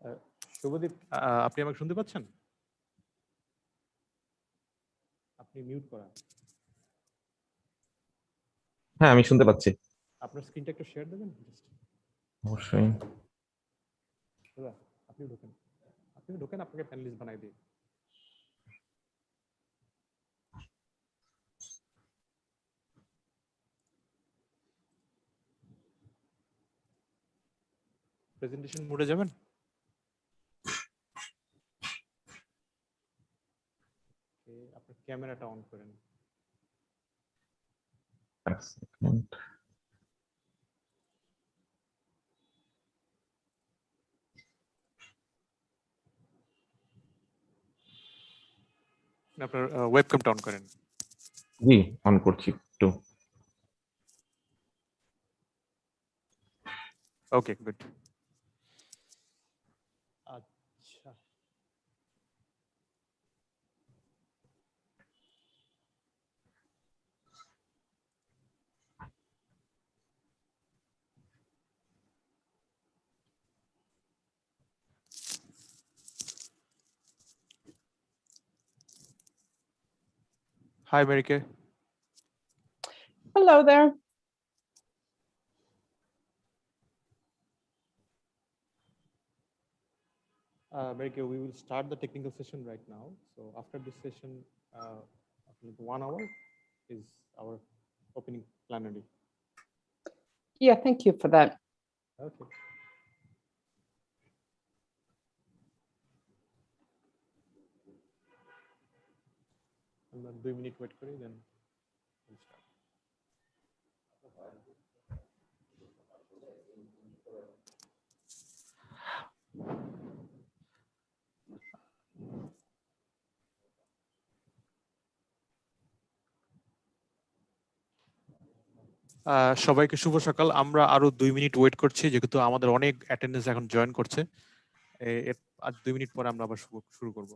আহ, শুভদীপ, আপনি আমাকে শুনতে পাচ্ছেন? আপনি মিউট করা। হ্যাঁ, আমি শুনতে পাচ্ছি। আপনার স্ক্রিনটা একটু শেয়ার দেবেন জাস্ট। অবশ্যই। দাদা, আপনি ঢোকেন, আপনাকে প্যানেলিস্ট বানাই দিই। প্রেজেন্টেশন মোডে যাবেন। আপনার ক্যামেরাটা অন করেন। এক সেকেন্ড। আপনার ওয়েবক্যামটা অন করেন। জি, অন করছি একটু। ওকে, গুড। আচ্ছা, high মেরিকে। Hello there. Merike, we will start the technical session right now. So after this session, after 1 hour is our opening plenary. Yeah, thank you for that. Okay. আমরা 2 minute wait করি, দেন we'll start. সবাইকে শুভ সকাল। আমরা আরো 2 minute wait করছি, যেহেতু আমাদের অনেক অ্যাটেন্ডেন্স এখন জয়েন করছে। আর 2 মিনিট পরে আমরা আবার শুরু করব।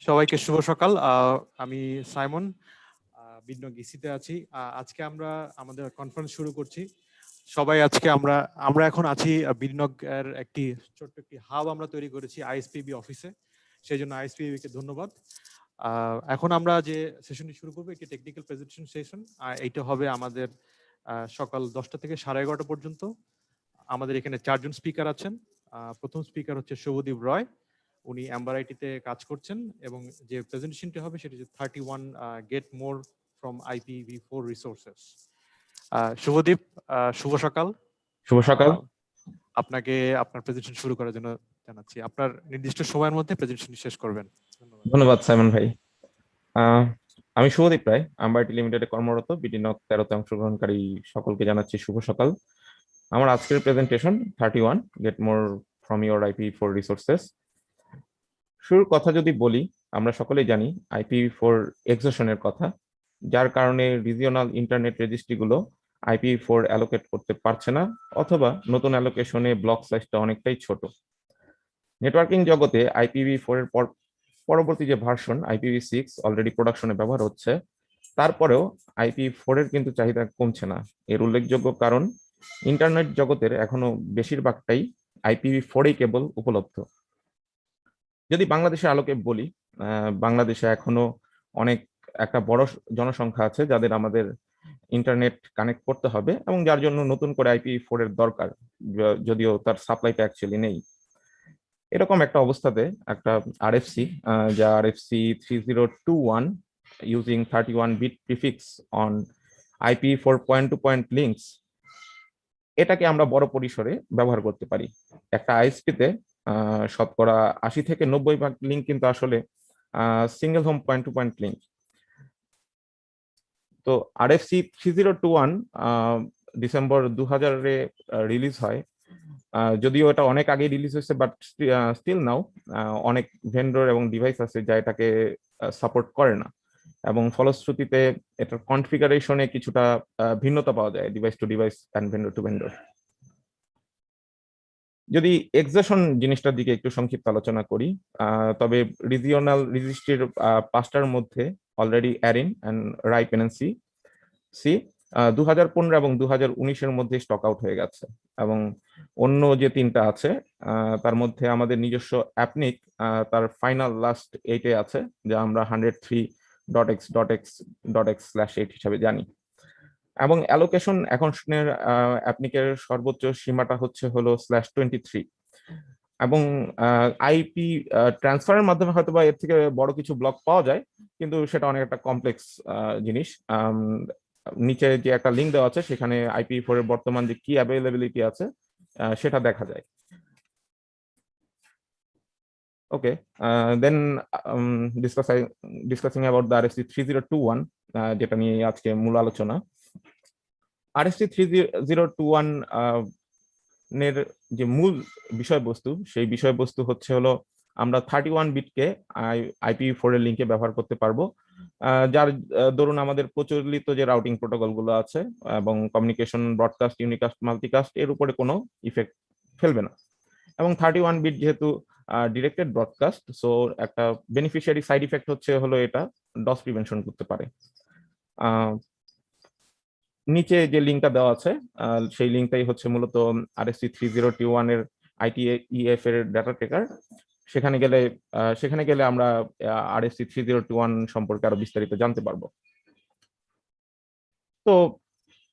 সবাইকে শুভ সকাল। আমি সাইমন, bdNOG13 আছি। আজকে আমরা আমাদের কনফারেন্স শুরু করছি। সবাই আজকে আমরা এখন আছি bdNOG এর ছোট্ট একটি হাব আমরা তৈরি করেছি আইএসপিবি অফিসে। সেই জন্য আইএসপিবি কে ধন্যবাদ। এখন আমরা যে সেশনটি শুরু করবো একটি টেকনিক্যাল প্রেজেন্টেশন সেশন। এইটা হবে আমাদের সকাল 10টা থেকে 11:30 পর্যন্ত। আমাদের এখানে 4 জন স্পিকার আছেন। প্রথম স্পিকার হচ্ছে শুভদীপ রয়, উনি এমবারআইটিতে কাজ করছেন, এবং যে প্রেজেন্টেশনটি হবে সেটি হচ্ছে 31 get more from IPv4 resources. Shubhodeep, শুভ সকাল। শুভ সকাল। আপনাকে আপনার প্রেজেন্টেশন শুরু করার জন্য জানাচ্ছি। আপনার নির্দিষ্ট সময়ের মধ্যে প্রেজেন্টেশন শেষ করবেন। ধন্যবাদ সাইমন ভাই। আমি শুভদীপ রায়, এমবারআইটি লিমিটেডে কর্মরত। bdNOG13 অংশগ্রহণকারী সকলকে জানাচ্ছি শুভ সকাল। আমার আজকের presentation 31 get more from your IPv4 resources. শুরুর কথা যদি বলি, আমরা সকলেই জানি IPv4 এক্সশনের কথা, যার কারণে রিজিওনাল ইন্টারনেট রেজিস্ট্রিগুলো IPv4 অ্যালোকেট করতে পারছে না, অথবা নতুন অ্যালোকেশনে ব্লক সাইজটা অনেকটাই ছোট। নেটওয়ার্কিং জগতে IPv4 এর পরবর্তী যে ভার্সন IPv6 অলরেডি প্রোডাকশনে ব্যবহার হচ্ছে, তারপরেও IPv4 এর কিন্তু চাহিদা কমছে না। এর উল্লেখযোগ্য কারণ ইন্টারনেট জগতের এখনো বেশিরভাগটাই IPv4 কেবল উপলব্ধ। যদি বাংলাদেশের আলোকে বলি, বাংলাদেশে এখনো অনেক একটা বড় জনসংখ্যা আছে যাদের আমাদের ইন্টারনেট কানেক্ট করতে হবে এবং যার জন্য নতুন করে IPv4 এর দরকার, যদিও তার সাপ্লাইটা অ্যাকচুয়ালি নেই। এরকম একটা অবস্থাতে একটা RFC, যা RFC 3021 using 31-bit prefix on IPv4 point-to-point links, এটাকে আমরা বড় পরিসরে ব্যবহার করতে পারি। একটা ISP-তে শতকরা 80 থেকে 90% লিঙ্ক কিন্তু আসলে single home point to point link. তো RFC 3021 ডিসেম্বর 2000-এ রিলিজ হয়। যদিও এটা অনেক আগে রিলিজ হয়েছে, বাট স্টিল নাও অনেক ভেন্ডর এবং ডিভাইস আছে যা এটাকে সাপোর্ট করে না, এবং ফলশ্রুতিতে এটার কনফিগারেশনে কিছুটা ভিন্নতা পাওয়া যায় device to device and vendor to vendor. যদি এক্সাশন জিনিসটার দিকে একটু সংক্ষিপ্ত আলোচনা করি, তবে রিজিওনাল রেজিস্ট্রির 5টার মধ্যে অলরেডি অ্যারিন অ্যান্ড রাইপেনেন্সি সি 2015 এবং 2019-এর মধ্যে স্টক আউট হয়ে গেছে, এবং অন্য যে 3টা আছে তার মধ্যে আমাদের নিজস্ব অ্যাপনিক তার ফাইনাল লাস্ট 8-এ আছে, যা আমরা 103.x.x.x/8 হিসাবে জানি। এবং অ্যালোকেশন এখনের অ্যাপনিকের সর্বোচ্চ সীমাটা হলো /23, এবং IP ট্রান্সফারের মাধ্যমে হয়তো বা এর থেকে বড় কিছু ব্লক পাওয়া যায়, কিন্তু সেটা অনেক একটা কমপ্লেক্স জিনিস। নিচে যে একটা লিঙ্ক দেওয়া আছে সেখানে IPv4 এর বর্তমান যে কি অ্যাভেলেবিলিটি আছে সেটা দেখা যায়। ওকে, দেন ডিসকাসিং অ্যাবাউট দ্য RFC 3021, যেটা নিয়ে আজকে মূল আলোচনা। RFC 3021 এর যে মূল বিষয়বস্তু, সেই বিষয়বস্তু হলো আমরা 31 বিটকে IPv4 এর লিঙ্কে ব্যবহার করতে পারবো, যার দরুন আমাদের প্রচলিত যে রাউটিং প্রোটোকল গুলো আছে এবং কমিউনিকেশন, ব্রডকাস্ট, ইউনিকাস্ট, মাল্টিকাস্ট এর উপরে কোনো ইফেক্ট ফেলবে না। এবং 31 বিট যেহেতু ডিরেক্টেড ব্রডকাস্ট, সো একটা বেনিফিশিয়ারি সাইড ইফেক্ট হলো এটা ডস প্রিভেনশন করতে পারে। নিচে যে লিঙ্কটা দেওয়া আছে সেই লিঙ্কটাই মূলত RFC 3021 এর IETF এর ডাটা ট্রেকার। সেখানে গেলে আমরা RFC 3021 সম্পর্কে আরো বিস্তারিত জানতে পারবো। তো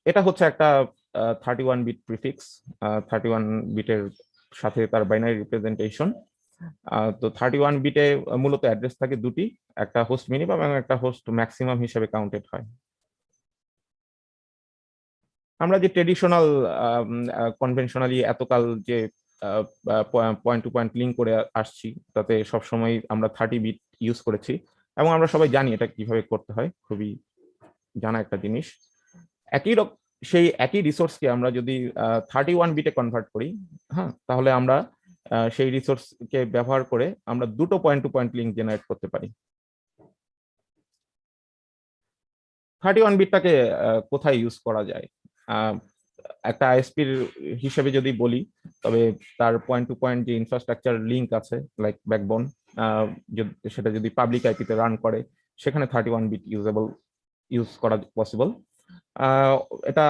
এটা একটা 31 বিট প্রিফিক্স, 31 বিটের সাথে তার বাইনারি রিপ্রেজেন্টেশন। তো 31 বিটে মূলত অ্যাড্রেস থাকে দুটি, একটা হোস্ট মিনিমাম এবং একটা হোস্ট ম্যাক্সিমাম হিসেবে কাউন্টেড হয়। আমরা যে ট্রেডিশনাল কনভেনশনালি এতকাল যে পয়েন্ট টু পয়েন্ট লিঙ্ক করে আসছি, তাতে সবসময় আমরা 30 বিট ইউজ করেছি, এবং আমরা সবাই জানি এটা কিভাবে করতে হয়, খুবই জানা একটা জিনিস। সেই একই রিসোর্সকে আমরা যদি 31 বিটে কনভার্ট করি, হ্যাঁ, তাহলে আমরা সেই রিসোর্সকে ব্যবহার করে আমরা দুটো point to point link generate করতে পারি। 31 বিটটাকে কোথায় ইউজ করা যায়? একটা আইএসপির হিসেবে যদি বলি, তবে তার পয়েন্ট টু পয়েন্ট যে ইনফ্রাস্ট্রাকচার লিঙ্ক আছে লাইক ব্যাকবোন, সেটা যদি পাবলিক আইপিতে রান করে, সেখানে 31 বিট ইউজ করা পসিবল। এটা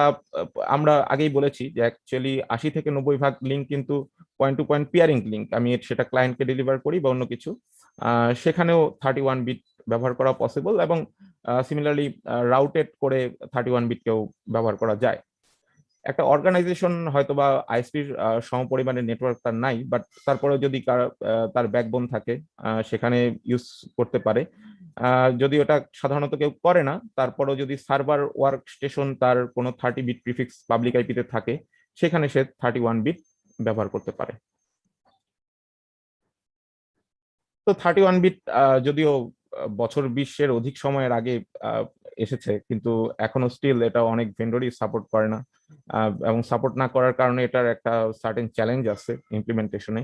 আমরা আগেই বলেছি যে অ্যাকচুয়ালি 80 থেকে 90% লিঙ্ক কিন্তু point to point peering link, আমি সেটা ক্লায়েন্টকে ডেলিভার করি বা অন্য কিছু, সেখানেও 31 বিট ব্যবহার করা পসিবল, এবং সিমিলারলি রাউটেড করে 31 বিটকেও ব্যবহার করা যায়। একটা অর্গানাইজেশন হয়তোবা আইএসপির সমপরিমাণের নেটওয়ার্ক তার নাই, বাট তারপরেও যদি তার ব্যাকবোন থাকে সেখানে ইউজ করতে পারে। যদি ওটা সাধারণত কেউ করে না, তারপরেও যদি সার্ভার ওয়ার্ক স্টেশন তার কোনো 30 বিট প্রিফিক্স পাবলিক আইপিতে থাকে, সেখানে সে 31 বিট ব্যবহার করতে পারে। তো 31 বিট যদিও বছর 20-এর অধিক সময়ের আগে এসেছে, কিন্তু এখনো স্টিল এটা অনেক ভেন্ডরই সাপোর্ট করে না, এবং সাপোর্ট না করার কারণে এটার একটা সার্টেন চ্যালেঞ্জ আছে ইমপ্লিমেন্টেশনে।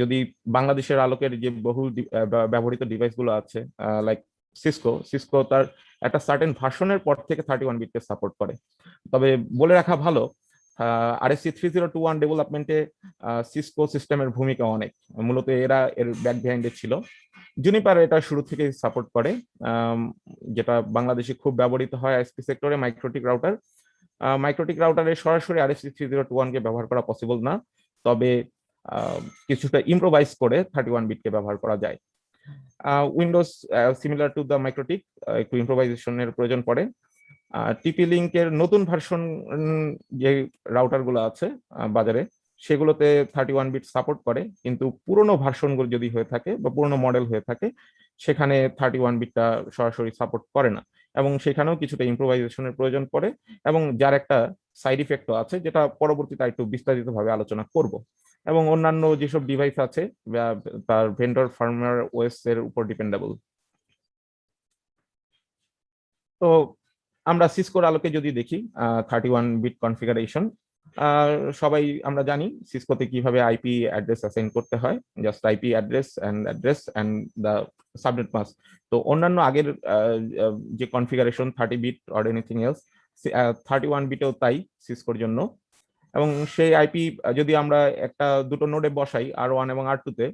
যদি বাংলাদেশের আলোকের যে বহুল ব্যবহৃত ডিভাইসগুলো আছে লাইক সিসকো তার একটা সার্টেন ভার্সনের পর থেকে 31 বিটকে সাপোর্ট করে। তবে বলে রাখা ভালো, RFC 3021 ডেভেলপমেন্টে সিসকো সিস্টেমের ভূমিকা অনেক, মূলত এরা এর ব্যাক বিহাইন্ডে ছিল। জুনিপার এটা শুরু থেকে সাপোর্ট করে, যেটা বাংলাদেশে খুব ব্যবহৃত হয় আইএসপি সেক্টরে, মাইক্রোটিক রাউটার। মাইক্রোটিক রাউটারে সরাসরি RFC 3021 কে ব্যবহার করা পসিবল না, তবে কিছুটা ইম্প্রোভাইজ করে 31 বিটকে ব্যবহার করা যায়। Windows similar to the MikroTik, একটু ইম্প্রোভাইজেশনের প্রয়োজন পড়ে। টিপি লিঙ্কের নতুন ভার্সন যে রাউটার গুলো আছে বাজারে, সেগুলোতে 31 বিট সাপোর্ট করে, কিন্তু পুরনো ভার্সনগুলো যদি হয়ে থাকে বা পুরনো মডেল হয়ে থাকে, সেখানে 31 বিটটা সরাসরি সাপোর্ট করে না, এবং সেখানেও কিছুটা ইম্প্রোভাইজেশনের প্রয়োজন পড়ে, এবং যার একটা সাইড ইফেক্টও আছে, যেটা পরবর্তীতে একটু বিস্তারিতভাবে আলোচনা করব। এবং অন্যান্য যেসব ডিভাইস আছে তার ভেন্ডর ফার্মওয়্যার ওএস এর উপর ডিপেন্ডেবল। তো আমরা সিসকোর আলোকে যদি দেখি 31 বিট কনফিগারেশন, সবাই আমরা জানি সিসকোতে কিভাবে আইপি অ্যাড্রেস অ্যাসাইন করতে হয়, just IP address and the subnet mask. তো অন্যান্য আগের যে configuration 30 bit or anything else, 31 বিটেও তাই সিসকোর জন্য। এবং সেই আইপি যদি আমরা দুটো নোডে বসাই, R1 এবং R2 তে,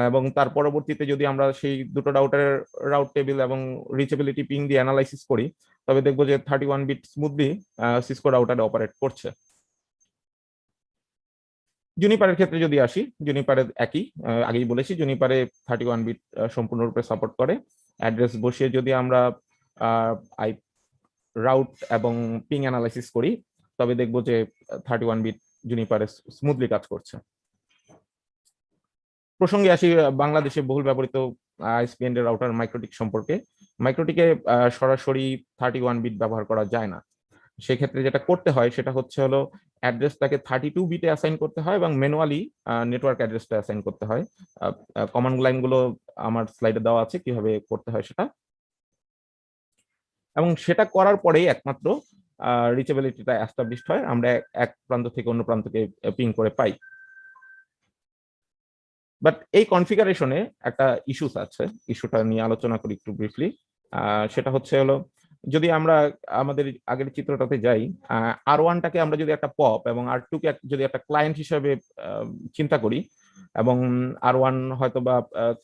এবং তার পরবর্তীতে যদি আমরা সেই দুটো রাউটারের রাউট টেবিল এবং রিচেবিলিটি পিং দিয়ে অ্যানালাইসিস করি, তবে দেখবো যে 31 বিট স্মুথলি সিসকো রাউটারে অপারেট করছে। জুনিপারের ক্ষেত্রে যদি আসি, জুনিপারের একই, আগেই বলেছি জুনিপারে 31 বিট সম্পূর্ণরূপে সাপোর্ট করে। অ্যাড্রেস বসিয়ে যদি আমরা রাউট এবং পিং অ্যানালাইসিস করি, তবে দেখবো যে 31 বিট জুনিপারে স্মুথলি কাজ করছে। প্রসঙ্গে আসি বাংলাদেশে বহুল ব্যবহৃত আইএসপিএন এর রাউটার মাইক্রোটিক সম্পর্কে। মাইক্রোটিকে সরাসরি 31 বিট ব্যবহার করা যায় না। সেক্ষেত্রে যেটা করতে হয় সেটা হলো অ্যাড্রেসটাকে 32 বিটে অ্যাসাইন করতে হয়, এবং ম্যানুয়ালি নেটওয়ার্ক অ্যাড্রেসটা অ্যাসাইন করতে হয়। কমান্ড লাইনগুলো আমার স্লাইডে দেওয়া আছে কিভাবে করতে হয় সেটা, এবং সেটা করার পরেই একমাত্র রিচেবিলিটিটা এস্টাবলিশড হয়, আমরা এক প্রান্ত থেকে অন্য প্রান্তকে পিং করে পাই। বাট এই কনফিগারেশনে একটা ইস্যুস আছে, ইস্যুটা নিয়ে আলোচনা করি একটু ব্রিফলি। সেটা হলো যদি আমরা আমাদের আগের চিত্রটাতে যাই, R1টাকে আমরা যদি একটা পপ এবং R2 কে যদি একটা ক্লায়েন্ট হিসেবে চিন্তা করি, এবং R1 হয়তো বা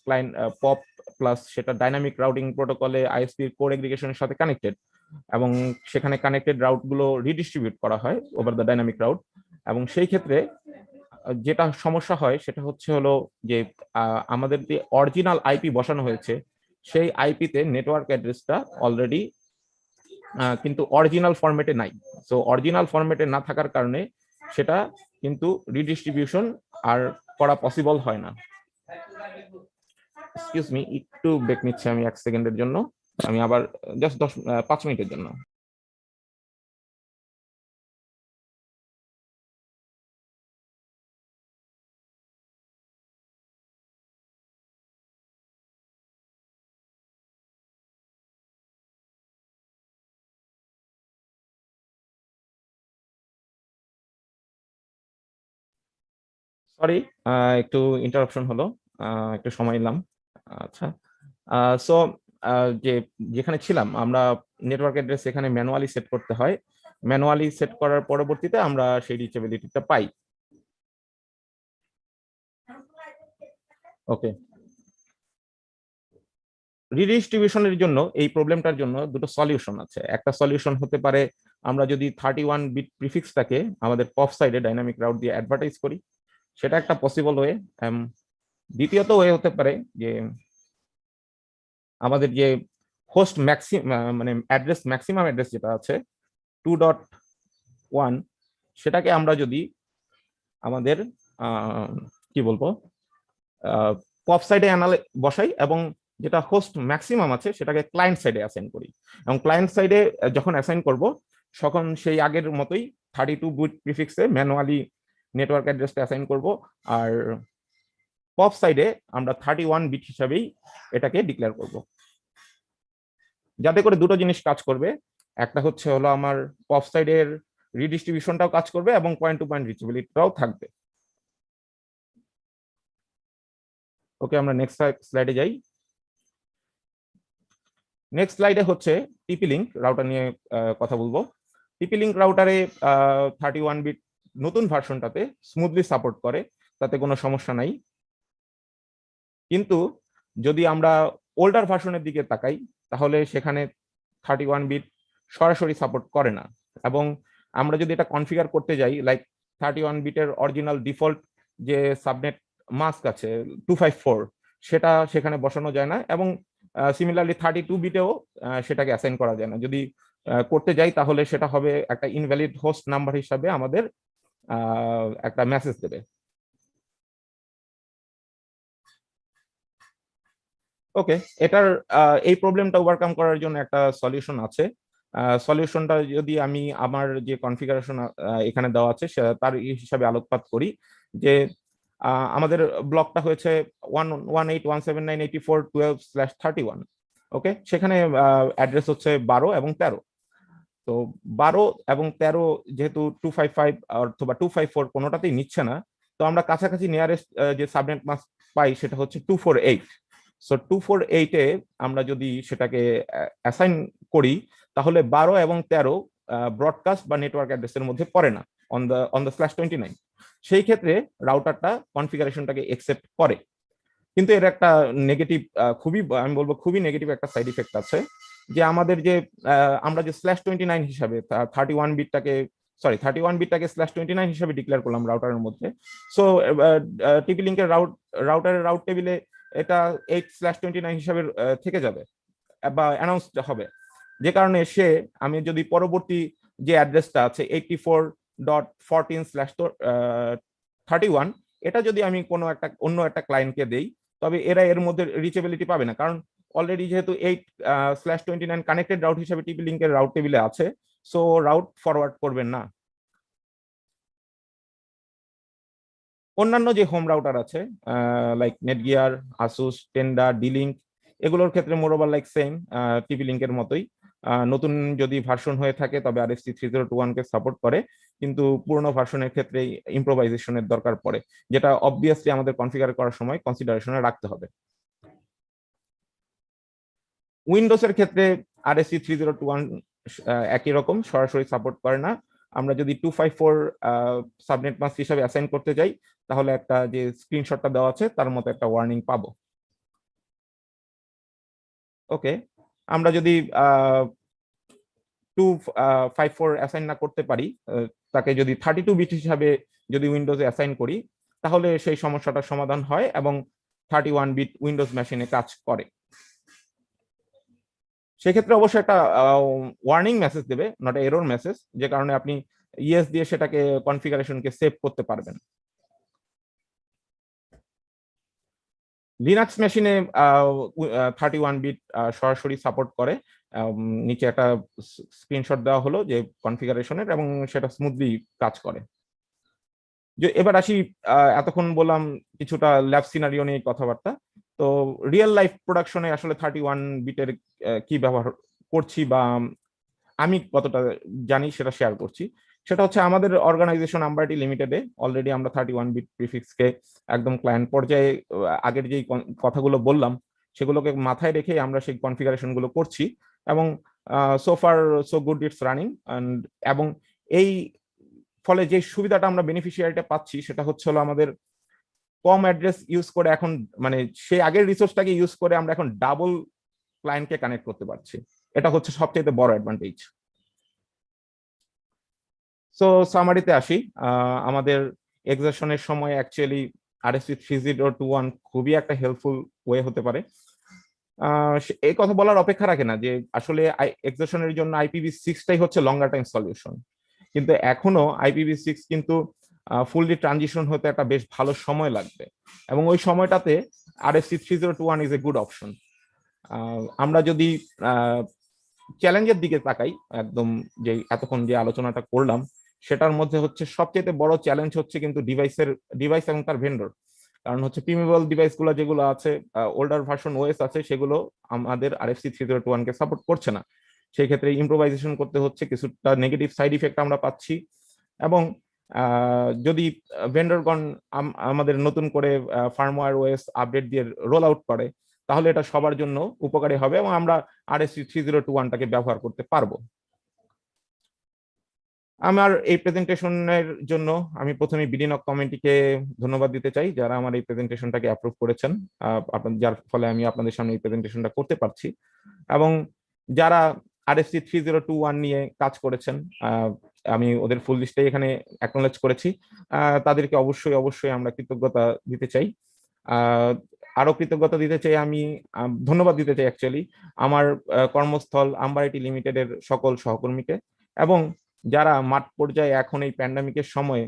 ক্লায়েন্ট পপ প্লাস সেটা ডাইনামিক রাউটিং প্রোটোকলে আইএসপি কোর এগ্রিগেশনের সাথে কানেক্টেড, এবং সেখানে কানেক্টেড রাউট গুলো রিডিস্ট্রিবিউট করা হয় ওভার দ্য ডাইনামিক রাউট। এবং সেই ক্ষেত্রে যেটা সমস্যা হয় সেটা হলো যে আমাদের যে অরিজিনাল আইপি বসানো হয়েছে, সেই আইপিতে নেটওয়ার্ক অ্যাড্রেসটা অলরেডি কিন্তু অরিজিনাল ফরম্যাটে নাই। সো অরিজিনাল ফরম্যাটে না থাকার কারণে সেটা কিন্তু রিডিস্ট্রিবিউশন আর করা পসিবল হয় না। এক্সকিউজ মি, একটু ব্রেক নিচ্ছি আমি 1 সেকেন্ডের জন্য, আমি আবার জাস্ট 5 মিনিটের জন্য। সরি, একটু ইন্টারাপশন হলো, একটু সময় নিলাম। আচ্ছা, সো যেখানে ছিলাম আমরা, নেটওয়ার্ক অ্যাড্রেস এখানে ম্যানুয়ালি সেট করতে হয়। ম্যানুয়ালি সেট করার পরবর্তীতে আমরা সেই রিচেবিলিটিটা পাই। ওকে, রিডিস্ট্রিবিউশনের জন্য এই প্রবলেমটার জন্য দুটো সলিউশন আছে। একটা সলিউশন হতে পারে আমরা যদি 31 বিট প্রিফিক্সটাকে আমাদের পপ সাইডে ডাইনামিক রাউট দিয়ে অ্যাডভার্টাইজ করি, সেটা একটা পসিবল ওয়ে। দ্বিতীয়ত ওয়ে হতে পারে যে আমাদের যে হোস্ট মানে অ্যাড্রেস ম্যাক্সিমাম অ্যাড্রেস যেটা আছে 2.1, সেটাকে আমরা যদি আমাদের কি বলবো পপ সাইডে বসাই, এবং যেটা হোস্ট ম্যাক্সিমাম আছে সেটাকে ক্লায়েন্ট সাইডে অ্যাসাইন করি, এবং ক্লায়েন্ট সাইডে যখন অ্যাসাইন করব তখন সেই আগের মতোই 32 বিট প্রিফিক্সে ম্যানুয়ালি নেটওয়ার্ক অ্যাড্রেসটা অ্যাসাইন করব, আর পপ সাইডে আমরা 31 বিট হিসাবেই এটাকে ডিক্লেয়ার করব, যাতে করে দুটো জিনিস কাজ করবে। একটা হলো আমার পপ সাইডের রিডিস্ট্রিবিউশনটাও কাজ করবে, এবং পয়েন্ট টু পয়েন্ট রিচেবিলিটিটাও থাকবে। ওকে, আমরা নেক্সট স্লাইডে যাই। নেক্সট স্লাইডে টিপি লিঙ্ক রাউটার নিয়ে কথা বলবো। টিপি লিঙ্ক রাউটারে 31 বিট নতুন ভার্সনটাতে স্মুথলি সাপোর্ট করে, তাতে কোনো সমস্যা নাই। কিন্তু যদি আমরা ওল্ডার ভার্সনের দিকে তাকাই, তাহলে সেখানে 31 বিট সরাসরি সাপোর্ট করে না, এবং আমরা যদি এটা কনফিগার করতে যাই, লাইক 31 বিটের অরিজিনাল ডিফল্ট যে সাবনেট মাস্ক আছে 254, সেটা সেখানে বসানো যায় না, এবং সিমিলারলি 32 বিটেও সেটাকে অ্যাসাইন করা যায় না। যদি করতে যাই তাহলে সেটা হবে একটা ইনভ্যালিড হোস্ট নাম্বার হিসাবে আমাদের একটা মেসেজ দেবে। ওকে, এটার এই প্রবলেমটা ওভারকাম করার জন্য একটা সলিউশন আছে। সলিউশনটা যদি আমি আমার যে কনফিগারেশন এখানে দেওয়া আছে তার হিসাবে আলোকপাত করি, যে আমাদের ব্লকটা হয়েছে 118.179.84.12/31। ওকে, সেখানে অ্যাড্রেস হচ্ছে 12 এবং 13। তো 12 এবং 13 যেহেতু 255 অথবা 254 কোনোটাতেই নিচ্ছে না, তো আমরা কাছাকাছি নিয়ারেস্ট যে সাবনেট মাস্ক পাই সেটা হচ্ছে 248। সো 248-এ আমরা যদি সেটাকে অ্যাসাইন করি তাহলে 12 এবং 13 ব্রডকাস্ট বা নেটওয়ার্ক অ্যাড্রেসের মধ্যে পড়ে না অন দ্য /29। সেই ক্ষেত্রে রাউটারটা কনফিগারেশনটাকে একসেপ্ট করে। কিন্তু এর একটা নেগেটিভ, খুবই আমি বলবো খুবই নেগেটিভ একটা সাইড ইফেক্ট আছে, যে আমাদের যে আমরা যে /29 হিসাবে 31 বিটটাকে 31 বিটটাকে /29 হিসাবে ডিক্লেয়ার করলাম রাউটারের মধ্যে। সো টিপি লিঙ্কের রাউটারের রাউট টেবিলে এটা 8/29 হিসাবে থেকে যাবে বা অ্যানাউন্স হবে, যে কারণে আমি যদি পরবর্তী যে অ্যাড্রেসটা আছে 84.14/31, এটা যদি আমি কোনো একটা অন্য একটা ক্লায়েন্টকে দেই, তবে এরা এর মধ্যে রিচেবিলিটি পাবে না, কারণ অলরেডি যেহেতু 8/29 কানেক্টেড রাউট হিসেবে টিপি লিঙ্কের রাউট টেবিলে আছে, সো রাউট ফরওয়ার্ড করবেন না। অন্যান্য যে হোম রাউটার আছে লাইক নেটগিয়ার, আসুস, টেন্ডা, ডিলিঙ্ক, এগুলোর ক্ষেত্রে মোরওভার লাইক সেম টিপি লিঙ্কের মতোই। নতুন যদি ভার্সন হয়ে থাকে তবে RFC 3021-কে সাপোর্ট করে, কিন্তু পুরনো ভার্সনের ক্ষেত্রে ইম্প্রোভাইজেশনের দরকার পড়ে, যেটা অবভিয়াসলি আমাদের কনফিগার করার সময় কনসিডারেশনে রাখতে হবে। উইন্ডোজের ক্ষেত্রে RFC 3021 একই রকম, সরাসরি সাপোর্ট করে না। আমরা যদি 254 সাবনেট মাস্ক হিসাবে অ্যাসাইন করতে যাই তাহলে একটা যে স্ক্রিনশটটা দেওয়া আছে তার মতো একটা ওয়ার্নিং পাবো। ওকে, আমরা যদি 254 অ্যাসাইন না করতে পারি, তাকে যদি 32 বিট হিসাবে যদি উইন্ডোজে অ্যাসাইন করি তাহলে সেই সমস্যাটার সমাধান হয় এবং 31 বিট উইন্ডোজ মেশিনে কাজ করে। সেক্ষেত্রে অবশ্যই একটা ওয়ার্নিং মেসেজ দেবে, নট এরর মেসেজ, যে কারণে আপনি ইয়েস দিয়ে সেটাকে কনফিগারেশনকে সেভ করতে পারবেন। লিনাক্স মেশিনে 31 বিট সরাসরি সাপোর্ট করে। নিচে একটা স্ক্রিনশট দেওয়া হলো যে কনফিগারেশনের, এবং সেটা স্মুথলি কাজ করে। যে এবার আসি, এতক্ষণ বললাম কিছুটা ল্যাব সিনারিও নিয়ে কথাবার্তা। তো রিয়েল লাইফ প্রোডাকশনে আসলে 31 বিটের কি ব্যবহার করছি বা আমি কতটা জানি সেটা শেয়ার করছি। সেটা হচ্ছে আমাদের অর্গানাইজেশন আম্বারটি লিমিটেডে অলরেডি আমরা 31 বিট প্রিফিক্সকে একদম ক্লায়েন্ট পর্যায়ে আগের যেই কথাগুলো বললাম সেগুলোকে মাথায় রেখে আমরা সেই কনফিগারেশন গুলো করছি, এবং so far so good, it's running. এবং এই ফলে যে সুবিধাটা আমরা বেনিফিশিয়ারিটা পাচ্ছি সেটা হচ্ছে হলো আমাদের কম অ্যাড্রেস ইউজ করে এখন, মানে সেই আগের রিসোর্সটাকে ইউজ করে আমরা এখন ডাবল ক্লায়েন্টকে কানেক্ট করতে পারছি। এটা হচ্ছে সবচেয়ে বড় অ্যাডভান্টেজ। সো সামারিতে আসি, আমাদের এক্সাশনের সময় অ্যাকচুয়ালি RFC 3021 খুবই একটা হেল্পফুল ওয়ে হতে পারে। এই কথা বলার অপেক্ষা রাখে না যে আসলে এক্সাশনের জন্য IPv6টাই হচ্ছে লঙ্গার টাইম সলিউশন, কিন্তু এখনো IPv6 কিন্তু ফুললি ট্রানজিশন হতে একটা বেশ ভালো সময় লাগবে, এবং ওই সময়টাতে RFC 3021 is a good option. আমরা যদি চ্যালেঞ্জের দিকে তাকাই, একদম যে এতক্ষণ যে আলোচনাটা করলাম সেটার মধ্যে হচ্ছে সবচেয়ে বড় চ্যালেঞ্জ হচ্ছে কিন্তু ডিভাইস এবং তার ভেন্ডর। কারণ হচ্ছে প্রিমিবল ডিভাইস গুলো যেগুলো আছে, ওল্ডার ভার্সন ওএস আছে, সেগুলো আমাদের RFC 3021-কে সাপোর্ট করছে না। সেই ক্ষেত্রে ইম্প্রোভাইজেশন করতে হচ্ছে, কিছুটা নেগেটিভ সাইড ইফেক্ট আমরা পাচ্ছি, এবং যদি ভেন্ডরগণ আমাদের নতুন করে ফার্মওয়্যার ওএস আপডেট দিয়ে রোল আউট করে তাহলে এটা সবার জন্য উপকারী হবে এবং আমরা RFC 3021-টাকে ব্যবহার করতে পারবো। আমার এই প্রেজেন্টেশনের জন্য আমি প্রথমে bdNOG কমিটিকে ধন্যবাদ দিতে চাই, যারা আমার এই প্রেজেন্টেশনটাকে অ্যাপ্রুভ করেছেন, যার ফলে আমি আপনাদের সামনে এই প্রেজেন্টেশনটা করতে পারছি, এবং যারা RFC 3021 নিয়ে কাজ করেছেন, আমি ওদের ফুল লিস্টটাই এখানে অ্যাকনোলেজ করেছি। তাদেরকে অবশ্যই অবশ্যই আমরা কৃতজ্ঞতা দিতে চাই। আরো কৃতজ্ঞতা দিতে চাই আমি, ধন্যবাদ দিতে চাই অ্যাকচুয়ালি আমার কর্মস্থল আম্বার আইটি লিমিটেডের সকল সহকর্মীকে, এবং যারা মাঠ পর্যায়ে এখন এই প্যান্ডামিকের সময়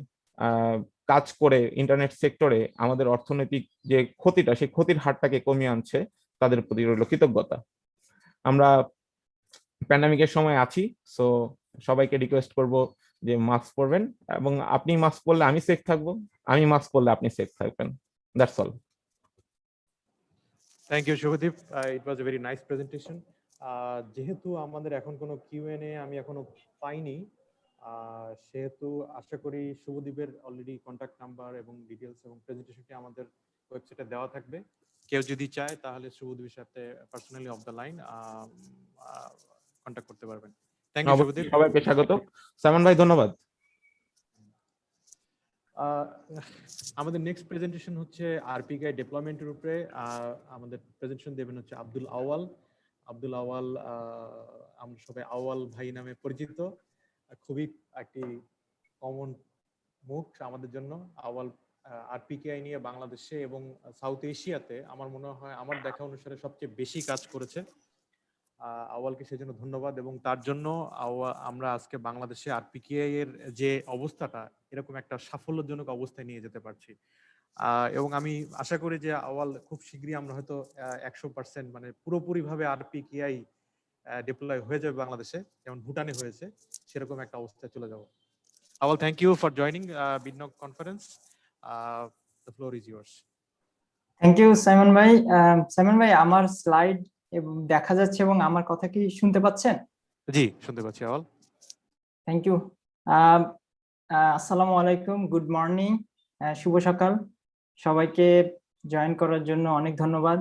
কাজ করে ইন্টারনেট সেক্টরে আমাদের অর্থনৈতিক যে ক্ষতিটা, সেই ক্ষতির হারটাকে কমিয়ে আনছে, তাদের প্রতি রইল কৃতজ্ঞতা। আমরা প্যান্ডামিকের সময় আছি, সো সবাইকে রিকোয়েস্ট করব যে মাস্ক পরবেন, এবং আপনি মাস্ক পরলে আমি সেফ থাকবো, আমি মাস্ক পরলে আপনি সেফ থাকবেন। That's all. Thank you Shubhadeep, it was a very nice presentation. যেহেতু আমাদের এখন কোনো কিউএনএ আমি এখনো পাইনি, সেহেতু আশা করি শুভদীপের অলরেডি কন্ট্যাক্ট নাম্বার এবং ডিটেলস এবং প্রেজেন্টেশনটি আমাদের ওয়েবসাইটে দেওয়া থাকবে। কেউ যদি চায় তাহলে শুভদীপের সাথে personally off the line contact করতে পারবেন। Thank you Shubhadeep. সবাইকে স্বাগত। সাইমন ভাই ধন্যবাদ। আমাদের নেক্সট প্রেজেন্টেশন হচ্ছে আরপিকে ডেপ্লয়মেন্টের উপরে। আমাদের প্রেজেন্টেশন দেবেন হচ্ছে আব্দুল আওয়াল। আব্দুল আওয়াল, আমরা সবাই আওয়াল ভাই নামে পরিচিত, খুবই একটি কমন মুখ আমাদের জন্য। আওয়াল আরপিকেআই নিয়ে বাংলাদেশে এবং সাউথ এশিয়াতে আমার মনে হয় আমার দেখা অনুসারে সবচেয়ে বেশি কাজ করেছে। আওয়ালকে সেজন্য ধন্যবাদ, এবং তার জন্য আমরা আজকে বাংলাদেশে আরপিকেআই এর যে অবস্থাটা এরকম একটা সাফল্যজনক অবস্থায় নিয়ে যেতে পারছি। এবং আমি আশা করি যে আওয়াল খুব শীঘ্রই আমরা হয়তো 100% মানে পুরোপুরিভাবে আরপিকেআই ডিপ্লয় হয়ে যাবে বাংলাদেশে, যেমন ভুটানে হয়েছে, সেরকম একটা অবস্থায় চলে যাব। Awal, thank you for joining bdNOG conference. The floor is yours. Thank you Simon ভাই। সাইমন ভাই, আমার স্লাইড দেখা যাচ্ছে এবং আমার কথা কি শুনতে পাচ্ছেন? জি, শুনতে পাচ্ছি আওয়াল। Thank you. আসসালামু আলাইকুম, গুড মর্নিং, শুভ সকাল। সবাইকে জয়েন করার জন্য অনেক ধন্যবাদ।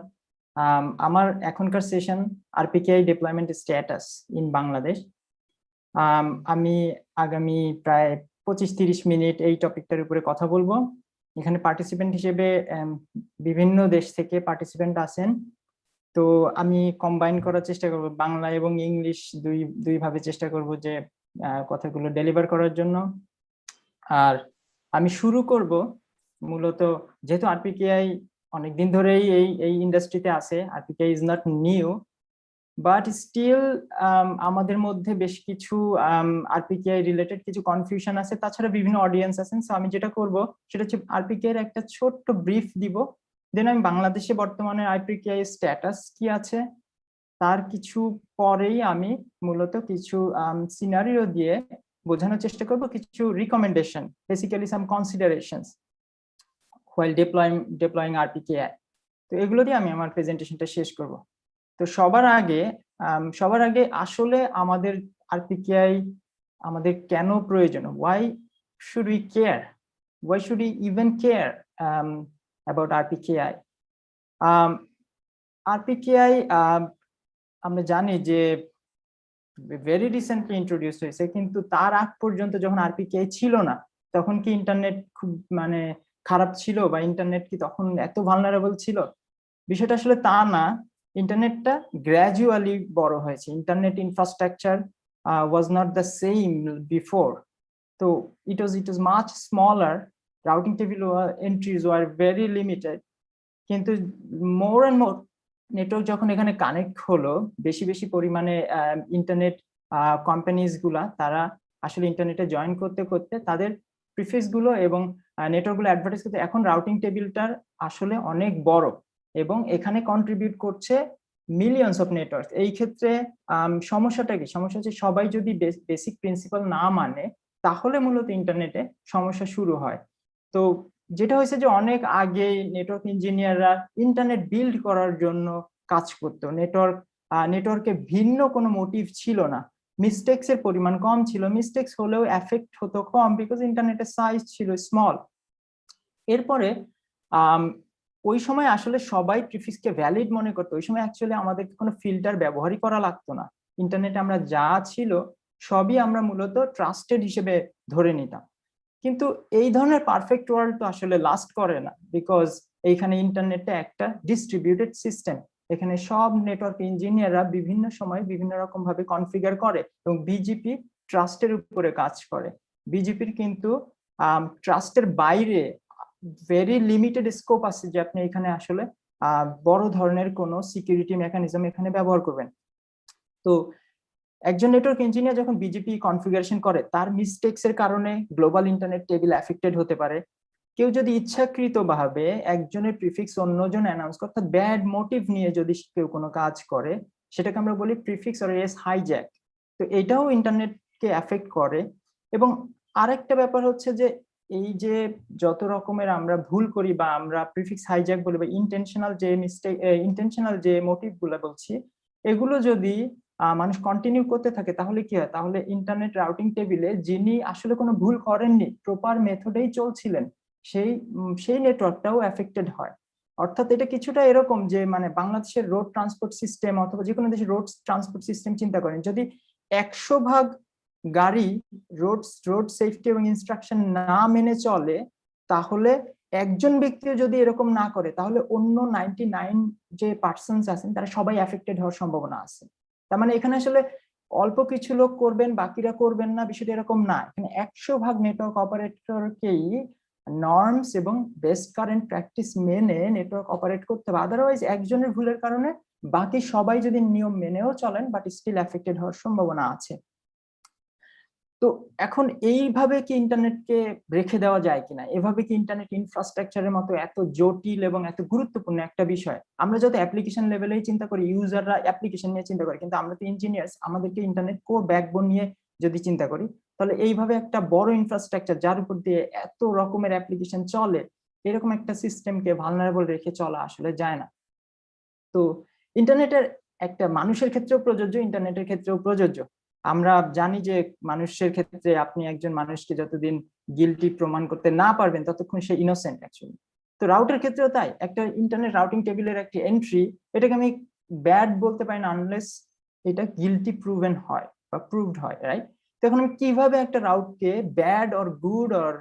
আমার এখনকার session RPKI deployment status in Bangladesh. আমি আগামী প্রায় 25-30 মিনিট এই টপিকটার উপরে কথা বলবো। এখানে পার্টিসিপেন্ট হিসেবে বিভিন্ন দেশ থেকে পার্টিসিপেন্ট আছেন, তো আমি কম্বাইন করার চেষ্টা করব, বাংলা এবং ইংলিশ দুইভাবে চেষ্টা করব যে কথাগুলো ডেলিভার করার জন্য। আর আমি শুরু করব মূলত, যেহেতু আরপিকেআই অনেকদিন ধরেই এই ইন্ডাস্ট্রিতে আছে, RPKI is not new, but still আমাদের মধ্যে বেশ কিছু আরপিকেআই রিলেটেড কিছু কনফিউশন আছে, তাছাড়া বিভিন্ন অডিয়েন্স আছেন। সো আমি যেটা করব সেটা হচ্ছে আরপিকেআই এর একটা ছোট্ট ব্রিফ দিব, দেন আমি বাংলাদেশে বর্তমানে আরপিকেআই স্ট্যাটাস কি আছে তার কিছু পরেই আমি মূলত কিছু সিনারিও দিয়ে বোঝানোর চেষ্টা করব, কিছু রিকমেন্ডেশন, বেসিক্যালি সাম কনসিডারেশনস হোয়াইল ডিপ্লয়িং আরপিকেআই। তো এগুলো দিয়ে আমি আমার প্রেজেন্টেশনটা শেষ করব। তো সবার আগে আসলে আমাদের আরপিকেআই আমাদের কেন প্রয়োজন? Why should we care? Why should we even care about RPKI? RPKI আমরা জানি যে ভেরি রিসেন্টলি ইন্ট্রোডিউস হয়েছে, কিন্তু তার আগ পর্যন্ত যখন আরপিকেআই ছিল না, তখন কি ইন্টারনেট খুব খারাপ ছিল, বা ইন্টারনেট কি তখন এত ভালনারেবল ছিল? বিষয়টা আসলে তা না। ইন্টারনেটটা গ্র্যাজুয়ালি বড় হয়েছে। Internet infrastructure was not the same before, তো it was much smaller, routing table entries were very limited. কিন্তু মোর অ্যান্ড মোর নেটওয়ার্ক যখন এখানে কানেক্ট হলো, বেশি পরিমাণে ইন্টারনেট কোম্পানিজ গুলা তারা আসলে ইন্টারনেটে জয়েন করতে করতে তাদের প্রিফিক্স গুলো এবং নেটওয়ার্ক গুলো অ্যাডভার্টাইজ করতে, এখন রাউটিং টেবিলটার আসলে অনেক বড় এবং এখানে কন্ট্রিবিউট করছে মিলিয়নস অফ নেটওয়ার্ক। এই ক্ষেত্রে সমস্যাটা কি? সমস্যা হচ্ছে সবাই যদি বেসিক প্রিন্সিপাল না মানে, তাহলে মূলত ইন্টারনেটে সমস্যা শুরু হয়। তো যেটা হয়েছে যে অনেক আগে নেটওয়ার্ক ইঞ্জিনিয়াররা ইন্টারনেট বিল্ড করার জন্য কাজ করতো, নেটওয়ার্কে ভিন্ন কোনো মোটিভ ছিল না, মিস্টেক্স এর পরিমাণ কম ছিল, মিস্টেক্স হলেও এফেক্ট হতো কম, বিকজ ইন্টারনেটের সাইজ ছিল স্মল। এরপরে ওই সময় আসলে সবাই প্রিফিক্সকে ভ্যালিড মনে করতো। ওই সময় অ্যাকচুয়ালি আমাদের কোনো ফিল্টার ব্যবহারই করা লাগতো না, ইন্টারনেটে আমরা যা ছিল সবই আমরা মূলত ট্রাস্টেড হিসেবে ধরে নিতাম। কিন্তু এই ধরনের পারফেক্ট ওয়ার্ল্ড তো আসলে লাস্ট করে না, বিকজ এইখানে ইন্টারনেটটা একটা ডিস্ট্রিবিউটেড সিস্টেম এখানে সব নেটওয়ার্ক ইঞ্জিনিয়াররা বিভিন্ন সময় বিভিন্ন রকম ভাবে কনফিগার করে এবং বিজিপি ট্রাস্টের উপরে কাজ করে। বিজেপির কিন্তু ট্রাস্টের বাইরে ভেরি লিমিটেড স্কোপ আছে যে আপনি এখানে আসলে বড় ধরনের কোনো সিকিউরিটি মেকানিজম এখানে ব্যবহার করবেন। তো একজন নেটওয়ার্ক ইঞ্জিনিয়ার যখন বিজেপি কনফিগারেশন করে তার মিস্টেকস এর কারণে গ্লোবাল ইন্টারনেট টেবিল এফেক্টেড হতে পারে। কেউ যদি ইচ্ছাকৃতভাবে একজনের প্রিফিক্স অন্যজন অ্যানাউন্স করে, অর্থাৎ ব্যাড মোটিভ নিয়ে যদি কেউ কোনো কাজ করে, সেটাকে আমরা বলি প্রিফিক্স অর এস হাইজ্যাক। তো এটাও ইন্টারনেটকে এফেক্ট করে। এবং আরেকটা ব্যাপার হচ্ছে যে এই যে যত রকমের আমরা ভুল করি বা আমরা প্রিফিক্স হাইজ্যাক বলি বা ইন্টেনশনাল যে মিস্টেক, ইন্টেনশনাল যে মোটিভ গুলো বলছি, এগুলো যদি মানুষ কন্টিনিউ করতে থাকে তাহলে কি হয়, তাহলে ইন্টারনেট রাউটিং টেবিলে যিনি আসলে কোনো ভুল করেননি, প্রপার মেথডেই চলছিলেন, সেই নেটওয়ার্কটাও এফেক্টেড হয়। অর্থাৎ এটা কিছুটা এরকম যে মানে বাংলাদেশের রোড ট্রান্সপোর্ট সিস্টেম অথবা যে কোনো দেশের রোড ট্রান্সপোর্ট সিস্টেম চিন্তা করেন, যদি 100 গাড়ি রোড সেফটি এবং ইনস্ট্রাকশন না মেনে চলে, তাহলে একজন ব্যক্তিও যদি এরকম না করে তাহলে অন্য 99 যে পার্সনস আছেন তারা সবাই এফেক্টেড হওয়ার সম্ভাবনা আছে। তার মানে এখানে আসলে অল্প কিছু লোক করবেন বাকিরা করবেন না, বিষয়টা এরকম না। এখানে 100 নেটওয়ার্ক অপারেটরকেই নর্মস এবং বেস্ট কারেন্ট প্র্যাকটিস মেনে নেটওয়ার্ক অপারেট করতে হবে। আদারওয়াইজ একজনের ভুলের কারণে বাকি সবাই যদি নিয়ম মেনেও চলেন বাট স্টিল এফেক্টেড হওয়ার সম্ভাবনা আছে। তো এখন এইভাবে কি ইন্টারনেটকে রেখে দেওয়া যায় কিনা, এভাবে কি ইন্টারনেট ইনফ্রাস্ট্রাকচারের মতো এত জটিল এবং এত গুরুত্বপূর্ণ একটা বিষয়, আমরা যত অ্যাপ্লিকেশন লেভেলেই চিন্তা করি, ইউজাররা অ্যাপ্লিকেশন নিয়ে চিন্তা করে, কিন্তু আমরা তো ইঞ্জিনিয়ার্স, আমাদেরকে ইন্টারনেট কোর ব্যাকবোন নিয়ে যদি চিন্তা করি, তাহলে এইভাবে একটা বড় ইনফ্রাস্ট্রাকচার যার উপর দিয়ে এত রকমের অ্যাপ্লিকেশন চলে, এরকম একটা সিস্টেমকে ভালনারেবল রেখে চলা আসলে যায় না। তো ইন্টারনেটের একটা মানুষের ক্ষেত্রেও প্রযোজ্য, ইন্টারনেটের ক্ষেত্রেও প্রযোজ্য। আমরা জানি যে মানুষের ক্ষেত্রে আপনি একজন মানুষকে যতদিন গিলটি প্রমাণ করতে না পারবেন ততক্ষণ সে ইনোসেন্ট অ্যাকচুয়ালি। তো রাউটের ক্ষেত্রেও তাই, একটা ইন্টারনেট রাউটিং টেবিলের একটি এন্ট্রি, এটাকে আমি ব্যাড বলতে পারি না আনলেস এটা গিলটি প্রুভেন হয় বা প্রুভড হয়, রাইট? তো এখন আমি কিভাবে একটা রাউটকে bad or good or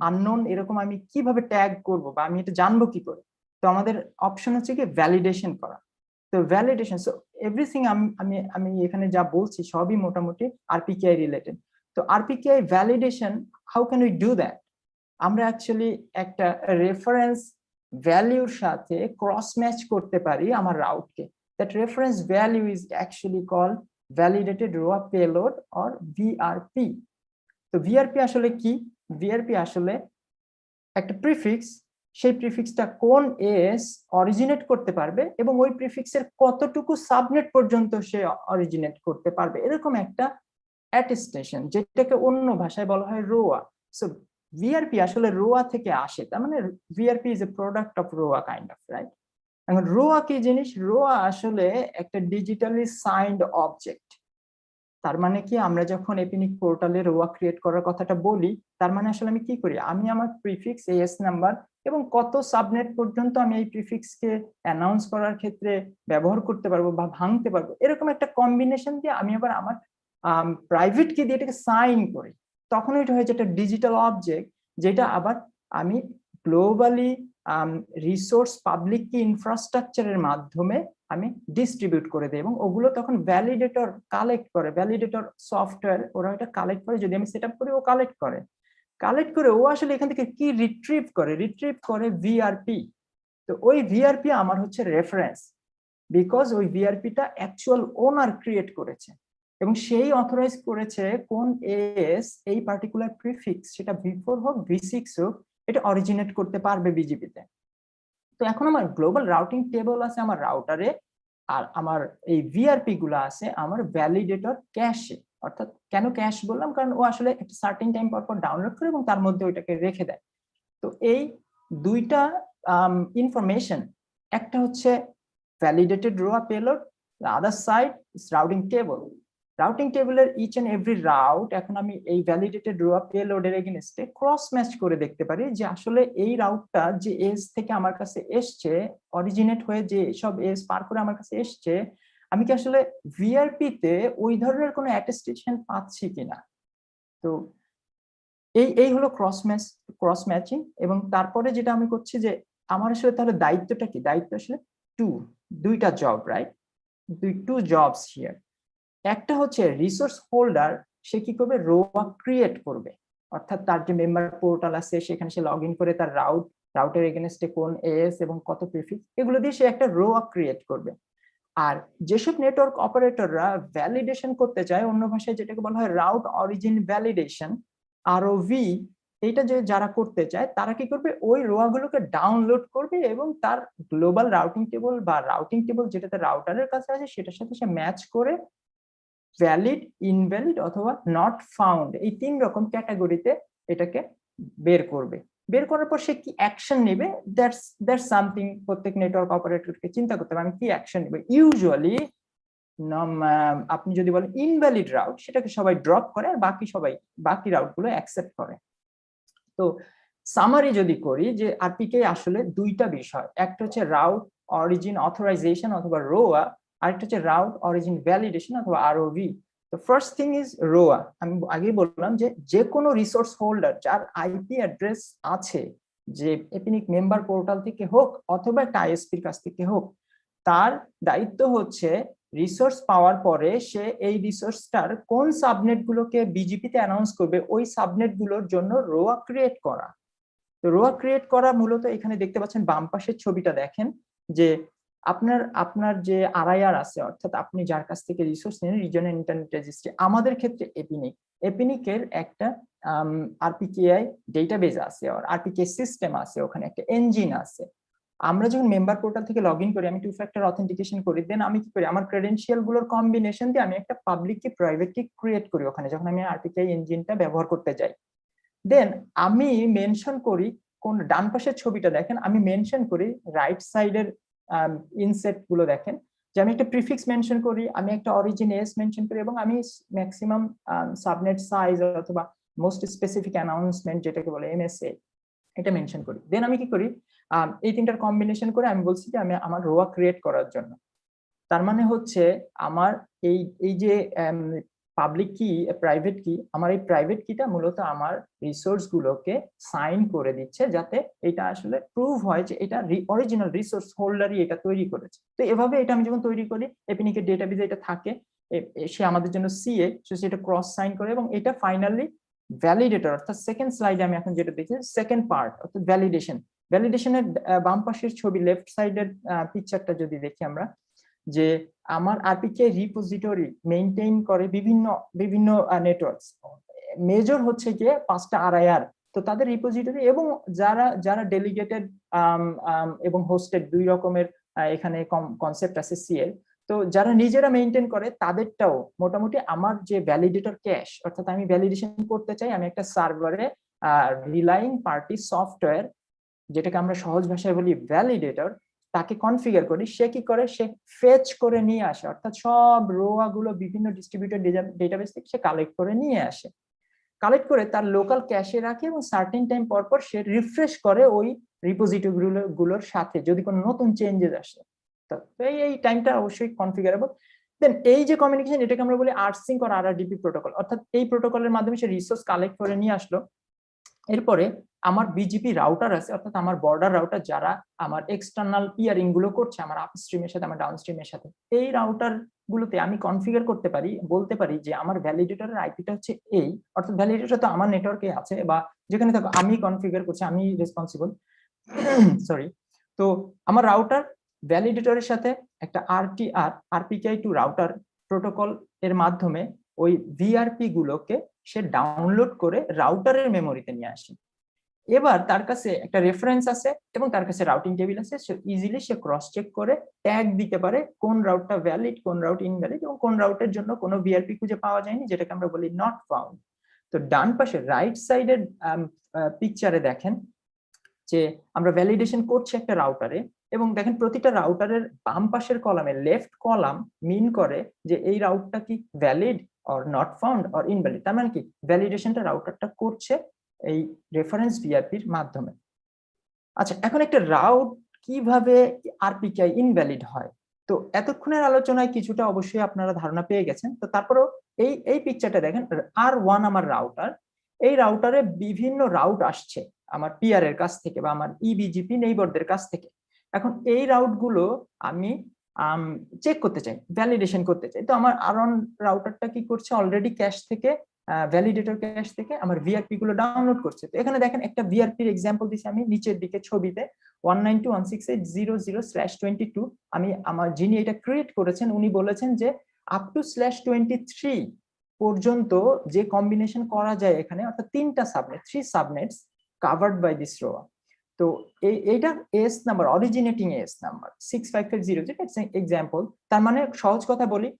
unknown এরকম আমি কিভাবে ট্যাগ করব বা আমি এটা জানবো কি করে? তো আমাদের অপশন হচ্ছে কি ভ্যালিডেশন করা। তো ভ্যালিডেশন, সো এভরিথিং আমি এখানে যা বলছি সবই মোটামুটি আরপিকেআই রিলেটেড। তো RPKI validation, how can we do that? আমরা অ্যাকচুয়ালি একটা রেফারেন্স ভ্যালুর সাথে ক্রস ম্যাচ করতে পারি আমার রাউটকে। That reference value is actually called validated ROA payload or VRP. তো ভিআরপি আসলে কি? ভিআরপি আসলে একটা প্রিফিক্স, সেই প্রিফিক্সটা কোন এস অরিজিনেট করতে পারবে এবং ওই প্রিফিক্সের কতটুকু সাবনেট পর্যন্ত সে অরিজিনেট করতে পারবে, এরকম একটা অ্যাটেস্টেশন, যেটাকে অন্য ভাষায় বলা হয় রোয়া। সো ভিআরপি আসলে রোয়া থেকে আসে, তার মানে VRP is a product of রোয়া কাইন্ড অফ, রাইট? এখন রোয়া কি জিনিস? রোয়া আসলে একটা ডিজিটালি সাইন্ড অবজেক্ট। তার মানে কি, আমরা যখন এপিনিক পোর্টালে রোয়া ক্রিয়েট করার কথাটা বলি, তার মানে আসলে আমি কি করি, আমি আমার প্রিফিক্স এএস নাম্বার এবং কত সাবনেট পর্যন্ত আমি এই প্রিফিক্সকে অ্যানাউন্স করার ক্ষেত্রে ব্যবহার করতে পারবো বা ভাঙতে পারবো, এরকম একটা কম্বিনেশন দিয়ে আমি আবার আমার প্রাইভেট কি দিয়ে এটাকে সাইন করি, তখন এটা হয়ে যায় একটা ডিজিটাল অবজেক্ট, যেটা আবার আমি গ্লোবালি রিসোর্স পাবলিক কি ইনফ্রাস্ট্রাকচারের মাধ্যমে আমি ডিস্ট্রিবিউট করে দিই এবং ওগুলো তখন ভ্যালিডেটর কালেক্ট করে, ভ্যালিডেটর সফটওয়্যার ওরা এটা কালেক্ট করে, যদি আমি সেট আপ করি ও কালেক্ট করে ও আসলে এখান থেকে কি রিট্রিভ করে ভিআরপি। তো ওই ভিআরপি আমার হচ্ছে রেফারেন্স, বিকজ ওই ভিআরপিটা অ্যাকচুয়াল ওনার ক্রিয়েট করেছে এবং সেই অথরাইজ করেছে কোন এস এই পার্টিকুলার প্রিফিক্স, সেটা V4 হোক V6 হোক, এটা অরিজিনেট করতে পারবে বিজিপিতে। তো এখন আমার গ্লোবাল রাউটিং টেবল আছে আমার রাউটারে, আর আমার এই ভিআরপি গুলো আছে আমার ভ্যালিডেটর ক্যাশে। অর্থাৎ কেন ক্যাশ বললাম, কারণ ও আসলে একটা সার্টেন টাইম পর পর ডাউনলোড করে এবং তার মধ্যে ওইটাকে রেখে দেয়। তো এই দুইটা ইনফরমেশন, একটা হচ্ছে validated ROA payload, other side is routing table. Routing টেবিলের ইচ এন্ড এভরি রাউট এখন আমি এই ভ্যালিডেটেড রোয়া পেলোডের এগেইনস্টে ক্রস ম্যাচ করে দেখতে পারি যে আসলে এই রাউটটা যে এজ থেকে আমার কাছে এসছে, অরিজিনেট হয়ে যে সব এজ পার করে আমার কাছে এসছে, আমি কি আসলে ভিআরপি তে ওই ধরনের কোনো অ্যাটেস্টেশন পাচ্ছি কিনা। তো এই হলো ক্রস ম্যাচিং। এবং তারপরে যেটা আমি করছি যে আমার আসলে তাহলে দায়িত্বটা কি, দায়িত্ব আসলে দুইটা job, right? Two jobs here. একটা হচ্ছে রিসোর্স হোল্ডার, সে কি করবে, রোয়া ক্রিয়েট করবে, অর্থাৎ তার যে মেম্বার পোর্টাল আছে সেখানে সে লগ ইন করে তার রাউটের এগেনস্টে কোন এস এবং কত প্রিফিক্স এগুলো দিয়ে সে একটা রোয়া ক্রিয়েট করবে। আর যেসব নেটওয়ার্ক অপারেটররা ভ্যালিডেশন করতে চায়, অন্য ভাষায় যেটাকে বলা হয় রাউট অরিজিন ভ্যালিডেশন, আরওভি, এইটা যে যারা করতে চায় তারা কি করবে, ওই রোয়া গুলোকে ডাউনলোড করবে এবং তার গ্লোবাল রাউটিং টেবল বা রাউটিং টেবল যেটাতে রাউটারের কাছে আছে সেটার সাথে সে ম্যাচ করে ভ্যালিড, ইনভ্যালিড অথবা নট ফাউন্ড, এই 3 রকম ক্যাটাগরিতে এটাকে বের করবে। বের করার পর সে কি অ্যাকশন নেবে, দ্যাটস সামথিং প্রত্যেক নেটওয়ার্ক অপারেটরকে চিন্তা করতে হবে আমি কি অ্যাকশন নেব। ইউজুয়ালি আপনি যদি বলেন ইনভ্যালিড রাউট, সেটাকে সবাই ড্রপ করে আর বাকি রাউট গুলো অ্যাকসেপ্ট করে। তো সামারি যদি করি, যে আরপিকে আসলে দুইটা বিষয়, একটা হচ্ছে রাউট অরিজিন অথরাইজেশন অথবা রোয়া, আরেকটা হচ্ছে রাউট অরিজিন ভ্যালিডেশন অথবা আরওভি। তো ফার্স্ট থিং ইজ রোয়া। আমি আগেই বললাম যে কোনো রিসোর্স হোল্ডার যার আইপি অ্যাড্রেস আছে, যে এপিনিক মেম্বার পোর্টাল থেকে হোক অথবা একটা আইএসপির কাছ থেকে হোক, তার দায়িত্ব হচ্ছে রিসোর্স পাওয়ার পরে সে এই রিসোর্সটার কোন সাবনেট গুলোকে বিজিপিতে অ্যানাউন্স করবে, ওই সাবনেট গুলোর জন্য রোয়া ক্রিয়েট করা। তো রোয়া ক্রিয়েট করা মূলত এখানে দেখতে পাচ্ছেন বাম পাশের ছবিটা দেখেন, যে আপনার যে আরআইআর আছে, অর্থাৎ আপনি যার কাছ থেকে রিসোর্স নেন, রিজিয়নাল ইন্টারনেট রেজিস্ট্রি, আমাদের ক্ষেত্রে এপিনিকের একটা আরপিকেআই ডেটাবেস আছে, আর আরপিকে সিস্টেম আছে, ওখানে একটা ইঞ্জিন আছে। আমরা যখন মেম্বার পোর্টাল থেকে লগ ইন করি, আমি 2 ফ্যাক্টর অথেন্টিকেশন করি, দেন আমি কি করি, আমার ক্রেডেনশিয়াল গুলোর কম্বিনেশন দিয়ে আমি একটা পাবলিক কি প্রাইভেট কি ক্রিয়েট করি ওখানে, যখন আমি আরপিকেআই ইঞ্জিনটা ব্যবহার করতে যাই। দেন আমি মেনশন করি, কোন ডান পাশের ছবিটা দেখেন, আমি মেনশন করি রাইট সাইডের ইনসেট গুলো দেখেন, যে আমি একটা প্রিফিক্স মেনশন করি, আমি একটা অরিজিন এস মেনশন করি, এবং আমি ম্যাক্সিমাম সাবনেট সাইজ অথবা মোস্ট স্পেসিফিক অ্যানাউন্সমেন্ট যেটাকে বলে এমএসএ, এটা মেনশন করি। দেন আমি কি করি, এই তিনটার কম্বিনেশন করে আমি বলছি যে আমি আমার রোয়া ক্রিয়েট করার জন্য। তার মানে হচ্ছে আমার এই যে পাবলিক কি প্রাইভেট কি, আমার এই প্রাইভেট কিটা মূলত আমার রিসোর্স গুলোকে সাইন করে দিচ্ছে, যাতে এটা আসলে প্রুভ হয় যে এটা অরিজিনাল রিসোর্স হোল্ডারই এটা তৈরি করেছে। তো এভাবে এটা আমি যখন তৈরি করি, এপিনিকের ডেটাবেজে এটা থাকে, সে আমাদের জন্য সিএ, সেটা ক্রস সাইন করে, এবং এটা ফাইনালি ভ্যালিডেটর, অর্থাৎ সেকেন্ড স্লাইডে আমি এখন যেটা দেখি সেকেন্ড পার্ট, অর্থাৎ ভ্যালিডেশনের বাম পাশের ছবি লেফট সাইডের পিকচারটা যদি দেখি আমরা, যে আমার আরপিকে রিপোজিটরি মেইনটেইন করে বিভিন্ন নেটওয়ার্কস, মেজর হচ্ছে গিয়ে 5টা আরআইআর। তো তাদের রিপোজিটরি এবং যারা ডেলিগেটেড এবং হোস্টেড, 2 রকমের এখানে কনসেপ্ট আছে সিএল। তো যারা নিজেরা মেইনটেইন করে তাদেরটাও মোটামুটি আমার যে ভ্যালিডেটর ক্যাশ, অর্থাৎ আমি ভ্যালিডেশন করতে চাই, আমি একটা সার্ভারে রিলাইং পার্টি সফটওয়্যার, যেটাকে আমরা সহজ ভাষায় বলি ভ্যালিডেটর, তাকে কনফিগার করি। সে কি করে, সে ফেচ করে নিয়ে আসে, অর্থাৎ সব রোয়া গুলো বিভিন্ন ডিস্ট্রিবিউটেড ডেটাবেস থেকে সে কালেক্ট করে নিয়ে আসে, কালেক্ট করে তার লোকাল ক্যাশে রাখে, এবং সার্টেন টাইম পর পর সে রিফ্রেশ করে ওই রিপোজিটরি গুলোর সাথে যদি কোনো নতুন চেঞ্জেস আসে। তো এই টাইমটা অবশ্যই কনফিগারেবল। দেন এই যে কমিউনিকেশন, এটাকে আমরা বলি আরসিঙ্ক আর আরআরডিপি প্রোটোকল, অর্থাৎ এই প্রোটোকলের মাধ্যমে সে রিসোর্স কালেক্ট করে নিয়ে আসলো। এরপরে আমার বিজিপি রাউটার আছে, অর্থাৎ আমার বর্ডার রাউটার, যারা আমার এক্সটার্নাল পিয়ারিং গুলো করছে আমার আপস্ট্রিমের সাথে, আমার ডাউনস্ট্রিমের সাথে, এই রাউটার গুলোতে আমি কনফিগার করতে পারি, বলতে পারি যে আমার ভ্যালিডেটরের আইপিটা হচ্ছে এই, অর্থাৎ ভ্যালিডেটর তো আমার নেটওয়ার্কে আছে বা যেখানে থাকো, আমি কনফিগার করছি, আমি রেসপন্সিবল, সরি। তো আমার রাউটার ভ্যালিডেটরের সাথে একটা আরপিকেআই টু রাউটার প্রোটোকল এর মাধ্যমে ওই ভিআরপি গুলোকে সে ডাউনলোড করে রাউটারের মেমোরিতে নিয়ে আসে। এবার তার কাছে একটা রেফারেন্স আছে এবং তার কাছে রাউটিং টেবিল আছে, সে ইজিলি সে ক্রস চেক করে ট্যাগ দিতে পারে কোন রাউটটা ভ্যালিড, কোন রাউট ইনভ্যালিড, এবং কোন রাউটের জন্য কোনো ভিআরপি খুঁজে পাওয়া যায়নি, যেটাকে আমরা বলি নট ফাউন্ড। তো ডান পাশে রাইট সাইডের পিকচারে দেখেন যে আমরা ভ্যালিডেশন করছি একটা রাউটারে, এবং দেখেন প্রতিটা রাউটারের বাম পাশের কলামে লেফট কলাম মিন করে যে এই রাউটটা কি valid or not found or invalid, তার মানে কি ভ্যালিডেশনটা রাউটারটা করছে এই রেফারেন্স ভিআরপির মাধ্যমে। আচ্ছা, এখন একটা রাউট কিভাবে আরপিকেআই ইনভ্যালিড হয়, তো এতক্ষণের আলোচনায় কিছুটা অবশ্যই আপনারা ধারণা পেয়ে গেছেন। তো তারপরেও এই পিকচারটা দেখেন, R1 আমার রাউটার, এই রাউটারে বিভিন্ন রাউট আসছে আমার পিআর এর কাছ থেকে বা আমার ইবিজিপি নেইবারদের কাছ থেকে। এখন এই রাউট গুলো আমি চেক করতে চাই, ভ্যালিডেশন করতে চাই। তো আমার আরন রাউটারটা কি করছে, অলরেডি ক্যাশ থেকে ভ্যালিডেটর ক্যাশ থেকে আমার ভিআরপি গুলো ডাউনলোড করছে। তো এখানে দেখেন একটা ভিআরপির এক্সাম্পল দিছি আমি নিচের দিকে ছবিতে 192.168.0.0/22। আমি আমার যিনি এটা ক্রিয়েট করেছেন উনি বলেছেন যে আপ টু /23 পর্যন্ত যে কম্বিনেশন করা যায় এখানে, অর্থাৎ 3টা subnet, 3 subnets covered by this ROA. তো এইটা AS number, originating AS number 65500, যেটা এক্সাম্পল। তার মানে সহজ কথা বলি,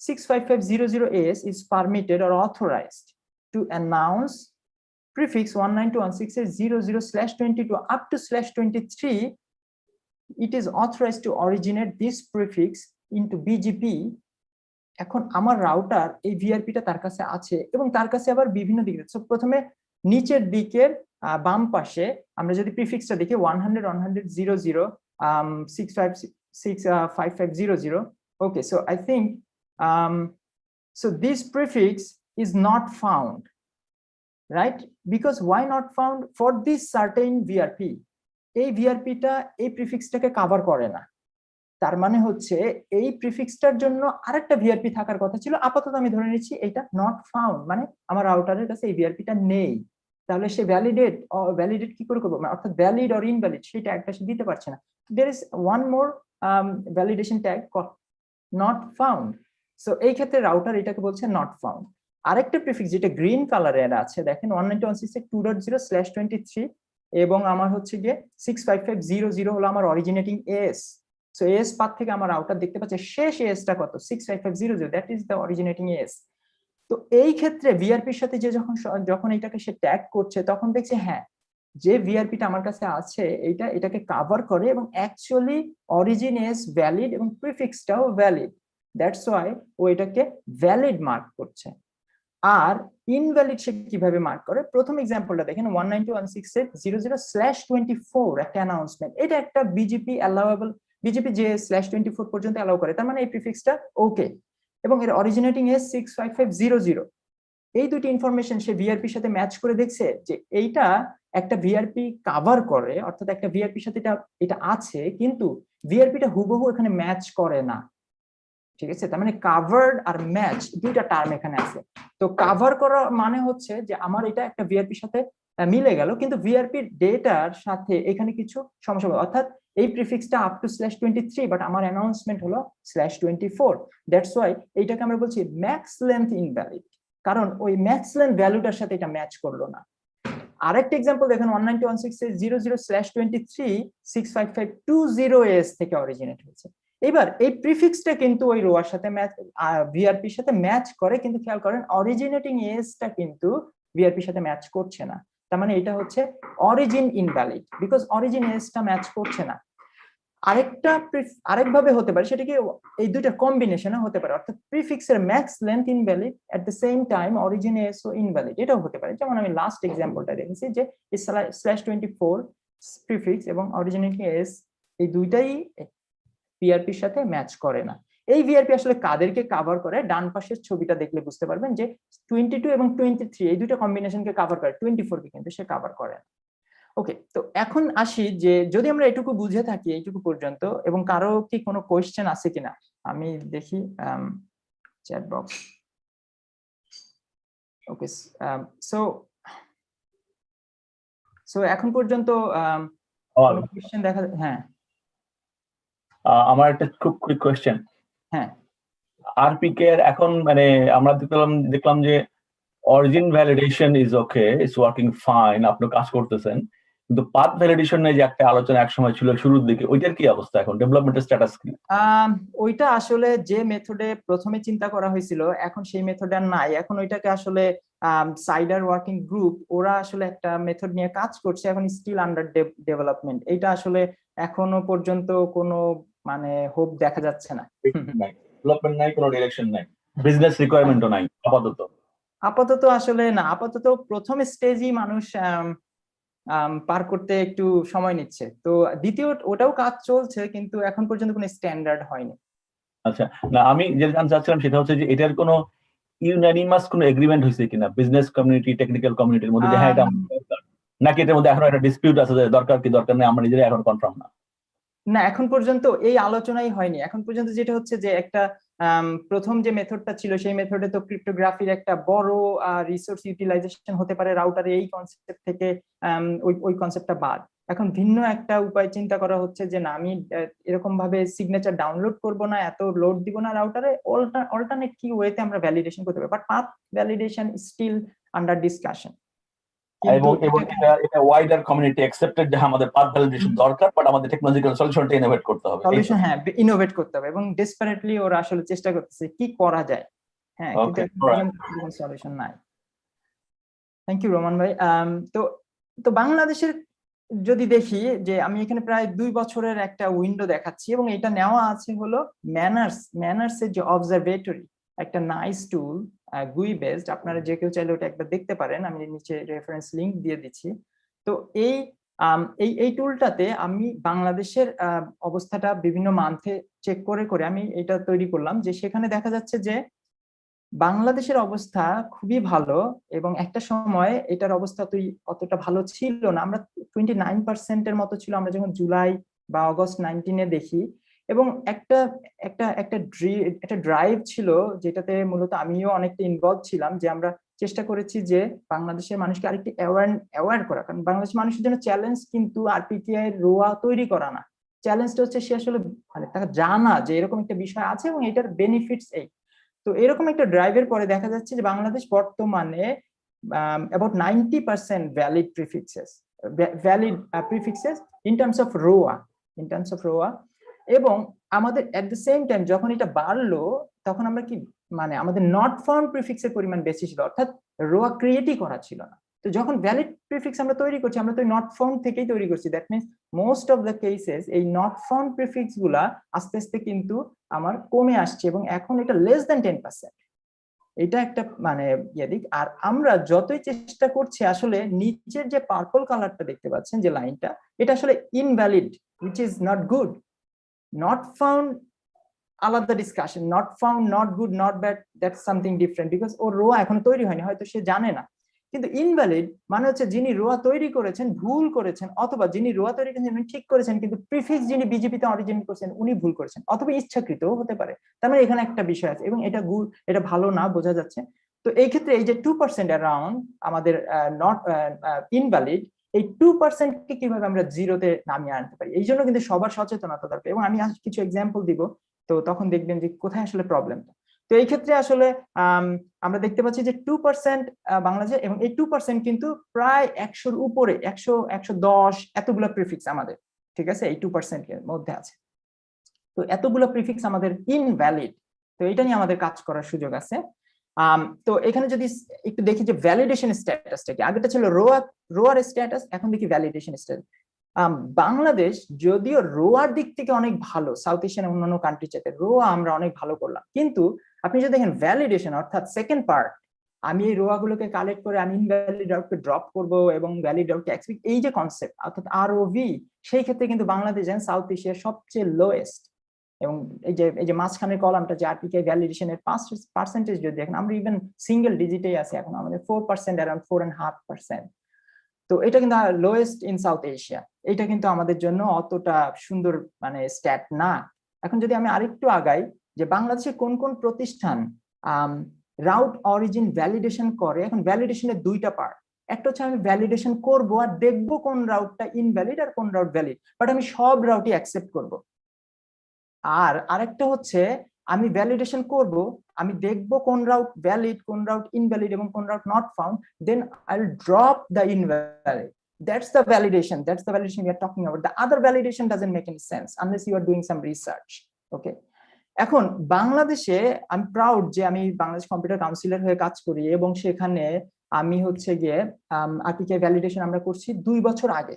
65500 is permitted or authorized to announce prefix 192.168.0.0/22 up to /23. It is authorized to originate this prefix into BGP. এখন আমার রাউটার এই ভিআরপিটা তার কাছে আছে এবং তার কাছে আবার বিভিন্ন দিকে। সো প্রথমে নিচের দিকের বাম পাশে আমরা যদি প্রিফিক্সটা দেখি 100.100.0.0/65500. Okay, so I think so this prefix is not found, right? Because why not found? For this certain VRP, এই ভিআরপিটা এই প্রিফিক্সটাকে কভার করে না। তার মানে হচ্ছে এই প্রিফিক্সটার জন্য আরেকটা ভিআরপি থাকার কথা ছিল, আপাতত আমি ধরে নিচ্ছি এটা নট ফাউন্ড, মানে আমার রাউটারের কাছে এই ভিআরপিটা নেই। তাহলে সে ভ্যালিডেট কি করে করবো, অর্থাৎ ভ্যালিড অর ইনভ্যালিড সেই ট্যাগটা সে দিতে পারছে না। There is one more validation tag not found. So এই ক্ষেত্রে রাউটার এটাকে বলছে নট ফাউন্ড। আরেকটা প্রিফিক্স যেটা গ্রিন কালারের আছে দেখেন 192.168.2.0/23 এবং আমার হচ্ছে গিয়ে 65500 হলো আমার originating S. So S path থেকে আমার রাউটার দেখতে পাচ্ছে শেষ এসটা কত, 65500, that is the originating S. তো এই ক্ষেত্রে ভিআরপির সাথে যে যখন এটাকে সে ট্যাগ করছে তখন দেখছে হ্যাঁ যে ভিআরপিটা আমার কাছে আছে এটাকে কভার করে এবং অ্যাকচুয়ালি অরিজিন এস ভ্যালিড এবং প্রিফিক্সটাও ভ্যালিড, দ্যাটস ওয়াই ও এটাকে ভ্যালিড মার্ক করছে। আর ইনভ্যালিড সে কিভাবে মার্ক করে, প্রথম এক্সাম্পলটা দেখেন 192.168.0.0/24 একটা অ্যানাউন্সমেন্ট, এটা একটা বিজিপি অ্যালাউয়েবল, বিজেপি যে /24 পর্যন্ত অ্যালাউ করে, তার মানে এই প্রিফিক্সটা ওকে এবং এর অরিজিনেটিং এস 65500। এই দুটি ইনফরমেশন সে ভিআরপির সাথে ম্যাচ করে দেখছে যে এইটা একটা ভিআরপি কভার করে, অর্থাৎ একটা ভিআরপির সাথে এটা আছে কিন্তু ভিআরপিটা হুবহু এখানে ম্যাচ করে না। ঠিক আছে, তার মানে কাভার্ড আর ম্যাচ দুইটা টার্ম এখানে আছে। তো কাভার করা মানে হচ্ছে যে আমার এটা একটা ভিআরপির সাথে মিলে গেল কিন্তু ভিআরপির ডেটার সাথে এখানে কিছু সমস্যা, অর্থাৎ এই প্রিফিক্সটা আপ টু /23 বাট আমার অ্যানাউন্সমেন্ট হলো /24, দ্যাটস ওয়াই এইটাকে আমরা বলছি ম্যাক্স লেন্থ ইনভ্যালিড, কারণ ওই ম্যাক্স লেন্থ ভ্যালুটার সাথে এটা ম্যাচ করলো না। আরেকটা এক্সাম্পল দেখেন 192.168.0.0/23 65520 থেকে অরিজিনেট হয়েছে। এবার এই প্রিফিক্সটা কিন্তু ওই রোয়ার সাথে ম্যাচ, ভিআরপির সাথে ম্যাচ করে, কিন্তু খেয়াল করেন অরিজিনেটিং এসটা কিন্তু ভিআরপির সাথে ম্যাচ করছে না। তার মানে এটা হচ্ছে অরিজিন ইনভ্যালিড বিকজ অরিজিন এসটা ম্যাচ করছে না। আরেকভাবে হতে পারে, সেটা কি এই দুইটা কম্বিনেশনে হতে পারে, অর্থাৎ প্রিফিক্সের max length invalid at the same time origin এসও ইনভ্যালিড, এটাও হতে পারে। যেমন আমি লাস্ট এক্সাম্পলটা দেখেছি যে /24 প্রিফিক্স এবং অরিজিনেটিং এস এই দুইটাই ভিআরপির সাথে ম্যাচ করে না। এই ভিআরপি আসলে কাদেরকে কভার করে, ডান পাশের ছবিটা দেখলে বুঝতে পারবেন যে 22 এবং 23 এই দুটো কম্বিনেশনকে কভার করে, 24 কে কিন্তু সে কভার করে না। ওকে, তো এখন আসি যে যদি আমরা এটুকু বুঝে থাকি এইটুকু পর্যন্ত, এবং কারো কি কোনো কোয়েশ্চেন আছে কিনা আমি দেখি চ্যাট বক্স। ওকে, সো এখন পর্যন্ত কোনো কোয়েশ্চেন দেখা, হ্যাঁ আমার একটা খুব কুইক কোয়েশ্চেন। হ্যাঁ, আরপিকে এখন মানে আমরা দেখলাম যে origin validation is okay, it's working fine, আপনি কাজ করতেছেন, কিন্তু পাথ ভ্যালিডেশন নিয়ে যে একটা আলোচনা একসময় ছিল শুরুর দিকে, ওইটার কি অবস্থা এখন, ডেভেলপমেন্টের স্ট্যাটাস কি? ওইটা আসলে যে মেথডে প্রথমে চিন্তা করা হয়েছিল এখন সেই মেথড আর নাই। এখন ওইটাকে আসলে সাইডার ওয়ার্কিং গ্রুপ ওরা আসলে একটা মেথড নিয়ে কাজ করছে, এখন স্টিল আন্ডার ডেভেলপমেন্ট। এইটা আসলে এখনো পর্যন্ত কোনো মানে হোপ দেখা যাচ্ছে না, ডেভেলপমেন্ট নাই, কোনো ডিরেকশন নাই, বিজনেস রিকোয়ারমেন্টও নাই আপাতত আসলে না, আপাতত প্রথম স্টেজই মানুষ পার করতে একটু সময় নিচ্ছে, তো দ্বিতীয় ওটাও কাজ চলছে কিন্তু এখন পর্যন্ত কোনো স্ট্যান্ডার্ড হয়নি। আচ্ছা, না আমি যেটা জানতে চাচ্ছিলাম সেটা হচ্ছে যে এটার কোনো ইউনানিমাস কোনো এগ্রিমেন্ট হয়েছে কিনা বিজনেস কমিউনিটি টেকনিক্যাল কমিউনিটির মধ্যে, যে হ্যাঁ এটা দরকার, নাকি এটার মধ্যে এখন একটা ডিসপিউট আছে যে দরকার কি দরকার নেই, আমরা নিজেরা এখন কনফার্ম না? না, এখন পর্যন্ত এই আলোচনাই হয়নি। এখন পর্যন্ত যেটা হচ্ছে যে একটা প্রথম যে মেথডটা ছিল সেই মেথডে তো ক্রিপ্টোগ্রাফির একটা বড় রিসোর্স ইউটিলাইজেশন হতে পারে রাউটারে, এই কনসেপ্ট থেকে ওই কনসেপ্টটা বাদ। এখন ভিন্ন একটা উপায় চিন্তা করা হচ্ছে যে না, আমি এরকম ভাবে সিগনেচার ডাউনলোড করব না, এত লোড দিব না রাউটারে, অল্টারনেট কি ওয়েতে আমরা ভ্যালিডেশন করতে পারি, but path validation still under discussion. এবং এটা ওয়াইডার কমিউনিটি অ্যাকসেপ্টেড যে আমাদের পাথ ভ্যালিডেশন দরকার, বাট আমাদের টেকনোলজিক্যাল সলিউশনটা ইনোভেট করতে হবে। সলিউশন, হ্যাঁ, ইনোভেট করতে হবে, এবং ডেসপারেটলি ওরা আসলে চেষ্টা করতেছে কি করা যায়। হ্যাঁ, কিন্তু সলিউশন নাই। থ্যাংক ইউ রোমান ভাই। তো তো বাংলাদেশের যদি দেখি যে আমি এখানে প্রায় 2 বছরের একটা উইন্ডো দেখাচ্ছি, এবং এটা নেওয়া আছে হলো ম্যানার্স এর যে অবজারভেটরি, একটা নাইস টুল, গুই বেসড। আপনারা যে কেউ চাইলে ওটা একবার দেখতে পারেন, আমি নিচে রেফারেন্স লিংক দিয়ে দিচ্ছি। তো এই টুলটাতে আমি বাংলাদেশের অবস্থাটা বিভিন্ন মান্থে চেক করে করে আমি এটা তৈরি করলাম, যে সেখানে দেখা যাচ্ছে যে বাংলাদেশের অবস্থা খুবই ভালো, এবং একটা সময় এটার অবস্থা অতটা ভালো ছিল না। আমরা 29% মতো ছিল আমরা যখন জুলাই বা অগস্ট 19-এ দেখি, এবং একটা একটা একটা একটা ড্রাইভ ছিল যেটাতে মূলত আমিও অনেকটা ইনভলভ ছিলাম, যে আমরা চেষ্টা করেছি যে বাংলাদেশের মানুষকে আরেকটু অ্যাওয়ার করা। কারণ বাংলাদেশের মানুষের জন্য চ্যালেঞ্জ কিন্তু আরপিটিআই রোয়া তৈরি করা না, চ্যালেঞ্জটা হচ্ছে সে আসলে মানে তাকে জানা যে এরকম একটা বিষয় আছে এবং এটার বেনিফিটস এই। তো এরকম একটা ড্রাইভের পরে দেখা যাচ্ছে যে বাংলাদেশ বর্তমানে about 90% valid prefixes in terms of ROA, এবং আমাদের at the same time যখন এটা বাড়লো তখন আমরা কি মানে আমাদের নট ফাউন্ড প্রিফিক্সের পরিমাণ বেশি ছিল, অর্থাৎ রোয়া ক্রিয়েটই করা ছিল না। তো যখন ভ্যালিড প্রিফিক্স আমরা তৈরি করছি, আমরা তো নট ফাউন্ড থেকেই তৈরি করছি, that means most of the cases এই নট ফাউন্ড প্রিফিক্স গুলা আস্তে আস্তে কিন্তু আমার কমে আসছে, এবং এখন এটা লেস দেন 10%। এটা একটা মানে দিক। আর আমরা যতই চেষ্টা করছি, আসলে নিচের যে পার্পল কালারটা দেখতে পাচ্ছেন যে লাইনটা, এটা আসলে invalid, which is not good. Not found আলাদা discussion, not found, not good, not bad, that's something different, because ওর রোয়া এখনো তৈরি হয়নি, হয়তো সে জানে না। কিন্তু ইনভ্যালিড মানে হচ্ছে যিনি রোয়া তৈরি করেছেন ভুল করেছেন, অথবা যিনি রোয়া তৈরি করেছেন উনি ঠিক করেছেন, কিন্তু প্রিফিক্স যিনি বিজেপিতে অরিজিনেট করেছেন উনি ভুল করেছেন, অথবা ইচ্ছাকৃতও হতে পারে। তার মানে এখানে একটা বিষয় আছে, এবং এটা ভালো না বোঝা যাচ্ছে। তো এই ক্ষেত্রে এই যে 2% অ্যারাউন্ড আমাদের নট ইনভ্যালিড, এই 2% কে কিভাবে আমরা জিরোতে নামিয়ে আনতে পারি, এই জন্য কিন্তু সবার সচেতনতা দরকার, এবং আমি কিছু এক্সাম্পল দিব, তো তখন দেখবেন যে কোথায় আসলে প্রবলেমটা। তো এই ক্ষেত্রে আসলে আমরা দেখতে পাচ্ছি যে 2% বাংলাদেশে, এবং এই 2% কিন্তু প্রায় 100-র উপরে, 100, 110 এতগুলো প্রিফিক্স আমাদের, ঠিক আছে, এই 2% এর মধ্যে আছে। তো এতগুলো প্রিফিক্স আমাদের ইনভ্যালিড। তো এটা নিয়ে আমাদের কাজ করার সুযোগ আছে। তো এখানে যদি একটু দেখি যে ভ্যালিডেশন স্ট্যাটাসটা কি, আগেটা ছিল রোয়ার স্ট্যাটাস, এখন দেখি ভ্যালিডেশন স্ট্যাটাস। বাংলাদেশ যদিও রোয়ার দিক থেকে অনেক ভালো, সাউথ এশিয়ান অন্যান্য কান্ট্রি চাইতে রোয়া আমরা অনেক ভালো করলাম, কিন্তু আপনি যদি দেখেন ভ্যালিডেশন অর্থাৎ সেকেন্ড পার্ট, আমি এই রোয়া গুলোকে কালেক্ট করে আমি ইনভ্যালিড রাউটকে ড্রপ করব এবং ভ্যালিড রাউটকে এক্সপেক্ট, এই যে কনসেপ্ট অর্থাৎ আরওভি, সেই ক্ষেত্রে কিন্তু বাংলাদেশ সাউথ এশিয়ার সবচেয়ে লোয়েস্ট। এবং এই যে মাঝখানের কলামটা যে আরপিকে ভ্যালিডেশনের পার্সেন্টেজ যদি দেখেন, আমরা ইভেন সিঙ্গেল ডিজিটেই আছে এখন, আমাদের 4%, অ্যারাউন্ড 4.5%। তো এটা কিন্তু লোয়েস্ট ইন সাউথ এশিয়া। এটা কিন্তু আমাদের জন্য অতটা সুন্দর মানে স্ট্যাট না। এখন যদি আমি আরেকটু আগাই, যে বাংলাদেশে কোন কোন প্রতিষ্ঠান রাউট অরিজিন ভ্যালিডেশন করে, এখন ভ্যালিডেশনের দুইটা পার্ট, একটা হচ্ছে আমি ভ্যালিডেশন করব আর দেখবো কোন রাউটটা ইনভ্যালিড আর কোন রাউট ভ্যালিড, বাট আমি সব রাউটই অ্যাকসেপ্ট করব। আর আরেকটা হচ্ছে আমি ভ্যালিডেশন করব, আমি দেখবো কোন রাউট ভ্যালিড, কোন রাউট ইনভ্যালিড এবং কোন route not found, then I will drop the invalid. That's the validation we are talking about. The other validation doesn't make any sense unless you are doing some research. Okay, এখন বাংলাদেশে আমি proud যে আমি Bangladesh computer কাউন্সিলের হয়ে কাজ করি, এবং সেখানে আমি হচ্ছে গিয়ে আরপিকে ভ্যালিডেশন আমরা করছি 2 বছর আগে।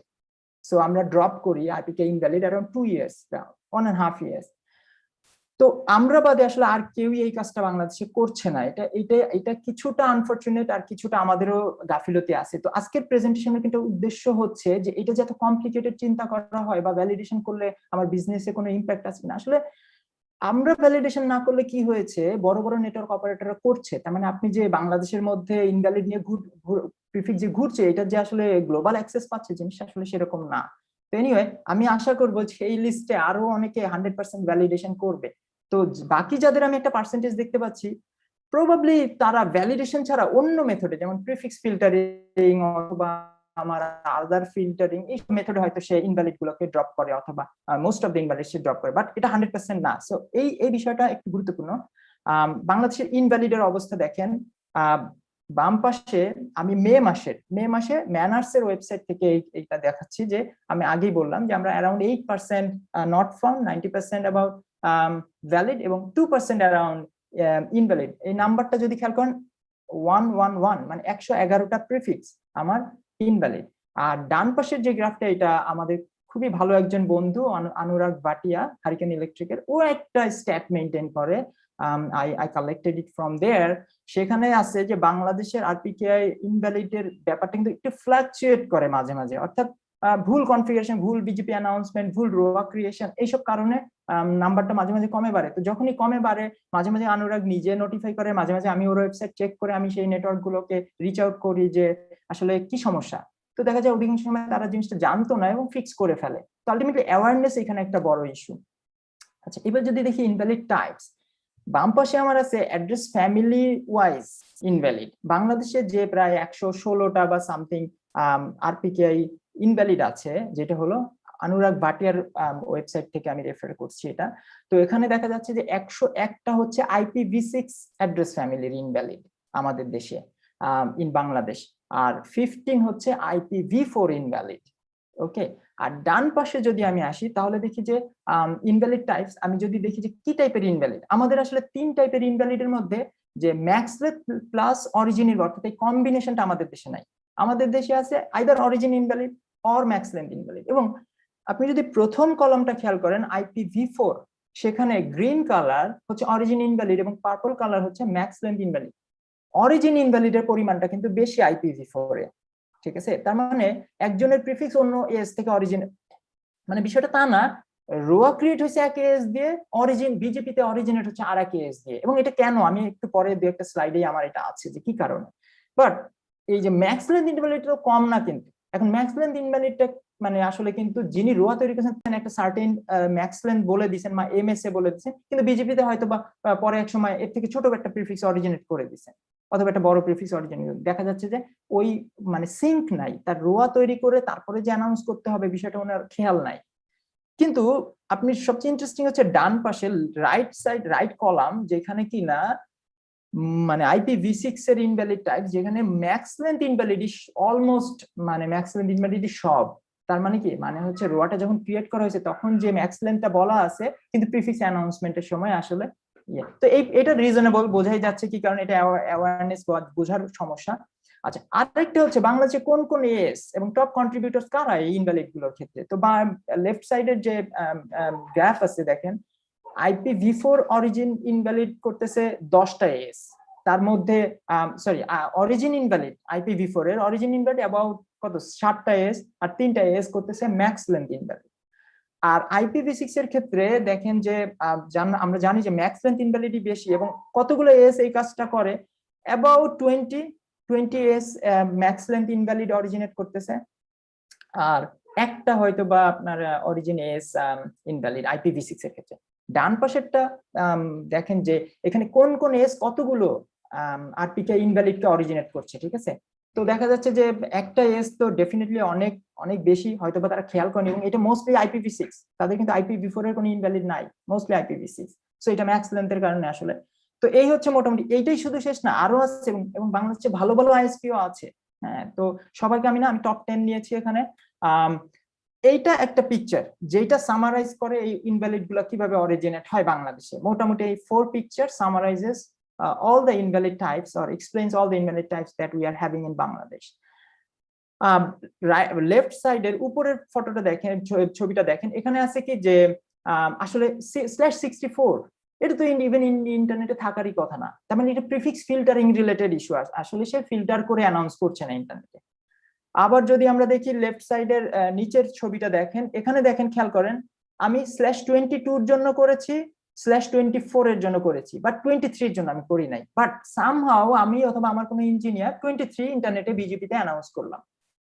সো আমরা ড্রপ করি আরপিকে ইনভ্যালিড অ্যারাউন্ড 2 years, 1.5 years। তো আমরা বাদে আসলে আর কেউই এই কাজটা বাংলাদেশে করছে না। এটা কিছুটা আনফরচুনেট, আর কিছুটা আমাদেরও গাফিলতি আছে। তো আজকের প্রেজেন্টেশনের কিন্তু উদ্দেশ্য হচ্ছে যে এটা যত কমপ্লিকেটেড চিন্তা করা হয় বা ভ্যালিডেশন করলে আমার বিজনেসে কোনো ইম্প্যাক্ট আছে না, আসলে আমরা ভ্যালিডেশন না করলে কি হয়েছে, বড় বড় নেটওয়ার্ক অপারেটররা করছে। তার মানে আপনি যে বাংলাদেশের মধ্যে ইনভ্যালিড নিয়ে প্রিফিক্স যে ঘুরছে, এটা যে আসলে গ্লোবাল অ্যাক্সেস পাচ্ছে, জিনিসটা আসলে সেরকম না। তো এনিওয়ে আমি আশা করবো যে এই লিস্টে আরো অনেকে 100% ভ্যালিডেশন করবে। তো বাকি যাদের আমি একটা পার্সেন্টেজ দেখতে পাচ্ছি প্রবাবলি তারা ভ্যালিডেশন ছাড়া অন্য মেথডে যেমন প্রিফিক্স ফিল্টারিং অথবা আমার আদার ফিল্টারিং এই মেথডে হয়তো সে ইনভ্যালিড গুলোকে ড্রপ করে অথবা most of the invalid say drop করে, বাট এটা 100% না। সো এই বিষয়টা একটু গুরুত্বপূর্ণ। বাংলাদেশের ইনভ্যালিডের অবস্থা দেখেন, বাম পাশে আমি মে মাসে ম্যানার্স এর ওয়েবসাইট থেকে এইটা দেখাচ্ছি যে আমি আগেই বললাম যে আমরা around 8% not found, 90% about valid এবং 2% অ্যারাউন্ড ইনভ্যালিড। এই নাম্বারটা যদি খেয়াল করেন 111 মানে 111টা প্রিফিক্স আমার ইনভ্যালিড। আর ডান পাশের যে গ্রাফটা এটা আমাদের খুবই ভালো একজন বন্ধু অনুরাগ ভাটিয়া হারিকেন ইলেকট্রিকের, ও একটা স্ট্যাট মেইনটেইন করে, I collected it from there। সেখানে আছে যে বাংলাদেশের আরপিকেআই ইনভ্যালিডের ব্যাপারটা কিন্তু একটু ফ্লাকচুয়েট করে মাঝে মাঝে, অর্থাৎ ভুল কনফিগারেশন, ভুল বিজেপি অ্যানাউন্সমেন্ট, ভুল রোয়া ক্রিয়েশন, এইসব কারণে নাম্বারটা মাঝে মাঝে কমে বাড়ে। তো যখনই কমে বাড়ে মাঝে মাঝে অনুরাগ নিজে নোটিফাই করে, মাঝে মাঝে আমি ওর ওয়েবসাইট চেক করে আমি সেই নেটওয়ার্ক গুলোকে রিচ আউট করি যে আসলে কি সমস্যা। তো দেখা যায় অধিকাংশ সময় তারা জিনিসটা জানতো না এবং ফিক্স করে ফেলে। তো আলটিমেটলি অ্যাওয়ারনেস এখানে একটা বড় ইস্যু। আচ্ছা, এবার যদি দেখি ইনভ্যালিড টাইপস, বাম পাশে আমার আছে অ্যাড্রেস ফ্যামিলি ওয়াইজ ইনভ্যালিড। বাংলাদেশে যে প্রায় 116টা বা সামথিং আরপিকেআই ইনভ্যালিড আছে, যেটা হলো অনুরাগ ভাটিয়ার ওয়েবসাইট থেকে আমি রেফার করছি এটা। তো এখানে দেখা যাচ্ছে যে 101টা হচ্ছে IPv6 অ্যাড্রেস ফ্যামিলির ইনভ্যালিড আমাদের দেশে ইন বাংলাদেশ, আর 15 হচ্ছে IPv4 ইনভ্যালিড। ওকে, আর ডান পাশে যদি আমি আসি তাহলে দেখি যে ইনভ্যালিড টাইপস, আমি যদি দেখি যে কি টাইপের ইনভ্যালিড, আমাদের আসলে 3 টাইপের ইনভ্যালিডের মধ্যে যে ম্যাক্স লেন্থ প্লাস অরিজিনের অর্থাৎ এই কম্বিনেশনটা আমাদের দেশে নাই। আমাদের দেশে আছে either origin invalid or max length invalid. এবং আপনি যদি প্রথম কলামটা খেয়াল করেন IPv4, সেখানে গ্রিন কালার হচ্ছে অরিজিন ইনভ্যালিড এবং পার্পল কালার হচ্ছে ম্যাক্স লেন্থ ইনভ্যালিড। অরিজিন ইনভ্যালিডের পরিমাণটা কিন্তু বেশি IPv4 এ, ঠিক আছে? তার মানে একজনের প্রিফিক্স অন্য এস থেকে অরিজিন, মানে বিষয়টা তা না, রোয়া ক্রিয়েট হয়েছে এক এস দিয়ে, অরিজিন বিজেপিতে অরিজিনেট হচ্ছে আর এক এস দিয়ে। এবং এটা কেন আমি একটু পরে দু একটা স্লাইডে আমার এটা আছে যে কি কারণে। বাট এই যে ম্যাক্স লেন্থ ইনভ্যালিডটাও কম না কিন্তু। এখন ম্যাক্স লেন্থ ইনভ্যালিডটা মানে আসলে কিন্তু যিনি রোয়া তৈরি করেছেন একটা সার্টেন ম্যাক্স লেন্থ বলে দিয়েছেন বা এমএসএ বলে দিয়েছেন, কিন্তু বিজেপিতে হয়তো বা পরে এক সময় এর থেকে ছোট একটা প্রিফিক্স অরিজিনেট করে দিয়েছেন অথবা একটা বড় প্রিফিক্স অরিজিনেট। দেখা যাচ্ছে যে ওই মানে সিঙ্ক নাই, তার রোয়া তৈরি করে তারপরে যে অ্যানাউন্স করতে হবে বিষয়টা ওনার খেয়াল নাই। কিন্তু আপনি সবচেয়ে ইন্টারেস্টিং হচ্ছে ডান পাশে রাইট সাইড রাইট কলাম, যেখানে কিনা মানে IPv6 এর ইনভ্যালিড টাইপ, যেখানে ম্যাক্স লেন্থ ইনভ্যালিড অলমোস্ট মানে ম্যাক্স লেন্থ ইনভ্যালিড সব। তার মানে কি, মানে হচ্ছে রোয়াটা যখন ক্রিয়েট করা হয়েছে তখন যে ম্যাক্স লেন্থটা বলা আছে কিন্তু প্রিফিক্স অ্যানাউন্সমেন্টের সময় আসলে তো এটা রিজনেবল, বোঝাই যাচ্ছে কি কারণ এটা অ্যাওয়ারনেস বোঝার সমস্যা। আচ্ছা, আরেকটা হচ্ছে বাংলাদেশে কোন কোন এস এবং টপ কন্ট্রিবিউটরস কারা এই ইনভ্যালিড গুলোর ক্ষেত্রে। তো লেফট সাইডের যে গ্রাফ আছে দেখেন, IPv4 অরিজিন ইনভ্যালিড করতেছে 10টা এস, তার মধ্যে সরি অরিজিন ইনভ্যালিড IPv4 এর অরিজিন ইনভ্যালিড অ্যাবাউট কত 60টা এস, আর 3টা এস করতেছে ম্যাক্স লেন্থ ইনভ্যালিড। আর IPv6 এর ক্ষেত্রে দেখেন যে আমরা জানি যে ম্যাক্স লেন্থ ইনভ্যালিডি বেশি এবং কতগুলো এস এই কাজটা করে, about 20 S max length invalid originate করতেছে, আর একটা হয়তো বা আপনার অরিজিন এস ইনভ্যালিড IPv6 এর ক্ষেত্রে। ডান পাশেরটা দেখেন যে এখানে কোন কোন এস কতগুলো আরপিকে ইনভ্যালিড কে অরিজিনেট করছে, ঠিক আছে? তো দেখা যাচ্ছে যে একটা এস তো ডেফিনেটলি অনেক অনেক বেশি, হয়তো বা তারা খেয়াল করেনি, এবং এটা মোস্টলি IPv6, তাদের কিন্তু IPv4 এর কোনো ইনভ্যালিড নাই, মোস্টলি IPv6। সো এটা ম্যাক্স লেন্থের কারণে আসলে। তো এই হচ্ছে মোটামুটি, এইটাই শুধু শেষ না, আরো আছে এবং বাংলাদেশে ভালো ভালো আইএসপিও আছে। হ্যাঁ, তো সবাইকে আমি টপ 10 নিয়েছি এখানে। এইটা একটা পিকচার যেটা সামারাইজ করে এই ইনভ্যালিড গুলো কিভাবে অরিজিনেট হয় বাংলাদেশে। মোটামুটি এই 4 picture সামারাইজেস all the invalid types or explains all the invalid types that we are having in Bangladesh. Left সাইডের উপরের ফটোটা দেখেন, ছবিটা দেখেন, এখানে আছে কি যে আসলে /64 এটা তো ইভেন ইন্টারনেটে থাকারই কথা না। তার মানে এটা প্রিফিক্স ফিল্টারিং রিলেটেড ইস্যু, আসলে সে ফিল্টার করে অ্যানাউন্স করছে না ইন্টারনেটে। আবার যদি আমরা দেখি লেফট সাইডের নিচের ছবিটা দেখেন, এখানে দেখেন খেয়াল করেন, আমি /22 এর জন্য করেছি, /24 এর জন্য করেছি, বাট 23 এর জন্য আমি করি নাই। বাট সামহাউ আমি অথবা আমার কোনো ইঞ্জিনিয়ার 23 ইন্টারনেটে বিজেপিতে অ্যানাউন্স করলাম।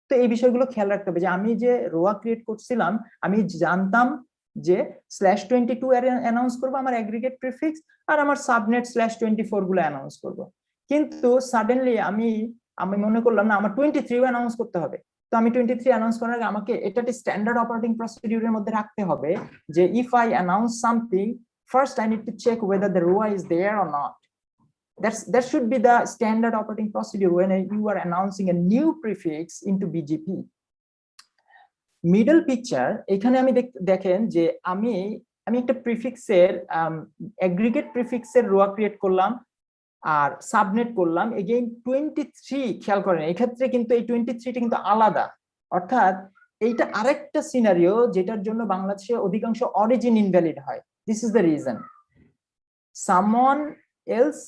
তো এই বিষয়গুলো খেয়াল রাখতে হবে যে আমি যে রোয়া ক্রিয়েট করছিলাম আমি জানতাম যে /22 অ্যানাউন্স করবো আমার অ্যাগ্রিগেট প্রিফিক্স, আর আমার সাবনেট /24 গুলো অ্যানাউন্স করবো। কিন্তু সাডেনলি আমি মনে করলাম না আমার 23 অ্যানাউন্স করতে হবে। তো আমি 23 অ্যানাউন্স করার আগে আমাকে এটা স্ট্যান্ডার্ড অপারেটিং প্রসিডিউরের মধ্যে রাখতে হবে যে if I announce something, first I need to check whether the ROA is there or not. That should be the standard operating procedure when you are announcing a new prefix into BGP. Middle picture এখানে আমি দেখেন যে আমি একটা প্রিফিক্সের aggregate প্রিফিক্সের রোয়া create করলাম আর subnet করলাম again 23। খেয়াল করেন এই ক্ষেত্রে কিন্তু এই 23টা কিন্তু আলাদা, অর্থাৎ এইটা আরেকটা সিনারিও যেটার জন্য বাংলাদেশে অধিকাংশ অরিজিন ইনভ্যালিড হয়। This is the reason, someone else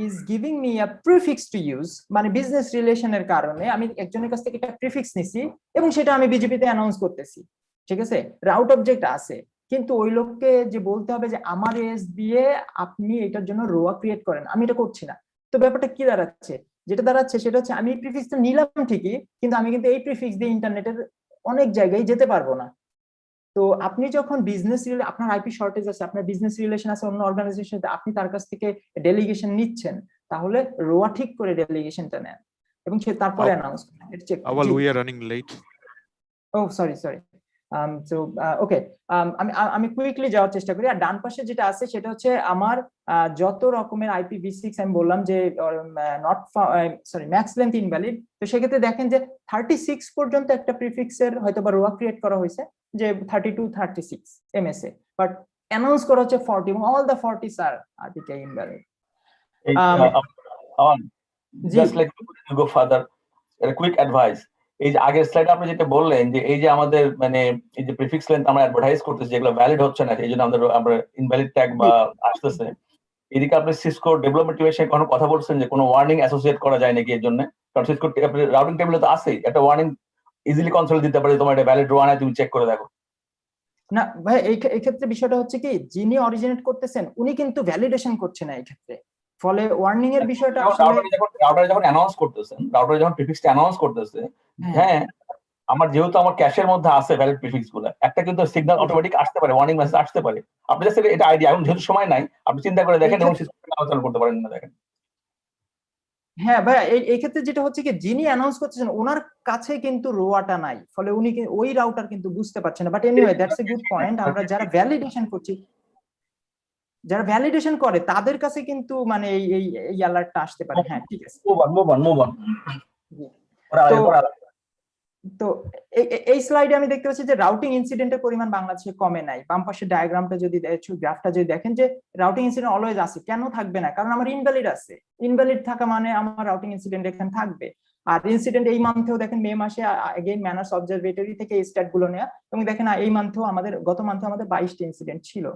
is giving me a prefix to use, মানে বিজনেস রিলেশনের কারণে আমি একজনের কাছ থেকে একটা প্রিফিক্স নিছি এবং সেটা আমি বিজেপিতে অ্যানাউন্স করতেছি, ঠিক আছে, রাউট অবজেক্ট আছে, কিন্তু ওই লোককে যে বলতে হবে যে আমার এস দিয়ে আপনি এটার জন্য রোয়া ক্রিয়েট করেন, আমি এটা করছি না। তো ব্যাপারটা কি দাঁড়াচ্ছে, যেটা দাঁড়াচ্ছে সেটা হচ্ছে আমি প্রিফিক্সটা নিলাম ঠিকই, কিন্তু আমি কিন্তু এই প্রিফিক্স দিয়ে ইন্টারনেটের অনেক জায়গায় যেতে পারবো না। তো আপনি যখন বিজনেস আপনার আইপি শর্টেজ আছে, আপনার বিজনেস রিলেশন আছে অন্য অর্গানাইজেশনের সাথে, আপনি তার কাছ থেকে ডেলিগেশন নিচ্ছেন, তাহলে রোয়া ঠিক করে ডেলিগেশনটা নেন এবং সে তারপরে অ্যানাউন্স করেন। এটা check. We are running late. Oh, sorry. So okay, আমি কুইকলি যাওয়ার চেষ্টা করি। আর ডান পাশে যেটা আছে সেটা হচ্ছে আমার যত রকমের IPv6 আমি বললাম যে ম্যাক্স লেন্থ ইনভ্যালিড। তো সেক্ষেত্রে দেখেন যে 36 পর্যন্ত একটা প্রিফিক্সের হয়তো বা রোয়া ক্রিয়েট করা হয়েছে যে 32-36 MSA, বাট অ্যানাউন্স করা হচ্ছে 40 এবং অল দ্য 40s আর RPK invalid. Just like to go further, a quick advice. এই যে আগের স্লাইডে আপনি যেটা বললেন যে এই যে আমাদের মানে এই যে প্রিফিক্স লেন্থ আমরা অ্যাডভার্টাইজ করতেছি যেগুলো ভ্যালিড হচ্ছে না, এই জন্য আমরা ইনভ্যালিড ট্যাগ বা আসতেছে, এদিকে আপনি সিসকো ডেভেলপমেন্ট টিমের সাথে কোনো কথা বলছেন যে কোনো ওয়ার্নিং অ্যাসোসিয়েট করা যায় নাকি এর জন্য? কারণ সিসকো রাউটিং টেবিলে তো আছেই একটা ওয়ার্নিং, ইজিলি কনসোল দিতে পারে তোমার এটা ভ্যালিড রোয়া না, তুমি চেক করে দেখো। না ভাই, এই ক্ষেত্রে বিষয়টা হচ্ছে কি যিনি অরিজিনেট করতেছেন উনি কিন্তু ভ্যালিডেশন করছেন না এই ক্ষেত্রে, ফলে ওয়ার্নিং এর বিষয়টা আসলে রাউটারে যখন অ্যানাউন্স করতেছেন, রাউটারে যখন প্রিফিক্সটা অ্যানাউন্স করতেছে, হ্যাঁ আমার যেহেতু আমার ক্যাশের মধ্যে আছে ভ্যালিড প্রিফিক্স গুলো, একটা কিন্তু সিগন্যাল অটোমেটিক আসতে পারে, ওয়ার্নিং মেসেজ আসতে পারে। আপনি জাস্ট এটা আইডিয়া, এখন যেহেতু সময় নাই আপনি চিন্তা করে দেখেন এবং আলোচনা করতে পারেন না দেখেন। হ্যাঁ ভাই, এই ক্ষেত্রে যেটা হচ্ছে কি যিনি অ্যানাউন্স করতেছেন ওনার কাছে কিন্তু রোয়াটা নাই, ফলে উনি ওই রাউটার কিন্তু বুঝতে পারছেন না। But anyway that's a good point. আমরা যারা ভ্যালিডেশন করছি, যারা ভ্যালিডেশন করে তাদের কাছে কিন্তু মানে এই অ্যালার্টটা আসতে পারে। হ্যাঁ ঠিক আছে, মুভ অন। তো এই স্লাইডে আমি দেখতে পাচ্ছি যে রাউটিং ইনসিডেন্টের পরিমাণ বাংলাদেশে কমে নাই। বাম পাশের ডায়াগ্রামটা যদি গ্রাফটা যদি দেখেন যে রাউটিং ইনসিডেন্ট অলওয়েজ আছে, কেন থাকবে না? কারণ আমার ইনভ্যালিড আছে, ইনভ্যালিড থাকা মানে আমার রাউটিং ইনসিডেন্ট এখানে থাকবে। আর ইনসিডেন্ট এই মান্থেও দেখেন মে মাসে এগেইন ম্যানার্স অবজারভেটরি থেকে এই স্ট্যাট গুলো নেওয়া, এবং দেখেন এই মান্থেও আমাদের গত মান্থে আমাদের 22টি ইনসিডেন্ট ছিল।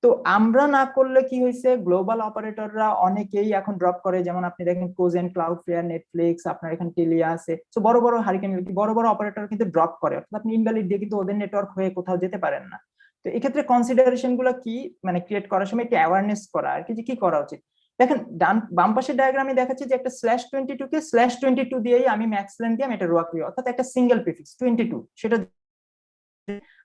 তো আমরা না করলে কি হয়েছে, গ্লোবাল অপারেটররা অনেকেই এখন ড্রপ করে, যেমন আপনি দেখেন কোজেন, ক্লাউডফেয়ার, নেটফ্লিক্স, আপনার এখানে টেলিয়া আছে, তো বড় বড় হারিকেন বড় বড় অপারেটর কিন্তু ড্রপ করে, অর্থাৎ আপনি ইনভ্যালিড দিয়ে কিন্তু ওদের নেটওয়ার্ক হয়ে কোথাও যেতে পারেন না। তো এক্ষেত্রে কনসিডারেশন গুলো কি, মানে ক্রিয়েট করার সময় একটা অ্যাওয়ারনেস করা আর কি, যে কি করা উচিত। দেখেন বাম পাশের ডায়াগ্রামে দেখাচ্ছে যে একটা /22 কে /22 দিয়েই আমি ম্যাক্স লেন্থ দিয়ে আমি এটা রোয়া করি, অর্থাৎ একটা সিঙ্গেল প্রিফিক্স 22 সেটা।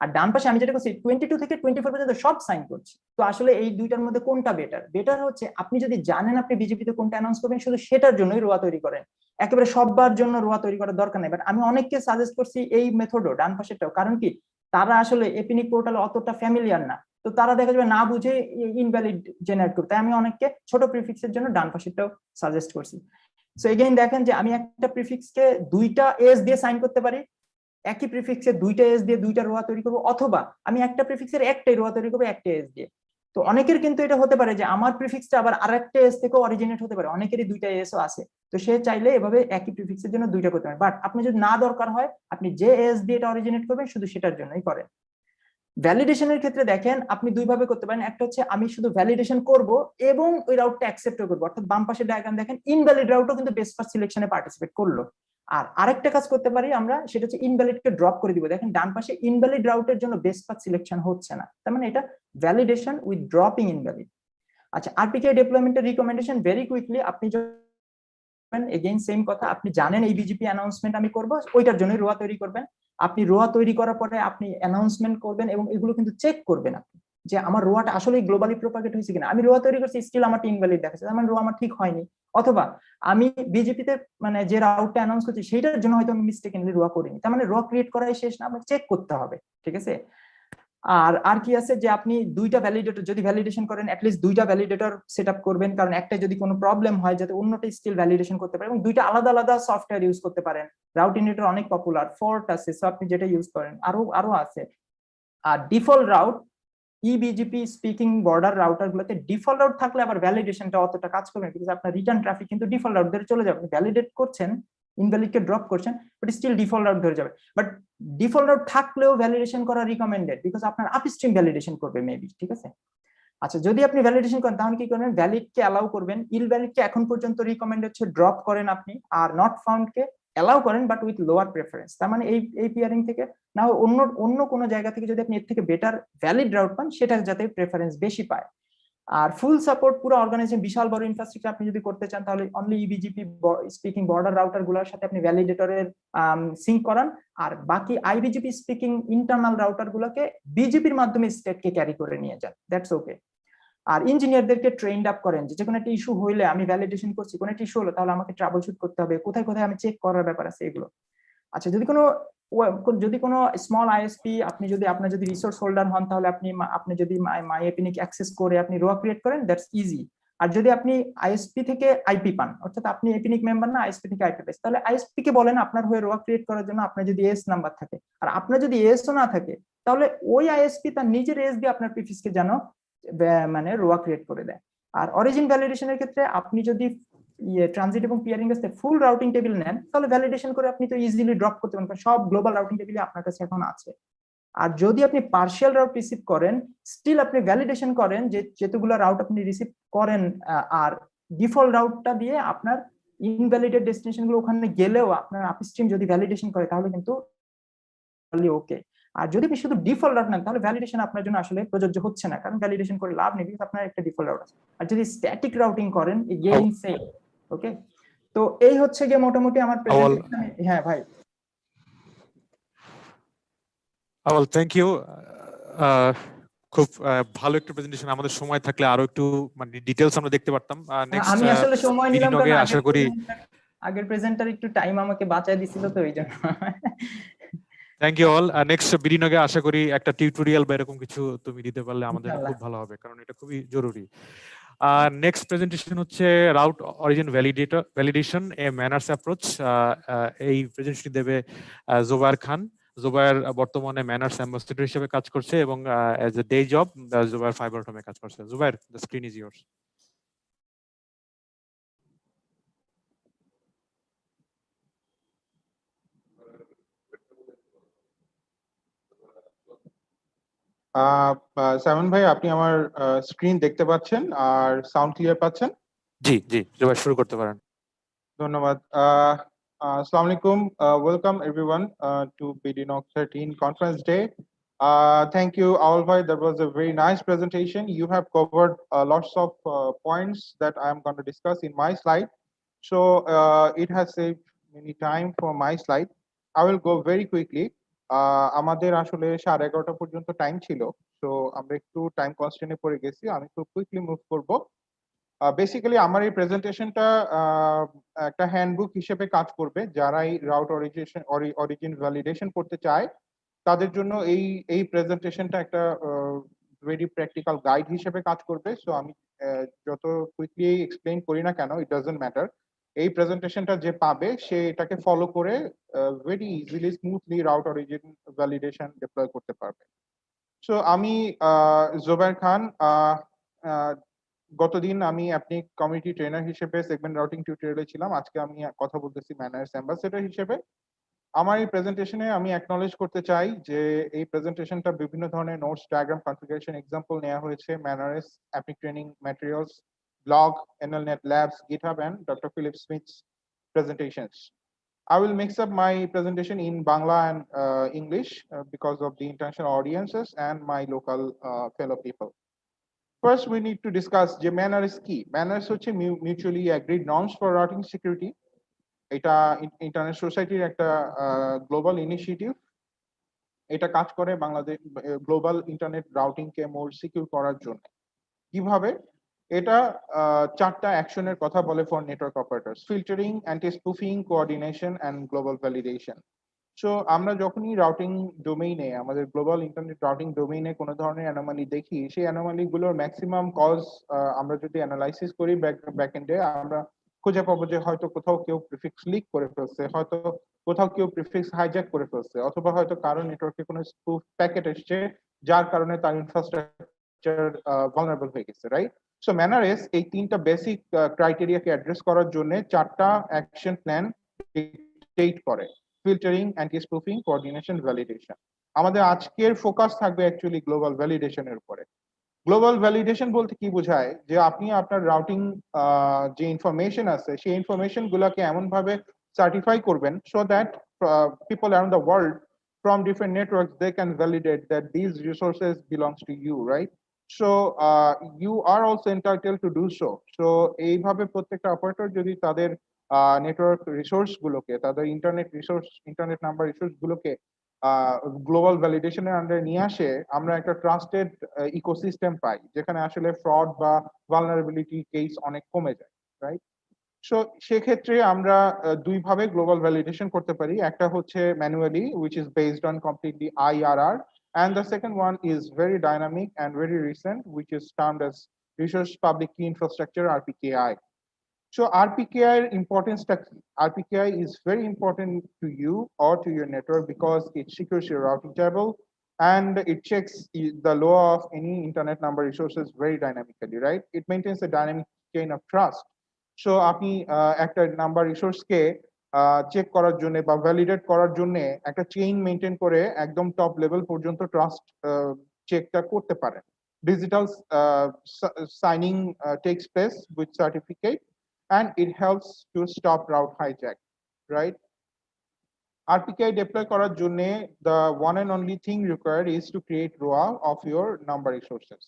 আর ডান পাশে আমি যেটা করছি 22 থেকে 24 পর্যন্ত সব সাইন করছি। তো আসলে এই দুইটার মধ্যে কোনটা বেটার হচ্ছে আপনি যদি জানেন আপনি বিজেপিতে কোনটা অ্যানাউন্স করবেন শুধু সেটার জন্যই রোয়া তৈরি করেন, একেবারে সববার জন্য রোয়া তৈরি করার দরকার নেই। বাট আমি অনেককে সাজেস্ট করছি এই মেথডও, ডান পাশেরটাও, কারণ কি তারা আসলে এপিনিক পোর্টালে অতটা ফ্যামিলিয়ার না, তো তারা দেখা যাবে না বুঝে ইনভ্যালিড জেনারেট করতে। আমি অনেককে ছোট প্রিফিক্সের জন্য ডান পাশেরটাও সাজেস্ট করছি। সো এগেইন দেখেন যে আমি একটা প্রিফিক্সকে দুইটা এস দিয়ে সাইন করতে পারি, একই প্রিফিক্সের দুইটা এস দিয়ে দুইটা রোয়া তৈরি করবো, অথবা আমি একটা প্রিফিক্সের একটাই রোয়া তৈরি করবো একটা এস দিয়ে। তো অনেকের কিন্তু এটা হতে পারে যে আমার প্রিফিক্সটা আবার আরেকটা এস থেকে অরিজিনেট হতে পারে, অনেকেরই দুইটা এসও আছে, তো সে চাইলে এভাবে একই প্রিফিক্সের জন্য দুইটা করতে পারে। বাট আপনি যদি না দরকার হয় আপনি যে এস দিয়ে এটা অরিজিনেট করবেন শুধু সেটার জন্যই করেন। ভ্যালিডেশনের ক্ষেত্রে দেখেন আপনি দুইভাবে করতে পারেন, একটা হচ্ছে আমি শুধু ভ্যালিডেশন করব এবং ওই রাউটটা অ্যাকসেপ্ট করবো, অর্থাৎ বাম পাশের ডায়াগ্রাম দেখেন ইনভ্যালিড রাউটও কিন্তু বেস্ট ফার্স্ট সিলেকশনে পার্টিসিপেট করলো। আর আরেকটা কাজ করতে পারি আমরা, সেটা হচ্ছে ইনভ্যালিডকে ড্রপ করে দিব। দেখেন ডান পাশে ইনভ্যালিড রাউটের জন্য বেস্ট পাথ সিলেকশন হচ্ছে না, তার মানে এটা ভ্যালিডেশন উইথ ড্রপিং ইনভ্যালিড। আচ্ছা, আরপিকে ডিপ্লয়মেন্টের রিকমেন্ডেশন ভেরি কুইকলি, আপনি এগেইন সেম কথা, আপনি জানেন এই বিজেপি অ্যানাউন্সমেন্ট আমি করব, ওইটার জন্য রোয়া তৈরি করবেন। আপনি রোয়া তৈরি করার পরে আপনি অ্যানাউন্সমেন্ট করবেন এবং এগুলো কিন্তু চেক করবেন আপনি যে আমার রোয়াটা আসলে গ্লোবালি প্রপাগেট হয়েছে কিনা। আমি রোয়া তৈরি করছি, স্টিল আমার ইনভ্যালিড দেখাচ্ছে, আমার রোয়া আমার ঠিক হয়নি, অথবা আমি বিজেপিতে মানে যে রাউটটা অ্যানাউন্স করছি সেইটার জন্য হয়তো আমি মিস্টেকেনলি রোয়া করিনি, তার মানে রোয়া ক্রিয়েট করাই শেষ না, আপনাকে চেক করতে হবে, ঠিক আছে। আর কি আছে যে আপনি দুইটা ভ্যালিডেটর যদি ভ্যালিডেশন করেন, অ্যাটলিস্ট দুইটা ভ্যালিডেটর সেট আপ করবেন, কারণ একটা যদি কোনো প্রবলেম হয় যাতে অন্যটা স্টিল ভ্যালিডেশন করতে পারে, এবং দুইটা আলাদা আলাদা সফটওয়্যার ইউজ করতে পারেন। রাউটিনেটর অনেক পপুলার, ফোর্ট আছে, সো আপনি যেটা ইউজ করেন, আরো আছে। আর default route, eBGP speaking border router গুলোতে ডিফল্ট রাউট থাকলে আবার ভ্যালিডেশনটা অতটা কাজ করবে না, বিকজ আপনার রিটার্ন ট্রাফিক কিন্তু ডিফল্ট রাউট ধরে চলে যাবে। আপনি ভ্যালিডেট করছেন, ইনভ্যালিড কে ড্রপ করছেন, বাট স্টিল ডিফল্ট রাউট ধরে যাবে। বাট ডিফল্ট রাউট থাকলেও ভ্যালিডেশন করা রিকমেন্ডেড, বিকজ আপনার আপস্ট্রিম ভ্যালিডেশন করবে মেবি, ঠিক আছে। আচ্ছা, যদি আপনি ভ্যালিডেশন করেন তাহলে কি করবেন, ভ্যালিড কে অ্যালাউ করবেন, ইনভ্যালিড কে এখন পর্যন্ত রিকমেন্ড হচ্ছে ড্রপ করেন আপনি, are not found K allow করেন বাট উইথ লোয়ার প্রেফারেন্স। তার মানে এই পিয়ারিং থেকে না, অন্য কোনো জায়গা থেকে যদি আপনি এর থেকে বেটার ভ্যালিড রাউট পান, সেটা যাতে প্রেফারেন্স বেশি পায়। আর ফুল সাপোর্ট পুরো অর্গানাইজেশন, বিশাল বড় ইনফ্রাস্ট্রাকচার আপনি যদি করতে চান, তাহলে অনলি ইবিজিপি স্পিকিং বর্ডার রাউটার গুলোর সাথে আপনি ভ্যালিডেটরের সিঙ্ক করান, আর বাকি আইবিজিপি স্পিকিং ইন্টারনাল রাউটার গুলোকে বিজেপির মাধ্যমে স্টেটকে ক্যারি করে নিয়ে যান, দ্যাটস ওকে। আর ইঞ্জিনিয়ারদেরকে ট্রেন্ড আপ করেন যে কোনো একটা ইস্যু হইলে, আমি ভ্যালিডেশন করছি, কোনো একটা ইস্যু হলো, তাহলে আমাকে ট্রাবল শুট করতে হবে, কোথায় কোথায় আমি চেক করার ব্যাপার আছে এগুলো। আচ্ছা, যদি কোনো স্মল আইএসপি, আপনি যদি আপনার যদি রিসোর্স হোল্ডার হন, তাহলে আপনি যদি মাই এপিনিক অ্যাক্সেস করে আপনি রোয়া ক্রিয়েট করেন, দ্যাটস ইজি। আর যদি আপনি আইএসপি থেকে আইপি পান, অর্থাৎ আপনি এপিনিক মেম্বার না, আইএসপি থেকে আইপি পাইছেন, তাহলে আইএসপি কে বলেন আপনার হয়ে রোয়া ক্রিয়েট করার জন্য, আপনার যদি এস নাম্বার থাকে। আর আপনার যদি এসও না থাকে, তাহলে ওই আইএসপি তার নিজের এস দিয়ে আপনার প্রিফিক্সকে যেন মানে রোয়া ক্রিয়েট করে দেয়। আর অরিজিন ভ্যালিডেশনের ক্ষেত্রে আপনি যদি ট্রানজিট এবং পিয়ারিং এর ফুল রাউটিং টেবিল নেন, তাহলে ভ্যালিডেশন করে আপনি তো ইজিলি ড্রপ করতে পারেন, কারণ সব গ্লোবাল রাউটিং টেবিলে আপনার কাছে এখন আছে। আর যদি আপনি পার্শিয়াল রাউট রিসিভ করেন, স্টিল আপনি ভ্যালিডেশন করেন যে যেতগুলো রাউট আপনি রিসিভ করেন, আর ডিফল্ট রাউটটা দিয়ে আপনার ইনভ্যালিডেড ডেস্টিনেশন গুলো ওখানে গেলেও আপনার আপস্ট্রিম যদি ভ্যালিডেশন করে, তাহলে কিন্তু ওকে। আর যদি আপনি শুধু ডিফল্ট রাউট নেন, তাহলে ভ্যালিডেশন আপনার জন্য আসলে প্রযোজ্য হচ্ছে না, কারণ ভ্যালিডেশন করে লাভ নেই, বিকজ আপনার একটা ডিফল্ট রাউট আছে। আর যদি স্ট্যাটিক রাউটিং করেন, এগেইন সেম, ওকে। তো এই হচ্ছে যে মোটামুটি আমার প্রেজেন্টেশন। হ্যাঁ ভাই, আওয়াল, থ্যাংক ইউ। খুব ভালো একটা প্রেজেন্টেশন। আমাদের সময় থাকলে আরো একটু মানে ডিটেইলস আমরা দেখতে পারতাম। নেক্সট আমি আসলে সময় নিলাম বিডিনগে কারণ আশা করি আগের প্রেজেন্টার একটু টাইম আমাকে বাঁচায় দিছিল, তো এই জন্য। Thank you all. নেক্সট বিডিনগে আশা করি একটা টিউটোরিয়াল বা এরকম কিছু তুমি দিতে পারলে আমাদের ইনশাআল্লাহ। খুব ভালো হবে, কারণ এটা খুবই জরুরি। নেক্সট প্রেজেন্টেশন হচ্ছে রাউট অরিজিন ভ্যালিডেশন এ ম্যানার্স অ্যাপ্রোচ। এই প্রেজেন্টেশন দেবে জোবায়ের খান। জোবায়ের বর্তমানে ম্যানার্স অ্যাম্বাসেডর হিসেবে কাজ করছে এবং as a day job Zobayer Fiber টমে কাজ করছে। Zobayer, the screen is yours. Simon ভাই, আপনি আমার স্ক্রিন দেখতে পাচ্ছেন আর সাউন্ড ক্লিয়ার পাচ্ছেন? জি জি, জোবায়ের শুরু করতে পারেন। ধন্যবাদ। আসসালামু আলাইকুম, welcome everyone two bdNOG13 conference day. Thank you, Awal bhai. That was a very nice presentation. You have covered lots of points that I am going to discuss in my slide. So it has saved many time for my slide. I will go very quickly. আমাদের আসলে 11:30 পর্যন্ত time ছিল, তো আমরা একটু time কনস্ট্রেন্টে পড়ে গেছি। আমি খুব কুইকলি মুভ করব। বেসিক্যালি আমার এই প্রেজেন্টেশনটা একটা হ্যান্ডবুক হিসেবে কাজ করবে। যারা এই রাউট অরিজিন ভ্যালিডেশন করতে চায় তাদের জন্য এই প্রেজেন্টেশনটা একটা ভেরি প্র্যাকটিক্যাল গাইড হিসেবে কাজ করবে। সো আমি যত কুইকলি এক্সপ্লেইন করি না কেন, ইট ডাজন্ট ম্যাটার। এই প্রেজেন্টেশনটা যে পাবে সে এটাকে ফলো করে very easily smoothly route origin validation deploy করতে পারবে। সো আমি জোবায়ের খান। গতদিন আমি আপনি কমিউনিটি ট্রেনার হিসেবে সেগমেন্ট রাউটিং টিউটোরিয়ালে ছিলাম। আজকে আমি কথা বলতেছি ম্যানার্স অ্যাম্বাসেডর হিসেবে। আমার এই প্রেজেন্টেশনে আমি অ্যাকনলেজ করতে চাই যে এই প্রেজেন্টেশনটা বিভিন্ন ধরনের নোটস, ডায়াগ্রাম, কনফিগারেশন, এক্সাম্পল নেওয়া হয়েছে manners, EPIC training materials, blog, NLNet Labs, GitHub, and Dr. Philip Smith's presentations. I will mix up my presentation in Bangla and English because of the international audiences and my local fellow people. First, we need to discuss যে manners কি। Manners হচ্ছে mutually agreed norms for routing security. এটা internet সোসাইটির একটা global initiative. এটা কাজ করে Bangladesh global internet routing কে মোর সিকিউর করার জন্য। কিভাবে? এটা চারটা অ্যাকশনের কথা বলে for network operators: filtering, anti spoofing, coordination and global validation. So আমরা যখনই রাউটিং ডোমেইনে, আমাদের গ্লোবাল ইন্টারনেট রাউটিং ডোমেইনে কোনো ধরনের অ্যানোমালি দেখি, সেই অ্যানোমালি গুলোর ম্যাক্সিমাম কজ আমরা যদি অ্যানালাইসিস করি ব্যাকএন্ডে, আমরা খুঁজে পাবো যে হয়তো কোথাও কেউ প্রিফিক্স লিক করে ফেলছে, হয়তো কোথাও কেউ প্রিফিক্স হাইজ্যাক করে ফেলছে, অথবা হয়তো কারো নেটওয়ার্কে কোনো স্পুফ প্যাকেট এসছে যার কারণে তার ইনফ্রাস্ট্রাকচার ভালনারেবল হয়ে গেছে, রাইট? সো ম্যানারেস এই তিনটা বেসিক ক্রাইটেরিয়াকে অ্যাড্রেস করার জন্য চারটা অ্যাকশন প্ল্যান ডিক্টেট করে: filtering, anti spoofing, coordination, validation. আমাদের আজকের ফোকাস থাকবে অ্যাকচুয়ালি গ্লোবাল ভ্যালিডেশনের উপরে। গ্লোবাল ভ্যালিডেশন বলতে কি বোঝায়? যে আপনি আপনার রাউটিং যে ইনফরমেশন আছে সেই ইনফরমেশন গুলাকে এমন ভাবে সার্টিফাই করবেন so that people around the world from different networks they can validate that these resources belongs to you, right? So you are also entitled to do so. So এইভাবে প্রত্যেকটা operator যদি তাদের network resource গুলোকে, তাদের internet number resource গুলোকে global ভ্যালিডেশনের আন্ডারে নিয়ে আসে, আমরা একটা ট্রাস্টেড ইকোসিস্টেম পাই যেখানে আসলে ফ্রড বা ভালনারেবিলিটি কেস অনেক কমে যায়, রাইট? সো সেক্ষেত্রে আমরা দুইভাবে গ্লোবাল ভ্যালিডেশন করতে পারি। একটা হচ্ছে manually, which is based on completely IRR, and the second one is very dynamic and very recent, which is termed as Resource Public Key Infrastructure, RPKI. So RPKI importance টা কি? RPKI is very important to you or to your network because it secures your routing table and it checks the law of any internet number resources very dynamically, right? It maintains a dynamic chain of trust. So আপনি একটা number রিসোর্সকে check করার জন্য বা validate করার জন্য একটা chain maintain করে একদম টপ লেভেল পর্যন্ত ট্রাস্ট চেকটা করতে পারেন। Digital signing tax place with certificate and it helps to stop route hijack, right? RPKI deploy করার জন্য the one and only thing required is to create ROA of your number resources.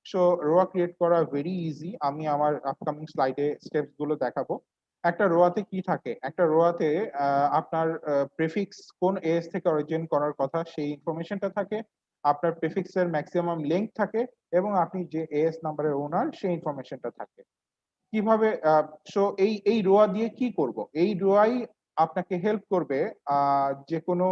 So ROA create করা very easy. আমি আমার upcoming স্লাইডে steps গুলো দেখাবো। একটা রোয়াতে কি থাকে? একটা রোয়াতে আপনার প্রিফিক্স কোন এস থেকে অরিজিন করার কথা সেই ইনফরমেশনটা থাকে, আপনার প্রিফিক্সের ম্যাক্সিমাম লেংথ থাকে এবং আপনি যে এস নাম্বারের ওনার সেই ইনফরমেশনটা থাকে। কিভাবে সো এই রোয়া দিয়ে কি করব? এই রোয়াই আপনাকে হেল্প করবে যে কোনো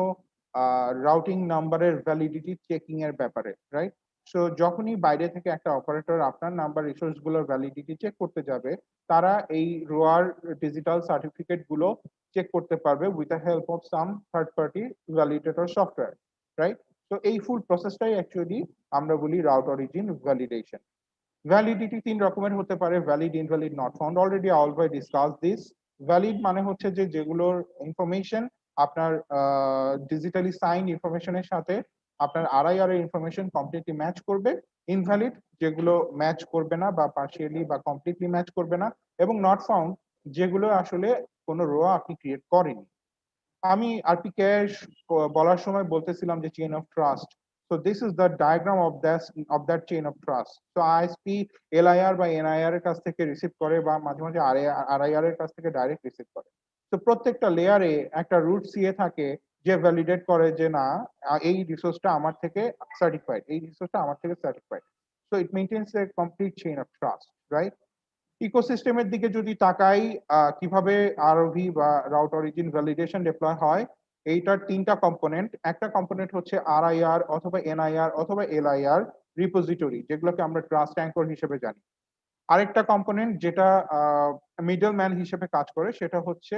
রাউটিং নাম্বারের ভ্যালিডিটি চেকিং এর ব্যাপারে, রাইট? সো যখনই বাইরে থেকে একটা অপারেটর আপনার নাম্বার রিসোর্স গুলোর ভ্যালিডিটি চেক করতে যাবে, তারা এই রোয়ার ডিজিটাল সার্টিফিকেট গুলো চেক করতে পারবে with the help of some third party validator software, right? তো এই ফুল প্রসেসটাই অ্যাকচুয়ালি আমরা বলি রাউট অরিজিন ভ্যালিডেশন। ভ্যালিডিটি তিন রকমের হতে পারে: valid, invalid, not found. Already I already discuss this. Valid মানে হচ্ছে যে যেগুলোর ইনফরমেশন আপনার ডিজিটালি সাইন ইনফরমেশনের সাথে আপনার আরআইআর এর ইনফরমেশন কমপ্লিটলি ম্যাচ করবে। ইনভ্যালিড যেগুলো ম্যাচ করবে না বা পার্শিয়ালি বা কমপ্লিটলি ম্যাচ করবে না। এবং নট ফাউন্ড যেগুলো আসলে কোনো রোয়া আপনি ক্রিয়েট করেনি। আমি RPKI বলার সময় বলতেছিলাম যে chain of trust. So this is the diagram of that chain of trust. So ISP LIR বা NIR এর কাছ থেকে রিসিভ করে বা মাঝে মাঝে RIR এর কাছ থেকে ডাইরেক্ট রিসিভ করে। তো প্রত্যেকটা লেয়ারে একটা রুট সিএ থাকে যে ভ্যালিডেট করে যে না এই রিসোর্সটা আমার থেকে সার্টিফাইড, এই রিসোর্সটা আমার থেকে certified. So it maintains a complete chain of trust, right? ইকোসিস্টেমের দিকে যদি তাকাই, কিভাবে আরওভি বা রাউট অরিজিন ভ্যালিডেশন ডিপ্লয় হয়, এইটার তিনটা কম্পোনেন্ট। একটা কম্পোনেন্ট হচ্ছে আরআইআর অথবা এনআইআর অথবা এলআইআর রিপোজিটরি, যেগুলোকে আমরা ট্রাস্ট অ্যাঙ্কর হিসেবে জানি। আরেকটা কম্পোনেন্ট যেটা মিডল ম্যান হিসেবে কাজ করে সেটা হচ্ছে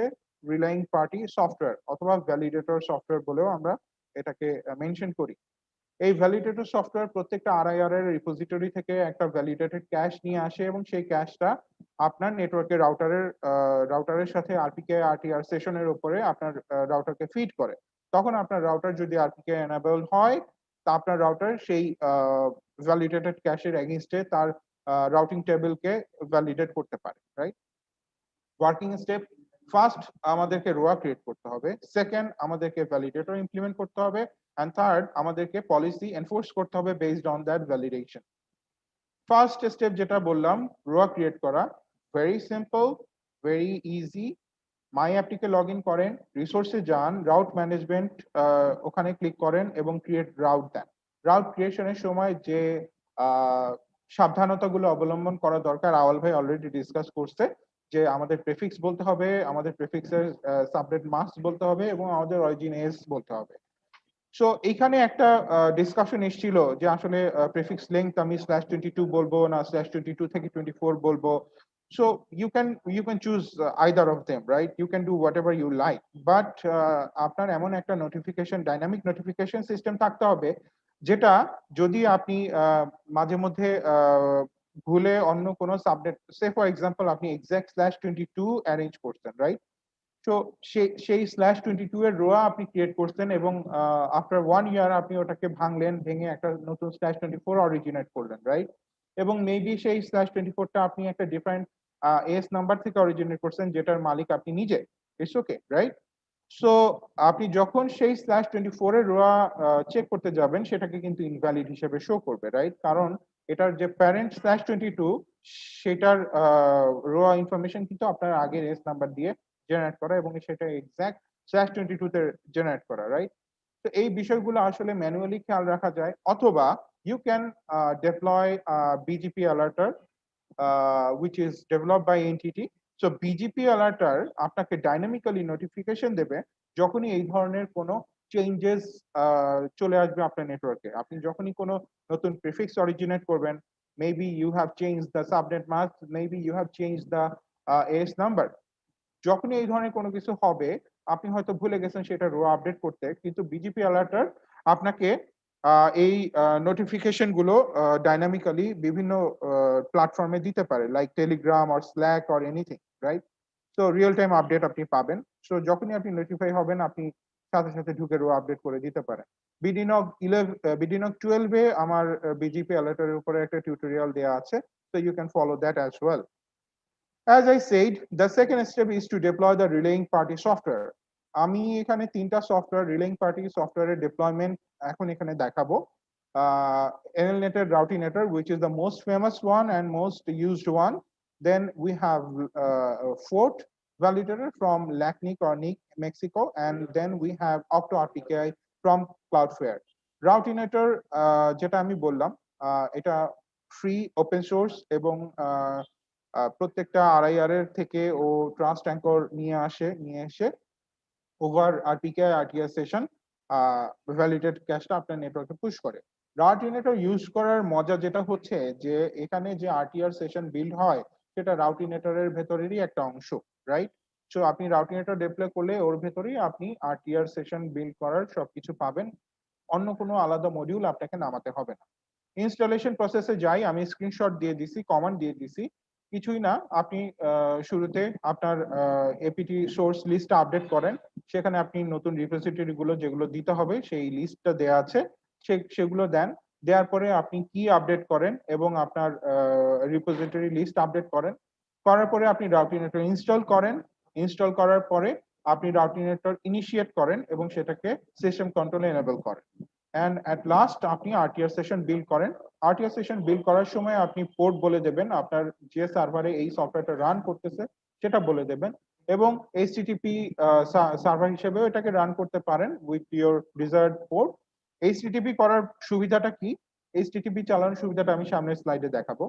রিলাইং পার্টি সফটওয়্যার অথবা ভ্যালিডেটর সফটওয়্যার বলেও আমরা এটাকে মেনশন করি। এই ভ্যালিডেটর সফটওয়্যার প্রত্যেকটা আরআইআর এর রিপোজিটরি থেকে একটা ভ্যালিডেটেড ক্যাশ নিয়ে আসে এবং সেই ক্যাশটা আপনার নেটওয়ার্কের রাউটারের সাথে আরপিকেআই আরটিআর সেশনের উপরে আপনার রাউটারকে ফিড করে। তখন আপনার রাউটার যদি আরপিকেআই এনাবল হয়, তা আপনার রাউটার সেই ভ্যালিডেটেড ক্যাশের এগেইনস্টে তার রাউটিং টেবিলকে ভ্যালিডেট করতে পারে, রাইট? ওয়ার্কিং স্টেপ: ফার্স্ট আমাদেরকে রোয়া ক্রিয়েট করতে হবে, সেকেন্ড আমাদেরকে ভ্যালিডেটর ইমপ্লিমেন্ট করতে হবে, and third আমাদেরকে পলিসি এনফোর্স করতে হবে based on that validation. First step যেটা বললাম, রোয়া ক্রিয়েট করা, very simple, very easy. My অ্যাপটিকে লগ ইন করেন, রিসোর্সে যান, রাউট ম্যানেজমেন্ট ওখানে ক্লিক করেন এবং ক্রিয়েট রাউট দেন। রাউট ক্রিয়েশনের সময় যে সাবধানতাগুলো অবলম্বন করা দরকার আওয়াল ভাই অলরেডি ডিসকাস করছে, যে আমাদের প্রেফিক্স বলতে হবে, আমাদের প্রেফিক্সের সাবনেট মাস্ক বলতে হবে এবং আমাদের অরিজিন এস বলতে হবে। সো এখানে একটা ডিসকাশন এসেছিল যে আসলে প্রেফিক্স লেংথ আমি /22 বলবো না /22 থেকে 24 বলবো। So you can choose either of them, right? You can do whatever you like, but আপনার এমন একটা নোটিফিকেশন, ডাইনামিক নোটিফিকেশন সিস্টেম থাকতে হবে যেটা যদি আপনি মাঝে মধ্যে ভুলে অন্য কোনো সাবনেট, সে ফর এক্সাম্পল আপনি এক্সাক্ট /22 অ্যারেঞ্জ করছেন, রাইট? তো সেই /22 এর রোয়া আপনি ক্রিয়েট করছেন এবং আফটার 1 ইয়ার আপনি ওটাকে ভাঙলেন, ভেঙে একটা নতুন /24 অরিজিনেট করলেন, রাইট? এবং মেবি সেই /24টা আপনি একটা ডিফারেন্ট এস নাম্বার থেকে অরিজিনেট করছেন যেটার মালিক আপনি নিজে। It's okay, right? সো আপনি যখন সেই /24 এর রোয়া চেক করতে যাবেন সেটাকে কিন্তু ইনভ্যালিড হিসেবে শো করবে, রাইট? কারণ এটার যে প্যারেন্ট /22 সেটার রোয়া ইনফরমেশন কিন্তু আপনার আগের এস নাম্বার দিয়ে জেনারেট করা এবং সেটা এক্সাক্ট /22 তে জেনারেট করা, রাইট? তো এই বিষয়গুলো আসলে ম্যানুয়ালি খেয়াল রাখা যায়, অথবা you can deploy BGP alerter which is developed by entity. So BGP alerter আপনাকে ডাইনামিক্যালি নোটিফিকেশন দেবে যখনই এই ধরনের কোনো চেঞ্জেস চলে আসবে আপনার নেটওয়ার্কে। আপনি যখনই কোনো নতুন প্রিফিক্স অরিজিনেট করবেন, maybe you have changed the subnet mask, maybe you have changed the AS number, যখনই এই ধরনের কোনো কিছু হবে আপনি হয়তো ভুলে গেছেন সেটা রো আপডেট করতে, কিন্তু বিজিপি অ্যালার্টার আপনাকে এই নোটিফিকেশন গুলো ডাইনামিক্যালি বিভিন্ন প্ল্যাটফর্মে দিতে পারে, like Telegram or slack or anything, right? So real time update আপনি পাবেন। সো যখনই আপনি নোটিফাই হবেন আপনি সাথে সাথে ঢুকে রো আপডেট করে দিতে পারেন। bdNOG 12 এ আমার বিজিপি অ্যালার্টারের উপরে একটা টিউটোরিয়াল দেওয়া আছে, so you can follow that as well. As I said, the second step is to deploy the relaying party software. আমি এখানে তিনটা সফটওয়্যার রিলেইং পার্টি সফটওয়্যারের ডিপ্লয়মেন্ট এখন এখানে দেখাবো। NLNet Routinator, which is the most famous one and most used one. Then we have Fort validator from LACNIC or NIC Mexico, and then we have Octo RPKI from Cloudflare. Routinator যেটা আমি বললাম এটা free open source এবং প্রত্যেকটা RIR এর থেকে ও trust anchor নিয়ে এসে over RPKI RTR session validate ক্যাশটা আপনার নেটওয়ার্কে পুশ করে। রাউটিনেটর ইউজ করার মজা যেটা হচ্ছে যে এখানে যে RTR সেশন বিল্ড হয় সেটা রাউটিনেটরের ভেতরেরই একটা অংশ, রাইট? সো আপনি রাউটিনেটর ডিপ্লয় করলে ওর ভেতরেই আপনি RTR সেশন বিল্ড করার সবকিছু পাবেন, অন্য কোনো আলাদা মডিউল আপনাকে নামাতে হবে না। ইনস্টলেশন প্রসেসে যাই, আমি স্ক্রিনশট দিয়ে দিছি, কমান্ড দিয়ে দিছি। কিছুই না, আপনি শুরুতে আপনার এপিটি সোর্স লিস্টটা আপডেট করেন, সেখানে আপনি নতুন রিপোজিটরি গুলো যেগুলো দিতে হবে সেই লিস্টটা দেয়া আছে সেগুলো দেন। দেওয়ার পরে আপনি কি আপডেট করেন এবং আপনার রিপোজিটরি লিস্ট আপডেট করার পরে আপনি রাউটিনেটর ইনস্টল করেন। ইনস্টল করার পরে আপনি রাউটিনেটর ইনিশিয়েট করেন এবং সেটাকে সিস্টেম কন্ট্রোলে এনেবল করেন। and at last আপনি RTR সেশন বিল্ড করেন। RTR সেশন বিল্ড করার সময় আপনি পোর্ট বলে দেবেন, আপনার যে সার্ভারে এই সফটওয়্যারটা রান করতেছে সেটা বলে দেবেন, এবং HTTP সার্ভার হিসেবেও এটাকে রান করতে পারেন with your desired port. HTTP করার সুবিধাটা কি, HTTP চালানোর সুবিধাটা আমি সামনের স্লাইডে দেখাবো।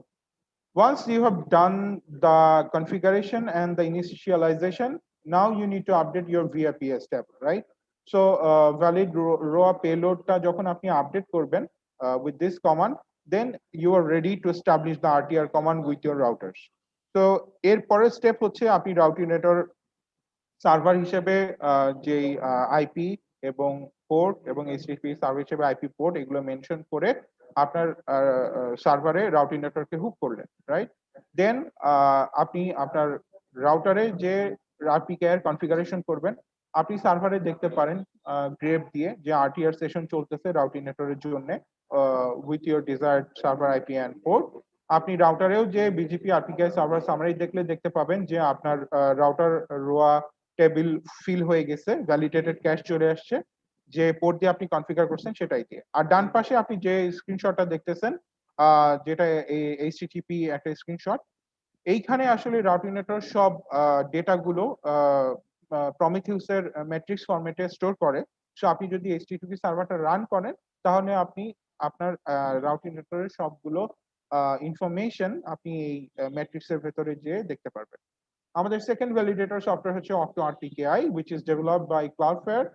Once you have done the configuration and the initialization, now you need to update your VIPS step, right? So valid ROA payloadটা যখন আপনি আপডেট করবেন with this command, then you are ready to establish the RTR command with your routers. So এর পরের step হচ্ছে আপনি রাউটিনেটর server হিসেবে যে IP এবং পোর্ট এবং HTTP সার্ভার হিসেবে আইপি পোর্ট এগুলো মেনশন করে আপনার সার্ভারে রাউটিনেটরকে হুক করলেন, রাইট? দেন আপনি আপনার রাউটারে যে RPKI এর কনফিগারেশন করবেন, আপনি সার্ভারে দেখতে পারেন গ্রেপ দিয়ে যে RTR সেশন চলতেছে রাউটিনেটরের জন্য with your desired server IP and port. আপনি রাউটারেও যে বিজিপি RPKI সার্ভার সামারি দেখতে পাবেন যে আপনার রাউটার রোয়া টেবিল ফিল হয়ে গেছে, ভ্যালিডেটেড ক্যাশ চলে আসছে যে পোর্ট দিয়ে আপনি কনফিগার করছেন সেটাই দিয়ে। আর ডান পাশে আপনি যে স্ক্রিনশটটা দেখতেছেন যেটা HTTP একটা স্ক্রিনশট। এইখানে আসলে রাউটিনেটর সব ডেটা গুলো প্রমিথিউসের ম্যাট্রিক্স ফরম্যাটে স্টোর করে। সো আপনি যদি HTTP সার্ভারটা রান করেন তাহলে আপনি আপনার রাউটিনেটরের সবগুলো ইনফরমেশন আপনি এই ম্যাট্রিক্সের ভেতরে যেয়ে দেখতে পারবেন। আমাদের সেকেন্ড ভ্যালিডেটর সফটওয়্যার হচ্ছে OctoRPKI, which is developed by Cloudflare.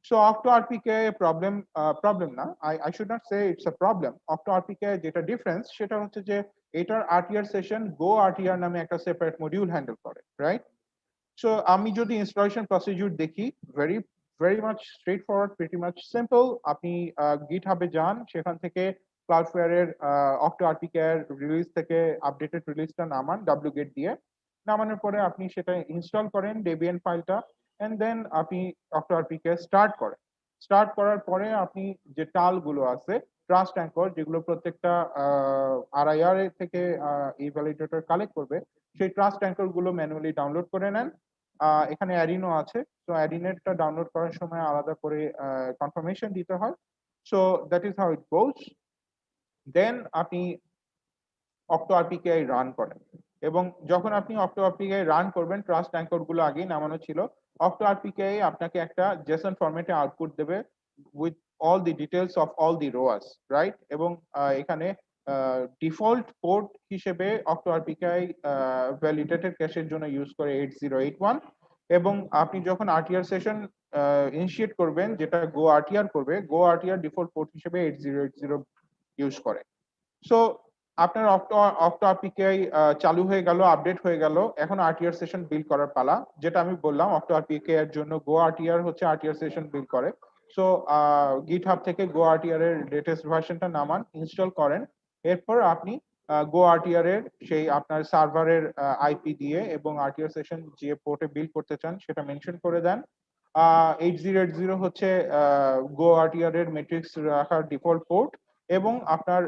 So OctoRPKI problem না, I should not say it's a problem. OctoRPKI যেটা ডিফারেন্স সেটা হচ্ছে যে এটার RTR সেশন Go RTR নামে একটা সেপারেট মডিউল হ্যান্ডেল করে, রাইট? সো আমি যদি ইনস্টলেশন প্রসিডিউর দেখি, very much straightforward, pretty much simple. আপনি গিটহাবে যান, সেখান থেকে ক্লাউডফেয়ারের OctoRPKI এর রিলিজ থেকে আপডেটেড রিলিজটা নামান wget দিয়ে। নামানোর পরে আপনি সেটা ইনস্টল করেন Debian ফাইলটা, এন্ড দেন আপনি OctoRPKI স্টার্ট করার পরে আপনি যে টালগুলো আছে ট্রাস্ট অ্যাঙ্কর, যেগুলো প্রত্যেকটা RIR থেকে এই ভ্যালিডেটর কালেক্ট করবে, সেই ট্রাস্ট অ্যাঙ্কর গুলো ম্যানুয়ালি ডাউনলোড করে নেন। এখানে অ্যাডিনো আছে, তো অ্যাডিনেটটা ডাউনলোড করার সময় আলাদা করে কনফার্মেশন দিতে হয়। So that is how it goes. Then আপনি OctoRPKI রান করেন, এবং যখন আপনি OctoRPKI রান করবেন, ট্রাস্ট অ্যাঙ্কর গুলো আগেই নামানো ছিল, OctoRPKI আপনাকে একটা জেসন ফরম্যাটে আউটপুট দেবে with all the details of all the রোয়াস, right? এবং এখানে ডিফল্ট পোর্ট হিসেবে OctoRPKI ভ্যালিডেটেড ক্যাশের জন্য ইউজ করে 8081, এবং আপনি যখন RTR সেশন ইনিশিয়েট করবেন, যেটা Go RTR করবে, Go RTR ডিফল্ট পোর্ট হিসেবে 8080 ইউজ করে। সো আপনার OctoRPKI চালু হয়ে গেল, আপডেট হয়ে গেল, এখন RTR সেশন বিল্ড করার পালা। যেটা আমি বললাম, OctoRPKI এর জন্য Go RTR হচ্ছে RTR সেশন বিল্ড করে। সো গিটহাব থেকে Go RTR এর লেটেস্ট ভার্সনটা নামান, ইনস্টল করেন। এরপর আপনি Go RTR এর সেই আপনার সার্ভারের IP দিয়ে এবং RTR সেশন যে পোর্টে বিল্ড করতে চান সেটা মেনশন করে দেন। 8080 হচ্ছে Go RTR এর ম্যাট্রিক্স রাখার ডিফল্ট পোর্ট, এবং আপনার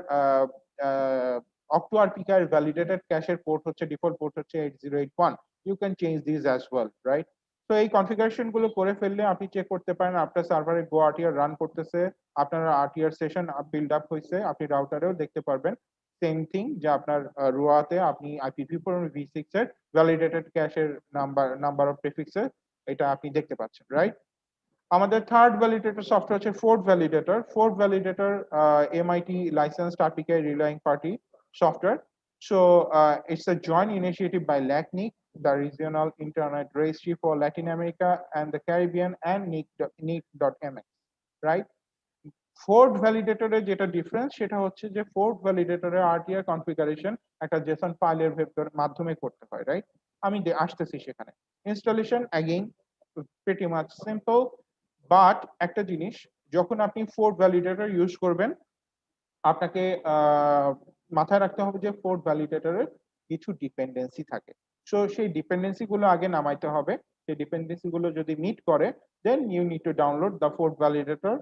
OctoRPKI ভ্যালিডেটেড ক্যাশের পোর্ট হচ্ছে ডিফল্ট পোর্ট হচ্ছে 8081। You can change this as well, right? তো এই কনফিগারেশন গুলো করে ফেললে আপনি চেক করতে পারেন আপনার সার্ভারে Go RTR রান করতেছে, আপনার RTR সেশন বিল্ড আপ হয়েছে। আপনি রাউটারেও দেখতে পারবেন সেম থিং, যে আপনার রোয়াতে আপনি IPv4v6 এর ভ্যালিডেটেড ক্যাশের নাম্বার অফ প্রিফিক্সের এটা আপনি দেখতে পাচ্ছেন, রাইট? আমাদের থার্ড ভ্যালিডেটর সফটওয়্যার হচ্ছে fourth validator MIT licensed RPKI relying party software. So it's a joint initiative by LACNIC, the regional internet registry for Latin America and the Caribbean, and NIC.mx, right? Fourth ভ্যালিডেটরের যেটা difference সেটা হচ্ছে যে fourth ভ্যালিডেটরের RTR configuration একটা JSON ফাইলের মাধ্যমে করতে হয়, রাইট? আমি আসতেছি সেখানে। Installation again pretty much simple, but একটা জিনিস, যখন আপনি ফোর্থ ভ্যালিডেটর ইউজ করবেন, আপনাকে মাথায় রাখতে হবে যে ফোর্থ ভ্যালিডেটরের কিছু ডিপেন্ডেন্সি থাকে। সো সেই ডিপেন্ডেন্সি গুলো আগে নামাইতে হবে। সেই ডিপেন্ডেন্সি গুলো যদি মিট করে, then you need to download the Fort validator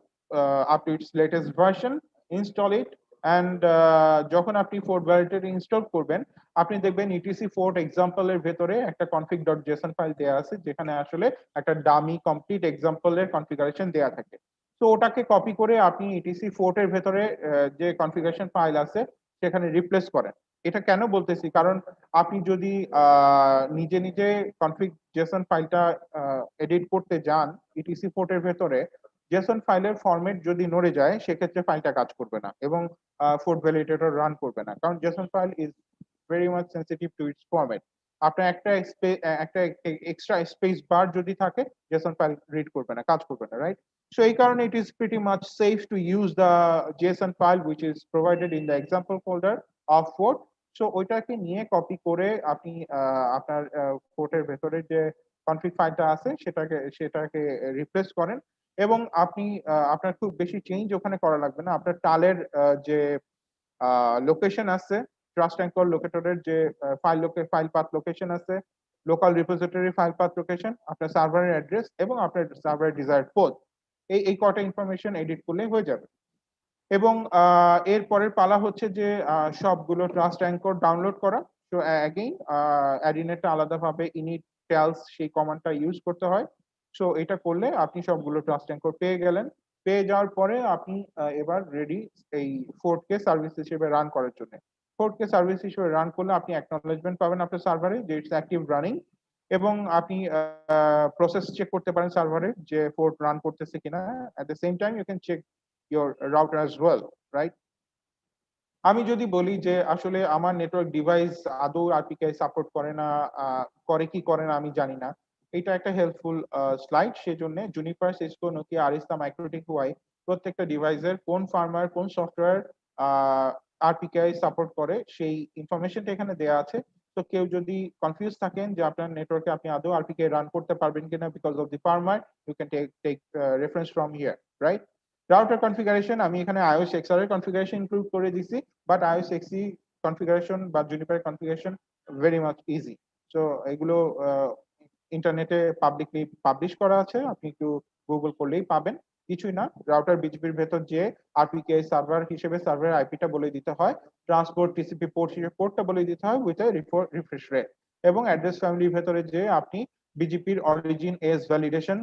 up to its latest version, install it, and যখন আপনি ফোর্থ ভ্যালিডেটর ইনস্টল করবেন, আপনি দেখবেন ইটিসি ফোর্থ এক্সাম্পলের ভেতরে একটা config.json ফাইল দেওয়া আছে, যেখানে আসলে একটা ডামি কমপ্লিট এক্সাম্পলের কনফিগারেশন দেওয়া থাকে। তো ওটাকে কপি করে আপনি ইটিসি ফোর্থ এর ভেতরে যে কনফিগারেশন ফাইল আছে সেখানে রিপ্লেস করেন। এটা কেন বলতেছি, কারণ আপনি যদি নিজে নিজে config.json ফাইলটা এডিট করতে যান ইটিসি ফোর্থ এর ভেতরে, জেসন ফাইলের ফরম্যাট যদি নড়ে যায়, সেক্ষেত্রে ফাইলটা কাজ করবে না এবং ফোর্থ ভ্যালিডেটর রান করবে না, কারণ JSON file is very much sensitive to its format. আপনার একটা এক্সট্রা স্পেস বার যদি থাকে, জেসন ফাইল রিড করবে না, কাজ করবে না, রাইট? So এই কারণে it is pretty much safe to use the JSON file which is provided in the example folder of Fort. So ওইটাকে নিয়ে কপি করে আপনি আপনার ফোর্টের ভেতরে যে কনফিগ ফাইলটা আছে সেটাকে রিপ্লেস করেন, এবং আপনি আপনার খুব বেশি চেঞ্জ ওখানে করা লাগবে না। আপনার টালের যে লোকেশন আছে, ট্রাস্ট অ্যাঙ্কর লোকেটরের যে ফাইল পাথ লোকেশন আছে, local repository file path location, আপনার সার্ভারের অ্যাড্রেস এবং আপনার সার্ভারের ডিজায়ার্ড পোথ, এই কটা ইনফরমেশন এডিট করলে হয়ে যাবে। এবং এর পরের পালা হচ্ছে যে সবগুলো ট্রাস্ট অ্যাঙ্কর ডাউনলোড করা। তো অ্যাগেইন অ্যাডিনেটটা আলাদাভাবে init tells সেই কমান্ডটা ইউজ করতে হয়। সো এটা করলে আপনি সবগুলো ট্রাস্ট অ্যাঙ্কর পেয়ে গেলেন। পেয়ে যাওয়ার পরে আপনি এবার রেডি এই 4K সার্ভিস হিসেবে রান করার জন্য। 4K সার্ভিস হিসেবে রান করলে আপনি অ্যাকনলেজমেন্ট পাবেন আপনার সার্ভারে যে ইটস অ্যাক্টিভ রানিং, এবং আপনি প্রসেস চেক করতে পারেন সার্ভারে যে পোর্ট রান করতেছে কিনা। At the same time you can check your router as well, right? আমি যদি বলি যে আসলে আমার নেটওয়ার্ক ডিভাইস আদৌ আরপিকে সাপোর্ট করে না, করে কি করে না আমি জানি না, এটা একটা হেল্পফুল স্লাইড। সেজন্য Juniper, Cisco, Nokia, Arista, MikroTik, ওয়াই প্রত্যেকটা ডিভাইসের কোন ফার্মওয়্যার কোন সফটওয়্যার আরপিকে সাপোর্ট করে সেই ইনফরমেশনটা এখানে দেওয়া আছে। তো কেউ যদি কনফিউজ থাকেন যে আপনার নেটওয়ার্কে আপনি আদৌ আরপিকে রান করতে পারবেন কিনা because of the firmware, you can take reference from here, right? Router configuration আমি এখানে iOS XR এর কনফিগারেশন ইনক্লুড করে দিছি, বাট iOS XE কনফিগারেশন বা Juniper configuration very much easy. So এগুলো ইন্টারনেটে পাবলিকলি পাবলিশ করা আছে, আপনি একটু গুগল করলেই পাবেন, কিছুই না। রাউটার বিজিপির ভেতর যে আরপিকে সার্ভার হিসেবে সার্ভারের আইপিটা বলে দিতে হয়, ট্রান্সপোর্ট টিসিপি পোর্ট হিসেবে পোর্টটা বলে দিতে হয় উইথ এ রিফ্রেশ রেট, এবং অ্যাড্রেস ফ্যামিলির ভেতরে যে আপনি বিজিপির অরিজিন এজ ভ্যালিডেশন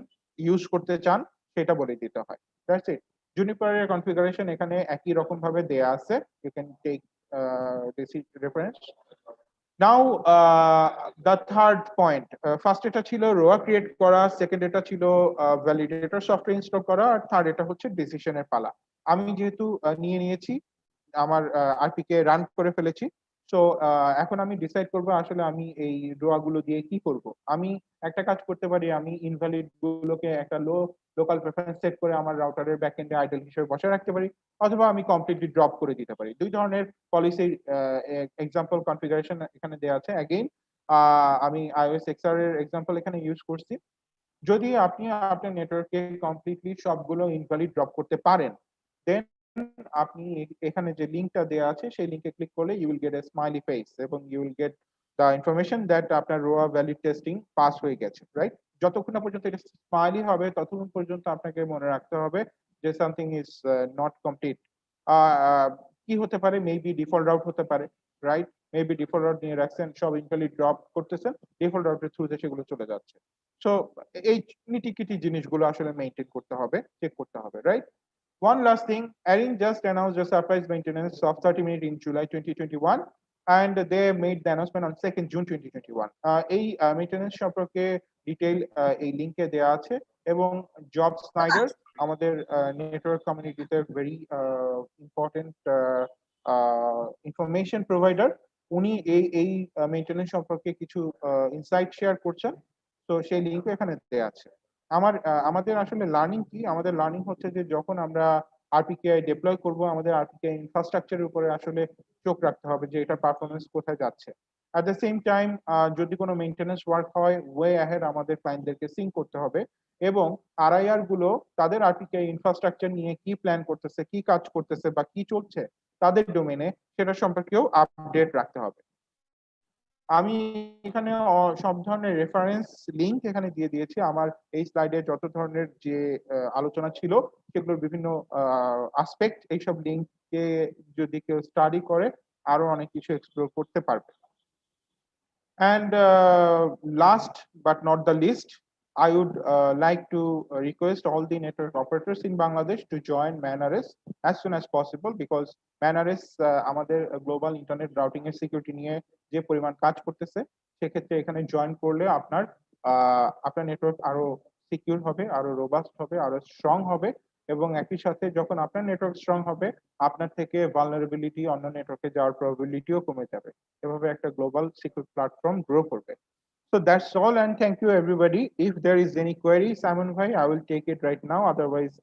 ইউজ করতে চান সেটা বলে দিতে হয়। That's it. জুনিপারের কনফিগারেশন এখানে একই রকম ভাবে দেয়া আছে, you can take this reference. Now the third point, first এটা ছিল রোয়া ক্রিয়েট করা, সেকেন্ড এটা ছিল ভ্যালিডেটর সফটওয়্যার ইনস্টল করা, আর থার্ড এটা হচ্ছে ডিসিশনের পালা। আমি যেহেতু নিয়েছি আমার আরপিকে রান করে ফেলেছি, সো এখন আমি ডিসাইড করব আসলে আমি এই রোয়া গুলো দিয়ে কি করব। আমি একটা কাজ করতে পারি, আমি ইনভ্যালিড গুলোকে একটা লোকাল প্রেফারেন্স সেট করে আমার রাউটারের ব্যাকএন্ডে আইডল হিসেবে বসায় রাখতে পারি, অথবা আমি কমপ্লিটলি ড্রপ করে দিতে পারি। দুই ধরনের পলিসির এক্সাম্পল কনফিগারেশন এখানে দেওয়া আছে। অ্যাগেইন আমি iOS XR এর এক্সাম্পল এখানে ইউজ করছি। যদি আপনি আপনার নেটওয়ার্কে কমপ্লিটলি সবগুলো ইনভ্যালিড ড্রপ করতে পারেন, দেন আপনি এখানে যে লিংকটা দেওয়া আছে সেই লিংকে ক্লিক করলে you will get a smiley face, এবং you will get the information that আপনার রোয়া ভ্যালিড টেস্টিং পাস হয়ে গেছে, রাইট? যতক্ষণ না পর্যন্ত এটা স্মাইলি হবে ততক্ষণ পর্যন্ত আপনাকে মনে রাখতে হবে যে সামথিং ইজ নট কমপ্লিট। কি হতে পারে? মেবি ডিফল্ট রাউট হতে পারে, রাইট? মেবি ডিফল্ট রাউট নিয়ে রাখছেন, সব ইনভ্যালিড ড্রপ করতেছেন, ডিফল্ট রাউটের থ্রুতে সেগুলো চলে যাচ্ছে। সো এই নিটিকিটি জিনিসগুলো আসলে মেইনটেইন করতে হবে, চেক করতে হবে, right? One last thing, Erin just announced a surprise maintenance of 30 minutes in July 2021, and they made the announcement on 2nd June 2021. এই মেইনটেনেন্স সম্পর্কে ডিটেইল এই লিংকে দেওয়া আছে, এবং জব স্নাইডার আমাদের নেটওয়ার্ক কমিউনিটিতে ভেরি ইম্পর্টেন্ট ইনফরমেশন প্রোভাইডার, উনি এই মেইনটেনেন্স সম্পর্কে কিছু ইনসাইট শেয়ার করছেন। তো সেই লিংক এখানে দেওয়া আছে। আমাদের আসলে লার্নিং কি? আমাদের লার্নিং হচ্ছে যে যখন আমরা আরপিকে ডিপ্লয় করব, আমাদের আরপিকে ইনফ্রাস্ট্রাকচারের উপরে আসলে চোখ রাখতে হবে যে এটা পারফরমেন্স কোথায় যাচ্ছে। অ্যাট দ্য সেম টাইম যদি কোনো মেইনটেনেন্স ওয়ার্ক হয়, ওয়ে অ্যাহেড আমাদের ক্লায়েন্টদেরকে সিং করতে হবে, এবং আরআইআর গুলো তাদের আরপিকে ইনফ্রাস্ট্রাকচার নিয়ে কি প্ল্যান করতেছে, কি কাজ করতেছে বা কি চলছে তাদের ডোমেনে, সেটা সম্পর্কেও আপডেট রাখতে হবে। আমি এখানে সব ধরনের রেফারেন্স লিংক এখানে দিয়ে দিয়েছি। আমার এই স্লাইডে যত ধরনের যে আলোচনা ছিল সেগুলোর বিভিন্ন আসপেক্ট, এইসব লিংকে যদি কেউ স্টাডি করে আরো অনেক কিছু এক্সপ্লোর করতে পারবে। And last but not the least, I would like to request all the network operators in Bangladesh to join MANRS as soon as possible, because MANRS আমাদের গ্লোবাল ইন্টারনেট রাউটিং এর security নিয়ে যে পরিমাণ কাজ করতেছে, সেক্ষেত্রে এখানে জয়েন করলে আপনার নেটওয়ার্ক আরো সিকিউর হবে, আরো রোবাস্ট হবে, আরো স্ট্রং হবে, এবং একই সাথে যখন আপনার নেটওয়ার্ক স্ট্রং হবে, আপনার থেকে ভালনারেবিলিটি অন্য নেটওয়ার্কে যাওয়ার প্রবাবিলিটিও কমে যাবে। এভাবে একটা গ্লোবাল সিকিউর প্ল্যাটফর্ম গ্রো করবে। So that's all, and thank you everybody. If there is any query, Simon bhai, I will take it right now. Otherwise,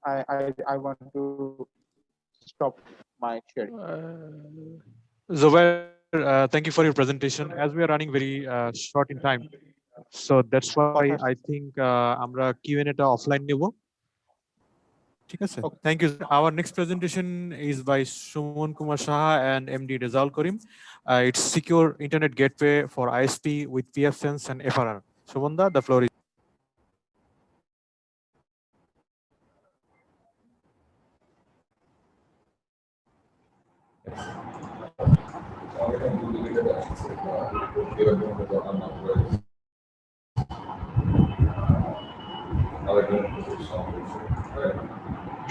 I want to stop my sharing. Zubair, thank you for your presentation. As we are running very short in time, so that's why I think আমরা Q&A টা offline নেব। ঠিক আছে? Okay. Thank you. Our next presentation is by Suman Kumar Saha and MD Rizal Karim. It's secure internet gateway for ISP with PFSense and FRR. Sumanda, the floor is.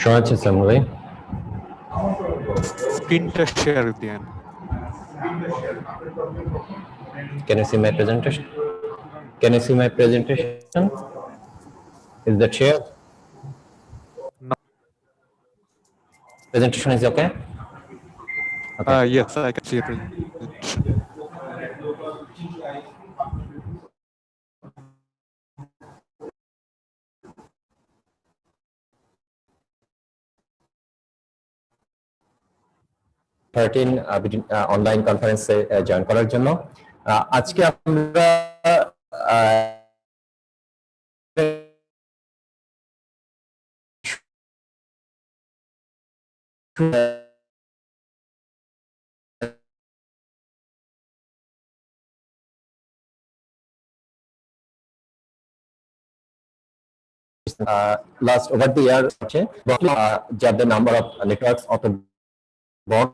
শোনা যাচ্ছে Simon ভাই? স্ক্রিনটা share দেন। Can you see my presentation? Can you see my presentation? Is that shared? No. Presentation is okay? Okay. Yes, I can see your presentation. Online কনফারেন্সে join করার জন্য আজকে আমরা last over the year the number of networks of the board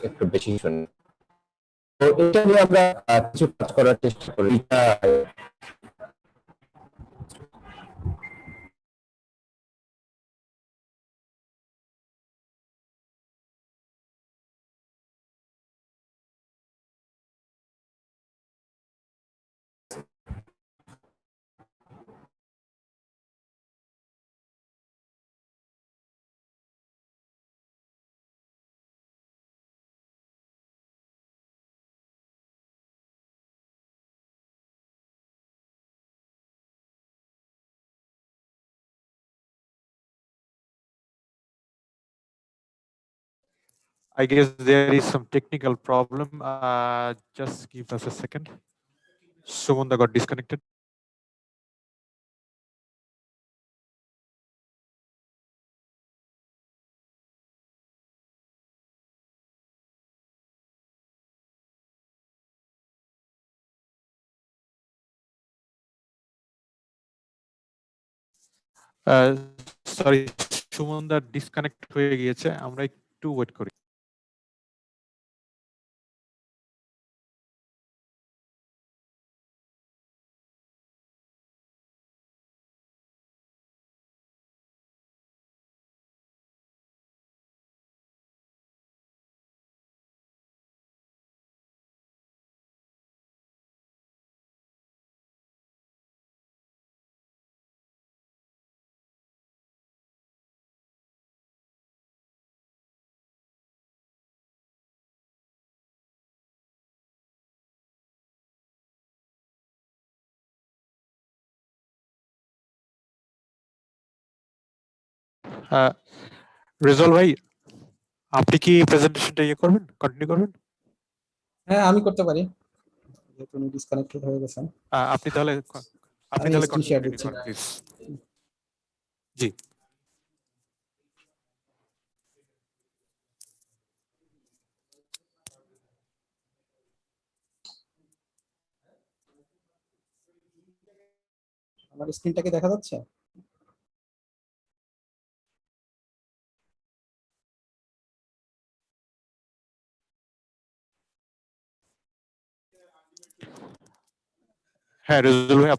একটু বেশি শুনি। তো এটা নিয়ে আমরা কিছু কাজ করার চেষ্টা করি। I guess there is some technical problem. Just give us a second. Sumanda got disconnected. Sorry, Sumanda disconnect হয়ে গিয়েছে, আমরা একটু ওয়েট করি। রেজাল ভাই, আপনি কি প্রেজেন্টেশনটা করবেন, কন্টিনিউ করবেন? হ্যাঁ, আমি করতে পারি, যেহেতু উনি ডিসকানেক্টেড হয়ে গেছেন। আপনি তাহলে স্ক্রিন শেয়ার কন্টিনিউ দিচ্ছি। করেন প্লিজ। জি। আমার স্ক্রিনটা কি দেখা যাচ্ছে? হ্যাঁ রেজাল ভাই,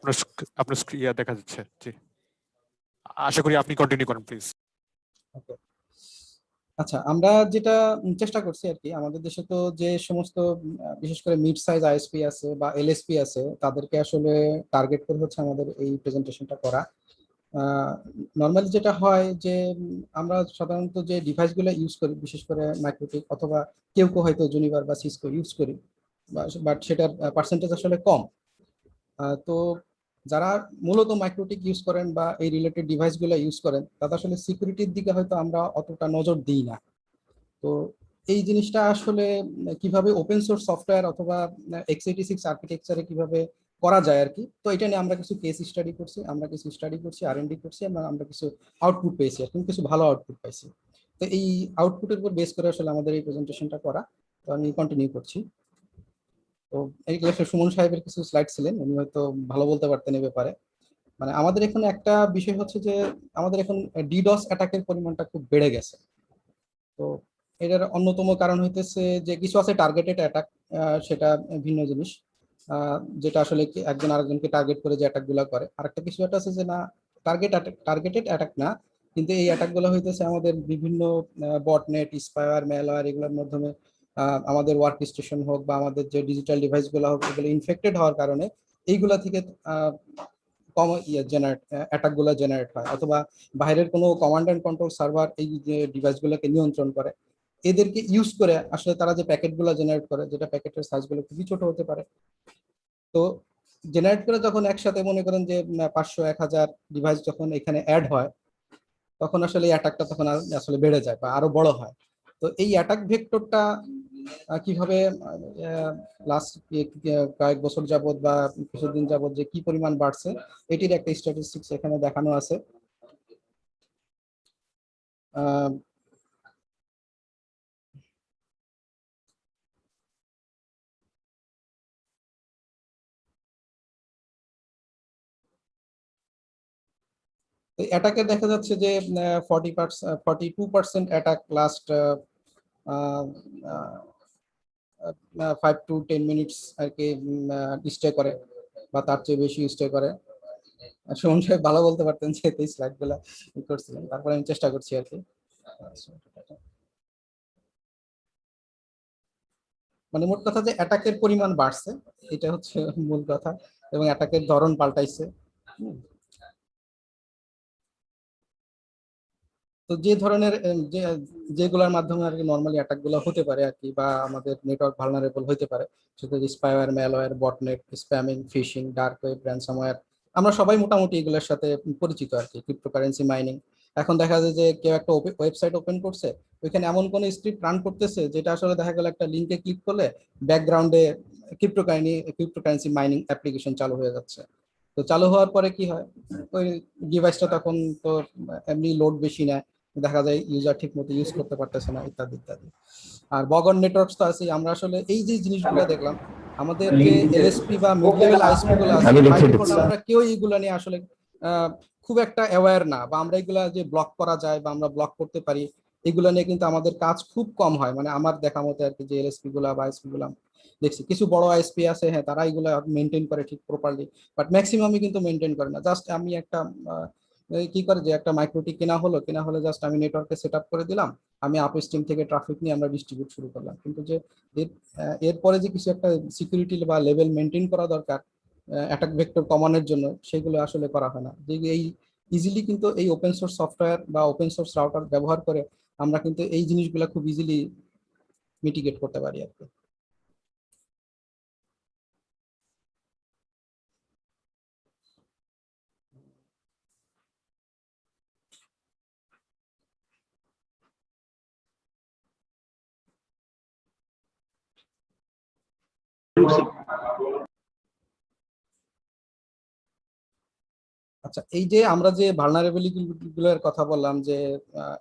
আপনার দেখা যাচ্ছে। জি, আশা করি আপনি কন্টিনিউ করেন প্লিজ। ওকে, আচ্ছা, আমরা যেটা চেষ্টা করছি আর কি, আমাদের দেশে তো যে সমস্ত বিশেষ করে মিড সাইজ আইএসপি আছে বা এলএসপি আছে, তাদেরকে আসলে টার্গেট করে হচ্ছে আমাদের এই প্রেজেন্টেশনটা করা। নর্মালি যেটা হয় যে আমরা সাধারণত যে ডিভাইসগুলো ইউজ করি, বিশেষ করে মাইক্রোটিক অথবা কেউ কেউ হয়তো জুনিভার বা সিসকো ইউজ করি, বাট সেটার পার্সেন্টেজ আসলে কম। তো যারা মূলত মাইক্রোটিক ইউজ করেন বা এই রিলেটেড ডিভাইসগুলো ইউজ করেন, তাদের আসলে সিকিউরিটির দিকে হয়তো আমরা অতটা নজর দিই না। তো এই জিনিসটা আসলে কিভাবে ওপেন সোর্স সফটওয়্যার অথবা x86 আর্কিটেকচারে কিভাবে করা যায় আর কি, তো এটা নিয়ে আমরা কিছু কেস স্টাডি করছি, আর&ডি করছি, আমরা কিছু আউটপুট পেয়েছি, আর কিছু ভালো আউটপুট পাইছি। তো এই আউটপুটের উপর বেস করে আসলে আমাদের এই প্রেজেন্টেশনটা করা। তো আমি কন্টিনিউ করছি। তো এই ক্লাসে সুমন সাহেবের কিছু স্লাইড ছিলেন, উনি হয়তো ভালো বলতে পারতেন এই ব্যাপারে। মানে আমাদের এখানে একটা বিষয় হচ্ছে যে আমাদের এখন ডিডস অ্যাটাকের পরিমাণটা খুব বেড়ে গেছে। তো এটার অন্যতম কারণ হইতেছে যে কিছু আছে টার্গেটেড অ্যাটাক, সেটা ভিন্ন জিনিস, যেটা আসলে একজন আরেকজনকে টার্গেট করে যে অ্যাটাকগুলো করে। আরেকটা কিছু একটা আছে যে না, টার্গেটেড অ্যাটাক না, কিন্তু এই অ্যাটাকগুলো হইতেছে আমাদের বিভিন্ন বটনেট, স্পাইওয়্যার, ম্যালওয়্যার এগুলোর মাধ্যমে আমাদের ওয়ার্ক স্টেশন হোক বা আমাদের যে ডিজিটাল ডিভাইসগুলো হোক, এগুলো ইনফেক্টেড হওয়ার কারণে এইগুলা থেকে কম জেনারেট অ্যাটাকগুলো জেনারেট হয়, অথবা বাইরের কোনো কমান্ড অ্যান্ড কন্ট্রোল সার্ভার এই যে ডিভাইসগুলোকে নিয়ন্ত্রণ করে, এদেরকে ইউজ করে আসলে তারা যে প্যাকেটগুলো জেনারেট করে, যেটা প্যাকেটের সাইজগুলো খুবই ছোট হতে পারে। তো জেনারেট করে যখন একসাথে মনে করেন যে 500-1000 ডিভাইস যখন এখানে অ্যাড হয়, তখন আসলে অ্যাটাকটা তখন আসলে বেড়ে যায় বা আরো বড় হয়। তো এই অ্যাটাক ভেক্টরটা কিভাবে লাস্ট কয়েক বছর যাবত বা কিছুদিন যাবত যে কি পরিমাণ বাড়ছে, এটির একটা স্ট্যাটিস্টিক্স এখানে দেখানো আছে। অ্যাটাকে দেখা যাচ্ছে যে 42% অ্যাটাক লাস্ট 5 to 10 মিনিটস আর কি স্টে করে, বা তার চেয়ে বেশি স্টে করে। সুমন সাহেব ভালো বলতে পারতেন যে এই স্লাইড গুলা করছিলেন, তারপরে আমি চেষ্টা করছি আর কি। মানে মোট কথা যে অ্যাটাকের পরিমাণ বাড়ছে, এটা হচ্ছে মূল কথা, এবং অ্যাটাকের ধরন পাল্টাইছে। তো যে ধরনের যেগুলোর মাধ্যমে আর কি নর্মালি অ্যাটাক গুলো হতে পারে আর কি, বা আমাদের নেটওয়ার্ক ভালনারেবল হতে পারে, সেটা spyware, malware, botnet, spamming, phishing, dark web, ransomware, আমরা সবাই মোটামুটি এগুলোর সাথে পরিচিত আর কি। ক্রিপ্টোকারেন্সি মাইনিং, এখন দেখা যায় যে কেউ একটা ওয়েবসাইট ওপেন করছে, ওইখানে এমন কোন স্ক্রিপ্ট রান করতেছে যেটা আসলে দেখা গেল একটা লিঙ্কে ক্লিক করলে ব্যাকগ্রাউন্ডে ক্রিপ্টোকারেন্সি মাইনিং অ্যাপ্লিকেশন চালু হয়ে যাচ্ছে। তো চালু হওয়ার পরে কি হয়, ওই ডিভাইসটা তখন তো এমনি লোড বেশি নেয়, দেখা যায় ইউজার ঠিক মতো ইউজ করতে পারতেছে না, ইত্যাদি ইত্যাদি। আর বগন নেটওয়ার্কস তো আছে, আমরা আসলে এই যে জিনিসগুলো দেখলাম, আমাদের যে এলএসপি বা মিড লেভেল আইএসপি গুলো আছে, বাই ডিফল্ট আমরা কেউ এইগুলো নিয়ে আসলে খুব একটা অ্যাওয়্যার না, বা আমরা এগুলা যে ব্লক করা যায় বা আমরা ব্লক করতে পারি, এগুলো নিয়ে কিন্তু আমাদের কাজ খুব কম হয়। মানে আমার দেখা মতে আর কি, যে এলএসপি গুলা বা আইএসপি গুলা দেখছি, কিছু বড় আইএসপি আছে, হ্যাঁ তারা এগুলা মেনটেন করে ঠিক প্রপারলি, বাট ম্যাক্সিমামই কিন্তু মেনটেন করে না। জাস্ট আমি একটা কি করে যে একটা মাইক্রোটি কেনা হলে জাস্ট আমি নেটওয়ার্কে সেট আপ করে দিলাম, আমি আপ স্ট্রিম থেকে ট্রাফিক নিয়ে আমরা ডিস্ট্রিবিউট শুরু করলাম, কিন্তু যে এরপরে যে কিছু একটা সিকিউরিটি বা লেভেল মেনটেন করা দরকার অ্যাটাক ভেক্টর কমানোর জন্য, সেগুলো আসলে করা হয় না। যে এই ইজিলি কিন্তু এই ওপেন সোর্স সফটওয়্যার বা ওপেন সোর্স রাউটার ব্যবহার করে আমরা কিন্তু এই জিনিসগুলো খুব ইজিলি মিটিগেট করতে পারি আর কি। আচ্ছা, এই যে আমরা যে ভালনারেবিলিটি গুলোর কথা বললাম, যে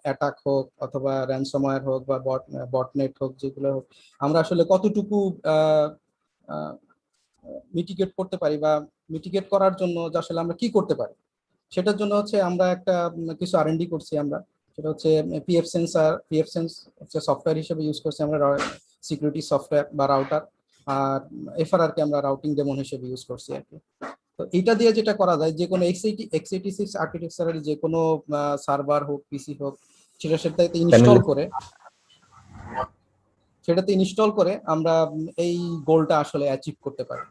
অ্যাটাক হোক অথবা র্যানসমওয়্যার হোক বা বটনেট হোক, যেগুলো হোক, আমরা আসলে কতটুকু মিটিগেট করতে পারি, বা মিটিগেট করার জন্য যে আসলে আমরা কি করতে পারি, সেটার জন্য হচ্ছে আমরা একটা কিছু আর&ডি করছি আমরা। সেটা হচ্ছে পিএফ সেন্স হচ্ছে সফটওয়্যার হিসেবে ইউজ করছি আমরা, সিকিউরিটি সফটওয়্যার বা রাউটার, আর এফআরআর কে আমরা রাউটিং ডেমন হিসেবে ইউজ করছি আর কি। তো এটা দিয়ে যেটা করা যায়, যে কোনো x86 আর্কিটেকচারের যে কোনো সার্ভার হোক, পিসি হোক, সেটাতে ইনস্টল করে আমরা এই গোলটা আসলে অ্যাচিভ করতে পারি।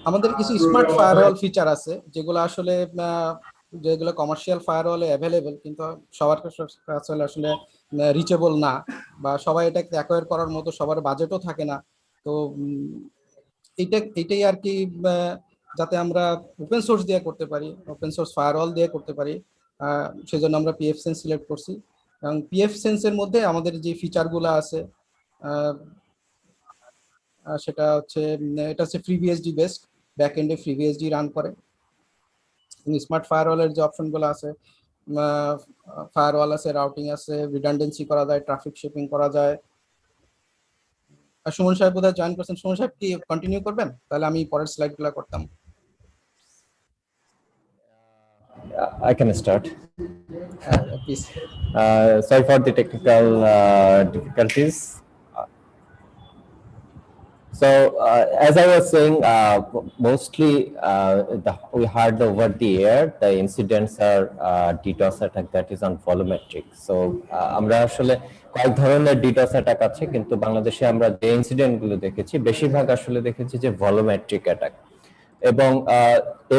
আমাদের কিছু স্মার্ট ফায়ারওয়াল ফিচার আছে, যেগুলো আসলে যেগুলো কমার্শিয়াল ফায়ারওয়ালে অ্যাভেলেবেল, কিন্তু সবার কাছে আসলে রিচেবল না, বা সবাই এটাকে অ্যাকোয়ার করার মতো সবার বাজেটও থাকে না। তো এইটাই আর কি, যাতে আমরা ওপেন সোর্স দিয়ে করতে পারি, ওপেন সোর্স ফায়ারওয়াল দিয়ে করতে পারি, সেজন্য আমরা পিএফ সেন্স সিলেক্ট করছি। এবং পিএফ সেন্সের মধ্যে আমাদের যে ফিচারগুলো আছে, সেটা হচ্ছে এটা হচ্ছে FreeBSD বেসড, ব্যাক এন্ডে FreeBSD রান করে। স্মার্ট ফায়ারওয়ালের যে অপশনগুলো আছে, ফায়ারওয়াল আছে, রাউটিং আছে, রিডান্ডেন্সি করা যায়, ট্রাফিক শেপিং করা যায়। আর সুমন সাহেব বোধহয় জয়েন করছেন, সুমন সাহেব কি কন্টিনিউ করবেন? তাহলে আমি পরের স্লাইডগুলো করতাম। I can start. Please. Sorry for the technical difficulties. So as I was saying, mostly we heard over the air the incidents are DDoS attack that is on volumetric. So আমরা আসলে কয়েক ধরনের DDoS attack আছে, কিন্তু বাংলাদেশে আমরা যে incident গুলো দেখেছি বেশিরভাগ আসলে দেখেছি যে ভলিউমেট্রিক অ্যাটাক,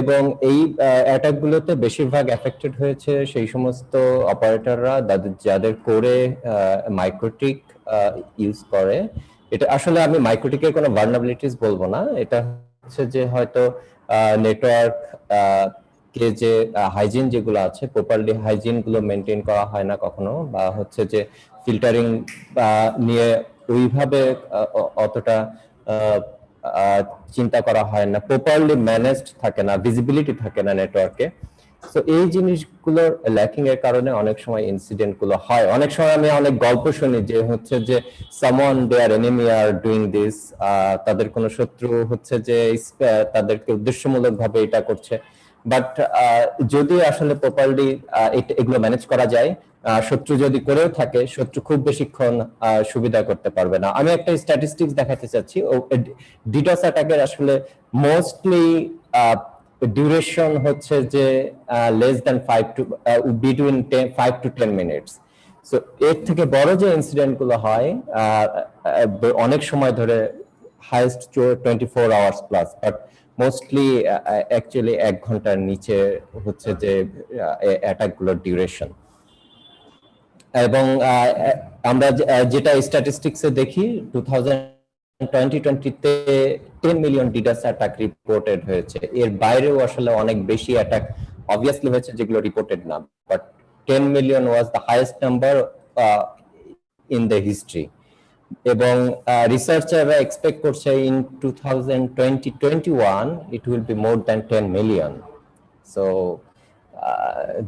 এবং এই অ্যাটাক গুলোতে বেশিরভাগ এফেক্টেড হয়েছে সেই সমস্ত অপারেটররা যাদের কোরে মাইক্রোটিক ইউজ করে। এটা আসলে আমি মাইক্রোটিকের কোনো ভালনারেবিলিটিস বলবো না, এটা হচ্ছে যে হয়তো নেটওয়ার্ক কে যে হাইজিন যেগুলো আছে প্রপারলি হাইজিন গুলো মেনটেন করা হয় না কখনো, বা হচ্ছে যে ফিল্টারিং নিয়ে ওইভাবে অতটা চিন্তা করা হয় না, প্রপারলি ম্যানেজড থাকে না, ভিজিবিলিটি থাকে না নেটওয়ার্কে। তো এই জিনিসগুলোর ল্যাকিং এর কারণে অনেক সময় ইনসিডেন্ট গুলো হয়। অনেক সময় আমি অনেক গল্প শুনি যে হচ্ছে যে someone their enemy are doing this, তাদের কোনো শত্রু হচ্ছে যে তাদেরকে উদ্দেশ্যমূলক ভাবে এটা করছে। বাট যদি আসলে প্রপারলি এগুলো ম্যানেজ করা যায়, শত্রু যদি করেও থাকে, শত্রু খুব বেশিক্ষণ সুবিধা করতে পারবে না। আমি একটা স্ট্যাটিস্টিক্স দেখাতে চাচ্ছি। ডিডস অ্যাটাকের আসলে মোস্টলি ডিউরেশন হচ্ছে যে less than 5 to between 5 to 10 minutes। So এর থেকে বড় যে ইনসিডেন্ট গুলো হয় অনেক সময় ধরে, highest 24 hours plus, but mostly actually 1 ঘন্টার নিচে হচ্ছে যে অ্যাটাক গুলোর ডিউরেশন। এবং আমরা যেটা স্ট্যাটিস্টিক্সে দেখি 2020-তে 10 মিলিয়ন ডিডস অ্যাটাক রিপোর্টেড হয়েছে। এর বাইরেও আসলে অনেক বেশি অ্যাটাক অবভিয়াসলি হয়েছে যেগুলো রিপোর্টেড না, but 10 million was the highest number in the history. এবং রিসার্চাররা এক্সপেক্ট করছে in 2020-21 it will be more than 10 million. So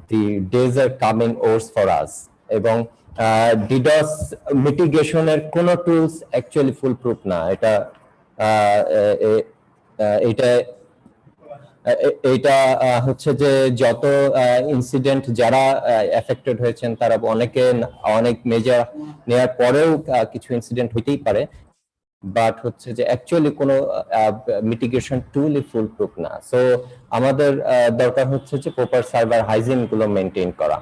the days are coming worse for us। এবং ডিডস মিটিগেশনের কোন টুলস অ্যাকচুয়ালি ফুল প্রুফ না। এটা হচ্ছে যে যত ইনসিডেন্ট যারা এফেক্টেড হয়েছেন তারা অনেক মেজার নেওয়ার পরেও কিছু ইনসিডেন্ট হইতেই পারে, বাট হচ্ছে যে অ্যাকচুয়ালি কোনো মিটিগেশন টুলই ফুল প্রুফ না। সো আমাদের দরকার হচ্ছে যে প্রপার সার্ভার হাইজিন গুলো মেনটেন করা।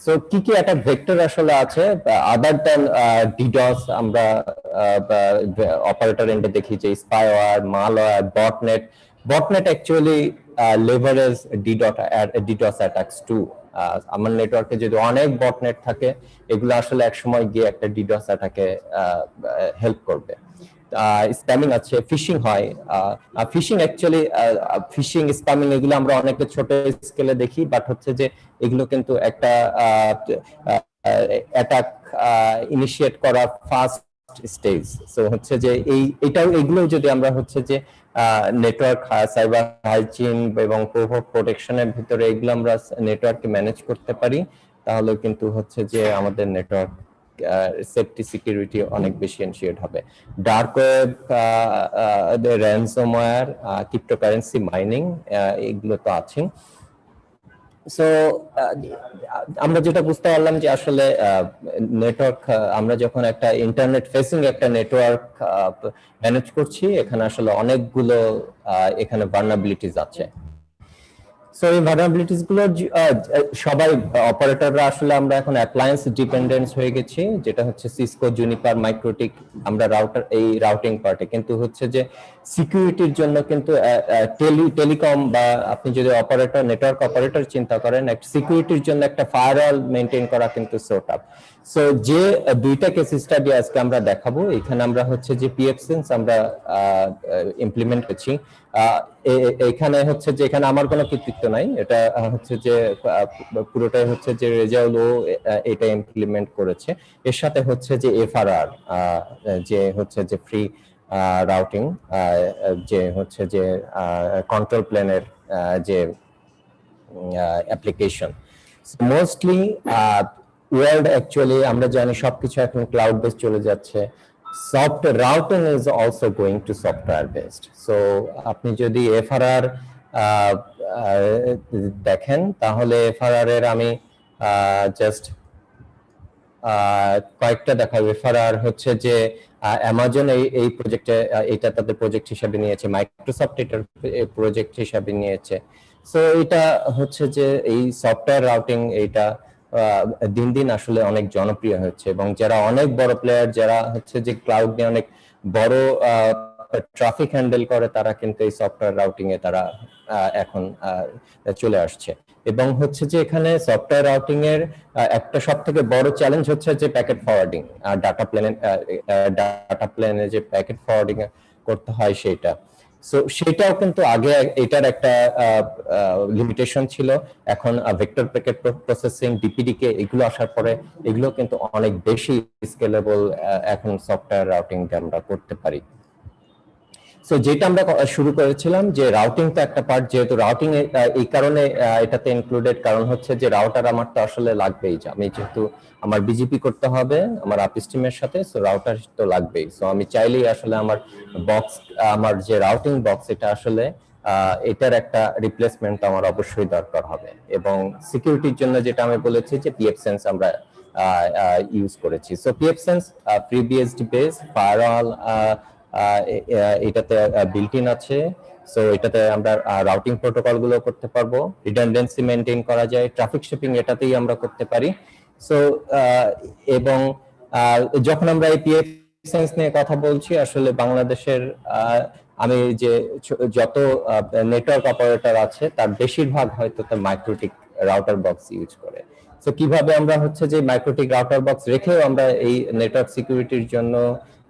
সো কি কি একটা ভেক্টর আসলে আছে আদার দ্যান ডিডস? আমরা অপারেটর এন্ডে দেখি যে spyware, malware, botnet actually leverage DDoS attacks too. আমার নেটওয়ার্কে যদি অনেক বটনেট থাকে, এগুলো আসলে একসময় গিয়ে একটা ডিডস অ্যাটাকে হেল্প করবে। স্প্যামিং আছে, ফিশিং হয়। ফিশিং অ্যাকচুয়ালি ফিশিং, স্প্যামিং এগুলো আমরা অনেকটা ছোট স্কেলে দেখি, বাট হচ্ছে যে এগুলো কিন্তু একটা অ্যাটাক ইনিশিয়েট করার ফার্স্ট স্টেজ। সো হচ্ছে যে এগুলো যদি আমরা হচ্ছে যে নেটওয়ার্ক সাইবার হাইজিন এবং প্রোটেকশনের ভিতরে এগুলো আমরা নেটওয়ার্ককে ম্যানেজ করতে পারি, তাহলে কিন্তু হচ্ছে যে আমাদের নেটওয়ার্ক সেফটি সিকিউরিটি অনেক বেশি এনশিওরড হবে। Dark web, ransomware, cryptocurrency mining, এগুলো তো আছে। সো আমরা যেটা বুঝতে পারলাম যে আসলে নেটওয়ার্ক, আমরা যখন একটা ইন্টারনেট ফেসিং একটা নেটওয়ার্ক ম্যানেজ করছি, এখানে আসলে অনেকগুলো এখানে ভালনারেবিলিটিস আছে। সো এই ভালনারেবিলিটিস গুলো সবাই অপারেটররা আসলে আমরা এখন অ্যাপ্লায়েন্স ডিপেন্ডেন্স হয়ে গেছি, যেটা হচ্ছে সিসকো, জুনিপার, মাইক্রোটিক, আমরা রাউটিং পার্টে। কিন্তু হচ্ছে যে সিকিউরিটির জন্য কিন্তু টেলিকম বা আপনি যদি নেটওয়ার্ক অপারেটর চিন্তা করেন, একটা সিকিউরিটির জন্য একটা ফায়ারওয়াল মেনটেন করা কিন্তু সো টাফ। সো যে দুইটা কেস স্টাডি আজকে আমরা দেখাবো, এখানে আমরা হচ্ছে যে পিএফসেন্স আমরা ইমপ্লিমেন্ট করছি। এখানে হচ্ছে যে এখানে আমার কোনো কৃতিত্ব নাই, এটা হচ্ছে যে পুরোটাই হচ্ছে যে রেজাউল এটা ইমপ্লিমেন্ট করেছে। এর সাথে হচ্ছে যে এফআরআর, যে হচ্ছে যে ফ্রি রাউটিং, যে হচ্ছে যে কন্ট্রোল প্লেনের যে অ্যাপ্লিকেশন। মোস্টলি ওয়ার্ল্ড অ্যাকচুয়ালি আমরা জানি সবকিছু এখন ক্লাউড বেস চলে যাচ্ছে। Software routing is also going to software based. So আপনি যদি এফআরআর দেখেন তাহলে এফআরআর এর আমি জাস্ট কয়েকটা দেখাবো। এফআরআর হচ্ছে যে অ্যামাজন এই প্রজেক্টে এটা তাদের প্রজেক্ট হিসাবে নিয়েছে, মাইক্রোসফট এটার প্রজেক্ট হিসাবে নিয়েছে। সো এটা হচ্ছে যে এই সফটওয়্যার রাউটিং এটা দিন দিন আসলে অনেক জনপ্রিয় হচ্ছে, এবং যারা অনেক বড় প্লেয়ার, যারা হচ্ছে যে ক্লাউড নিয়ে অনেক বড় ট্রাফিক হ্যান্ডেল করে, তারা কিন্তু এই সফটওয়্যার রাউটিং এ তারা এখন চলে আসছে। এবং হচ্ছে যে এখানে সফটওয়্যার রাউটিং এর একটা সবথেকে বড় চ্যালেঞ্জ হচ্ছে যে প্যাকেট ফরওয়ার্ডিং, ডাটা প্লেনে যে প্যাকেট ফরওয়ার্ডিং করতে হয় সেটা। সো সেটাও কিন্তু আগে এটার একটা লিমিটেশন ছিল। এখন ভেক্টর প্যাকেট প্রসেসিং, ডিপিডিকে এগুলো আসার পরে এগুলো কিন্তু অনেক বেশি স্কেলেবল এখন সফটওয়্যার রাউটিং আমরা করতে পারি। সো যেটা আমরা শুরু করেছিলাম যে রাউটিং তো একটা পার্ট, যেহেতু রাউটিং এই কারণে এটাতে ইনক্লুডেড, কারণ হচ্ছে যে রাউটার আমার তো আসলে লাগবেই, আমি যেহেতু আমার বিজিপি করতে হবে আমার আপস্ট্রিমের সাথে, সো রাউটার তো লাগবেই। সো আমি চাইলেই আসলে আমার বক্স, আমার যে রাউটিং বক্স, এটা আসলে এটার একটা রিপ্লেসমেন্ট আমার অবশ্যই দরকার হবে। এবং সিকিউরিটির জন্য যেটা আমি বলেছি যে পিএফসেন্স আমরা ইউজ করেছি। সো পিএফসেন্স FreeBSD বেস ফায়ারওয়াল এটাতে বিল্ট ইন আছে। সো এটাতে আমরা রাউটিং প্রোটোকল গুলো করতে পারবো, রিডান্ডেন্সি মেইনটেইন করা যায়, ট্রাফিক শেপিং এটাতেই আমরা করতে পারি। সো এবং যখন আমরা এই পিএফসেন্স নিয়ে কথা বলছি, আসলে বাংলাদেশের আমি যে যত নেটওয়ার্ক অপারেটর আছে তার বেশিরভাগ হয়তো তার মাইক্রোটিক রাউটার বক্স ইউজ করে। সো কিভাবে আমরা হচ্ছে যে মাইক্রোটিক রাউটার বক্স রেখেও আমরা এই নেটওয়ার্ক সিকিউরিটির জন্য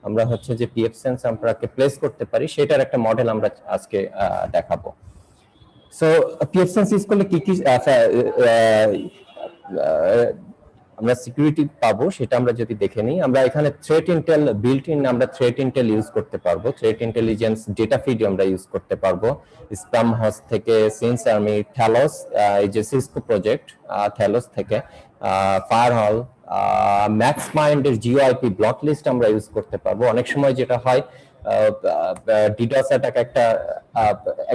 আমরা হচ্ছে যে পিএফসেন্স আমরাকে প্লেস করতে পারি, সেটার একটা মডেল আমরা আজকে দেখাবো। সো পিএফসেন্স ইউজ করলে কি কি আমরা সিকিউরিটি পাবো সেটা আমরা যদি দেখে নিই, আমরা এখানে থ্রেট ইন্টেল বিল্ট ইন, আমরা থ্রেট ইন্টেল ইউজ করতে পারবো, থ্রেট ইন্টেলিজেন্স ডেটা ফিড আমরা ইউজ করতে পারবো, স্প্যাম হোস্ট থেকে, সিন্স আর্মি, থ্যালোস, এই যে সিসকো প্রজেক্ট থ্যালোস থেকে, ফায়ারওয়াল, ম্যাক্স মাইন্ডের জিওআইপি ব্লক লিস্ট আমরা ইউজ করতে পারবো। অনেক সময় যেটা হয় ডিডস অ্যাটাক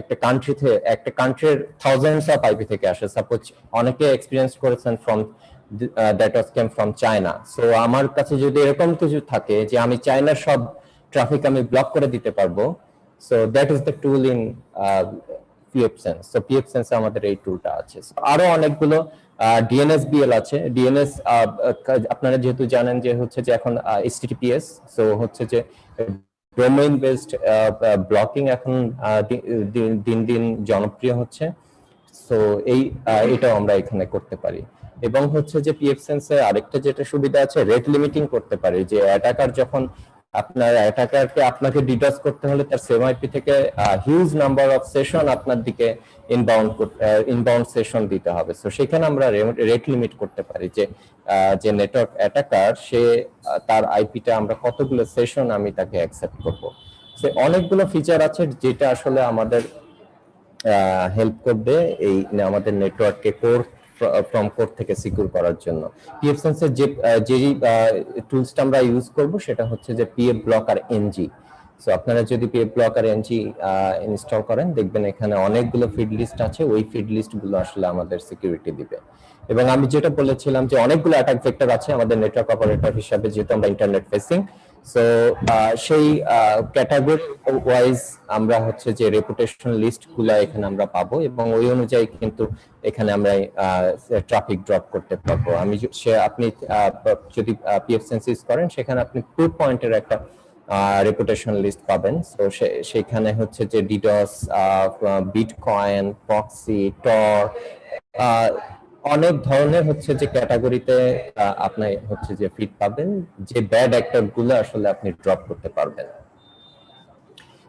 একটা কান্ট্রির থাউজেন্ডস অফ আইপি থেকে আসে। সাপোজ অনেকে এক্সপেরিয়েন্স করেছেন from that was came from China. So আমার কাছে যদি এরকম কিছু থাকে যে আমি চায়নার সব ট্রাফিক আমি ব্লক করে দিতে পারবো, so that is the tool in PFSense. So PFSense আমাদের এই টুলটা আছে। আরো অনেকগুলো DNSBL আছে। DNS আপনারা যেহেতু জানেন যে হচ্ছে যে এখন HTTPS, so হচ্ছে যে ডোমেইন বেসড ব্লকিং এখন দিন দিন জনপ্রিয় হচ্ছে। সো এটাও আমরা এখানে করতে পারি। এবং হচ্ছে যে পিএফসেন্সে আরেকটা যেটা সুবিধা আছে, রেট লিমিটিং করতে পারি, যে অ্যাটাকার যখন আপনাকে ডিডস করতে হলে তার সেম আইপি থেকে হিউজ নাম্বার অফ সেশন আপনার দিকে ইনবাউন্ড সেশন দিতে হবে। সো সেখানে আমরা রেট লিমিট করতে পারি যে নেটওয়ার্ক অ্যাটাকার সে তার আইপিটা আমরা কতগুলো সেশন আমি তাকে অ্যাকসেপ্ট করব। সে অনেকগুলো ফিচার আছে যেটা আসলে আমাদের হেল্প করবে এই আমাদের নেটওয়ার্ককে ফ্রম কোর থেকে সিকিউর করার জন্য। পিএফসেন্সের যে টুলসটা আমরা ইউজ করব সেটা হচ্ছে যে পিএফ ব্লকার এনজি। সো আপনারা যদি পিএফ ব্লকার এনজি ইনস্টল করেন, দেখবেন এখানে অনেকগুলো ফিড লিস্ট আছে, ওই ফিড লিস্ট গুলো আসলে আমাদের সিকিউরিটি দিবে। এবং আমি যেটা বলেছিলাম যে অনেকগুলো অ্যাটাক ভেক্টর আছে আমাদের নেটওয়ার্ক অপারেটর হিসাবে, যেহেতু আমরা ইন্টারনেট ফেসিং। সো সেই ক্যাটাগরি ওয়াইজ আমরা হচ্ছে যে রেপুটেশন লিস্ট গুলা এখানে আমরা পাবো, এবং ওই অনুযায়ী কিন্তু এখানে আমরা ট্রাফিক ড্রপ করতে পারবো। আপনি যদি পিএফসেন্স ইউজ করেন, সেখানে আপনি 2 পয়েন্টের একটা রেপুটেশন লিস্ট পাবেন। তো সেখানে হচ্ছে যে ডিডস, বিটকয়েন, প্রক্সি, টর, অনেক ধরনের হচ্ছে যে ক্যাটাগরিতে আপনি হচ্ছে যে ফিড পাবেন, যে ব্যাড অ্যাক্টর গুলো আসলে আপনি ড্রপ করতে পারবেন।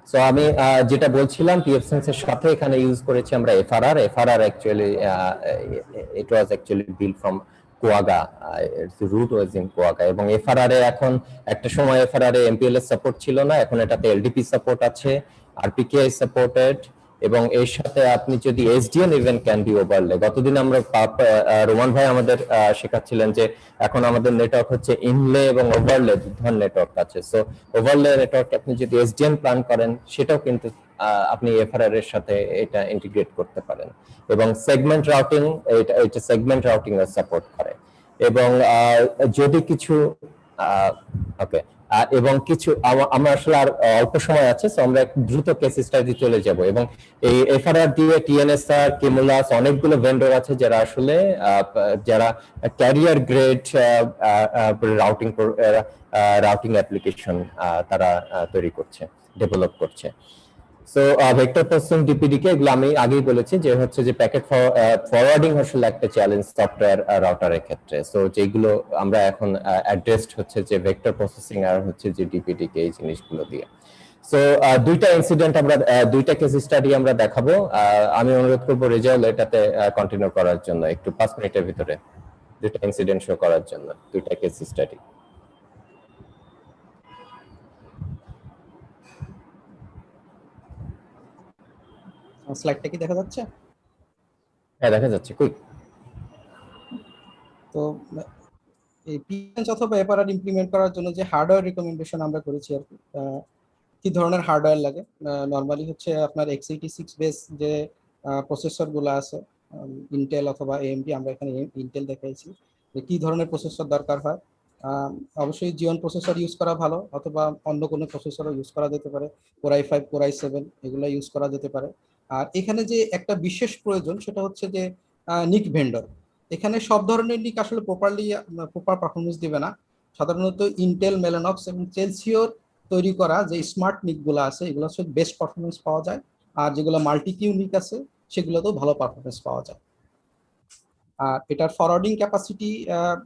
সো আমি যেটা বলছিলাম, পিএফসেন্স এর সাথে এখানে ইউজ করেছি আমরা FRR. Actually it was actually build from Quagga, root was in Quagga. এবং এফআরআর এখন একটা সময় এফআরআর এমপিএলএস সাপোর্ট ছিল না, এখন এটাতে এলডিপি সাপোর্ট আছে, আরপিকেআই সাপোর্টেড, এবং এর সাথে আপনি যদি SDN even can be overlay. গতদিন আমরা রোমান ভাই আমাদের শেখাচ্ছিলেন যে এখন আমাদের নেটওয়ার্ক হচ্ছে ইনলে এবং ওভারলে ধরনের নেটওয়ার্ক আছে। সো ওভারলে নেটওয়ার্ক আপনি যদি এসডিএন প্ল্যান করেন সেটাও কিন্তু আপনি এফআরআর এর সাথে এটা ইন্টিগ্রেট করতে পারেন। এবং সেগমেন্ট রাউটিং, এটা সেগমেন্ট রাউটিং এর সাপোর্ট করে। এবং যদি কিছু ওকে, এবং কিছু আমরা আসলে আর অল্প সময় আছে, তো আমরা দ্রুত কেস স্টাডি চলে যাব। এবং এই এফআরআর দিয়ে টিএনএসআর, কিমুলাস, অনেকগুলো ভেন্ডর আছে যারা আসলে যারা ক্যারিয়ার গ্রেড রাউটিং অ্যাপ্লিকেশন তারা তৈরি করছে, ডেভেলপ করছে। সো ভেক্টর প্রসেসিং ডিপিডিকে এগুলো আমি আগেই বলেছি যে হচ্ছে যে প্যাকেট ফরওয়ার্ডিং আসলে একটা চ্যালেঞ্জ সফটওয়্যার রাউটারের ক্ষেত্রে। সো যেগুলো আমরা এখন অ্যাড্রেসড হচ্ছে যে ভেক্টর প্রসেসিং আর হচ্ছে যে ডিপিডিকে, এই জিনিসগুলো দিয়ে। সো দুইটা ইনসিডেন্ট আমরা, দুইটা কেস স্টাডি আমরা দেখাবো। আমি অনুরোধ করবো রেজাউল এটাতে কন্টিনিউ করার জন্য, একটু 5 মিনিটের ভিতরে দুইটা ইনসিডেন্ট শো করার জন্য, দুইটা কেস স্টাডি। স্লাইডটা কি দেখা যাচ্ছে? হ্যাঁ, দেখা যাচ্ছে। কুইক। তো এই পিএনএস অথবা এফআরআর ইমপ্লিমেন্ট করার জন্য যে হার্ডওয়্যার রিকমেন্ডেশন আমরা করেছি আর কি ধরনের হার্ডওয়্যার লাগে, নরমালি হচ্ছে আপনার x86 বেস যে প্রসেসর গুলো আছে, ইন্টেল অথবা এএমডি, আমরা এখানে ইন্টেল দেখাইছি, যে কি ধরনের প্রসেসর দরকার হয়। অবশ্যই জিওন প্রসেসর ইউজ করা ভালো, অথবা অন্য কোনো প্রসেসরও ইউজ করা যেতে পারে, কোর i5, কোর i7 এগুলো ইউজ করা যেতে পারে। আর এখানে যে একটা বিশেষ প্রয়োজন সেটা হচ্ছে যে নিক ভেন্ডর। এখানে সব ধরনের নিক আসলে প্রপার পারফরমেন্স দিবে না। সাধারণত ইন্টেল, মেলানক্স এবং চেলসিওর তৈরি করা যে স্মার্ট নিক গুলো আছে এগুলো হচ্ছে বেস্ট পারফরমেন্স পাওয়া যায়, আর যেগুলো মাল্টি কিউ নিক আছে সেগুলোতেও ভালো পারফরমেন্স পাওয়া যায়। আর এটার forwarding capacity,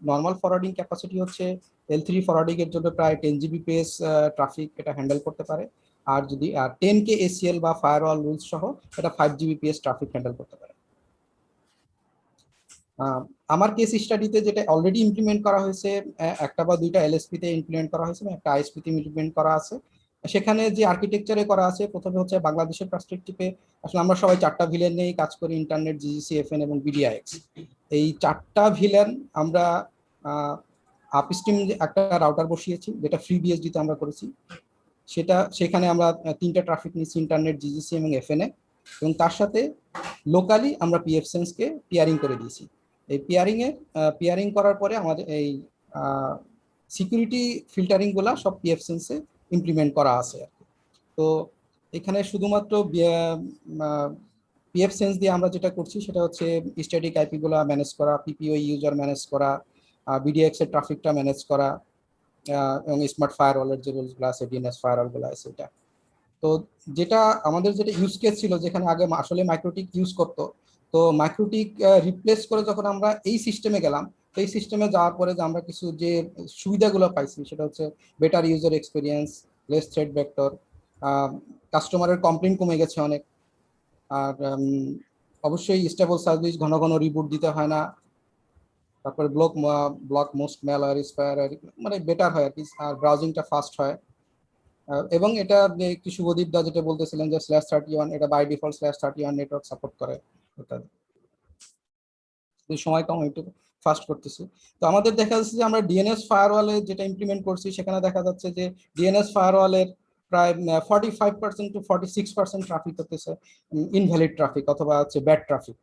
normal forwarding capacity হচ্ছে L3 ফরওয়ার্ডিং এর জন্য প্রায় 10 Gbps ট্রাফিক এটা হ্যান্ডেল করতে পারে। আর যদি 10K ACL বা ফায়ারওয়াল রুলস সহ এটা 5 Gbps ট্রাফিক হ্যান্ডেল করতে পারে। আমার কেস স্টাডিতে যেটা অলরেডি ইমপ্লিমেন্ট করা হয়েছে, একটা বা দুইটা এলএসপি তে ইমপ্লিমেন্ট করা হয়েছে, একটা আইএসপি তে ইমপ্লিমেন্ট করা আছে। সেখানে যে আর্কিটেকচারে করা আছে, প্রথমে হচ্ছে বাংলাদেশের পার্সপেক্টিভে আসলে আমরা সবাই 4টা ভিলেন নিয়ে কাজ করি, ইন্টারনেট, জিজিসি, এফএন এবং বিডিআইএক্স। এই 4টা ভিলেন আমরা আপস্ট্রিম একটা রাউটার বসিয়েছি যেটা ফ্রি বিএসডি তে আমরা করেছি। সেখানে আমরা 3টা ট্রাফিক নিচ্ছি, ইন্টারনেট, জিজিসি এবং এফএন এ, এবং তার সাথে লোকালি আমরা পিএফসেন্স কে পিয়ারিং করে দিয়েছি। এই পিয়ারিং করার পরে আমাদের এই সিকিউরিটি ফিল্টারিং গুলা সব পিএফসেন্স এ ইমপ্লিমেন্ট করা আছে। তো এখানে শুধুমাত্র পিএফসেন্স দিয়ে আমরা যেটা করছি সেটা হচ্ছে স্ট্যাটিক আইপি গুলা ম্যানেজ করা, পিপিও ইউজার ম্যানেজ করা, বিডিএক্স এর ট্রাফিকটা ম্যানেজ করা, এবং স্মার্ট ফায়ারওয়ালের যে রুলসগুলো আছে, ডিএনএস ফায়ারওয়াল গুলো আছে এটা। তো যেটা আমাদের যেটা ইউজ কেস ছিল, যেখানে আগে আসলে মাইক্রোটিক ইউজ করতো, তো মাইক্রোটিক রিপ্লেস করে যখন আমরা এই সিস্টেমে গেলাম, তো এই সিস্টেমে যাওয়ার পরে যে আমরা কিছু যে সুবিধাগুলো পাইছি সেটা হচ্ছে better user experience, less thread vector, কাস্টমারের কমপ্লেইন কমে গেছে অনেক, আর অবশ্যই স্টেবল সার্ভিস, ঘন ঘন রিবুট দিতে হয় না, তারপরে ব্লক মোস্ট ম্যালওয়্যার, স্পায়ার, মানে বেটার হয় আর কি, আর ব্রাউজিংটা ফাস্ট হয়। এবং এটা একটি শুভদীপ দা যেটা বলতেছিলেন যে /31, এটা বাই ডিফল্ট /31 নেটওয়ার্ক সাপোর্ট করে। সময় কম, একটু ফাস্ট করতেছি। তো আমাদের দেখা যাচ্ছে যে আমরা ডিএনএস ফায়ারওয়ালে যেটা ইমপ্লিমেন্ট করছি সেখানে দেখা যাচ্ছে যে ডিএনএস ফায়ারওয়ালের প্রায় 45% to 46% ট্রাফিক করতেছে ইনভ্যালিড ট্রাফিক অথবা হচ্ছে ব্যাড ট্রাফিক,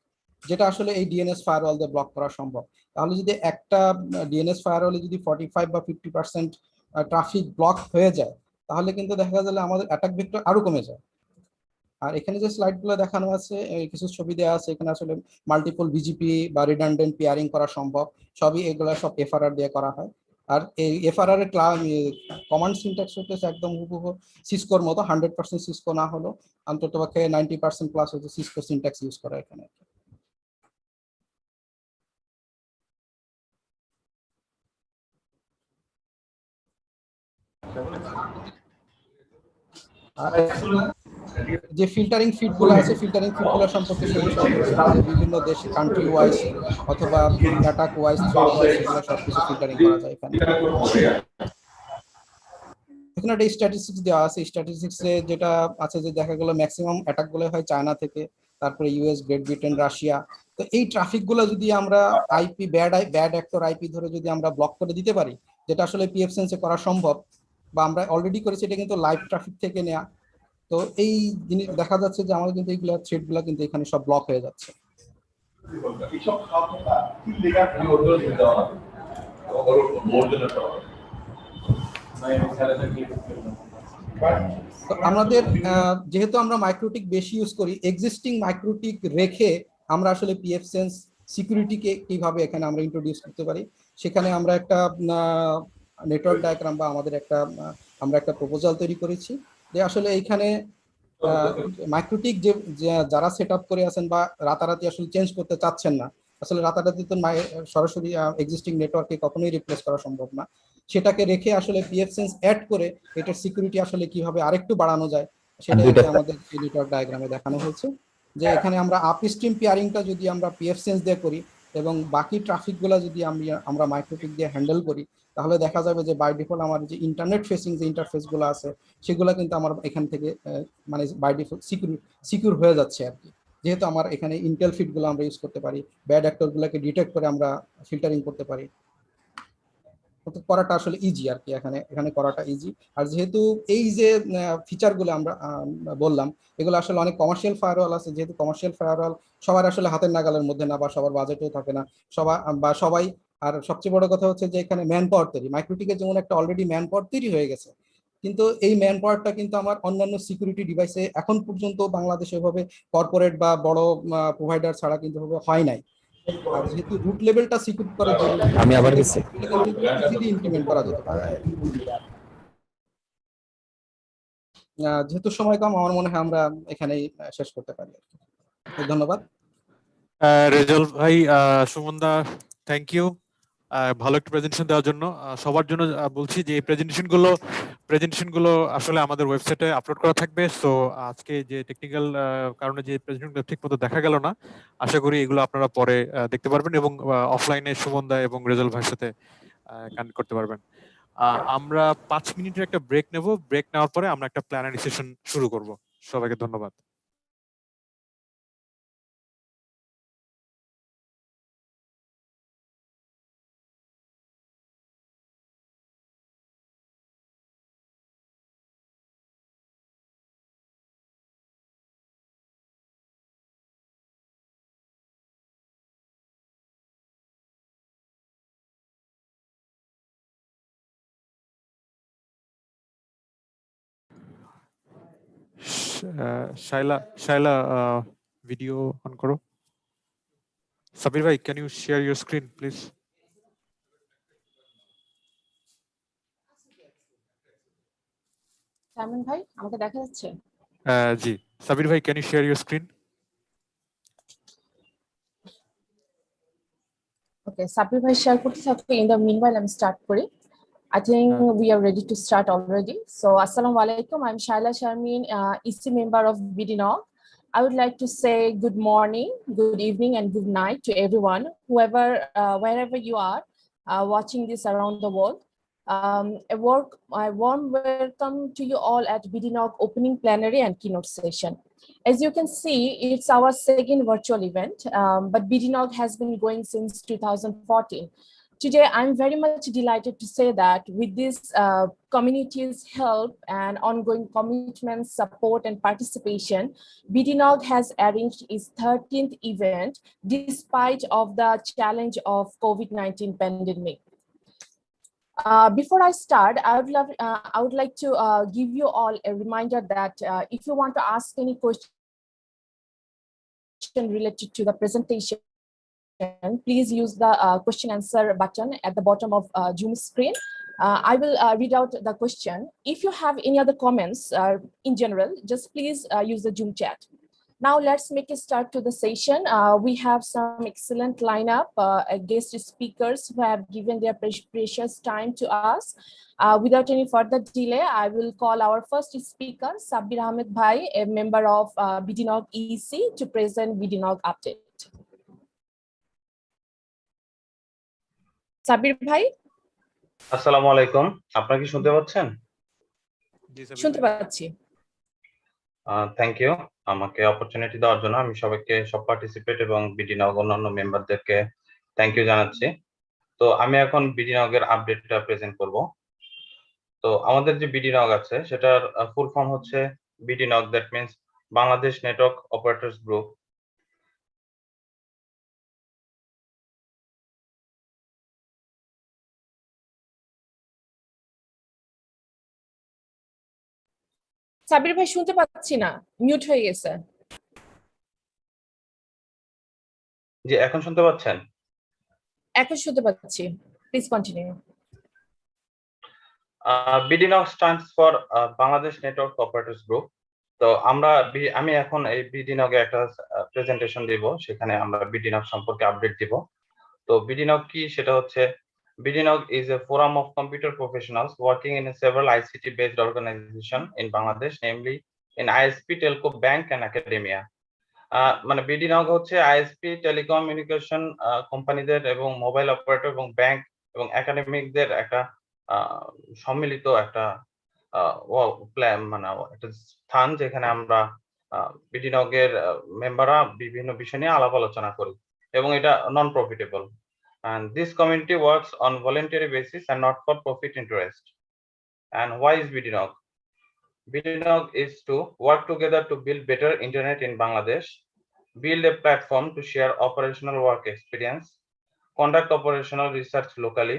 যেটা আসলে এই ডিএনএস ফায়ারওয়াল দিয়ে ব্লক করা সম্ভব। তাহলে যদি একটা ডিএনএস ফায়ারওয়ালে যদি 45 বা 50% ট্রাফিক ব্লক হয়ে যায়, তাহলে কিন্তু দেখা গেলে আমাদের অ্যাটাক ভেক্টর আরো কমে যায়। আর এখানে যে স্লাইডগুলো দেখানো আছে, কিছু ছবি দেওয়া আছে, এখানে আসলে মাল্টিপল বিজিপি বা রিডান্ডেন্ট পেয়ারিং করা সম্ভব, সবই এগুলো সব এফআরআর দিয়ে করা হয়। আর এই এফআরআর এর কমান্ড সিনট্যাক্স হচ্ছে একদম হুবহু সিসকোর মতো, 100% সিসকো না হলো অন্ততপক্ষে 90% প্লাস হচ্ছে সিসকো সিনট্যাক্স ইউজ করা এখানে। আর যে ফিল্টারিং ফিডগুলো আছে ফিল্টারিং ফিডগুলো সম্পর্কে শুধু শেয়ার করছি যে বিভিন্ন দেশ কান্ট্রি ওয়াইজ অথবা অ্যাটাক ওয়াইজ থ্রেড ওয়াইজ সেগুলো সবকিছু ফিল্টারিং করা যায় এখানে। এখানে একটা স্ট্যাটিস্টিক্স দেওয়া আছে, স্ট্যাটিস্টিক্সে যেটা আছে যে দেখা গেল ম্যাক্সিমাম অ্যাটাক গুলো হয় চায়না থেকে, তারপরে ইউএস, গ্রেট ব্রিটেন, রাশিয়া। তো এই ট্রাফিক গুলো যদি আমরা আইপি ব্যাড অ্যাক্টর আইপি ধরে যদি আমরা ব্লক করে দিতে পারি, যেটা আসলে পিএফ সেন্সে করা সম্ভব বা আমরা অলরেডি করেছি, এটা কিন্তু লাইভ ট্রাফিক থেকে নেওয়া। তো এই জিনিস দেখা যাচ্ছে যে আমাদের কিন্তু এইগুলো থ্রেড গুলো কিন্তু এখানে সব ব্লক হয়ে যাচ্ছে। তো আমাদের যেহেতু আমরা মাইক্রোটিক বেশি ইউজ করি, এক্সিস্টিং মাইক্রোটিক রেখে আমরা আসলে পিএফ সেন্স সিকিউরিটিকে কিভাবে এখানে আমরা ইন্ট্রোডিউস করতে পারি, সেখানে আমরা একটা নেটওয়ার্ক ডায়াগ্রাম বা আমরা একটা প্রপোজাল তৈরি করেছি যে আসলে এইখানে মাইক্রোটিক যে যারা সেট আপ করে আছেন বা রাতারাতি আসলে চেঞ্জ করতে চাচ্ছেন না, আসলে রাতারাতি তো সরাসরি এক্সিস্টিং নেটওয়ার্কে কখনোই রিপ্লেস করা সম্ভব না, সেটাকে রেখে আসলে পিএফ সেন্স অ্যাড করে এটার সিকিউরিটি আসলে কিভাবে আরেকটু বাড়ানো যায় সেটাই আমাদের নেটওয়ার্ক ডায়াগ্রামে দেখানো হয়েছে। যে এখানে আমরা আপস্ট্রিম পেয়ারিংটা যদি আমরা পিএফ সেন্স দিয়ে করি এবং বাকি ট্রাফিক গুলা যদি আমরা মাইক্রোটিক দিয়ে হ্যান্ডেল করি, তাহলে দেখা যাবে যে বাই ডিফল্ট আমার যে ইন্টারনেট ফেসিং যে ইন্টারফেস গুলো আছে সেগুলো কিন্তু আমার এখান থেকে মানে বাই ডিফল্ট সিকিউর হয়ে যাচ্ছে আর কি। যেহেতু আমার এখানে ইন্টেল ফিড গুলো আমরা ইউজ করতে পারি, ব্যাড অ্যাক্টর গুলোকে ডিটেক্ট করে আমরা ফিল্টারিং করতে পারি, করাটা আসলে ইজি আর কি, এখানে করাটা ইজি। আর যেহেতু এই যে ফিচারগুলো আমরা বললাম, এগুলো আসলে অনেক কমার্শিয়াল ফায়ারওয়াল আছে, যেহেতু কমার্শিয়াল ফায়ারওয়াল সবার আসলে হাতের নাগালের মধ্যে না বা সবার বাজেটেও থাকে না সবাই। আর সবচেয়ে বড় কথা হচ্ছে যে এখানে ম্যান পাওয়ার তৈরি, মাইক্রোটিকের যেমন একটা অলরেডি ম্যান পাওয়ার তৈরি হয়ে গেছে, কিন্তু এই ম্যান পাওয়ারটা কিন্তু আমার অন্যান্য সিকিউরিটি ডিভাইসে এখন পর্যন্ত বাংলাদেশে এভাবে কর্পোরেট বা বড় প্রোভাইডার ছাড়া কিন্তু হয় নাই। আর যেহেতু রুট লেভেলটা সিকিউর করা জরুরি, আমি আবার গেছি ইজিলি ইমপ্লিমেন্ট করা যেতে পারে। যেহেতু সময় কম, আমার মনে হয় আমরা এখানেই শেষ করতে পারি। ধন্যবাদ। রেজাল্ট ভাই, সুমনদা, থ্যাংক ইউ ভালো একটা প্রেজেন্টেশন দেওয়ার জন্য। সবার জন্য বলছি যে এই প্রেজেন্টেশন গুলো আসলে আমাদের ওয়েবসাইটে আপলোড করা থাকবে। সো আজকে যে টেকনিক্যাল কারণে যে প্রেজেন্টেশন ঠিক মতো দেখা গেল না, আশা করি এগুলো আপনারা পরে দেখতে পারবেন এবং অফলাইনে সুমনদা এবং রেজাল্ট ভাইয়ের সাথে কানেক্ট করতে পারবেন। আমরা 5 মিনিটের একটা ব্রেক নেব। ব্রেক নেওয়ার পরে আমরা একটা প্ল্যানারি সেশন শুরু করব। সবাইকে ধন্যবাদ। শাইলা, ভিডিও অন করো। সাবির ভাই, can you share your screen please? Simon ভাই, আমাকে দেখা যাচ্ছে? জি, সাবির ভাই, can you share your screen? Okay, Sabir bhai share করতে থাকবে। In the meanwhile, I'm start করি। I think we are ready to start already. So, Assalamu alaikum. I'm Shaila Sharmin, EC member of bdNOG. I would like to say good morning, good evening, and good night to everyone, wherever you are watching this around the world. A warm welcome to you all at bdNOG opening plenary and keynote session. As you can see, it's our second virtual event, but bdNOG has been going since 2014. Today, I'm very much delighted to say that with this community's help and ongoing commitment, support, and participation, bdNOG has arranged its 13th event despite of the challenge of COVID-19 pandemic. Before I start, I would like to give you all a reminder that if you want to ask any question related to the presentation, please use the question answer button at the bottom of Zoom screen. I will read out the question. If you have any other comments in general, just please use the Zoom chat. Now let's make a start to the session. We have some excellent lineup, guest speakers who have given their precious time to us. Without any further delay, I will call our first speaker, Sabir Ahmed Bhai, a member of bdNOG EC, to present bdNOG update. Sabir Bhai? আসসালামু আলাইকুম, আপনারা কি শুনতে পাচ্ছেন? শুনতে পাচ্ছি। Thank you আমাকে opportunity দেওয়ার জন্য। আমি সবাইকে, সব পার্টিসিপেট এবং bdNOG অন্যান্য মেম্বারদেরকে থ্যাংক ইউ জানাচ্ছি। তো আমি এখন bdNOG এর আপডেটটা প্রেজেন্ট করব। তো আমাদের যে bdNOG আছে সেটার ফুল ফর্ম হচ্ছে bdNOG, that means Bangladesh network operators group. Sabir ভাই শুনতে পাচ্ছি না, মিউট হয়ে গেছে। জি, এখন শুনতে পাচ্ছেন? এখন শুনতে পাচ্ছি, please continue. bdNOG stands for Bangladesh network operators group. তো আমি এখন এই bdNOG এ একটা প্রেজেন্টেশন দিব, সেখানে আমরা bdNOG সম্পর্কে আপডেট দিব। তো bdNOG কি, সেটা হচ্ছে bdNOG is a forum of computer professionals working in several ICT based organization in Bangladesh, namely in ISP, telco, bank and academia. মানে bdNOG হচ্ছে আইএসপি, টেলিকমিউনিকেশন কোম্পানিদের এবং মোবাইল অপারেটর এবং ব্যাংক এবং একাডেমিকদের একটা সম্মিলিত একটা প্ল্যান, মানে একটা স্থান যেখানে আমরা bdNOG এর মেম্বাররা বিভিন্ন বিষয় নিয়ে আলাপ আলোচনা করি, এবং এটা নন profitable. And this community works on voluntary basis and not for profit interest. And why is bdNOG? bdNOG is to work together to build better internet in Bangladesh, build a platform to share operational work experience, conduct operational research locally,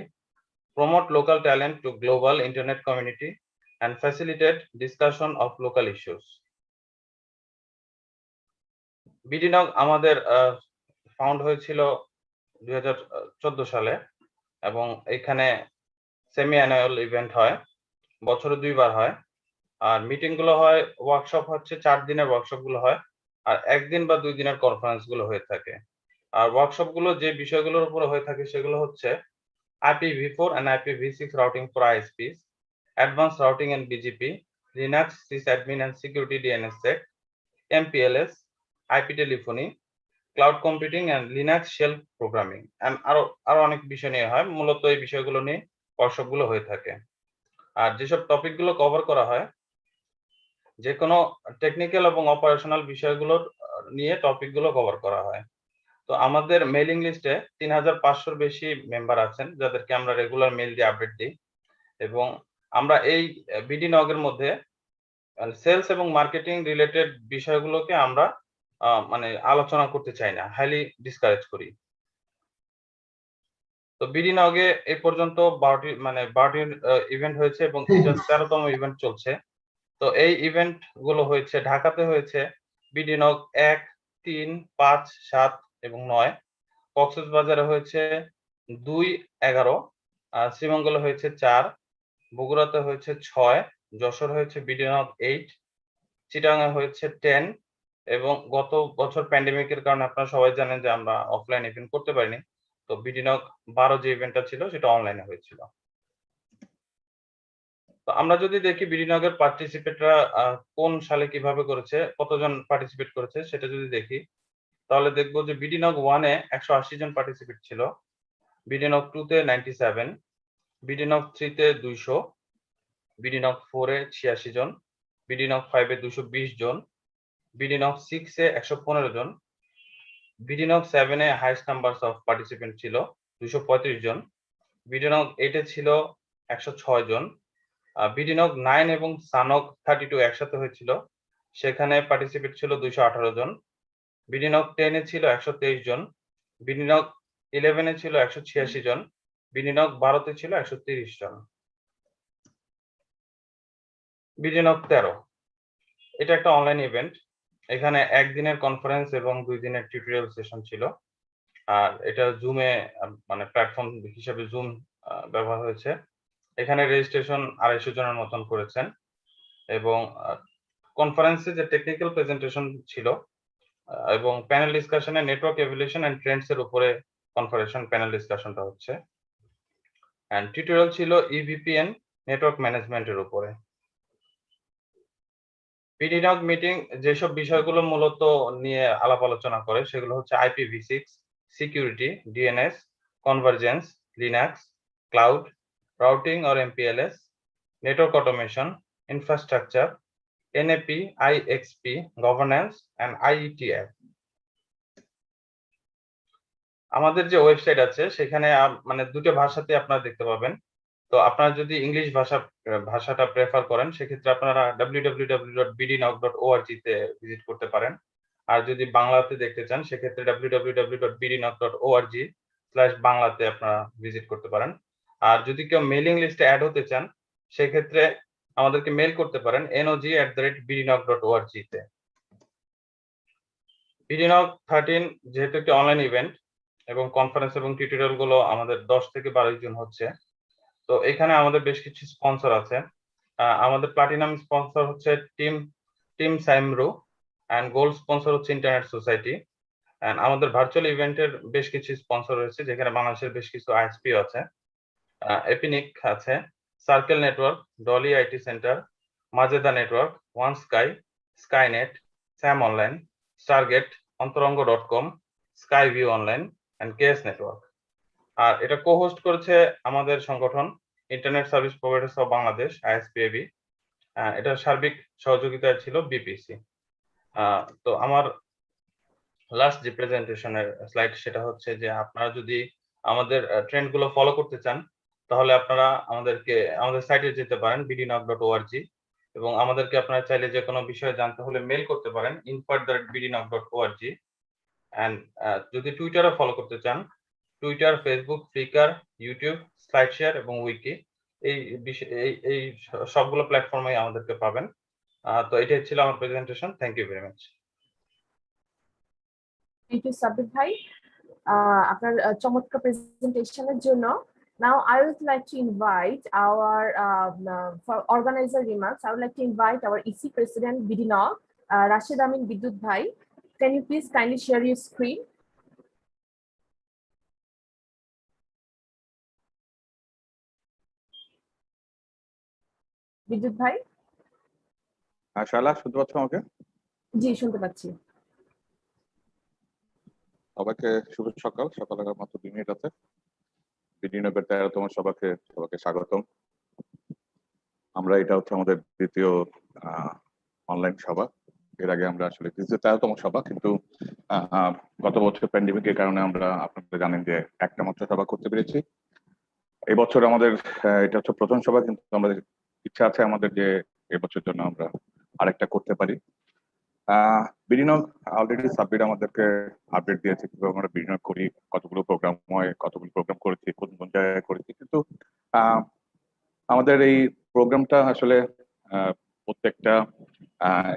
promote local talent to global internet community, and facilitate discussion of local issues. bdNOG আমাদের found হয়েছিল 2014 সালে, এবং এখানে semi annual event হয়, বছরে 2 বার হয়। আর meeting গুলো হয়, ওয়ার্কশপ হচ্ছে 4 দিনের ওয়ার্কশপ গুলো হয়, আর 1 দিন বা 2 দিনের কনফারেন্স গুলো হয়ে থাকে। আর ওয়ার্কশপ গুলো যে বিষয়গুলোর উপর হয়ে থাকে সেগুলো হচ্ছে IPv4 and IPv6 routing for ISPs, advanced routing and BGP, Linux sysadmin and security DNSSEC, MPLS, IP telephony, cloud computing and Linux shell programming, and আরো অনেক বিষয় নিয়ে হয়। মূলত এই বিষয়গুলো নিয়ে ওয়ার্কশপ গুলো হয়ে থাকে। আর যেসব টপিক গুলো কভার করা হয়, যে কোনো টেকনিক্যাল এবং অপারেশনাল বিষয়গুলোর নিয়ে টপিক গুলো কভার করা হয়। তো আমাদের মেইলিং লিস্টে 3500-র বেশি মেম্বার আছেন, যাদেরকে আমরা রেগুলার মেইল দিয়ে আপডেট দিই। এবং আমরা এই bdNOG এর মধ্যে সেলস এবং মার্কেটিং রিলেটেড বিষয়গুলোকে আমরা মানে আলোচনা করতে চাই না, হাইলি ডিসকারেজ করি। তো bdNOG এ এই পর্যন্ত 12টি ইভেন্ট হয়েছে, এবং এটা 13তম ইভেন্ট চলছে। তো এই ইভেন্ট গুলো হয়েছে ঢাকাতে হয়েছে bdNOG 1, 3, 5, 7 এবং 9, কক্সবাজারে হয়েছে 2, 11, শ্রীমঙ্গলে হয়েছে 4, বগুড়াতে হয়েছে 6, যশোর হয়েছে bdNOG 8, চিটাগাং হয়েছে 10, এবং গত বছর প্যান্ডেমিকের কারণে আপনারা সবাই জানেন যে আমরা অফলাইন ইভেন্ট করতে পারিনি। তো bdNOG 12 যে ইভেন্টটা ছিল সেটা অনলাইনে হয়েছিল। তো আমরা যদি দেখি bdNOG এর পার্টিসিপেটরা কোন সালে কিভাবে করেছে, কতজন পার্টিসিপেট করেছে, সেটা যদি দেখি তাহলে দেখবো যে bdNOG 1 এ 180 জন পার্টিসিপেট ছিল, bdNOG 2 তে 97, bdNOG 3 তে 200, bdNOG 4 এ 86 জন, bdNOG 5 এ 220 জন, bdNOG 6 এ 115 জন, bdNOG 7 এ হাইয়েস্ট নাম্বারস অফ পার্টিসিপেন্ট ছিল 235 জন, bdNOG 8 এ ছিল 106 জন, bdNOG 9 এবং SANOG 32 একসাথে হয়েছিল, সেখানে পার্টিসিপেট ছিল 218 জন, bdNOG 10 এ ছিল 123 জন, bdNOG 11 এ ছিল 186 জন, bdNOG 12 তে ছিল 130 জন। bdNOG 13 এটা একটা অনলাইন ইভেন্ট, এখানে 1 দিনের কনফারেন্স এবং 2 দিনের টিউটোরিয়াল সেশন ছিল। আর এটা জুমে, মানে প্ল্যাটফর্ম হিসেবে জুম ব্যবহার হয়েছে। এখানে রেজিস্ট্রেশন 250 জনের মতন করেছেন, এবং কনফারেন্সে যে টেকনিক্যাল প্রেজেন্টেশন ছিল এবং প্যানেল ডিসকাশনে নেটওয়ার্ক এভলিউশন এন্ড ট্রেন্ডস এর উপরে কনফারেন্স প্যানেল ডিসকাশনটা হচ্ছে, এন্ড টিউটোরিয়াল ছিল ইভিপিএন নেটওয়ার্ক ম্যানেজমেন্টের উপরে। bdNOG মিটিং যেসব বিষয়গুলো মূলত নিয়ে আলাপ আলোচনা করে সেগুলো হচ্ছে IPv6, security, DNS, convergence, Linux, cloud, routing or MPLS, network automation, infrastructure, NAP, IXP, governance and IETF। আমাদের যে ওয়েবসাইট আছে সেখানে মানে দুটো ভাষাতে আপনারা দেখতে পাবেন। তো আপনারা যদি ইংলিশ ভাষাটা প্রেফার করেন সেক্ষেত্রে আপনারা www.bdnog.org তে ভিজিট করতে পারেন। আর যদি বাংলাতে দেখতে চান সেক্ষেত্রে www.bdnog.org/বাংলাতে আপনারা ভিজিট করতে পারেন। আর যদি কেউ মেইলিং লিস্টে অ্যাড হতে চান সেক্ষেত্রে আমাদেরকে মেইল করতে পারেন nog@bdnog.org তে। bdNOG13 যেহেতু একটি অনলাইন ইভেন্ট এবং কনফারেন্স এবং টিউটোরিয়াল গুলো আমাদের 10 থেকে 12 জুন হচ্ছে। তো এখানে আমাদের বেশ কিছু স্পন্সর আছে। আমাদের প্লাটিনাম স্পন্সর হচ্ছে টিম সাইমরু এন্ড গোল্ড স্পন্সর হচ্ছে ইন্টারনেট সোসাইটি। এন্ড আমাদের ভার্চুয়াল ইভেন্টের বেশ কিছু স্পন্সর রয়েছে যেখানে বাংলাদেশের বেশ কিছু আইএসপি আছে, এপিনিক আছে, circle network, Dolly IT center, Mazeda network, one sky, skynet, Sam online, Stargate, অন্তরঙ্গ.com, sky view online and KS network. আর এটা কো-হোস্ট করেছে আমাদের সংগঠন internet service providers of Bangladesh ISPAB। এটা সার্বিক সহযোগিতায় ছিল বিপিসি। তো আমার লাস্ট যে প্রেজেন্টেশনের স্লাইড সেটা হচ্ছে যে আপনারা যদি আমাদের ট্রেন্ড গুলো ফলো করতে চান তাহলে আপনারা আমাদের সাইটে যেতে পারেন bdnog.org এবং আমাদেরকে আপনারা চাইলে যে কোনো বিষয়ে জানতে হলে মেল করতে পারেন info@bdnog.org। এন্ড যদি টুইটারে ফলো করতে চান Twitter, Facebook, Flickr, YouTube, slide share এবং উইকি এই সবগুলো প্ল্যাটফর্মে আমাদেরকে পাবেন। তো এটাই ছিল আমার presentation. Thank you very much. Thank you Sabbir ভাই আপনার চমৎকার প্রেজেন্টেশনের জন্য। Now I would like to invite our for organizer remarks. I would like to invite our EC President bdNOG, Rashid Amin Biddut Bhai. Can you please kindly share your screen? বিদ্যুৎ ভাই, শালা শুনতে পাচ্ছ আমাকে? জি শুনতে পাচ্ছি। সবাইকে শুভ সকাল। সকালের মাত্র 2 মিনিট আছে। bdNOG 13তম সবাইকে স্বাগতম। আমরা এটা হচ্ছে আমাদের দ্বিতীয় অনলাইন সভা। এর আগে আমরা আসলে 13তম সভা, কিন্তু গত বছর প্যান্ডেমিকের কারণে আমরা আপনারা জানেন যে একটা মাত্র সভা করতে পেরেছি। এই বছর আমাদের এটা হচ্ছে প্রথম সভা, কিন্তু আমাদের ইচ্ছা আছে আমাদের যে এবছর জন্য আমরা আরেকটা করতে পারি। bdNOG অলরেডি সাব্বির আমাদেরকে আপডেট দিয়েছে কিভাবে আমরা bdNOG করি, কতগুলো প্রোগ্রাম হয়, কতগুলো প্রোগ্রাম করেছি, কোন কোন জায়গায় করেছি। কিন্তু আমাদের এই প্রোগ্রামটা আসলে প্রত্যেকটা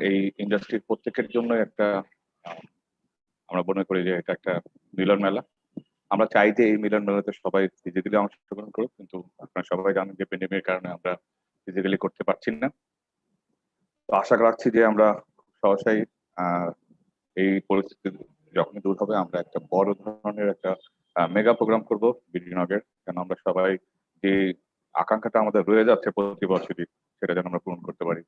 এই ইন্ডাস্ট্রির প্রত্যেকের জন্য একটা আমরা মনে করি যে এটা একটা মিলন মেলা। আমরা চাই যে এই মিলন মেলাতে সবাই ফিজিক্যালি অংশগ্রহণ করুক, কিন্তু আপনারা সবাই জানেন যে প্যান্ডেমিকের কারণে আমরা ফিজিক্যালি করতে পারছি না। তো আশা রাখছি যে আমরা সহসাই এই পরিস্থিতি যখনই দূর হবে আমরা একটা বড় ধরনের একটা মেগা প্রোগ্রাম করব bdNOG-এর, কেন আমরা সবাই যে আকাঙ্ক্ষাটা আমাদের রয়ে যাচ্ছে প্রতি বছরই সেটা যেন আমরা পূরণ করতে পারি।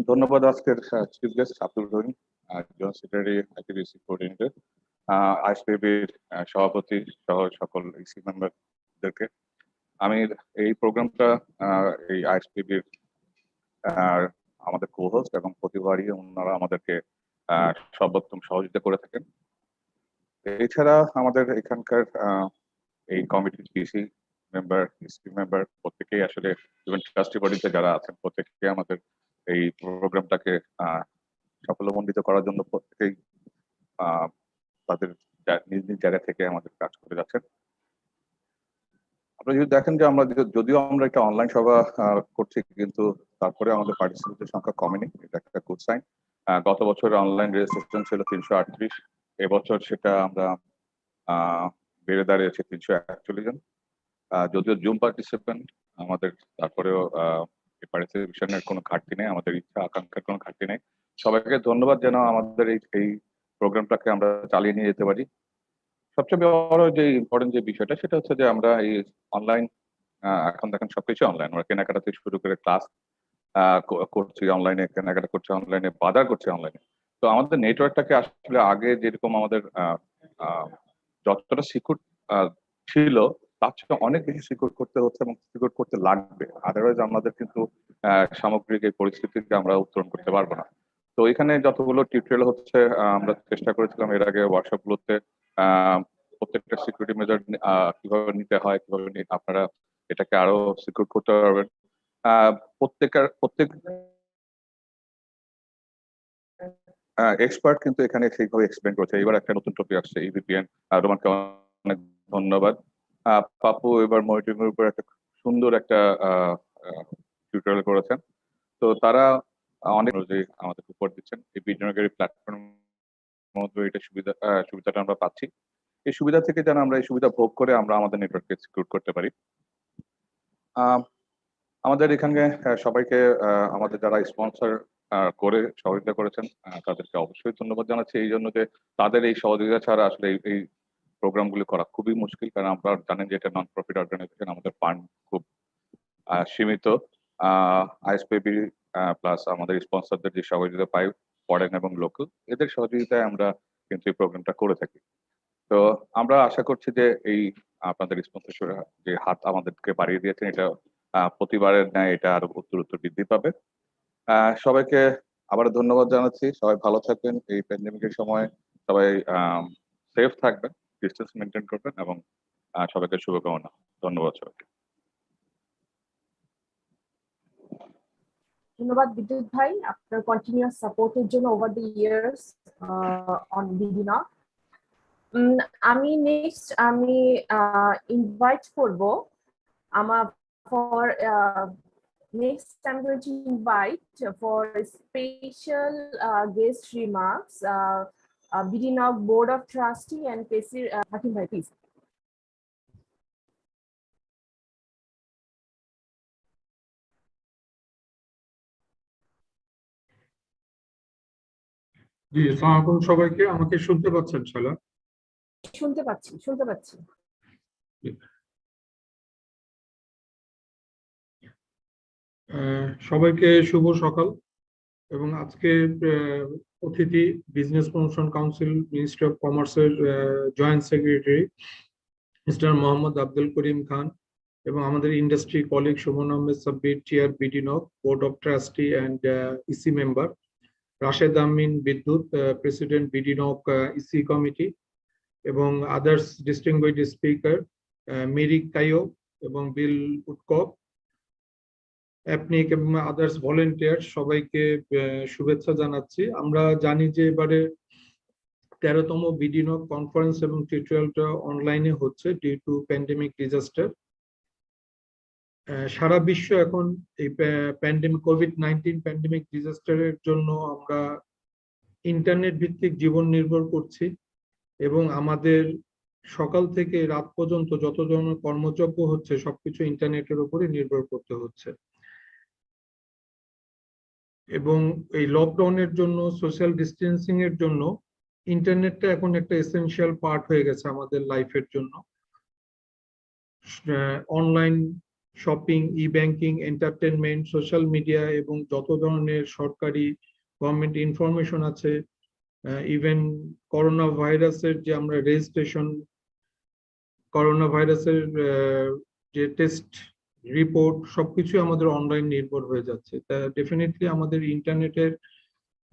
ধন্যবাদ আজকের চিফ গেস্ট আব্দুল রহিম, জয়েন্ট সেক্রেটারি আইপিভিসি কোঅর্ডিনেটর, ISPAB-র সভাপতি সহ সকল ইসি মেম্বারদেরকে। আমি এই প্রোগ্রামটা এই ISPAB-র আমাদের কো-হোস্ট এবং প্রতিবারই ওনারা আমাদেরকে সর্বোত্তম সহযোগিতা করে থাকেন। এছাড়া আমাদের এখানকার এই কমিটির পিসি মেম্বার, ইসি মেম্বার প্রত্যেকেই আসলে ইভেন্ট ট্রাস্টি বডিতে যারা আছেন প্রত্যেকেই আমাদের এই প্রোগ্রামটাকে সাফল্যমণ্ডিত করার জন্য প্রত্যেকেই তাদের নিজ নিজ জায়গা থেকে আমাদের কাজ করে যাচ্ছেন। আপনারা যদি দেখেন যে আমরা যদিও আমরা একটা অনলাইন সভা করছি, কিন্তু তারপরে আমাদের পার্টিসিপেন্টের সংখ্যা কমেনি, এটা একটা গুড সাইন। গত বছর অনলাইন রেজিস্ট্রেশন ছিল 338, এবছর সেটা আমরা বেড়ে দাঁড়িয়েছে 341 জন। যদিও জুম পার্টিসিপেন্ট আমাদের, তারপরেও পার্টিসিপেশনের কোনো ঘাটতি নেই, আমাদের ইচ্ছা আকাঙ্ক্ষার কোনো ঘাটতি নেই। সবাইকে ধন্যবাদ জানাও আমাদের এই প্রোগ্রামটাকে আমরা চালিয়ে নিয়ে যেতে পারি। সবচেয়ে বড় যে ইম্পর্টেন্ট যে বিষয়টা সেটা হচ্ছে যে আমরা এই অনলাইন, এখন দেখেন সবকিছু অনলাইন, আমরা কেনাকাটা থেকে শুরু করে ক্লাস করছি অনলাইনে, কেনাকাটা করছি অনলাইনে, বাজার করছি অনলাইনে। তো আমাদের নেটওয়ার্কটাকে আসলে আগে যেরকম আমাদের যতটা সিকিউর ছিল তার চেয়ে অনেক বেশি সিকিউর করতে হচ্ছে এবং সিকিউর করতে লাগবে। আদারওয়াইজ আমাদের কিন্তু সামগ্রিক এই পরিস্থিতিকে আমরা উত্তরণ করতে পারবো না। তো এখানে যতগুলো টিউটোরিয়াল হচ্ছে, আমরা চেষ্টা করেছিলাম এর আগে ওয়ার্কশপ গুলোতে প্রত্যেকটা সিকিউরিটি মেজার কিভাবে নিতে হয়, কিভাবে আপনারা এটাকে আরো সিকিউর করতে পারবেন। প্রত্যেক এক্সপার্ট কিন্তু এখানে সেইভাবে এক্সপ্লেন করেছে। এবার একটা নতুন টপিক আসছে ইভিপিএন। রোমানকে অনেক ধন্যবাদ। পাপু এবার মনিটরিং এর উপর একটা সুন্দর একটা টিউটোরিয়াল করেছেন। তো তারা অনেক যে আমাদের উপর দিচ্ছেন এই বিডনগের প্ল্যাটফর্ম মধ্যে এটা সুবিধাটা আমরা পাচ্ছি। এই সুবিধা থেকে যেন আমরা এই সুবিধা ভোগ করে আমরা আমাদের নেটওয়ার্ককে সিকিউর করতে পারি। আমাদের এখানে সবাইকে আমাদের যারা স্পন্সর করে সহযোগিতা করেছেন তাদেরকে অবশ্যই ধন্যবাদ জানাচ্ছি এই জন্য যে তাদের এই সহযোগিতা ছাড়া আসলে এই প্রোগ্রামগুলি করা খুবই মুশকিল, কারণ আপনারা জানেন যে এটা নন প্রফিট অর্গানাইজেশন, আমাদের ফান্ড খুব সীমিত। আইএসপিবি প্লাস আমাদের স্পন্সরদের যে সহযোগিতা পাই ফরেন এবং লোকাল, এদের সহযোগিতায় আমরা কিন্তু এই প্রোগ্রামটা করে থাকি। তো আমরা আশা করছি যে এই আপনাদের স্পন্সর যে হাত আমাদেরকে বাড়িয়ে দিয়েছেন, এটা প্রতিবারের ন্যায় এটা আরো উত্তর বৃদ্ধি পাবে। সবাইকে আবার ধন্যবাদ জানাচ্ছি। সবাই ভালো থাকবেন এই প্যান্ডেমিকের সময়, সবাই সেফ থাকবেন, ডিস্টেন্স মেনটেন করবেন এবং সবাইকে শুভকামনা। ধন্যবাদ সবাইকে। ধন্যবাদ বিদ্যুৎ ভাই আপনার কন্টিনিউয়াস সাপোর্টের জন্য over the years on bdNOG। আমি নেক্সট ইনভাইট করব আমার for next I'm going to invite for special guest remarks bdNOG Board of Trustee and Pesir Hakim bhai, please. জি, আসসালামু আলাইকুম সবাইকে। আমাকে শুনতে পাচ্ছেন শালা? শুনতে পাচ্ছি। সবাইকে শুভ সকাল। এবং আজকে অতিথি business promotion council ministry of কমার্সের joint secretary mister Mohammad Abdul Karim Khan এবং আমাদের industry colleague Suman Ahmed Sabbir, chair bdNOG board of trustee and EC member, Rashed Amin Bidyut, president bdNOG EC committee, এবং others distinguished speaker Merike Kaeo এবং বিল উটকক, অ্যাপনিক এবং আদার্স ভলেন্টিয়ার, সবাইকে শুভেচ্ছা জানাচ্ছি। আমরা জানি যে এবারে 13তম bdNOG কনফারেন্স এবং টিউটোরিয়ালটা অনলাইনে হচ্ছে ডিউ টু প্যান্ডেমিক ডিজাস্টার। সারা বিশ্ব এখন এই কোভিড-19 প্যান্ডেমিক ডিজাস্টারের জন্য আমরা ইন্টারনেট ভিত্তিক জীবন নির্ভর করছি এবং আমাদের সকাল থেকে রাত পর্যন্ত যত ধরনের কর্মযজ্ঞ হচ্ছে সবকিছু ইন্টারনেটের উপরে নির্ভর করতে হচ্ছে। এবং এই লকডাউনের জন্য, সোশ্যাল ডিস্টেন্সিং এর জন্য ইন্টারনেটটা এখন একটা এসেনশিয়াল পার্ট হয়ে গেছে আমাদের লাইফের জন্য। অনলাইন শপিং, ই ব্যাংকিং, এন্টারটেনমেন্ট, সোশ্যাল মিডিয়া এবং যত ধরনের সরকারি গভর্নমেন্ট ইনফরমেশন আছে, ইভেন করোনা ভাইরাসের যে আমরা রেজিস্ট্রেশন, করোনা ভাইরাসের যে টেস্ট রিপোর্ট, সবকিছু আমাদের অনলাইন নির্ভর হয়ে যাচ্ছে। তা ডেফিনেটলি আমাদের ইন্টারনেটের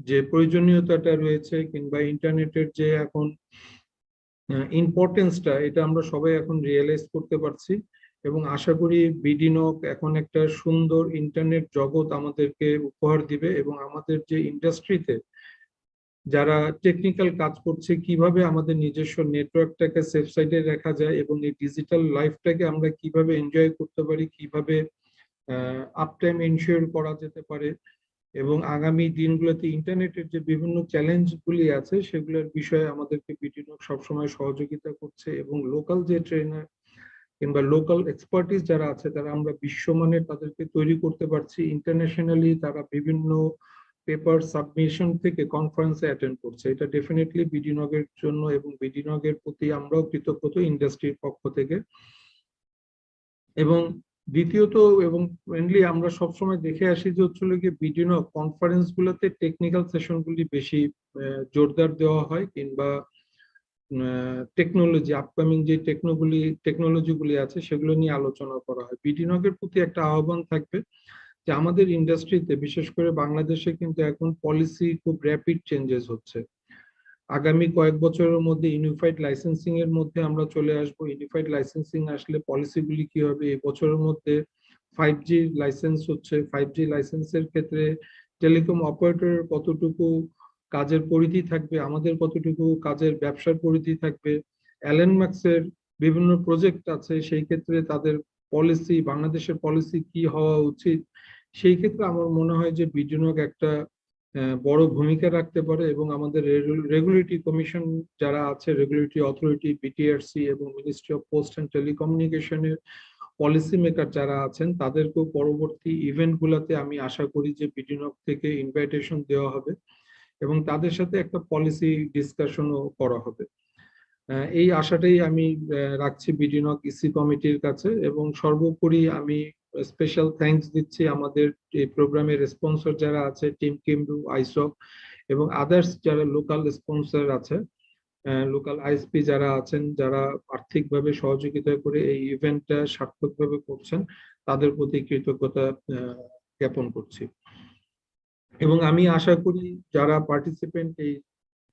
যে প্রয়োজনীয়তাটা রয়েছে কিংবা ইন্টারনেটের যে এখন ইম্পর্টেন্সটা, এটা আমরা সবাই এখন রিয়েলাইজ করতে পারছি এবং আশা করি bdNOG এখন একটা সুন্দর ইন্টারনেট জগৎ আমাদেরকে উপহার দিবে এবং আমাদের যে ইন্ডাস্ট্রিতে যারা টেকনিক্যাল কাজ করছে কিভাবে আমাদের নিজস্ব নেটওয়ার্কটাকে সেফ সাইডে রাখা যায় এবং এই ডিজিটাল লাইফটাকে আমরা কিভাবে এনজয় করতে পারি, কিভাবে আপটাইম এনশিওর করা যেতে পারে এবং আগামী দিনগুলোতে ইন্টারনেটের যে বিভিন্ন চ্যালেঞ্জগুলি আছে সেগুলোর বিষয়ে আমাদেরকে bdNOG সবসময় সহযোগিতা করছে এবং লোকাল যে ট্রেনার কিংবা লোকাল এক্সপার্টিস যারা আছে তারা আমরা বিশ্বমানের তাদেরকে তৈরি করতে পারছি। ইন্টারন্যাশনালি তারা বিভিন্ন পেপার সাবমিশন থেকে কনফারেন্সে অ্যাটেন্ড করছে। এটা ডেফিনেটলি bdNOG এর জন্য এবং bdNOG এর প্রতি আমরাও কৃতজ্ঞ ইন্ডাস্ট্রির পক্ষ থেকে। এবং দ্বিতীয়ত এবং মেইনলি আমরা সবসময় দেখে আসি যে হচ্ছে গিয়ে bdNOG কনফারেন্স গুলোতে টেকনিক্যাল সেশনগুলি বেশি জোরদার দেওয়া হয়, কিংবা টেকনোলজি আপকামিং যে টেকনোলজি গুলি আছে সেগুলো নিয়ে আলোচনা করা হয়। bdNOG এর প্রতি একটা আহ্বান থাকবে যে আমাদের ইন্ডাস্ট্রিতে বিশেষ করে বাংলাদেশে কিন্তু এখন পলিসি খুব র্যাপিড চেঞ্জেস হচ্ছে। আগামী কয়েক বছরের মধ্যে ইউনিফাইড লাইসেন্সিং এর মধ্যে আমরা চলে আসব। ইউনিফাইড লাইসেন্সিং আসলে পলিসিগুলি কি হবে, এই বছরের মধ্যে 5G লাইসেন্স হচ্ছে। 5G লাইসেন্সের ক্ষেত্রে টেলিকম অপারেটরের কতটুকু কাজের পরিধি থাকবে, আমাদের কতটুকু কাজের ব্যবসার পরিধি থাকবে, অ্যালেন ম্যাক্সের বিভিন্ন প্রজেক্ট আছে, সেই ক্ষেত্রে তাদের পলিসি, বাংলাদেশের পলিসি কি হওয়া উচিত, সেই ক্ষেত্রে আমার মনে হয় যে bdNOG একটা বড় ভূমিকা রাখতে পারে। এবং আমাদের রেগুলেটরি কমিশন যারা আছে, রেগুলেটরি অথরিটি, বিটিআরসি এবং মিনিস্ট্রি অফ পোস্ট অ্যান্ড টেলিকমিউনিকেশনের পলিসি মেকার যারা আছেন, তাদেরকেও পরবর্তী ইভেন্ট গুলাতে আমি আশা করি যে bdNOG থেকে ইনভাইটেশন দেওয়া হবে এবং তাদের সাথে একটা পলিসি ডিসকাশনও করা হবে। এই আশাটাই আমি রাখছি bdNOG ইসি কমিটির কাছে। এবং সর্বোপরি আমি স্পেশাল থ্যাঙ্কস দিচ্ছি আমাদের এই প্রোগ্রামের স্পন্সর যারা আছে, টিম কিমরু, আইসক এবং আদার্স যারা লোকাল স্পন্সর আছে, লোকাল আইএসপি যারা আছেন, যারা আর্থিকভাবে সহযোগিতা করে এই ইভেন্টটা সার্থকভাবে করছেন, তাদের প্রতি কৃতজ্ঞতা জ্ঞাপন করছি। এবং আমি আশা করি যারা পার্টিসিপেন্ট এই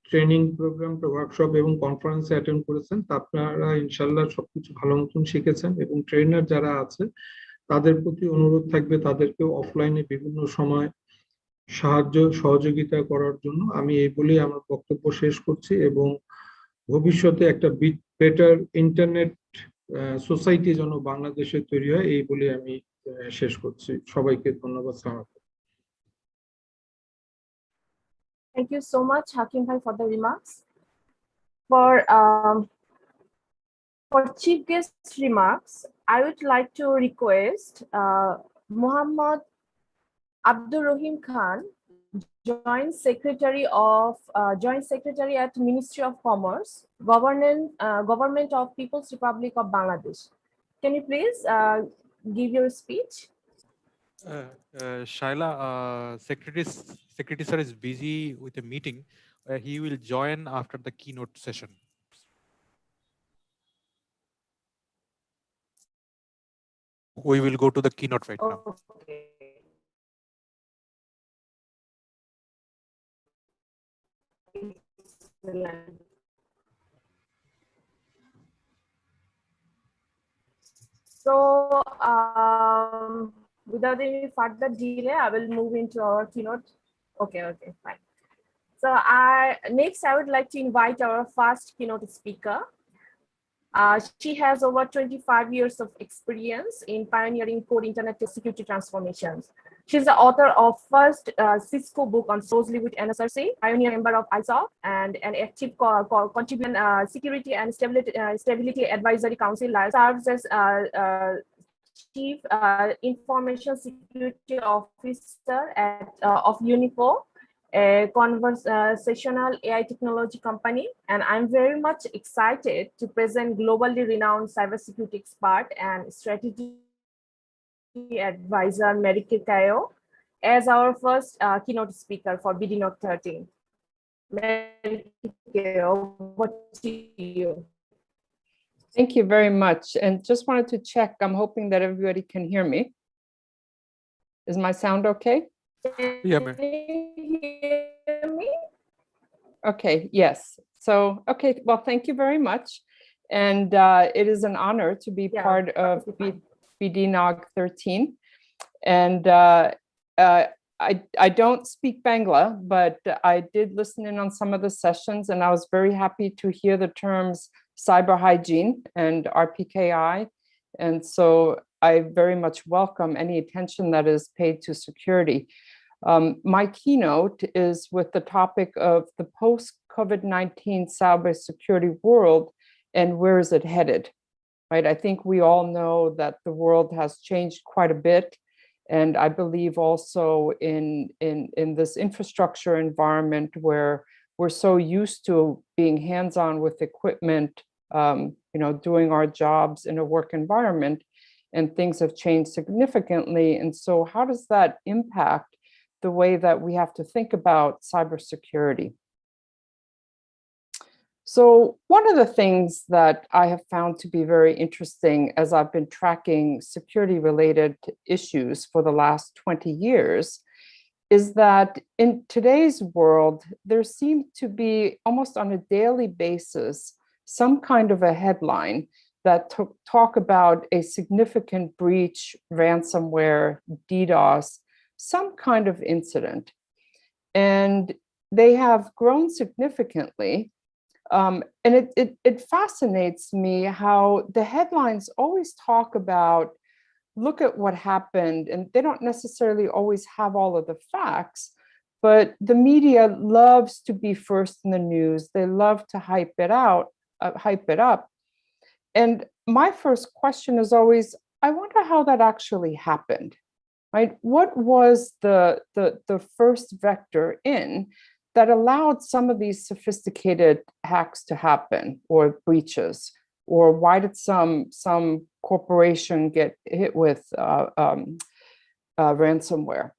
ট্রেনিং প্রোগ্রাম, ওয়ার্কশপ এবং কনফারেন্সে অ্যাটেন্ড করেছেন, আপনারা ইনশাল্লাহ সবকিছু ভালো মতন শিখেছেন। এবং ট্রেনার যারা আছে তাদের প্রতি অনুরোধ থাকবে তাদেরকে অফলাইনে বিভিন্ন সময় সাহায্য সহযোগিতা করার জন্য। আমি এই বলেই আমার বক্তব্য শেষ করছি এবং ভবিষ্যতে একটা বেটার ইন্টারনেট সোসাইটি যেন বাংলাদেশে তৈরি হয়, এই বলে আমি শেষ করছি। সবাইকে ধন্যবাদ। Thank you so much, Hakim Bhai, for the remarks. For chief guest remarks, I would like to request Muhammad Abdur Rahim Khan, Joint Secretary at Ministry of Commerce, Government of People's Republic of Bangladesh. Can you please give your speech? Shaila, Secretary sir is busy with a meeting. He will join after the keynote session. We will go to the keynote right now. Okay. So, without any further delay, I will move into our keynote. Okay, fine. So, next, I would like to invite our first keynote speaker. She has over 25 years of experience in pioneering core internet security transformations. She's the author of first Cisco book on closely with NSRC, pioneer member of ISOC, and an active contributor Security and Stability Advisory Council. Serves as Chief Information Security Officer of Unipo, a conversational AI technology company, and I'm very much excited to present globally renowned cybersecurity expert and strategy advisor Merike Kayo as our first keynote speaker for bdNOG13. Merike, over to you. Thank you very much. And just wanted to check, I'm hoping that everybody can hear me. Is my sound okay? Yeah, ma'am. Okay, yes. So, okay, well, thank you very much. And it is an honor to be part of bdNOG13. And I don't speak Bangla, but I did listen in on some of the sessions, and I was very happy to hear the terms cyber hygiene and RPKI. And so I very much welcome any attention that is paid to security. My keynote is with the topic of the post-COVID-19 cybersecurity world and where is it headed, right? I think we all know that the world has changed quite a bit, And I believe also in this infrastructure environment where we're so used to being hands-on with equipment, doing our jobs in a work environment, and things have changed significantly. And so how does that impact the way that we have to think about cybersecurity? So one of the things that I have found to be very interesting as I've been tracking security-related issues for the last 20 years is that in today's world, there seems to be almost on a daily basis some kind of a headline that talk about a significant breach, ransomware, DDoS, some kind of incident. And they have grown significantly. And it fascinates me how the headlines always talk about, look at what happened, and they don't necessarily always have all of the facts, but the media loves to be first in the news. They love to hype it up. And my first question is always, I wonder how that actually happened, right? What was the first vector in that allowed some of these sophisticated hacks to happen, or breaches? Or why did some corporation get hit with ransomware?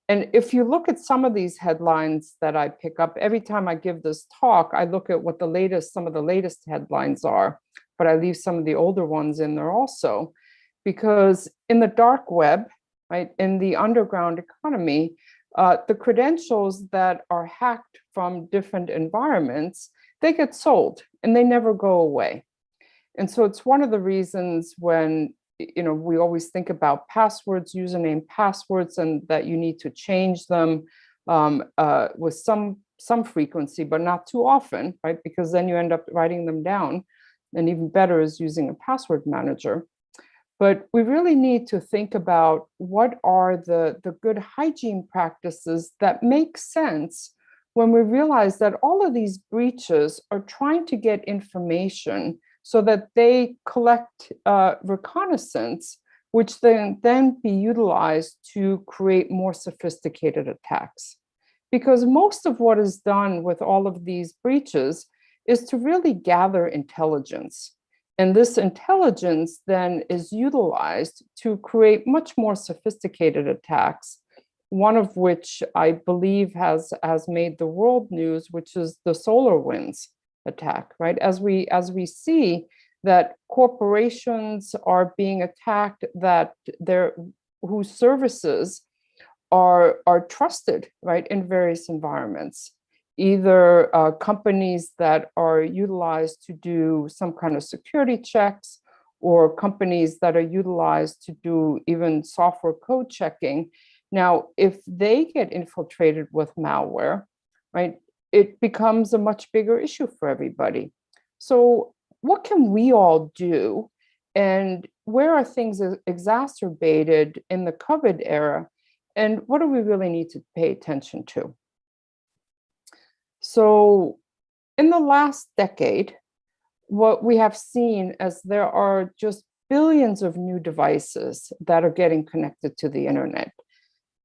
And if you look at some of these headlines that I pick up, every time I give this talk, I look at what some of the latest headlines are, but I leave some of the older ones in there also, because in the dark web, right, in the underground economy, the credentials that are hacked from different environments, they get sold and they never go away. And so it's one of the reasons when, we always think about passwords, username passwords, and that you need to change them with some frequency, but not too often, right? Because then you end up writing them down. And even better is using a password manager. But we really need to think about what are the good hygiene practices that make sense when we realize that all of these breaches are trying to get information so that they collect reconnaissance, which then be utilized to create more sophisticated attacks. Because most of what is done with all of these breaches is to really gather intelligence. And this intelligence then is utilized to create much more sophisticated attacks, one of which I believe has made the world news, which is the SolarWinds attack, right? As we see that corporations are being attacked, that whose services are trusted, right, in various environments. Either companies that are utilized to do some kind of security checks, or companies that are utilized to do even software code checking. Now, if they get infiltrated with malware, right, it becomes a much bigger issue for everybody. So what can we all do? And where are things exacerbated in the COVID era? And what do we really need to pay attention to? So in the last decade, what we have seen is there are just billions of new devices that are getting connected to the internet.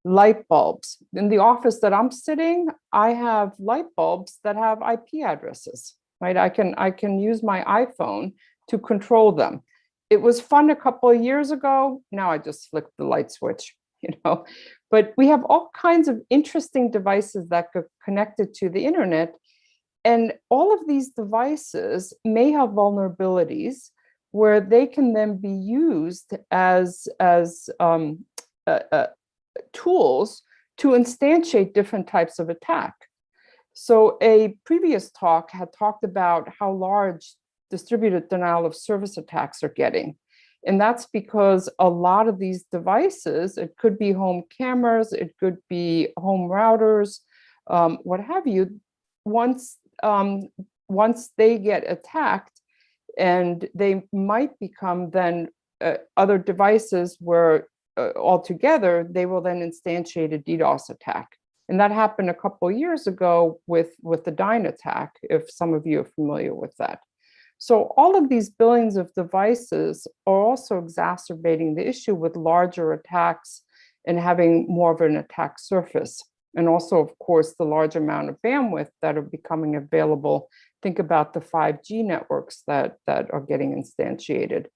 Light bulbs. In the office that I'm sitting, I have light bulbs that have IP addresses, right? I can use my iPhone to control them. It was fun a couple of years ago. Now I just flick the light switch, But we have all kinds of interesting devices that get connected to the internet. And all of these devices may have vulnerabilities where they can then be used as tools to instantiate different types of attack. So a previous talk had talked about how large distributed denial of service attacks are getting. And that's because a lot of these devices, it could be home cameras, it could be home routers, what have you, once they get attacked, and they might become then other devices where altogether they will then instantiate a DDoS attack. And that happened a couple of years ago with the Dyn attack, if some of you are familiar with that. So all of these billions of devices are also exacerbating the issue with larger attacks and having more of an attack surface. And also, of course, the large amount of bandwidth that are becoming available. Think about the 5G networks that are getting instantiated.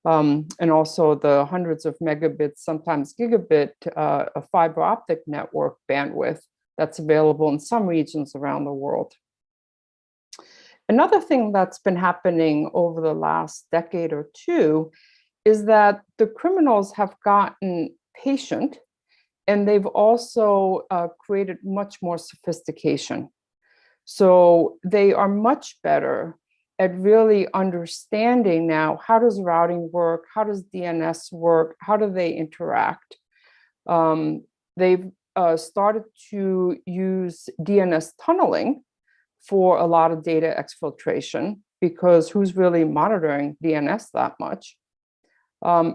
And also the hundreds of megabits, sometimes gigabit, of fiber optic network bandwidth that's available in some regions around the world. Another thing that's been happening over the last decade or two is that the criminals have gotten patient, and they've also created much more sophistication. So they are much better at really understanding now, how does routing work? How does DNS work? How do they interact? They've started to use DNS tunneling for a lot of data exfiltration, because who's really monitoring DNS that much?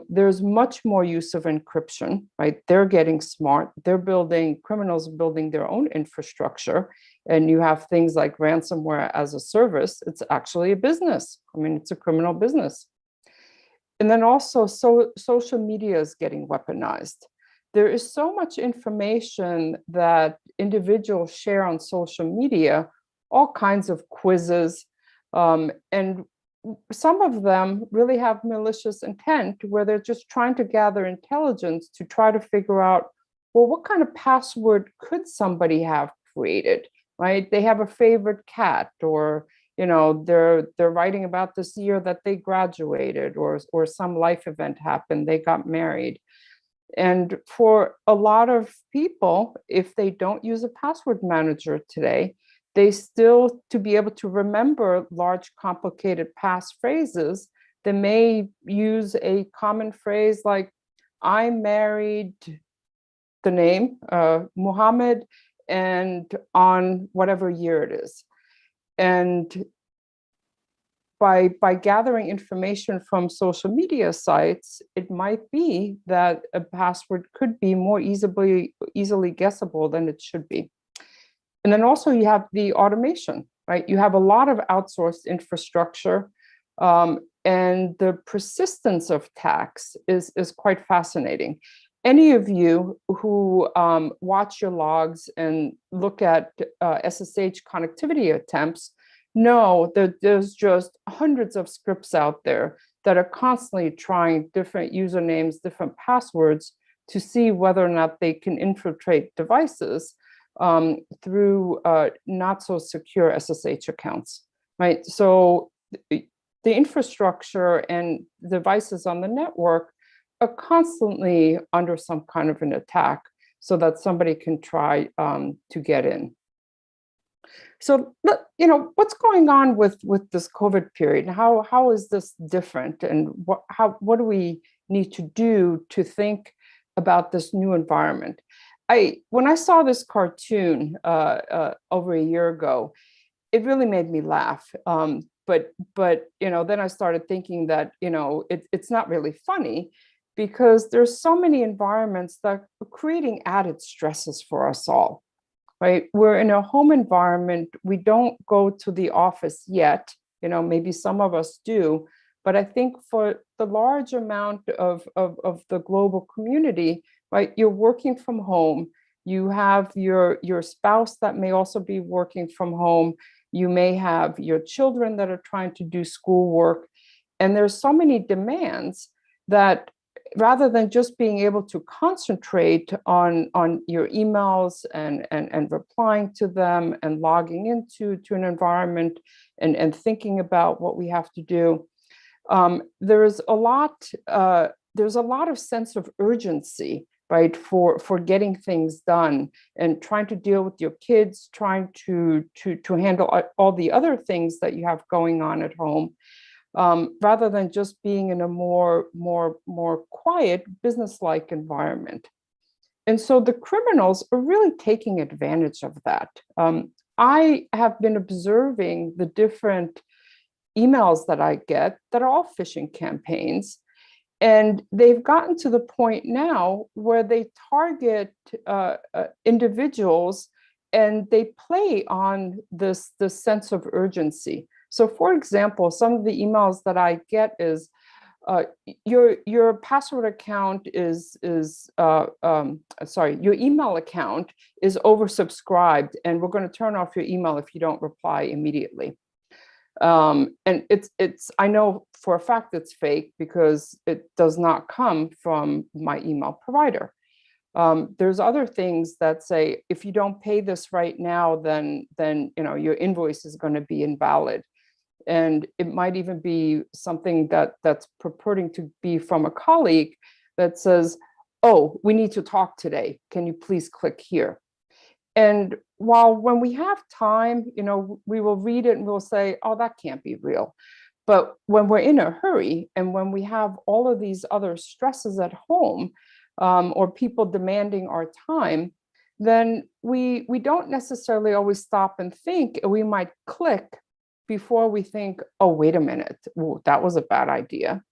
There's much more use of encryption, right? They're getting smart. Criminals are building their own infrastructure. And you have things like ransomware as a service. It's actually a business. I mean, it's a criminal business. And then also, social media is getting weaponized. There is so much information that individuals share on social media, all kinds of quizzes, and some of them really have malicious intent, where they're just trying to gather intelligence to try to figure out, well, what kind of password could somebody have created, right? They have a favorite cat, or they're writing about this year that they graduated, or some life event happened, they got married. And for a lot of people, if they don't use a password manager today, they still, to be able to remember large, complicated passphrases, they may use a common phrase like, I married the name, Muhammad, and on whatever year it is. And by gathering information from social media sites, it might be that a password could be more easily guessable than it should be. And then also you have the automation, right? You have a lot of outsourced infrastructure, and the persistence of attacks is quite fascinating. Any of you who watch your logs and look at SSH connectivity attempts know that there's just hundreds of scripts out there that are constantly trying different usernames, different passwords to see whether or not they can infiltrate devices through not so secure SSH accounts, right? So the infrastructure and devices on the network are constantly under some kind of an attack, so that somebody can try to get in. So, what's going on with this COVID period? How is this different, and what do we need to do to think about this new environment? When I saw this cartoon over a year ago, it really made me laugh. But then I started thinking that it's not really funny, because there's so many environments that are creating added stresses for us all. Right? We're in a home environment. We don't go to the office yet. Maybe some of us do, but I think for the large amount of the global community, right, you're working from home. You have your spouse that may also be working from home. You may have your children that are trying to do schoolwork. And there's so many demands that rather than just being able to concentrate on your emails and replying to them and logging into an environment and thinking about what we have to do, there's a lot of sense of urgency, right, for getting things done and trying to deal with your kids, trying to handle all the other things that you have going on at home. Rather than just being in a more quiet, business-like environment. And so the criminals are really taking advantage of that. I have been observing the different emails that I get that are all phishing campaigns. And they've gotten to the point now where they target individuals, and they play on this sense of urgency. So for example, some of the emails that I get is, your password account sorry, your email account is oversubscribed, and we're going to turn off your email if you don't reply immediately. And I know for a fact it's fake because it does not come from my email provider. There's other things that say, if you don't pay this right now, then your invoice is going to be invalid. And it might even be something that's purporting to be from a colleague that says, oh, we need to talk today. Can you please click here? And while when we have time, we will read it and we'll say, oh, that can't be real. But when we're in a hurry and when we have all of these other stresses at home, or people demanding our time, then we don't necessarily always stop and think. We might click before we think, oh, wait a minute, ooh, that was a bad idea,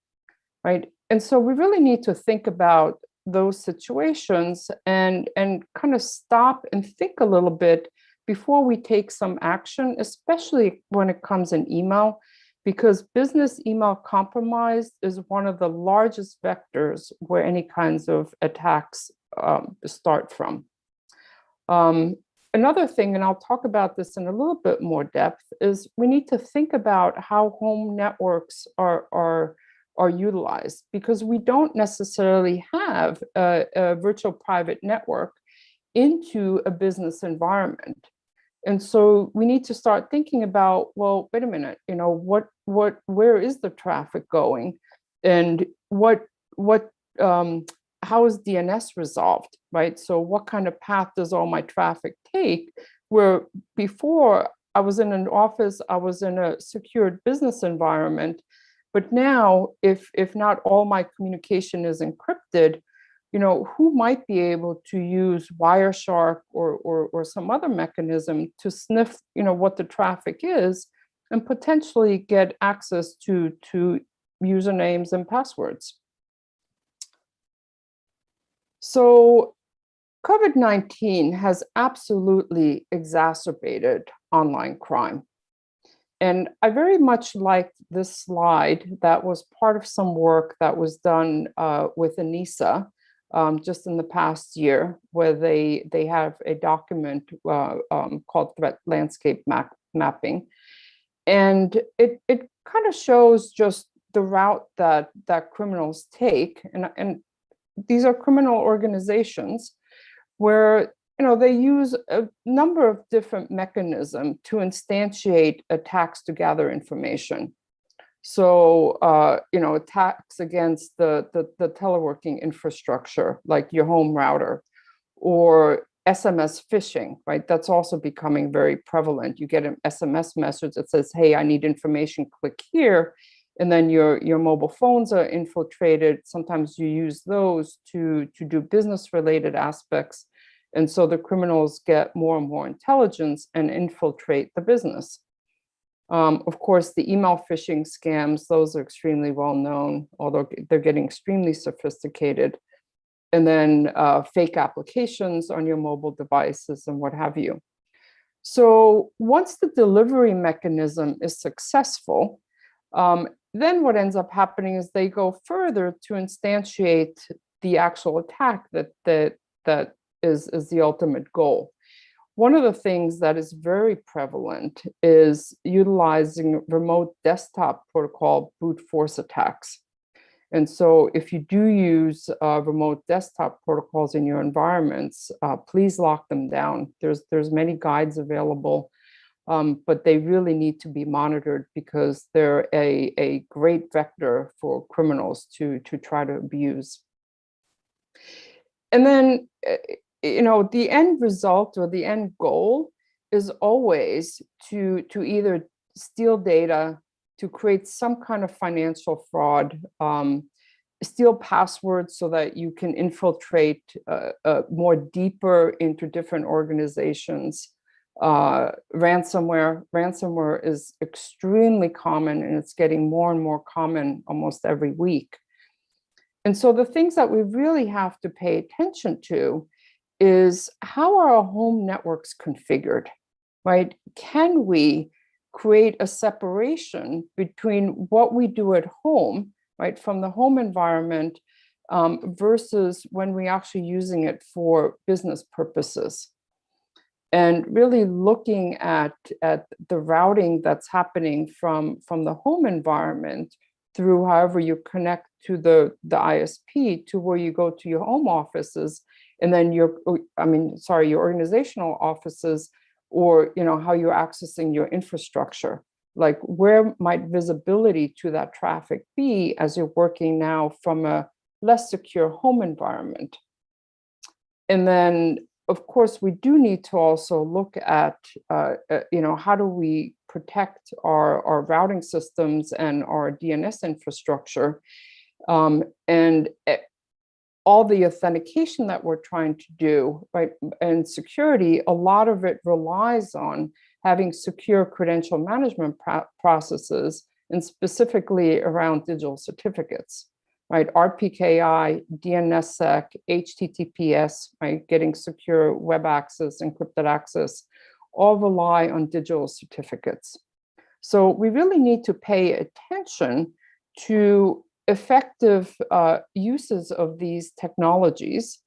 right? And so we really need to think about those situations and kind of stop and think a little bit before we take some action, especially when it comes in email, because business email compromise is one of the largest vectors where any kinds of attacks start from. Another thing, and I'll talk about this in a little bit more depth, is we need to think about how home networks are utilized, because we don't necessarily have a virtual private network into a business environment. And so we need to start thinking about, well, wait a minute, where is the traffic going, and how is DNS resolved, right? So what kind of path does all my traffic take? Where before I was in an office, I was in a secured business environment, but now if not all my communication is encrypted, who might be able to use Wireshark or some other mechanism to sniff, what the traffic is and potentially get access to usernames and passwords. So COVID-19 has absolutely exacerbated online crime. And I very much liked this slide that was part of some work that was done with ANISA just in the past year, where they have a document called Threat Landscape Mapping. And it kind of shows just the route that criminals take. And these are criminal organizations where they use a number of different mechanisms to instantiate attacks to gather information. So, attacks against the teleworking infrastructure, like your home router, or SMS phishing, right? That's also becoming very prevalent. You get an SMS message that says, hey, I need information, click here. And then your mobile phones are infiltrated. Sometimes you use those to do business related aspects. And so the criminals get more and more intelligence and infiltrate the business. Of course, the email phishing scams, those are extremely well known, although they're getting extremely sophisticated. And then fake applications on your mobile devices and what have you. So once the delivery mechanism is successful, then what ends up happening is they go further to instantiate the actual attack that is the ultimate goal. One of the things that is very prevalent is utilizing remote desktop protocol brute force attacks. And so if you do use remote desktop protocols in your environments, please lock them down. There's many guides available, but they really need to be monitored because they're a great vector for criminals to try to abuse. And then, the end result or the end goal is always to either steal data, to create some kind of financial fraud, steal passwords so that you can infiltrate more deeper into different organizations. Ransomware is extremely common, and it's getting more and more common almost every week. And so the things that we really have to pay attention to is, how are our home networks configured, right? Can we create a separation between what we do at home right, from the home environment versus when we're actually using it for business purposes. And really looking at the routing that's happening from the home environment through however you connect to the ISP to where you go to your home offices, and then your organizational offices, or how you're accessing your infrastructure. Like, where might visibility to that traffic be as you're working now from a less secure home environment? And then, of course, we do need to also look at, how do we protect our routing systems and our DNS infrastructure, and all the authentication that we're trying to do, right, and security. A lot of it relies on having secure credential management processes, and specifically around digital certificates. Right, RPKI, DNSSEC, HTTPS, right, getting secure web access, encrypted access, all rely on digital certificates. So we really need to pay attention to effective uses of these technologies,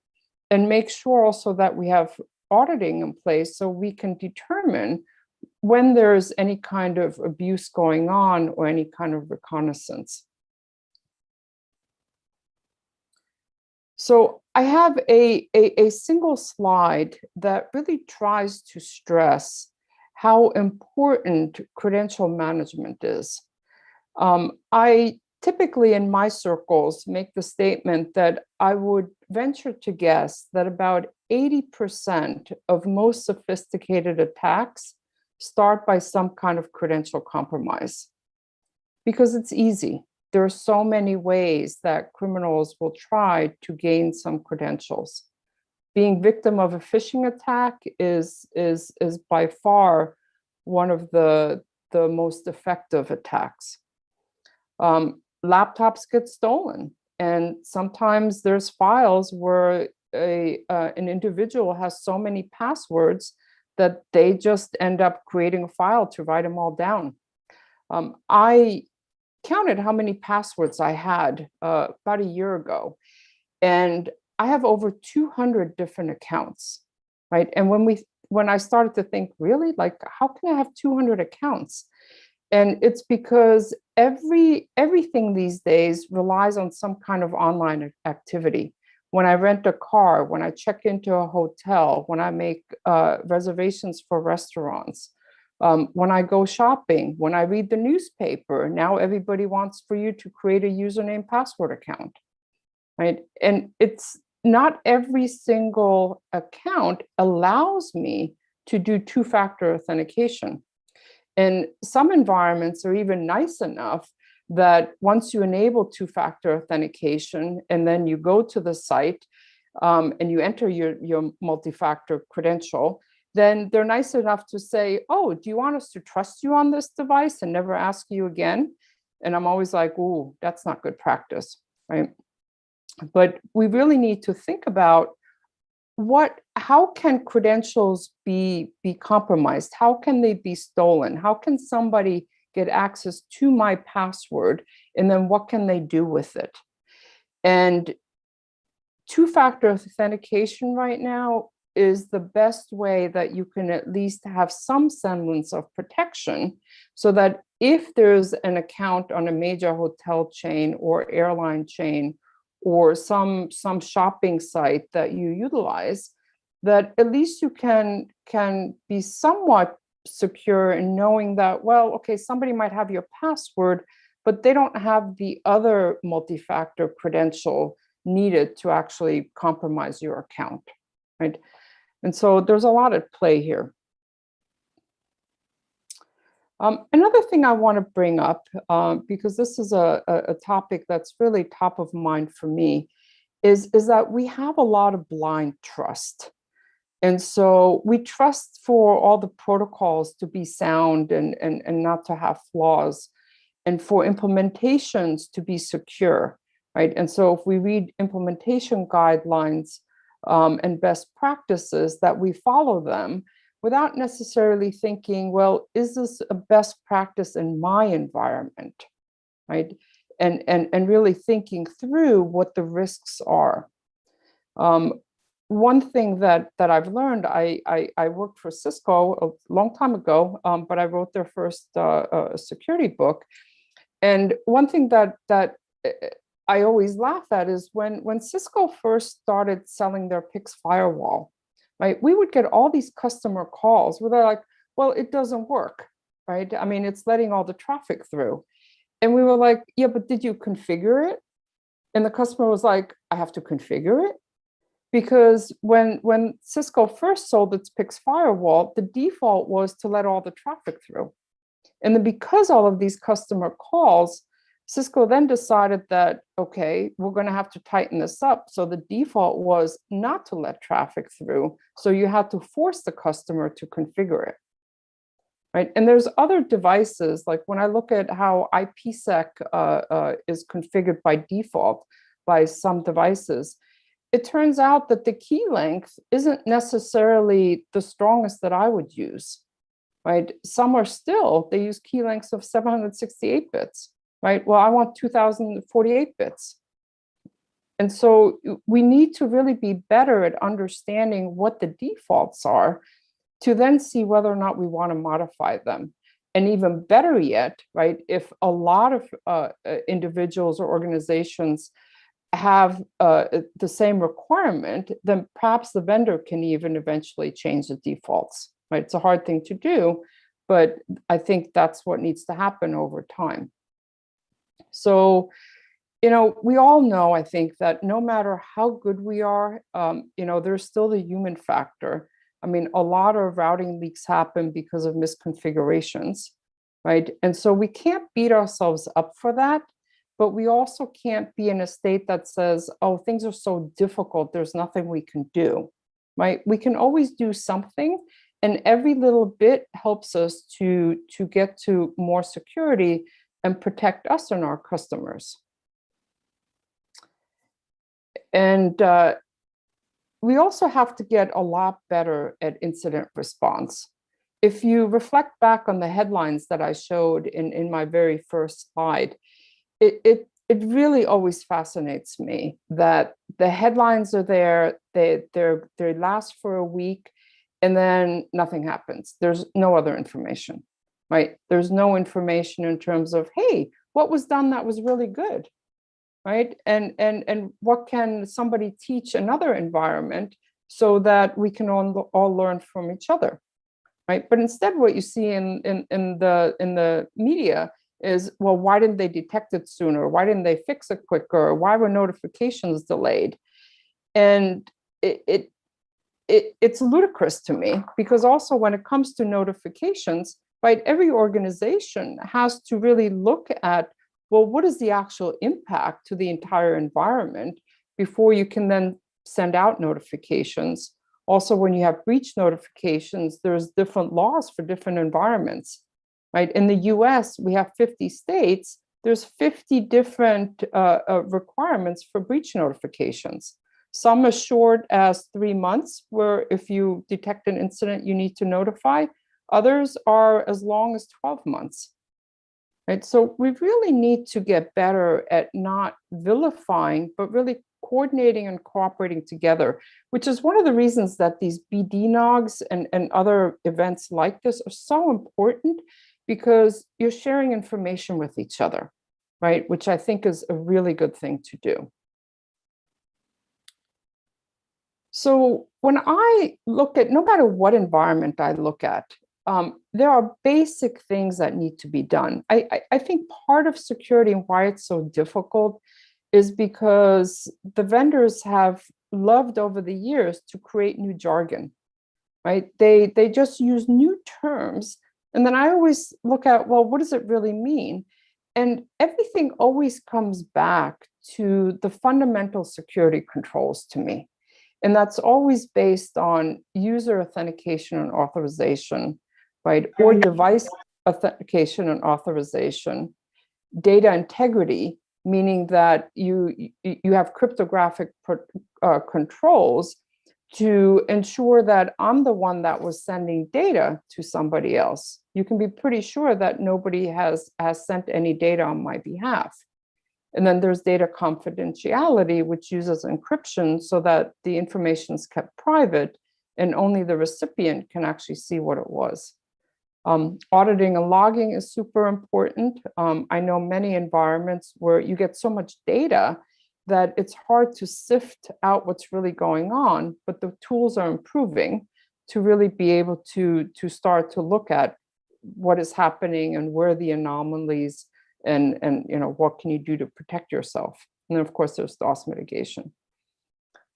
and make sure also that we have auditing in place so we can determine when there's any kind of abuse going on or any kind of reconnaissance. So I have a single slide that really tries to stress how important credential management is. I typically in my circles make the statement that I would venture to guess that about 80% of most sophisticated attacks start by some kind of credential compromise, because it's easy. There are so many ways that criminals will try to gain some credentials. Being victim of a phishing attack is by far one of the most effective attacks. Laptops get stolen, and sometimes there's files where an individual has so many passwords that they just end up creating a file to write them all down. I counted how many passwords I had about a year ago, and I have over 200 different accounts, right? And when I started to think, really, like, how can I have 200 accounts? And it's because everything these days relies on some kind of online activity. When I rent a car, when I check into a hotel, when I make reservations for restaurants, when I go shopping, when I read the newspaper, now everybody wants for you to create a username password account, right? And it's not every single account allows me to do two-factor authentication. And some environments are even nice enough that once you enable two-factor authentication and then you go to the site and you enter your multi-factor credential, then they're nice enough to say, oh, do you want us to trust you on this device and never ask you again? And I'm always like, ooh, that's not good practice, right? But we really need to think about how can credentials be compromised? How can they be stolen? How can somebody get access to my password? And then what can they do with it? And two-factor authentication right now is the best way that you can at least have some semblance of protection, so that if there's an account on a major hotel chain or airline chain or some shopping site that you utilize, that at least you can be somewhat secure in knowing that, well, okay, somebody might have your password, but they don't have the other multi-factor credential needed to actually compromise your account, right? And so there's a lot at play here. Another thing I want to bring up, because this is a topic that's really top of mind for me, is that we have a lot of blind trust. And so we trust for all the protocols to be sound and not to have flaws, and for implementations to be secure, right? And so if we read implementation guidelines and best practices, that we follow them without necessarily thinking, well, is this a best practice in my environment, right? and really thinking through what the risks are. One thing that I've learned, I worked for Cisco a long time ago, but I wrote their first security book. And one thing that I always laugh at is when Cisco first started selling their PIX firewall, right? We would get all these customer calls where they're like, well, it doesn't work, right? I mean, it's letting all the traffic through. And we were like, yeah, but did you configure it? And the customer was like, I have to configure it? Because when Cisco first sold its PIX firewall, the default was to let all the traffic through. And then because all of these customer calls, Cisco then decided that, okay, we're going to have to tighten this up. So the default was not to let traffic through. So you had to force the customer to configure it. Right? And there's other devices, like when I look at how IPsec is configured by default by some devices, it turns out that the key length isn't necessarily the strongest that I would use. Right? Some are still, they use key lengths of 768 bits, right? Well, I want 2048 bits. And so we need to really be better at understanding what the defaults are to then see whether or not we want to modify them. And even better yet, right, if a lot of individuals or organizations have the same requirement, then perhaps the vendor can even eventually change the defaults. Right? It's a hard thing to do, but I think that's what needs to happen over time. So, you know, we all know, I think, that no matter how good we are, you know, there's still the human factor. I mean, a lot of routing leaks happen because of misconfigurations, right? And so we can't beat ourselves up for that, but we also can't be in a state that says, oh, things are so difficult, there's nothing we can do, right? We can always do something. And every little bit helps us to get to more security and protect us and our customers. And we also have to get a lot better at incident response. If you reflect back on the headlines that I showed in my very first slide, it really always fascinates me that the headlines are there, they last for a week, and then nothing happens. There's no other information, right? There's no information in terms of, hey, what was done that was really good, right? And what can somebody teach another environment so that we can all learn from each other, right? But instead, what you see in the media is, well, why didn't they detect it sooner? Why didn't they fix it quicker? Why were notifications delayed? And it's ludicrous to me, because also when it comes to notifications, right, every organization has to really look at, well, what is the actual impact to the entire environment before you can then send out notifications. Also, when you have breach notifications, there's different laws for different environments, right? In the US, we have 50 states, there's 50 different requirements for breach notifications. Some as short as 3 months, where if you detect an incident, you need to notify. Others are as long as 12 months. Right? So we really need to get better at not vilifying, but really coordinating and cooperating together, which is one of the reasons that these bdNOGs and other events like this are so important, because you're sharing information with each other, right? Which I think is a really good thing to do. So when I look at, no matter what environment I look at, there are basic things that need to be done. I think part of security and why it's so difficult is because the vendors have loved over the years to create new jargon, right? They just use new terms. And then I always look at, well, what does it really mean? And everything always comes back to the fundamental security controls to me. And that's always based on user authentication and authorization, right? Or device authentication and authorization, data integrity, meaning that you have cryptographic controls to ensure that I'm the one that was sending data to somebody else. You can be pretty sure that nobody has sent any data on my behalf. And then there's data confidentiality, which uses encryption so that the information is kept private and only the recipient can actually see what it was. Auditing and logging is super important. I know many environments where you get so much data that it's hard to sift out what's really going on, but the tools are improving to really be able to start to look at what is happening and where the anomalies and what can you do to protect yourself. And then of course there's DOS mitigation.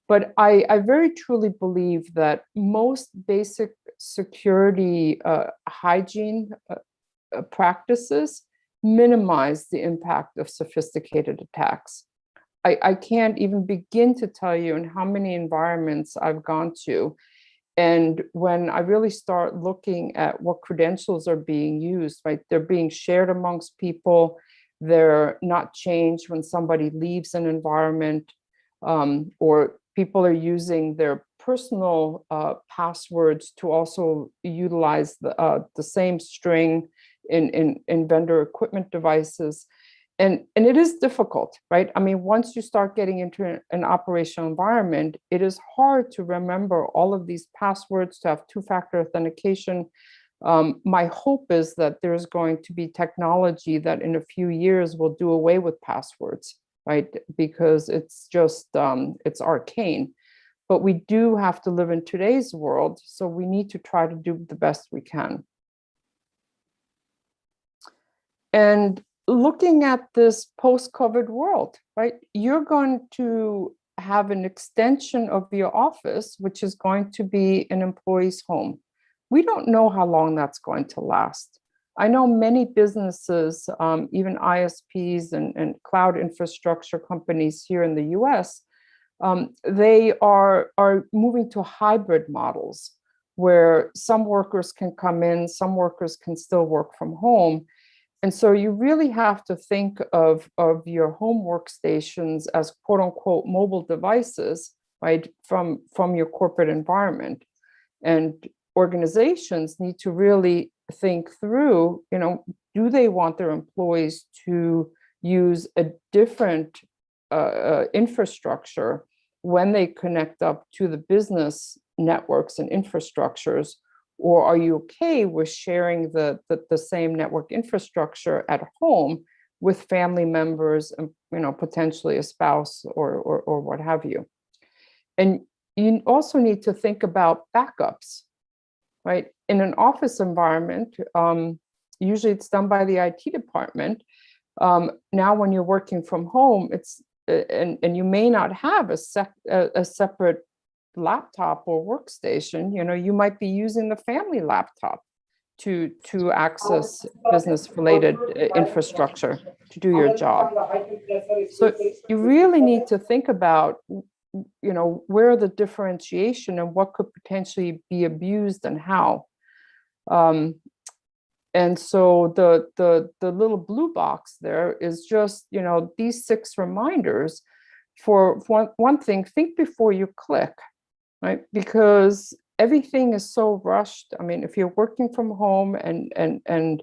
But I very truly believe that most basic security hygiene practices minimize the impact of sophisticated attacks. I can't even begin to tell you in how many environments I've gone to. And when I really start looking at what credentials are being used, right, they're being shared amongst people, they're not changed when somebody leaves an environment, or people are using their personal passwords to also utilize the same string in vendor equipment devices. And it is difficult, right? I mean, once you start getting into an operational environment, it is hard to remember all of these passwords, to have two-factor authentication. My hope is that there's going to be technology that in a few years will do away with passwords, right? Because it's just, it's arcane. But we do have to live in today's world, so we need to try to do the best we can. And looking at this post-COVID world, right? You're going to have an extension of your office, which is going to be an employee's home. We don't know how long that's going to last. I know many businesses, even ISPs and cloud infrastructure companies here in the US, they are moving to hybrid models where some workers can come in, some workers can still work from home. And so you really have to think of your home workstations as quote unquote mobile devices, right, from your corporate environment. And organizations need to really think through, do they want their employees to use a different infrastructure when they connect up to the business networks and infrastructures? Or are you okay with sharing the same network infrastructure at home with family members and potentially a spouse or what have you? And you also need to think about backups, right? In an office environment, usually it's done by the IT department. Now when you're working from home, it's and you may not have a separate laptop or workstation, you might be using the family laptop to access business related infrastructure to do your job. So you really need to think about, where the differentiation and what could potentially be abused and how. And so the little blue box there is just, these 6 reminders. For one thing, think before you click. Right? Because everything is so rushed. I mean, if you're working from home and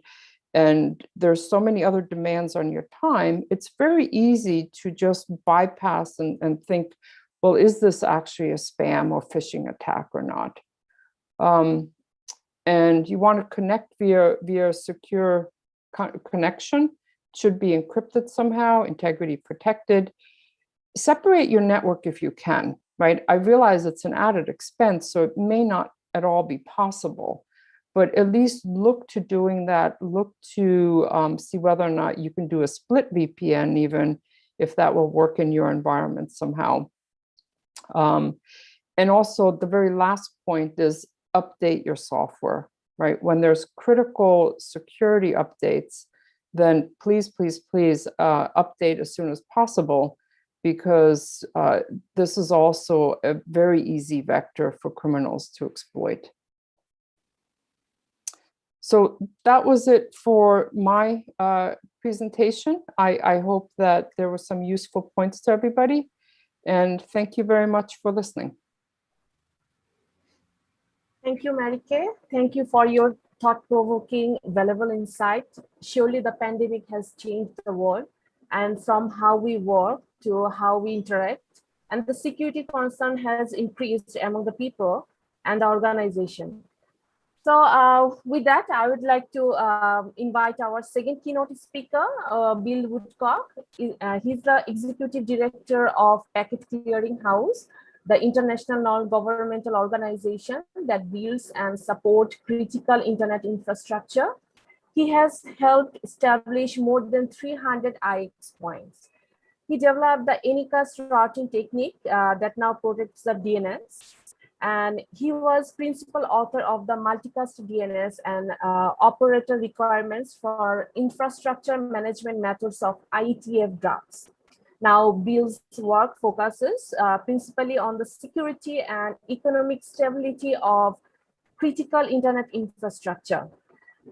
there's so many other demands on your time, it's very easy to just bypass and think, well, is this actually a spam or phishing attack or not? And you want to connect via secure connection, should be encrypted somehow, integrity protected. Separate your network if you can. Right? I realize it's an added expense, so it may not at all be possible, but at least look to doing that, look to see whether or not you can do a split VPN, even if that will work in your environment somehow. And also the very last point is update your software, right? When there's critical security updates, then please, please, please update as soon as possible, because this is also a very easy vector for criminals to exploit. So that was it for my presentation. I hope that there were some useful points to everybody, and thank you very much for listening. Thank you, Mary-Kay. Thank you for your thought-provoking, valuable insight. Surely the pandemic has changed the world. and from how we work to how we interact. And the security concern has increased among the people and the organization. So with that, I would like to invite our second keynote speaker, Bill Woodcock. He's the Executive Director of Packet Clearing House, the international non-governmental organization that builds and supports critical internet infrastructure. He has helped establish more than 300 IX points. He developed the Anycast routing technique that now protects the DNS. And he was principal author of the multicast DNS and operator requirements for infrastructure management methods of IETF drafts. Now, Bill's work focuses principally on the security and economic stability of critical internet infrastructure.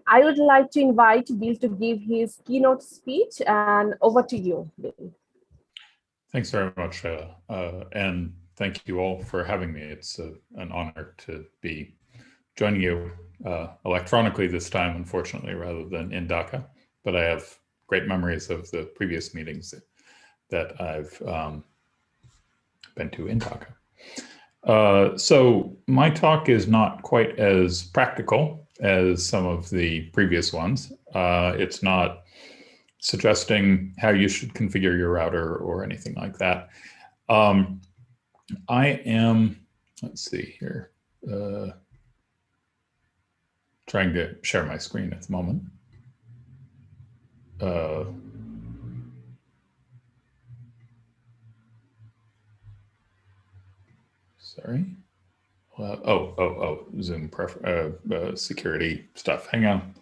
I would like to invite Bill to give his keynote speech, and over to you, Bill. Thanks very much, and thank you all for having me. It's an honor to be joining you electronically this time, unfortunately, rather than in Dhaka. But I have great memories of the previous meetings that I've been to in Dhaka. So my talk is not quite as practical as some of the previous ones. It's not suggesting how you should configure your router or anything like that. I am, let's see here, trying to share my screen at the moment. Sorry. Zoom security stuff. Hang on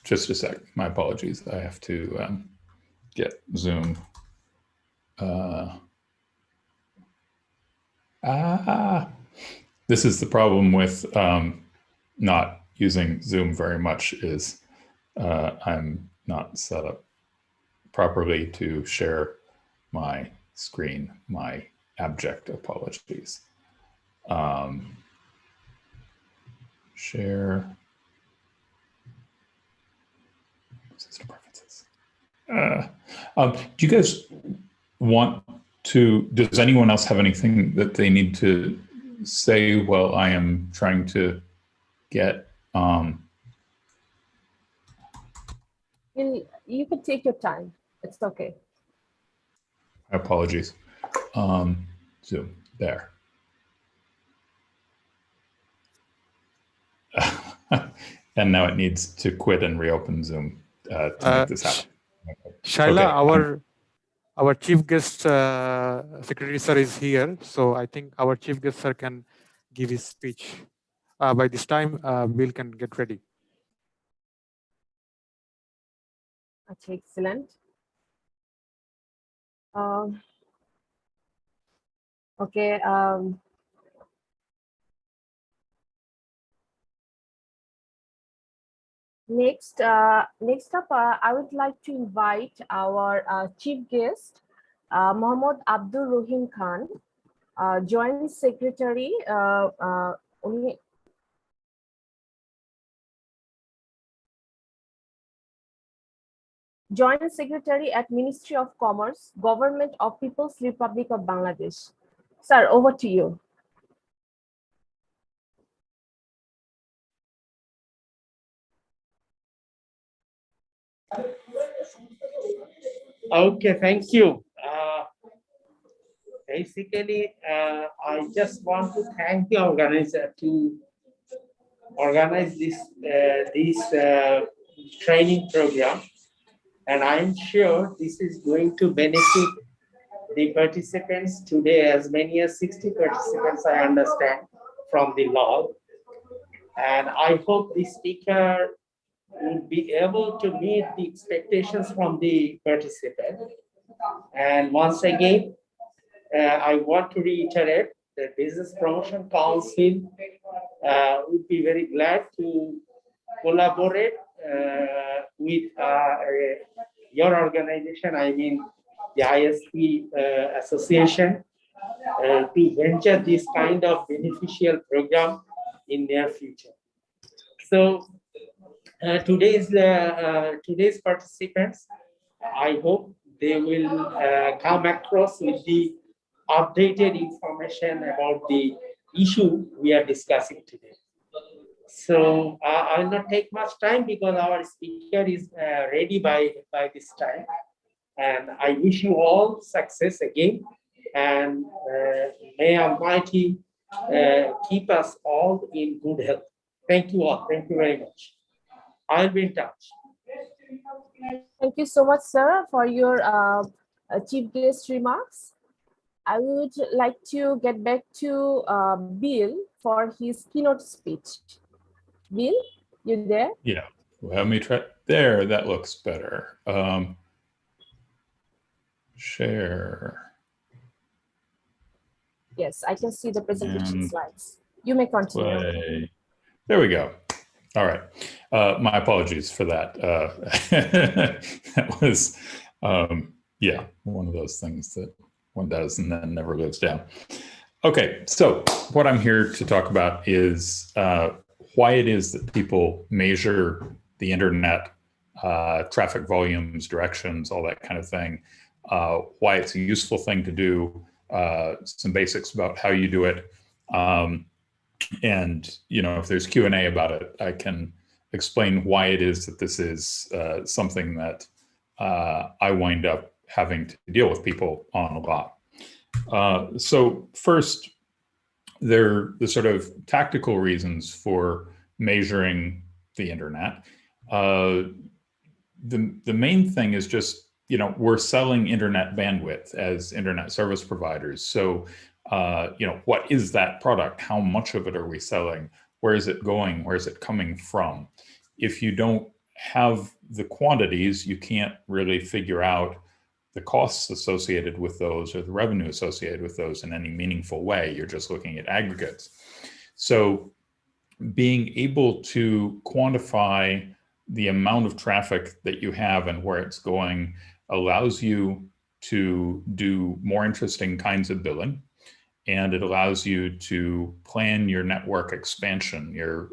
just a sec. My apologies. I have to get Zoom. This is the problem with not using Zoom very much is I'm not set up properly to share my screen. My abject apologies. Share system preferences. Do you guys want to, does anyone else have anything that they need to say while I am trying to get You can take your time. It's okay. Apologies. Zoom there. And now it needs to quit and reopen Zoom to make this happen. Shaila, Okay. our chief guest secretary sir is here, so I think our chief guest sir can give his speech. By this time, Bill can get ready. That's excellent. Okay. Next up, I would like to invite our chief guest, Mohammad Abdul Rahim Khan, Joint Secretary. Joint Secretary at Ministry of Commerce, Government of People's Republic of Bangladesh. Sir, over to you. Okay, thank you. Basically, I just want to thank the organizer to organize this training program, and I'm sure this is going to benefit the participants today, as many as 60 participants, I understand, from the law. And I hope the speaker will be able to meet the expectations from the participant. And once again, I want to reiterate that Business Promotion Council would be very glad to collaborate with your organization, I mean the ISP Association, to venture this kind of beneficial program in their future. So today's participants, I hope they will come across with the updated information about the issue we are discussing today. So I will not take much time because our speaker is ready by this time. And I wish you all success again. And may Almighty keep us all in good health. Thank you all. Thank you very much. I'll be in touch. Thank you so much, sir, for your chief guest remarks. I would like to get back to Bill for his keynote speech. Bill, you there? Yeah, let me try. There, that looks better. Share. Yes, I can see the presentation And slides. You may continue. play. There we go. All right. My apologies for that. That was, yeah, one of those things that one does and then never lives down. Okay, so what I'm here to talk about is why it is that people measure the internet, traffic volumes, directions, all that kind of thing, why it's a useful thing to do, some basics about how you do it. And, you know, if there's Q&A about it, I can explain why it is that this is something that I wind up having to deal with people on a lot. So first, there are the sort of tactical reasons for measuring the internet. The main thing is just, you know, we're selling internet bandwidth as internet service providers. So, you know, what is that product? How much of it are we selling? Where is it going? Where is it coming from? If you don't have the quantities, you can't really figure out the costs associated with those or the revenue associated with those in any meaningful way. You're just looking at aggregates. So being able to quantify the amount of traffic that you have and where it's going allows you to do more interesting kinds of billing. And it allows you to plan your network expansion, your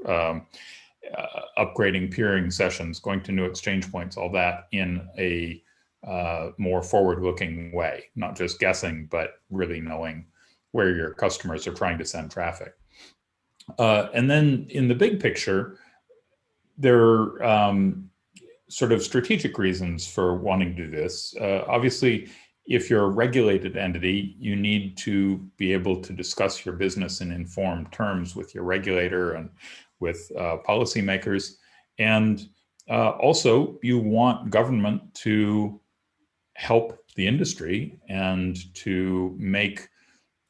upgrading peering sessions, going to new exchange points, all that in a more forward-looking way, not just guessing, but really knowing where your customers are trying to send traffic. And then in the big picture, there are sort of strategic reasons for wanting to do this. Obviously, if you're a regulated entity, you need to be able to discuss your business in informed terms with your regulator and with policymakers. And also, you want government to help the industry and to make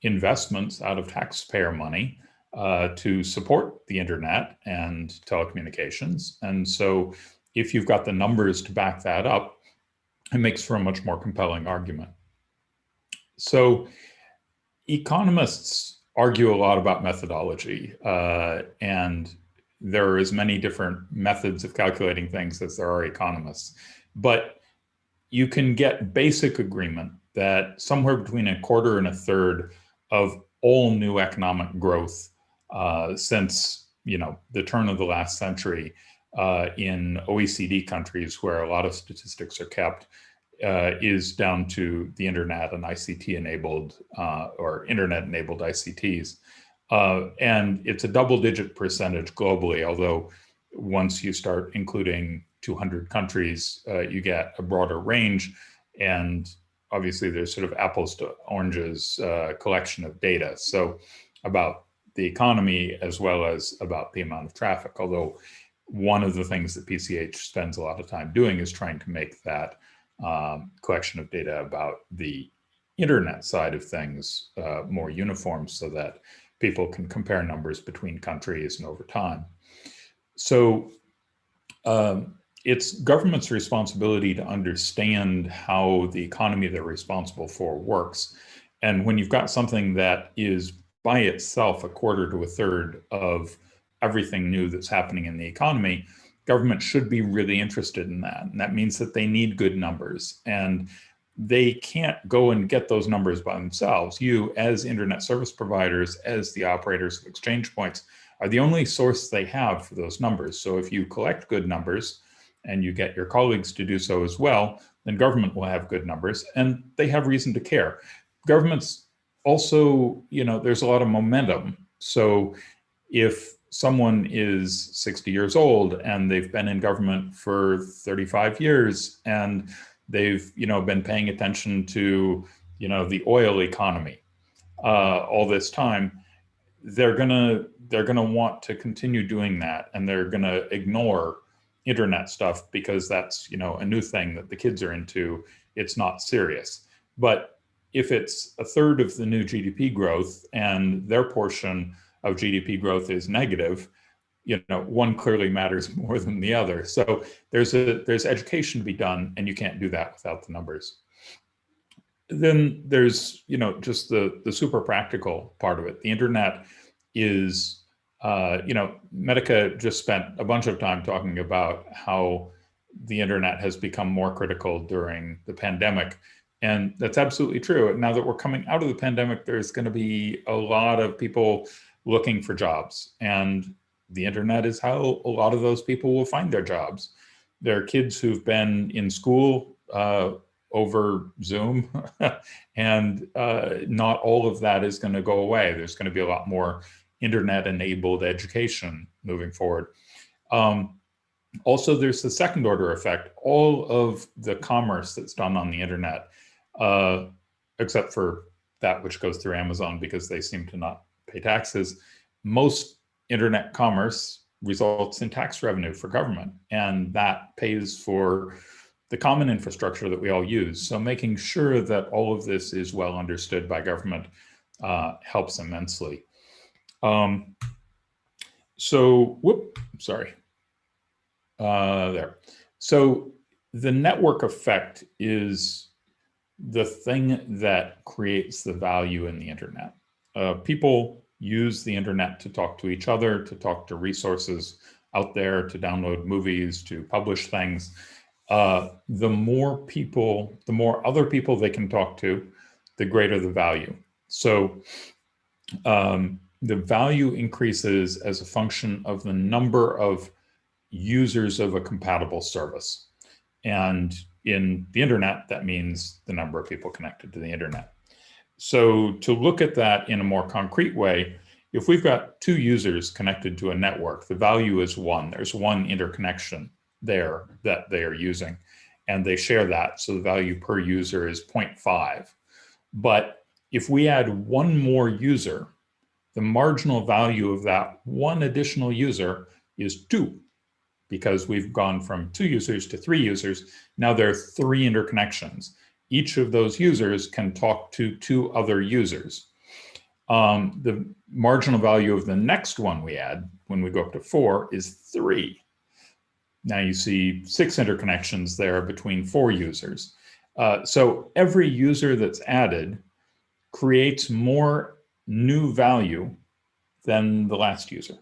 investments out of taxpayer money to support the internet and telecommunications. And so if you've got the numbers to back that up, it makes for a much more compelling argument. So economists argue a lot about methodology, and there are as many different methods of calculating things as there are economists. But you can get basic agreement that somewhere between a quarter and a third of all new economic growth since, you know, the turn of the last century in OECD countries where a lot of statistics are kept is down to the internet and ICT enabled or internet enabled ICTs. And it's a double-digit percentage globally, although once you start including 200 countries, you get a broader range. And obviously there's sort of apples to oranges collection of data. So about the economy as well as about the amount of traffic. Although one of the things that PCH spends a lot of time doing is trying to make that collection of data about the internet side of things more uniform so that people can compare numbers between countries and over time. So it's government's responsibility to understand how the economy they're responsible for works. And when you've got something that is by itself a quarter to a third of everything new that's happening in the economy, government should be really interested in that. And that means that they need good numbers. And they can't go and get those numbers by themselves. You, as internet service providers, as the operators of exchange points, are the only source they have for those numbers. So if you collect good numbers and you get your colleagues to do so as well, then government will have good numbers, and they have reason to care. Governments also, there's a lot of momentum. So if someone is 60 years old and they've been in government for 35 years and they've, been paying attention to, the oil economy all this time, they're gonna want to continue doing that, and they're gonna ignore internet stuff because that's a new thing that the kids are into. It's not serious. But if it's a third of the new GDP growth and their portion of GDP growth is negative, one clearly matters more than the other. So there's education to be done, and you can't do that without the numbers. Then there's just the super practical part of it. The internet is Medica just spent a bunch of time talking about how the internet has become more critical during the pandemic, and that's absolutely true. Now that we're coming out of the pandemic, there's going to be a lot of people looking for jobs, and the internet is how a lot of those people will find their jobs. There are kids who've been in school over Zoom, and not all of that is going to go away. There's going to be a lot more internet-enabled education moving forward. Also, there's the second order effect. All of the commerce that's done on the internet, except for that which goes through Amazon because they seem to not pay taxes, most internet commerce results in tax revenue for government, and that pays for the common infrastructure that we all use. So making sure that all of this is well understood by government helps immensely. There. So the network effect is the thing that creates the value in the internet. People use the internet to talk to each other, to talk to resources out there, to download movies, to publish things. The more other people they can talk to, the greater the value. So the value increases as a function of the number of users of a compatible service. And in the internet, that means the number of people connected to the internet. So to look at that in a more concrete way, if we've got 2 users connected to a network, the value is 1. There's 1 interconnection there that they are using, and they share that. So the value per user is 0.5. But if we add 1 more user, the marginal value of that 1 additional user is 2, because we've gone from 2 users to 3 users. Now there are 3 interconnections. Each of those users can talk to 2 other users. The marginal value of the next one we add, when we go up to 4, is 3. Now you see 6 interconnections there between 4 users. So every user that's added creates more new value than the last user.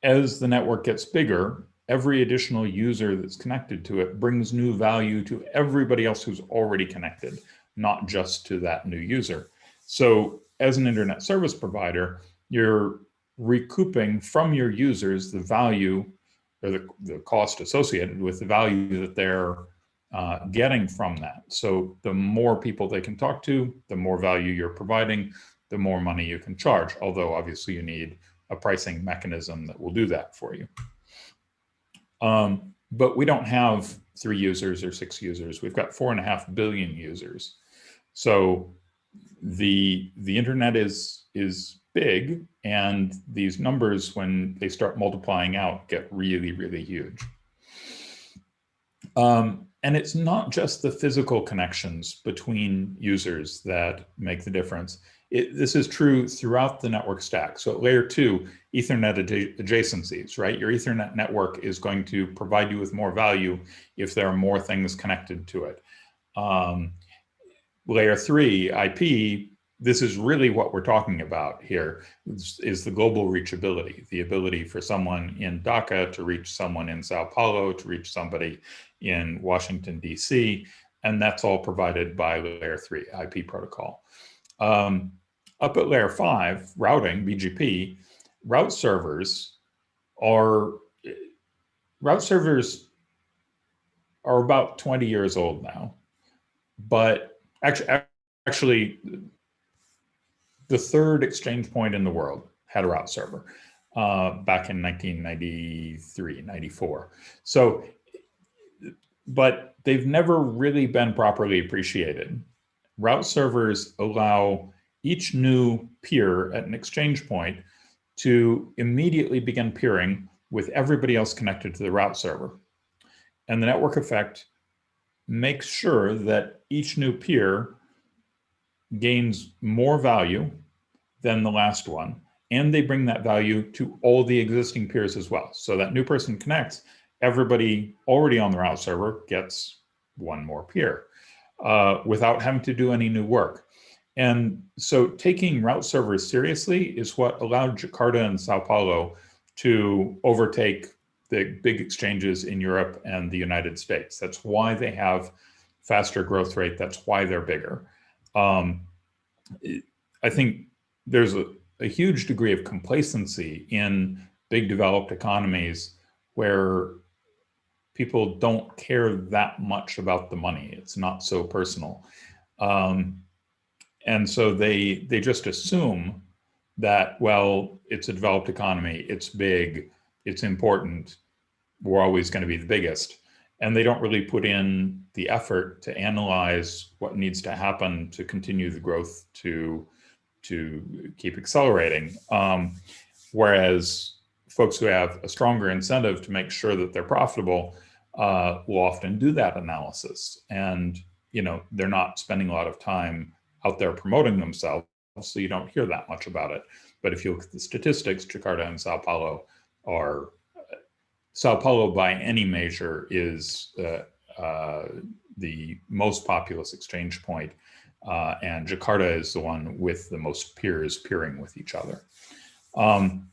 As the network gets bigger, every additional user that's connected to it brings new value to everybody else who's already connected, not just to that new user. So as an internet service provider, you're recouping from your users the value or the cost associated with the value that they're getting from that. So the more people they can talk to, the more value you're providing, the more money you can charge, although obviously you need a pricing mechanism that will do that for you. But we don't have 3 users or 6 users. We've got 4.5 billion users. So the internet is big, and these numbers, when they start multiplying out, get really, really huge. And it's not just the physical connections between users that make the difference. This is true throughout the network stack. So at layer 2, Ethernet adjacencies, right? Your Ethernet network is going to provide you with more value if there are more things connected to it. Layer 3, IP, this is really what we're talking about here, is the global reachability, the ability for someone in Dhaka to reach someone in Sao Paulo, to reach somebody in Washington, DC, and that's all provided by layer 3 IP protocol. Up at layer 5, routing, BGP, route servers are about 20 years old now. But actually, the third exchange point in the world had a route server back in 1993, 94. So, but they've never really been properly appreciated. Route servers allow each new peer at an exchange point to immediately begin peering with everybody else connected to the route server. And the network effect makes sure that each new peer gains more value than the last one, and they bring that value to all the existing peers as well. So that new person connects, everybody already on the route server gets one more peer without having to do any new work. And so taking route servers seriously is what allowed Jakarta and Sao Paulo to overtake the big exchanges in Europe and the United States. That's why they have faster growth rate. That's why they're bigger. I think there's a huge degree of complacency in big developed economies where people don't care that much about the money. It's not so personal. And so they just assume that, well, it's a developed economy, it's big, it's important, we're always going to be the biggest. And they don't really put in the effort to analyze what needs to happen to continue the growth to keep accelerating. Whereas folks who have a stronger incentive to make sure that they're profitable will often do that analysis. And they're not spending a lot of time out there promoting themselves, so you don't hear that much about it. But if you look at the statistics, Jakarta and Sao Paulo are, Sao Paulo by any measure is the most populous exchange point, and Jakarta is the one with the most peers peering with each other. And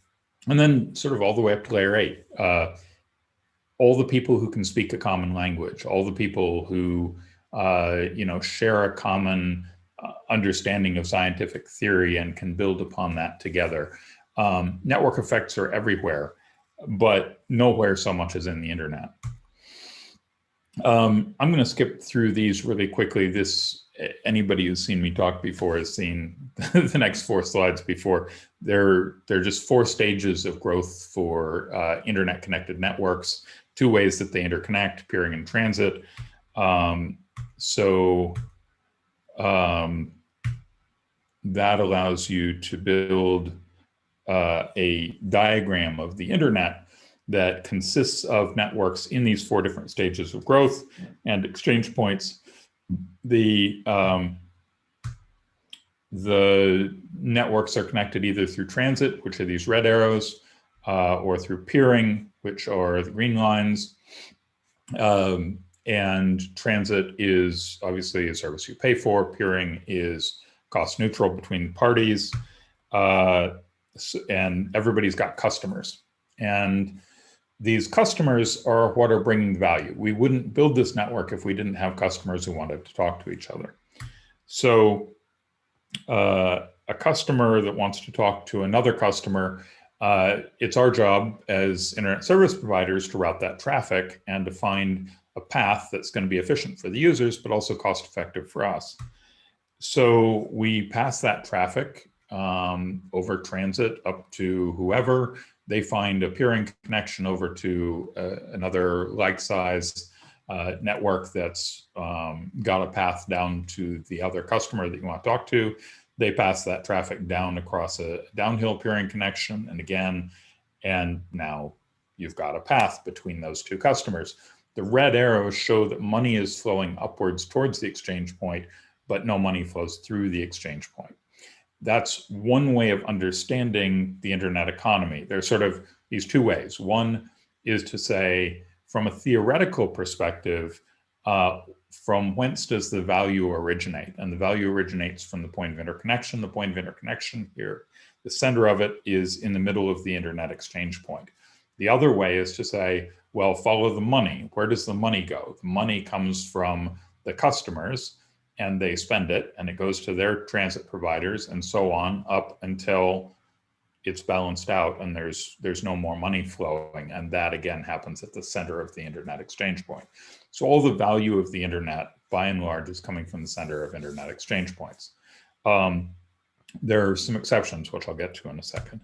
then sort of all the way up to layer 8, all the people who can speak a common language, all the people who share a common understanding of scientific theory and can build upon that together. Network effects are everywhere, but nowhere so much as in the internet. I'm going to skip through these really quickly. Anybody who's seen me talk before has seen the next 4 slides before. They're just 4 stages of growth for internet connected networks, 2 ways that they interconnect, peering and transit. That allows you to build a diagram of the internet that consists of networks in these 4 different stages of growth and exchange points. The networks are connected either through transit, which are these red arrows, or through peering, which are the green lines. And transit is obviously a service you pay for. Peering is cost neutral between parties. And everybody's got customers. And these customers are what are bringing value. We wouldn't build this network if we didn't have customers who wanted to talk to each other. So a customer that wants to talk to another customer, it's our job as internet service providers to route that traffic and to find a path that's going to be efficient for the users, but also cost effective for us. So we pass that traffic over transit up to whoever. They find a peering connection over to another like-size network that's got a path down to the other customer that you want to talk to. They pass that traffic down across a downhill peering connection, and again, and now you've got a path between those 2 customers. The red arrows show that money is flowing upwards towards the exchange point, but no money flows through the exchange point. That's one way of understanding the internet economy. There's sort of these 2 ways. One is to say, from a theoretical perspective, from whence does the value originate? And the value originates from the point of interconnection. The point of interconnection here, the center of it is in the middle of the internet exchange point. The other way is to say, well, follow the money. Where does the money go? The money comes from the customers, and they spend it, and it goes to their transit providers and so on up until it's balanced out and there's no more money flowing. And that again happens at the center of the internet exchange point. So all the value of the internet by and large is coming from the center of internet exchange points. There are some exceptions, which I'll get to in a second.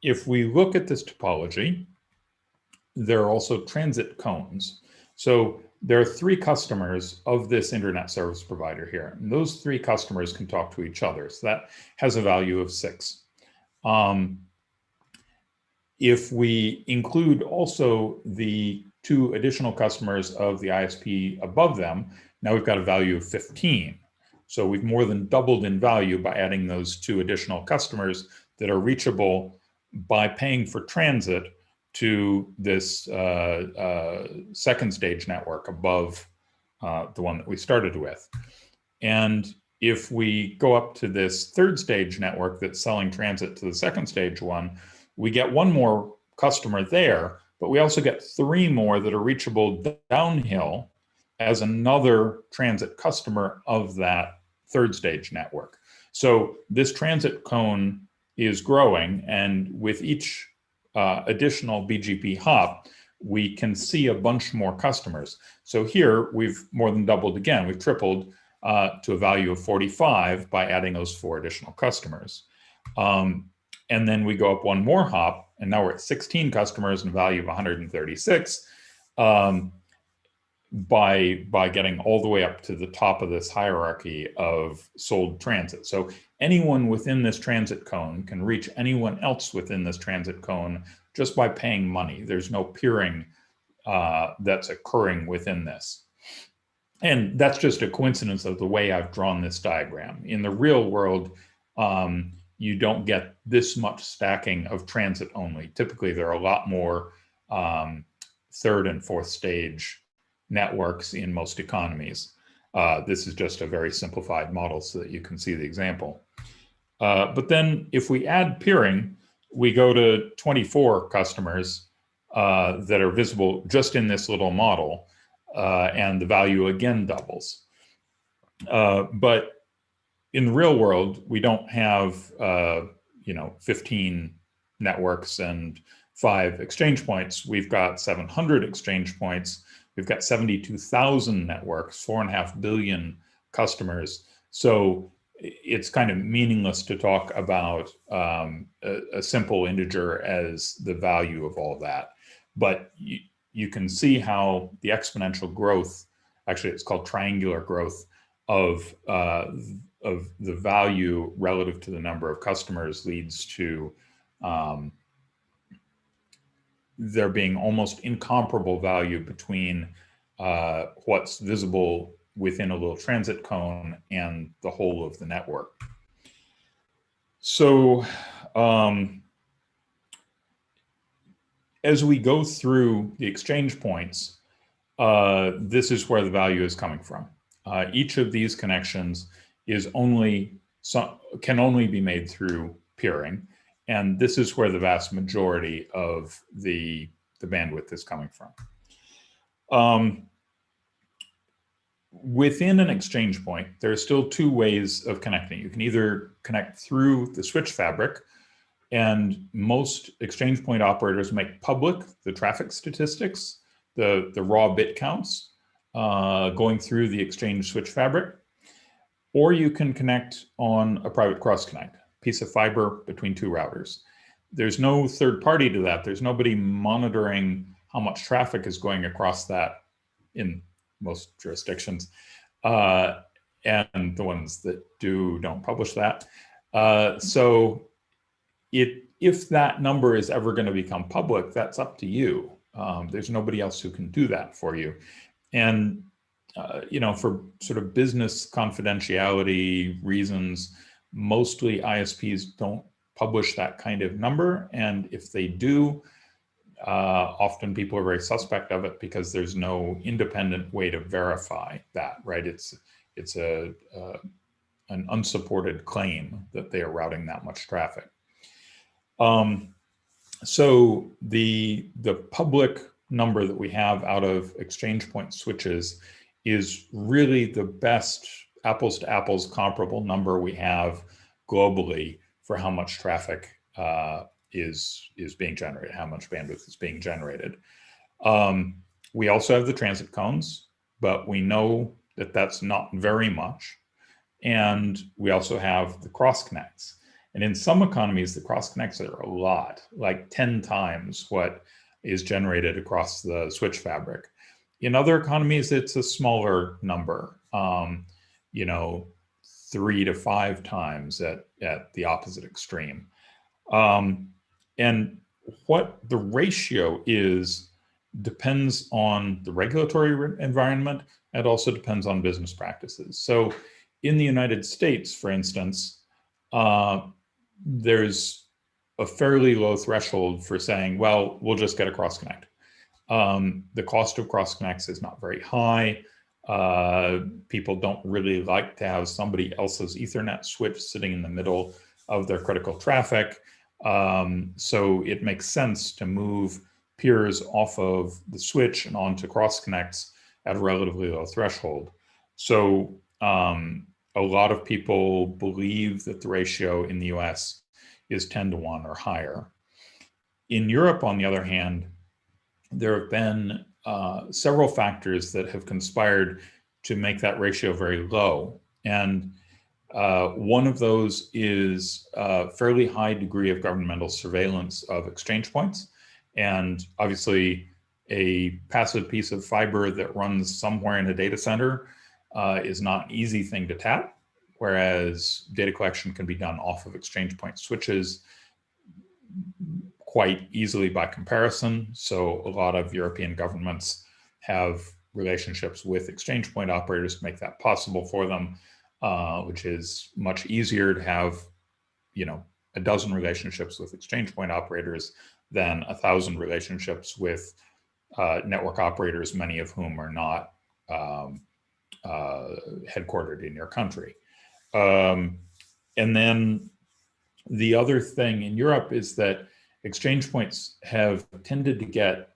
If we look at this topology, there are also transit cones. So there are 3 customers of this internet service provider here. And those 3 customers can talk to each other. So that has a value of 6. If we include also the 2 additional customers of the ISP above them, now we've got a value of 15. So we've more than doubled in value by adding those 2 additional customers that are reachable by paying for transit to this second stage network above the one that we started with. And if we go up to this third stage network that's selling transit to the second stage one, we get 1 more customer there, but we also get 3 more that are reachable downhill as another transit customer of that third stage network. So this transit cone is growing, and with each additional BGP hop, we can see a bunch more customers. So here we've more than doubled again. We've tripled to a value of 45 by adding those 4 additional customers. And then we go up 1 more hop, and now we're at 16 customers and a value of 136 by getting all the way up to the top of this hierarchy of sold transit. So anyone within this transit cone can reach anyone else within this transit cone just by paying money. There's no peering that's occurring within this. And that's just a coincidence of the way I've drawn this diagram. In the real world, you don't get this much stacking of transit only. Typically, there are a lot more third and fourth stage networks in most economies. This is just a very simplified model so that you can see the example. But then if we add peering, we go to 24 customers that are visible just in this little model, and the value again doubles. But in the real world, we don't have 15 networks and 5 exchange points. We've got 700 exchange points. We've got 72,000 networks, 4.5 billion customers. So it's kind of meaningless to talk about a simple integer as the value of all that. But you can see how the exponential growth, actually it's called triangular growth, of the value relative to the number of customers leads to there being almost incomparable value between what's visible within a little transit cone and the whole of the network. So as we go through the exchange points, this is where the value is coming from. Each of these connections is can only be made through peering. And this is where the vast majority of the bandwidth is coming from. Within an exchange point, there are still 2 ways of connecting. You can either connect through the switch fabric, and most exchange point operators make public the traffic statistics, the raw bit counts going through the exchange switch fabric, or you can connect on a private cross connect. Piece of fiber between 2 routers. There's no third party to that. There's nobody monitoring how much traffic is going across that in most jurisdictions. And the ones that don't publish that. So if that number is ever going to become public, that's up to you. There's nobody else who can do that for you. And for sort of business confidentiality reasons, mostly ISPs don't publish that kind of number. And if they do, often people are very suspect of it because there's no independent way to verify that, right? It's an unsupported claim that they are routing that much traffic. So the public number that we have out of exchange point switches is really the best apples to apples comparable number we have globally for how much traffic is being generated, how much bandwidth is being generated. We also have the transit cones, but we know that that's not very much. And we also have the cross connects. And in some economies, the cross connects are a lot, like 10 times what is generated across the switch fabric. In other economies, it's a smaller number, 3 to 5 times at the opposite extreme. And what the ratio is depends on the regulatory environment. It also depends on business practices. So in the United States, for instance, there's a fairly low threshold for saying, well, we'll just get a cross connect. The cost of cross connects is not very high. People don't really like to have somebody else's Ethernet switch sitting in the middle of their critical traffic. So it makes sense to move peers off of the switch and onto cross connects at a relatively low threshold. So a lot of people believe that the ratio in the US is 10 to 1 or higher. In Europe, on the other hand, there have been several factors that have conspired to make that ratio very low. And one of those is a fairly high degree of governmental surveillance of exchange points. And obviously, a passive piece of fiber that runs somewhere in a data center is not an easy thing to tap, whereas data collection can be done off of exchange point switches quite easily by comparison. So a lot of European governments have relationships with exchange point operators to make that possible for them, which is much easier to have, a dozen relationships with exchange point operators than 1,000 relationships with network operators, many of whom are not headquartered in your country. And then the other thing in Europe is that exchange points have tended to get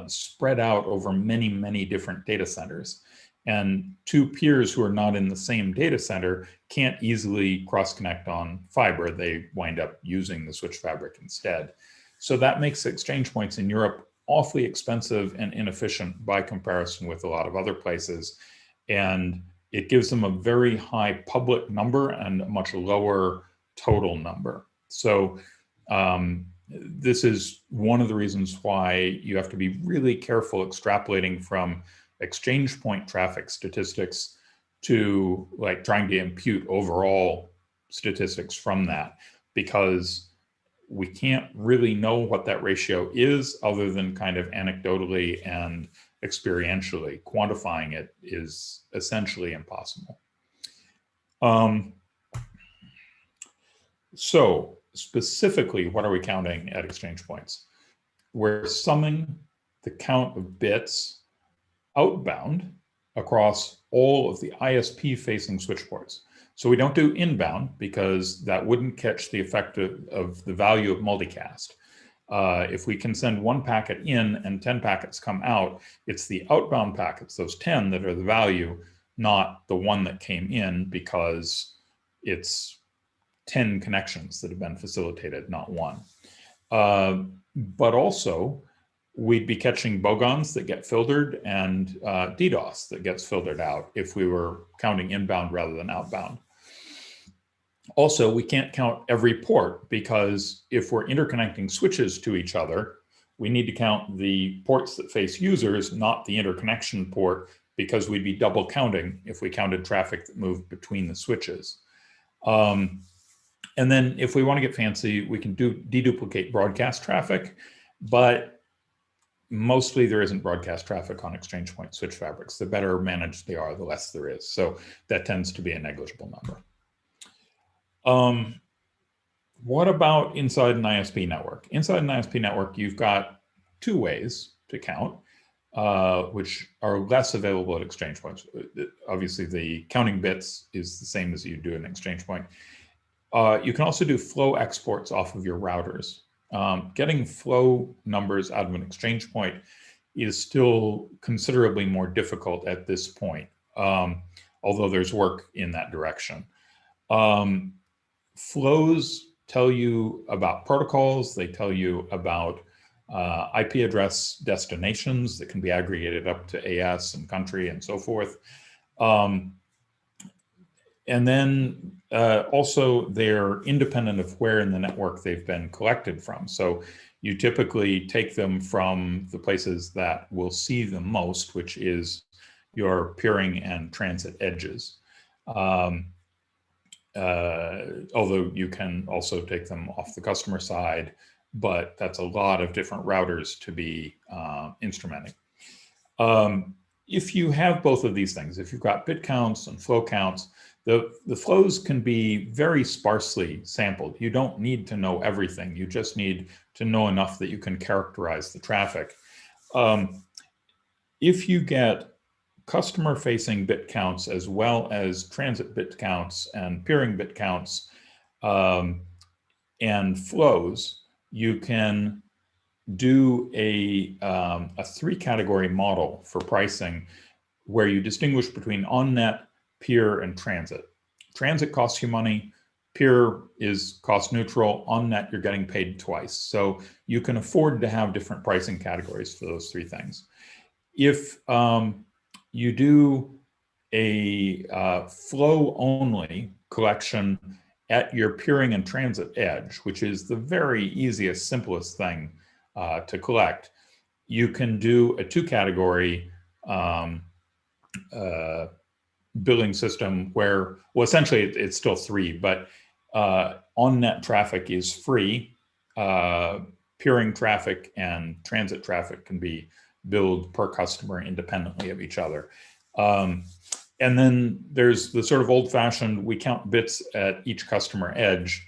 spread out over many, many different data centers. And two peers who are not in the same data center can't easily cross-connect on fiber. They wind up using the switch fabric instead. So that makes exchange points in Europe awfully expensive and inefficient by comparison with a lot of other places. And it gives them a very high public number and a much lower total number. So this is one of the reasons why you have to be really careful extrapolating from exchange point traffic statistics to trying to impute overall statistics from that, because we can't really know what that ratio is other than kind of anecdotally and experientially. Quantifying it is essentially impossible. So specifically, what are we counting at exchange points? We're summing the count of bits outbound across all of the ISP facing switch ports. So we don't do inbound because that wouldn't catch the effect of the value of multicast. If we can send one packet in and 10 packets come out, it's the outbound packets, those 10, that are the value, not the one that came in, because it's 10 connections that have been facilitated, not one. But also, we'd be catching bogons that get filtered and DDoS that gets filtered out if we were counting inbound rather than outbound. Also, we can't count every port, because if we're interconnecting switches to each other, we need to count the ports that face users, not the interconnection port, because we'd be double counting if we counted traffic that moved between the switches. And then if we want to get fancy, we can deduplicate broadcast traffic, but mostly there isn't broadcast traffic on exchange point switch fabrics. The better managed they are, the less there is. So that tends to be a negligible number. What about inside an ISP network? Inside an ISP network, you've got two ways to count, which are less available at exchange points. Obviously, the counting bits is the same as you do an exchange point. You can also do flow exports off of your routers. Getting flow numbers out of an exchange point is still considerably more difficult at this point, although there's work in that direction. Flows tell you about protocols. They tell you about IP address destinations that can be aggregated up to AS and country and so forth. And then also they're independent of where in the network they've been collected from. So you typically take them from the places that will see them most, which is your peering and transit edges. Although you can also take them off the customer side, but that's a lot of different routers to be instrumenting. If you have both of these things, if you've got bit counts and flow counts, the flows can be very sparsely sampled. You don't need to know everything. You just need to know enough that you can characterize the traffic. If you get customer-facing bit counts as well as transit bit counts and peering bit counts and flows, you can do a 3-category model for pricing where you distinguish between on-net, peer, and transit. Transit costs you money, peer is cost neutral, on-net you're getting paid twice. So you can afford to have different pricing categories for those 3 things. If you do a flow-only collection at your peering and transit edge, which is the very easiest, simplest thing to collect, you can do a 2-category billing system where, well, essentially it's still 3, but on-net traffic is free. Peering traffic and transit traffic can be billed per customer independently of each other. And then there's the sort of old-fashioned, we count bits at each customer edge.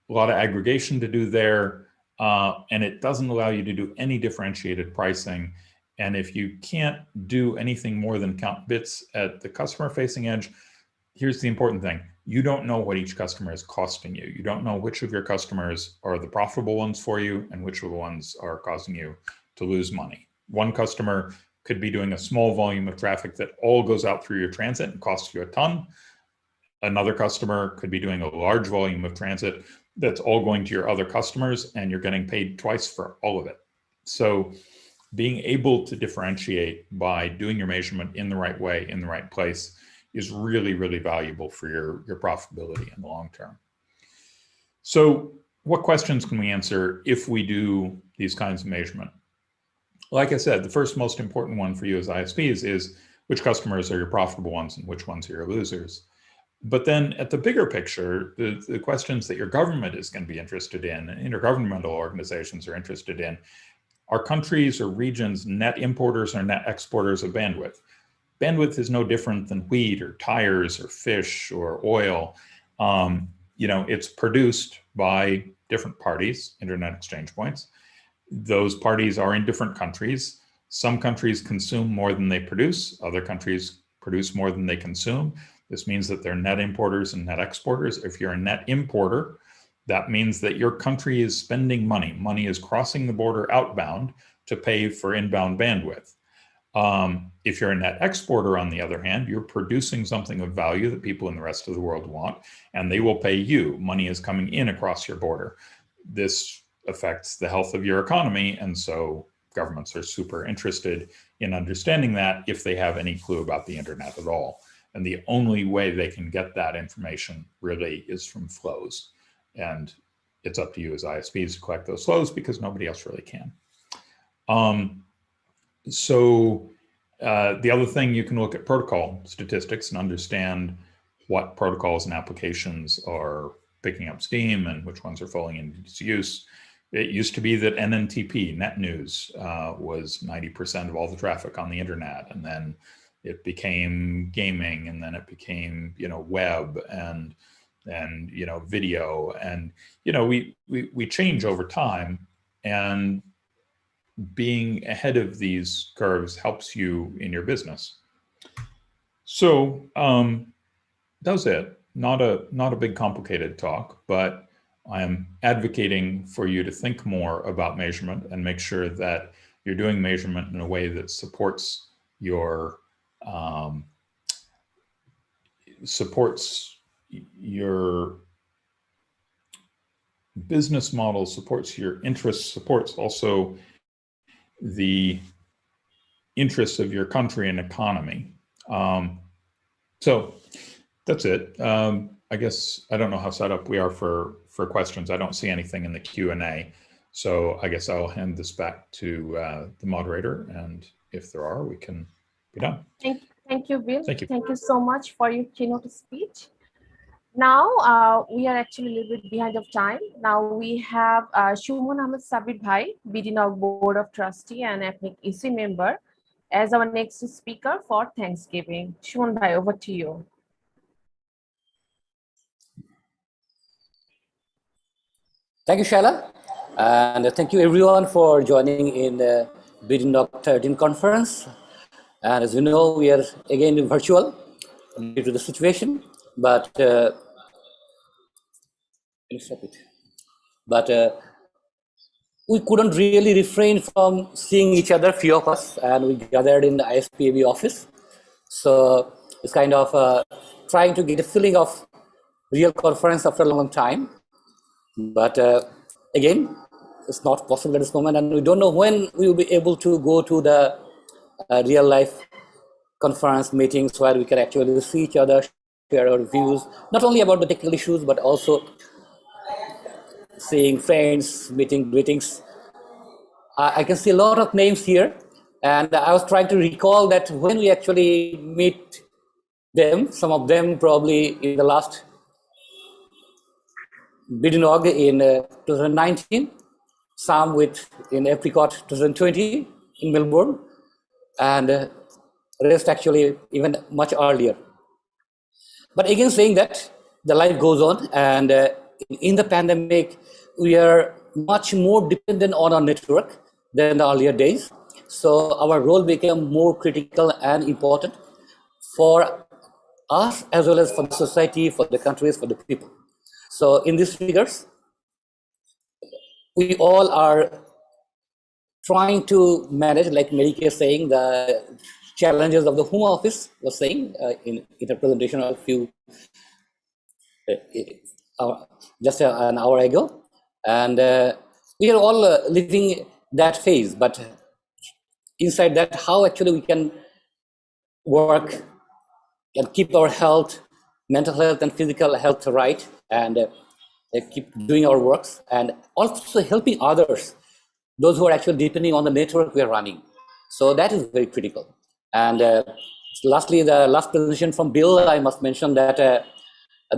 A lot of aggregation to do there, and it doesn't allow you to do any differentiated pricing. And if you can't do anything more than count bits at the customer-facing edge, here's the important thing. You don't know what each customer is costing you. You don't know which of your customers are the profitable ones for you and which of the ones are causing you to lose money. One customer could be doing a small volume of traffic that all goes out through your transit and costs you a ton. Another customer could be doing a large volume of transit that's all going to your other customers and you're getting paid twice for all of it. So being able to differentiate by doing your measurement in the right way, in the right place, is really, really valuable for your profitability in the long term. So what questions can we answer if we do these kinds of measurement? Like I said, the first most important one for you as ISPs is which customers are your profitable ones and which ones are your losers. But then at the bigger picture, the questions that your government is going to be interested in, and intergovernmental organizations are interested in, are countries or regions net importers or net exporters of bandwidth? Bandwidth is no different than wheat or tires or fish or oil. You know, it's produced by different parties, internet exchange points. Those parties are in different countries. Some countries consume more than they produce. Other countries produce more than they consume. This means that they're net importers and net exporters. If you're a net importer, that means that your country is spending money. Money is crossing the border outbound to pay for inbound bandwidth. If you're a net exporter, on the other hand, you're producing something of value that people in the rest of the world want, and they will pay you. Money is coming in across your border. This affects the health of your economy, and so governments are super interested in understanding that if they have any clue about the internet at all. And the only way they can get that information really is from flows. And it's up to you as ISPs to collect those flows because nobody else really can. The other thing, you can look at protocol statistics and understand what protocols and applications are picking up steam and which ones are falling into use. It used to be that NNTP, net news, was 90% of all the traffic on the internet, and then it became gaming, and then it became, you know, web and you know, video, and you know, we change over time, and being ahead of these curves helps you in your business. So that was it. Not a big complicated talk, but I'm advocating for you to think more about measurement and make sure that you're doing measurement in a way that supports your business model, supports your interests, supports also the interests of your country and economy. So that's it. I guess I don't know how set up we are for questions. I don't see anything in the Q&A. So I guess I'll hand this back to the moderator, and if there are, we can be done. Thank you, Bill. Thank you. Thank you so much for your keynote speech. Now we are actually a little bit behind of time. Now we have Shumon Ahmed Sabir Bhai, bdNOG Board of Trustee and ethnic EC member, as our next speaker for Thanksgiving. Shumon Bhai, over to you. Thank you, Shaila, and thank you everyone for joining in the bdNOG13 conference. And as you know, we are again virtual due to the situation, but we couldn't really refrain from seeing each other, few of us, and we gathered in the ISPAB office. So it's kind of trying to get a feeling of real conference after a long time. But again, it's not possible at this moment, and we don't know when we will be able to go to the real life conference meetings where we can actually see each other, share our views, not only about the technical issues, but also seeing friends, meeting, greetings. I can see a lot of names here, and I was trying to recall that when we actually meet them, some of them probably in the last bdNOG in 2019, some in Apricot 2020 in Melbourne, and rest actually even much earlier. But again, saying that the life goes on, and in the pandemic, we are much more dependent on our network than the earlier days. So our role became more critical and important for us as well as for the society, for the countries, for the people. So in these figures, we all are trying to manage, like Mary is saying, the challenges of the Home Office was saying in a presentation of a few, just an hour ago. And we are all living that phase, but inside that, how actually we can work and keep our health, mental health and physical health right, and keep doing our works, and also helping others, those who are actually depending on the network we are running. So that is very critical. And lastly, the last presentation from Bill, I must mention that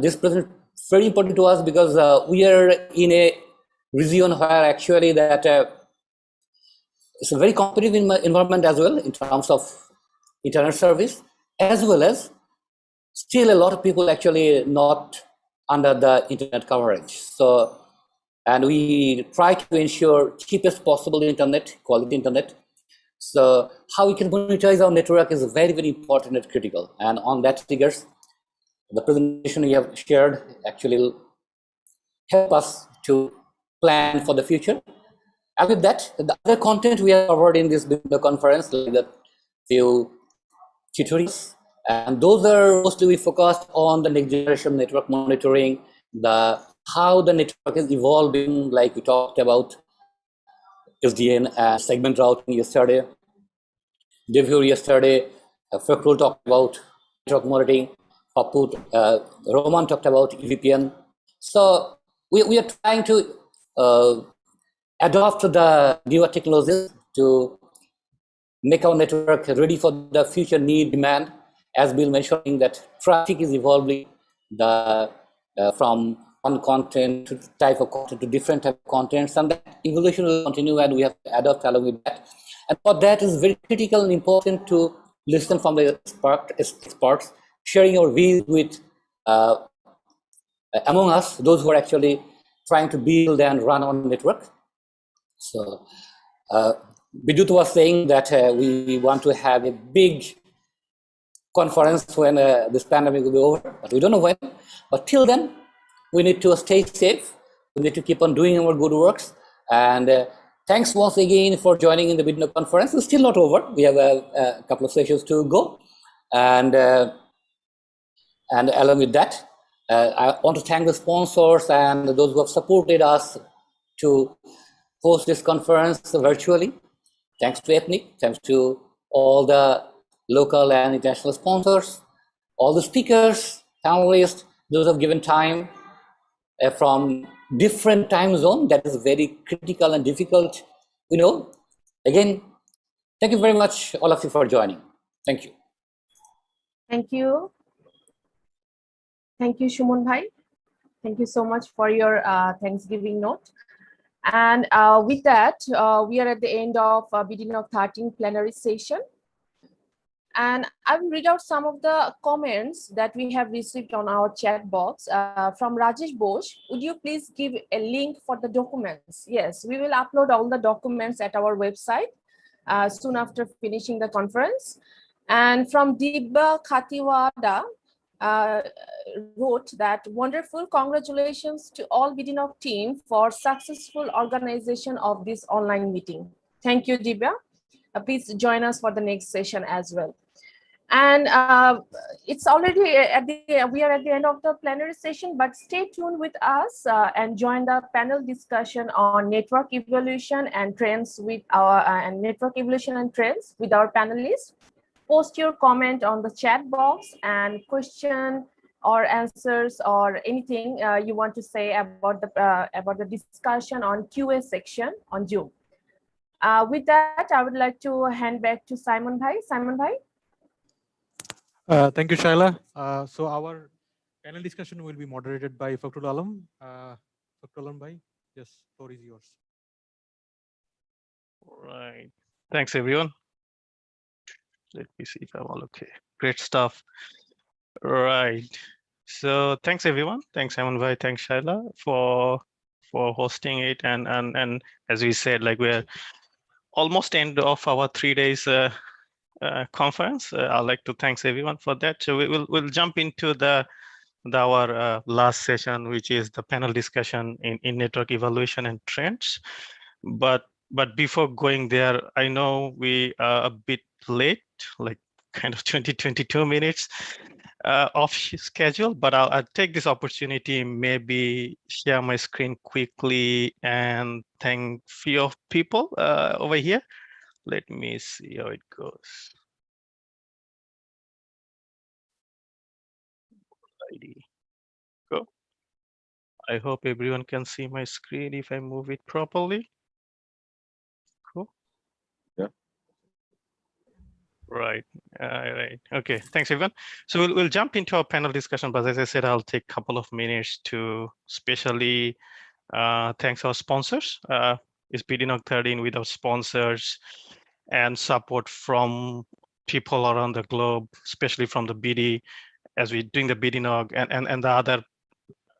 this presentation is very important to us because we are in a region where actually that it's a very competitive environment as well in terms of internet service, as well as still a lot of people actually not under the internet coverage. So, and we try to ensure cheapest possible internet, quality internet. So how we can monetize our network is very, very important and critical. And on that figures, the presentation we have shared actually will help us to plan for the future. And with that, the other content we have covered in this conference, like the few tutorials, and those are mostly we focused on the next generation network monitoring, how the network is evolving, like we talked about SDN and segment routing yesterday. Devur yesterday, Fakrul talked about network monitoring, Paput, Roman talked about EVPN. So we are trying to adopt the newer technologies to make our network ready for the future need, demand. As Bill mentioning that traffic is evolving from one content to type of content to different type of contents, and that evolution will continue, and we have to adapt along with that. And for that is very critical and important to listen from the experts, sharing our views with among us, those who are actually trying to build and run on network. So Bidut was saying that we want to have a big conference when this pandemic will be over, but we don't know when. But till then, we need to stay safe. We need to keep on doing our good works. And thanks once again for joining in the bdNOG conference. It's still not over. We have a couple of sessions to go. And along with that, I want to thank the sponsors and those who have supported us to host this conference virtually. Thanks to Ethnic, thanks to all the local and international sponsors, all the speakers, panelists, those who have given time from different time zone. That is very critical and difficult. Again, thank you very much, all of you, for joining. Thank you. Thank you. Thank you, Shumon Bhai. Thank you so much for your Thanksgiving note. And with that, we are at the end of bdNOG 13 plenary session. And I will read out some of the comments that we have received on our chat box from Rajesh Bosch. Would you please give a link for the documents? Yes, we will upload all the documents at our website soon after finishing the conference. And from Dibba Khatiwada, wrote that wonderful, congratulations to all bdNOG team for successful organization of this online meeting. Thank you, Dibya. Please join us for the next session as well. And it's already we are at the end of the plenary session, but stay tuned with us and join the panel discussion on network evolution and trends with our panelists. Post your comment on the chat box and question or answers or anything you want to say about the discussion on QA section on Zoom. With that, I would like to hand back to Simon Bhai. Simon Bhai. Thank you, Shaila. So our panel discussion will be moderated by Fakrul Alam. Fakrul Alam Bhai, yes, floor is yours. Right. Thanks, everyone. Let me see if I'm all okay. Great stuff. Right. So thanks, everyone. Thanks, Simon Bhai. Thanks, Shaila, for hosting it. And as we said, like we're almost end of our 3 days conference. I'd like to thanks everyone for that. So we'll jump into our last session, which is the panel discussion in network evaluation and trends. But before going there, I know we are a bit late, like kind of 22 minutes off schedule, but I'll take this opportunity, maybe share my screen quickly and thank few of people over here. Let me see how it goes. Go. I hope everyone can see my screen if I move it properly. Cool. Yeah. Right. Right. Okay. Thanks, everyone. So we'll jump into our panel discussion, but as I said, I'll take a couple of minutes to especially thanks our sponsors. It's bdNOG 13 with our sponsors and support from people around the globe, especially from the BD, as we're doing the bdNOG and the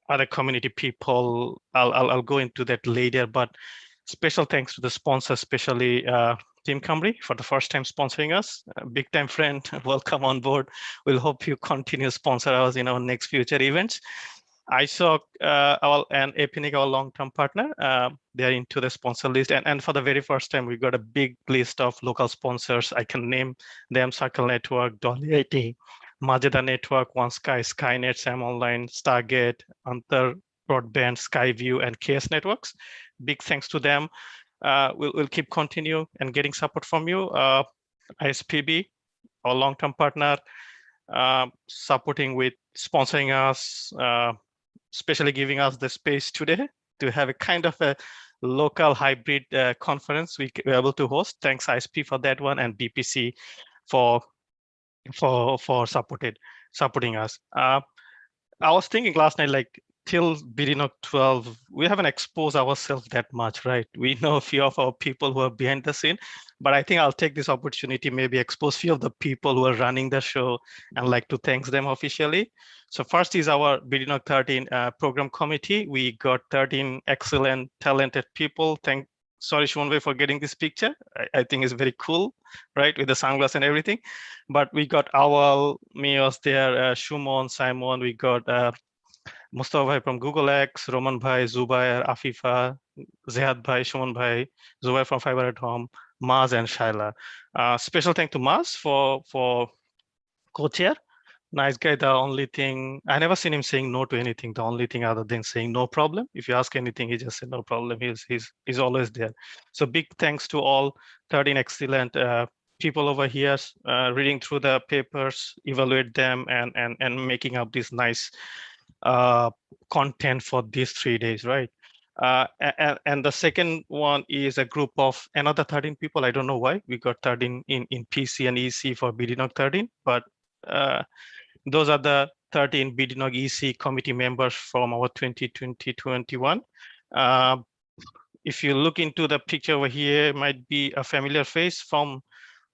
other community people. I'll go into that later, but special thanks to the sponsor, especially Team Camry for the first time sponsoring us. Big time friend, welcome on board. We'll hope you continue sponsor us in our next future events. ISOC and Ethnic, our long-term partner, they're into the sponsor list. And for the very first time, we got a big list of local sponsors. I can name them: Circle Network, Dolly IT, Majeda Network, OneSky, Skynet, Sam Online, Stargate, Antar Broadband, Skyview, and KS Networks. Big thanks to them. We'll keep continue and getting support from you. ISPB, our long-term partner, supporting with sponsoring us, especially giving us the space today to have a kind of a local hybrid conference we were able to host. Thanks ISP for that one, and BPC for supporting us. I was thinking last night, like till bdNOG 12, we haven't exposed ourselves that much, right? We know a few of our people who are behind the scene, but I think I'll take this opportunity, maybe expose few of the people who are running the show and like to thank them officially. So first is our bdNOG 13 program committee. We got 13 excellent, talented people. Sorry, Shumon, for getting this picture. I think it's very cool, right? With the sunglasses and everything. But we got Awal, Mios there, Shumon, Simon. We got Mustafa Bhai from Google X, Roman Bhai, Zubair, Afifa, Zehad Bhai, Shumon Bhai, Zubair from Fiber at Home, Maz and Shaila. Special thank to Maz for co-chair. nice guy. The only thing, I never seen him saying no to anything. The only thing other than saying no problem. If you ask anything, he just said no problem. He's always there. So big thanks to all 13 excellent people over here reading through the papers, evaluate them, and making up this nice content for these 3 days, right? And the second one is a group of another 13 people. I don't know why we got 13 in PC and EC for bdNOG 13, but those are the 13 bdNOG EC committee members from our 2020-21. If you look into the picture over here, it might be a familiar face from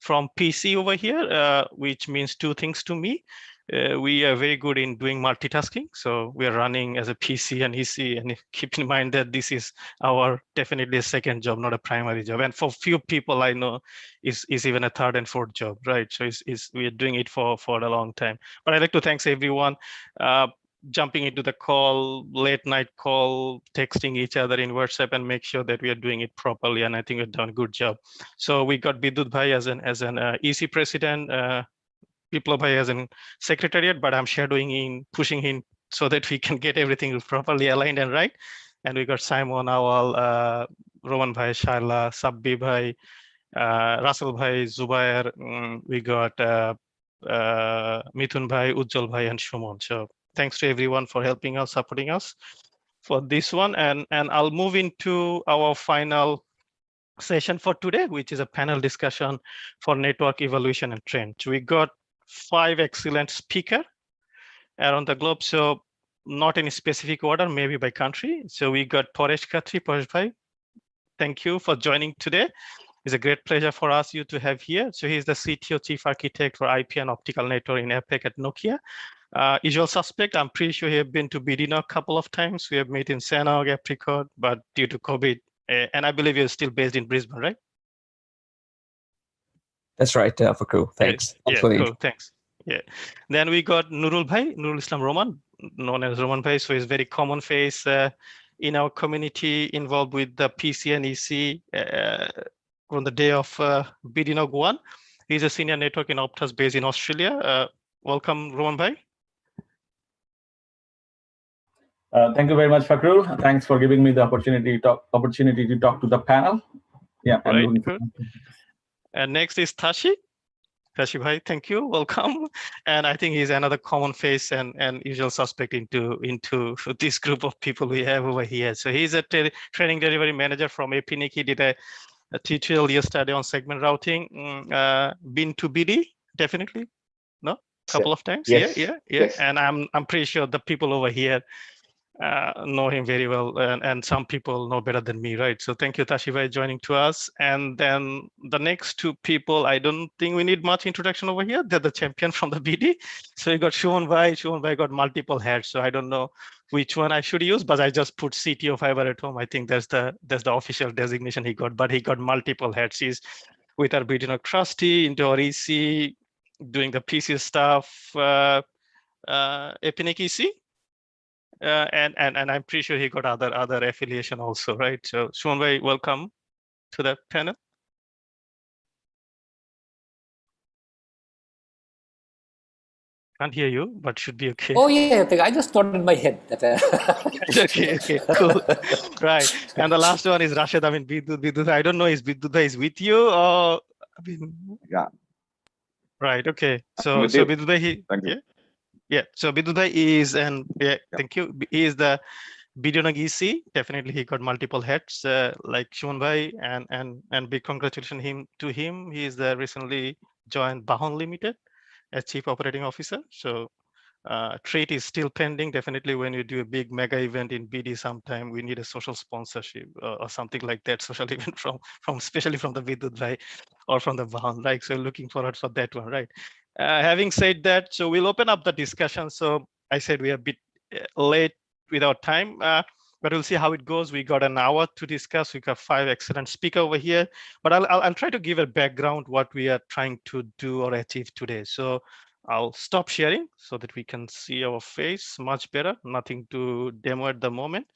PC over here, which means two things to me. We are very good in doing multitasking. So we are running as a PC and EC, and keep in mind that this is our definitely a second job, not a primary job. And for few people I know is even a third and fourth job, right? So we are doing it for a long time. But I'd like to thank everyone jumping into the call, late night call, texting each other in WhatsApp, and make sure that we are doing it properly. And I think we've done a good job. So we got Bidut Bhai as an EC president, Biplab Bhai as an secretariat, but I'm shadowing in, pushing him so that we can get everything properly aligned and right. And we got Simon, Awal, Roman Bhai, Shaila, Sabbi Bhai, Russell Bhai, Zubair. We got Mithun Bhai, Ujjwal Bhai, and Shumon. So thanks to everyone for helping us, supporting us for this one. And I'll move into our final session for today, which is a panel discussion for network evaluation and trend. So we got 5 excellent speakers around the globe. So not in a specific order, maybe by country. So we got Paresh Khatri. Paresh Bhai, thank you for joining today. It's a great pleasure for us you to have here. So he's the CTO, Chief Architect for IP and Optical Network in APAC at Nokia. Usual suspect, I'm pretty sure he have been to bdNOG a couple of times. We have met in Sanog, Apricot, but due to COVID, and I believe you're still based in Brisbane, right? That's right, Fakru. Thanks. Yeah, cool, thanks. Yeah. Then we got Nurul Bhai, Nurul Islam Roman, known as Roman Bhai. So he's very common face in our community, involved with the PC and EC on the day of bdNOG 1. He's a senior network in Optus based in Australia. Welcome, Roman Bhai. Thank you very much, Fakrul. Thanks for giving me the opportunity to talk to the panel. Yeah, right. And next is Tashi. Tashi Bhai, thank you. Welcome. And I think he's another common face and usual suspect into this group of people we have over here. So he's a training delivery manager from APNIC. He did a tutorial yesterday on segment routing. Been to BD, definitely. No, couple of times. Yes. Yeah. Yes. And I'm pretty sure the people over here know him very well, and some people know better than me, right? So thank you, Tashi Bhai, joining to us. And then the next two people, I don't think we need much introduction over here. They're the champion from the BD. So you got Shumon Bhai. Shumon Bhai got multiple hats, so I don't know which one I should use, but I just put CTO fiber at home. I think that's the official designation he got, but he got multiple hats. He's with our bdNOG trustee, into our EC, doing the PC stuff, APNIC EC. And I'm pretty sure he got other affiliation also, right? So Shumon Bhai, welcome to the panel. Can't hear you, but should be okay. Oh yeah, I just nodded my head. okay, cool. Right. And the last one is Rashid. I mean, Bidut. I don't know is Bidut is with you or I mean. Yeah. Right. Okay. So Bidut Bhai, yeah. So Bidut Bhai is thank you. He is the bdNOG EC. Definitely, he got multiple hats like Shumon Bhai, and big congratulations to him. He is the recently joined Bahon Limited as Chief Operating Officer. So trade is still pending. Definitely, when you do a big mega event in BD, sometime we need a social sponsorship or something like that. Social event from especially from the Bidut Bhai or from the Bahon. Right. So looking forward for that one. Right. Having said that, so we'll open up the discussion. So I said we are a bit late with our time, but we'll see how it goes. We got an hour to discuss. We got 5 excellent speakers over here, but I'll try to give a background what we are trying to do or achieve today. So I'll stop sharing so that we can see our face much better. Nothing to demo at the moment.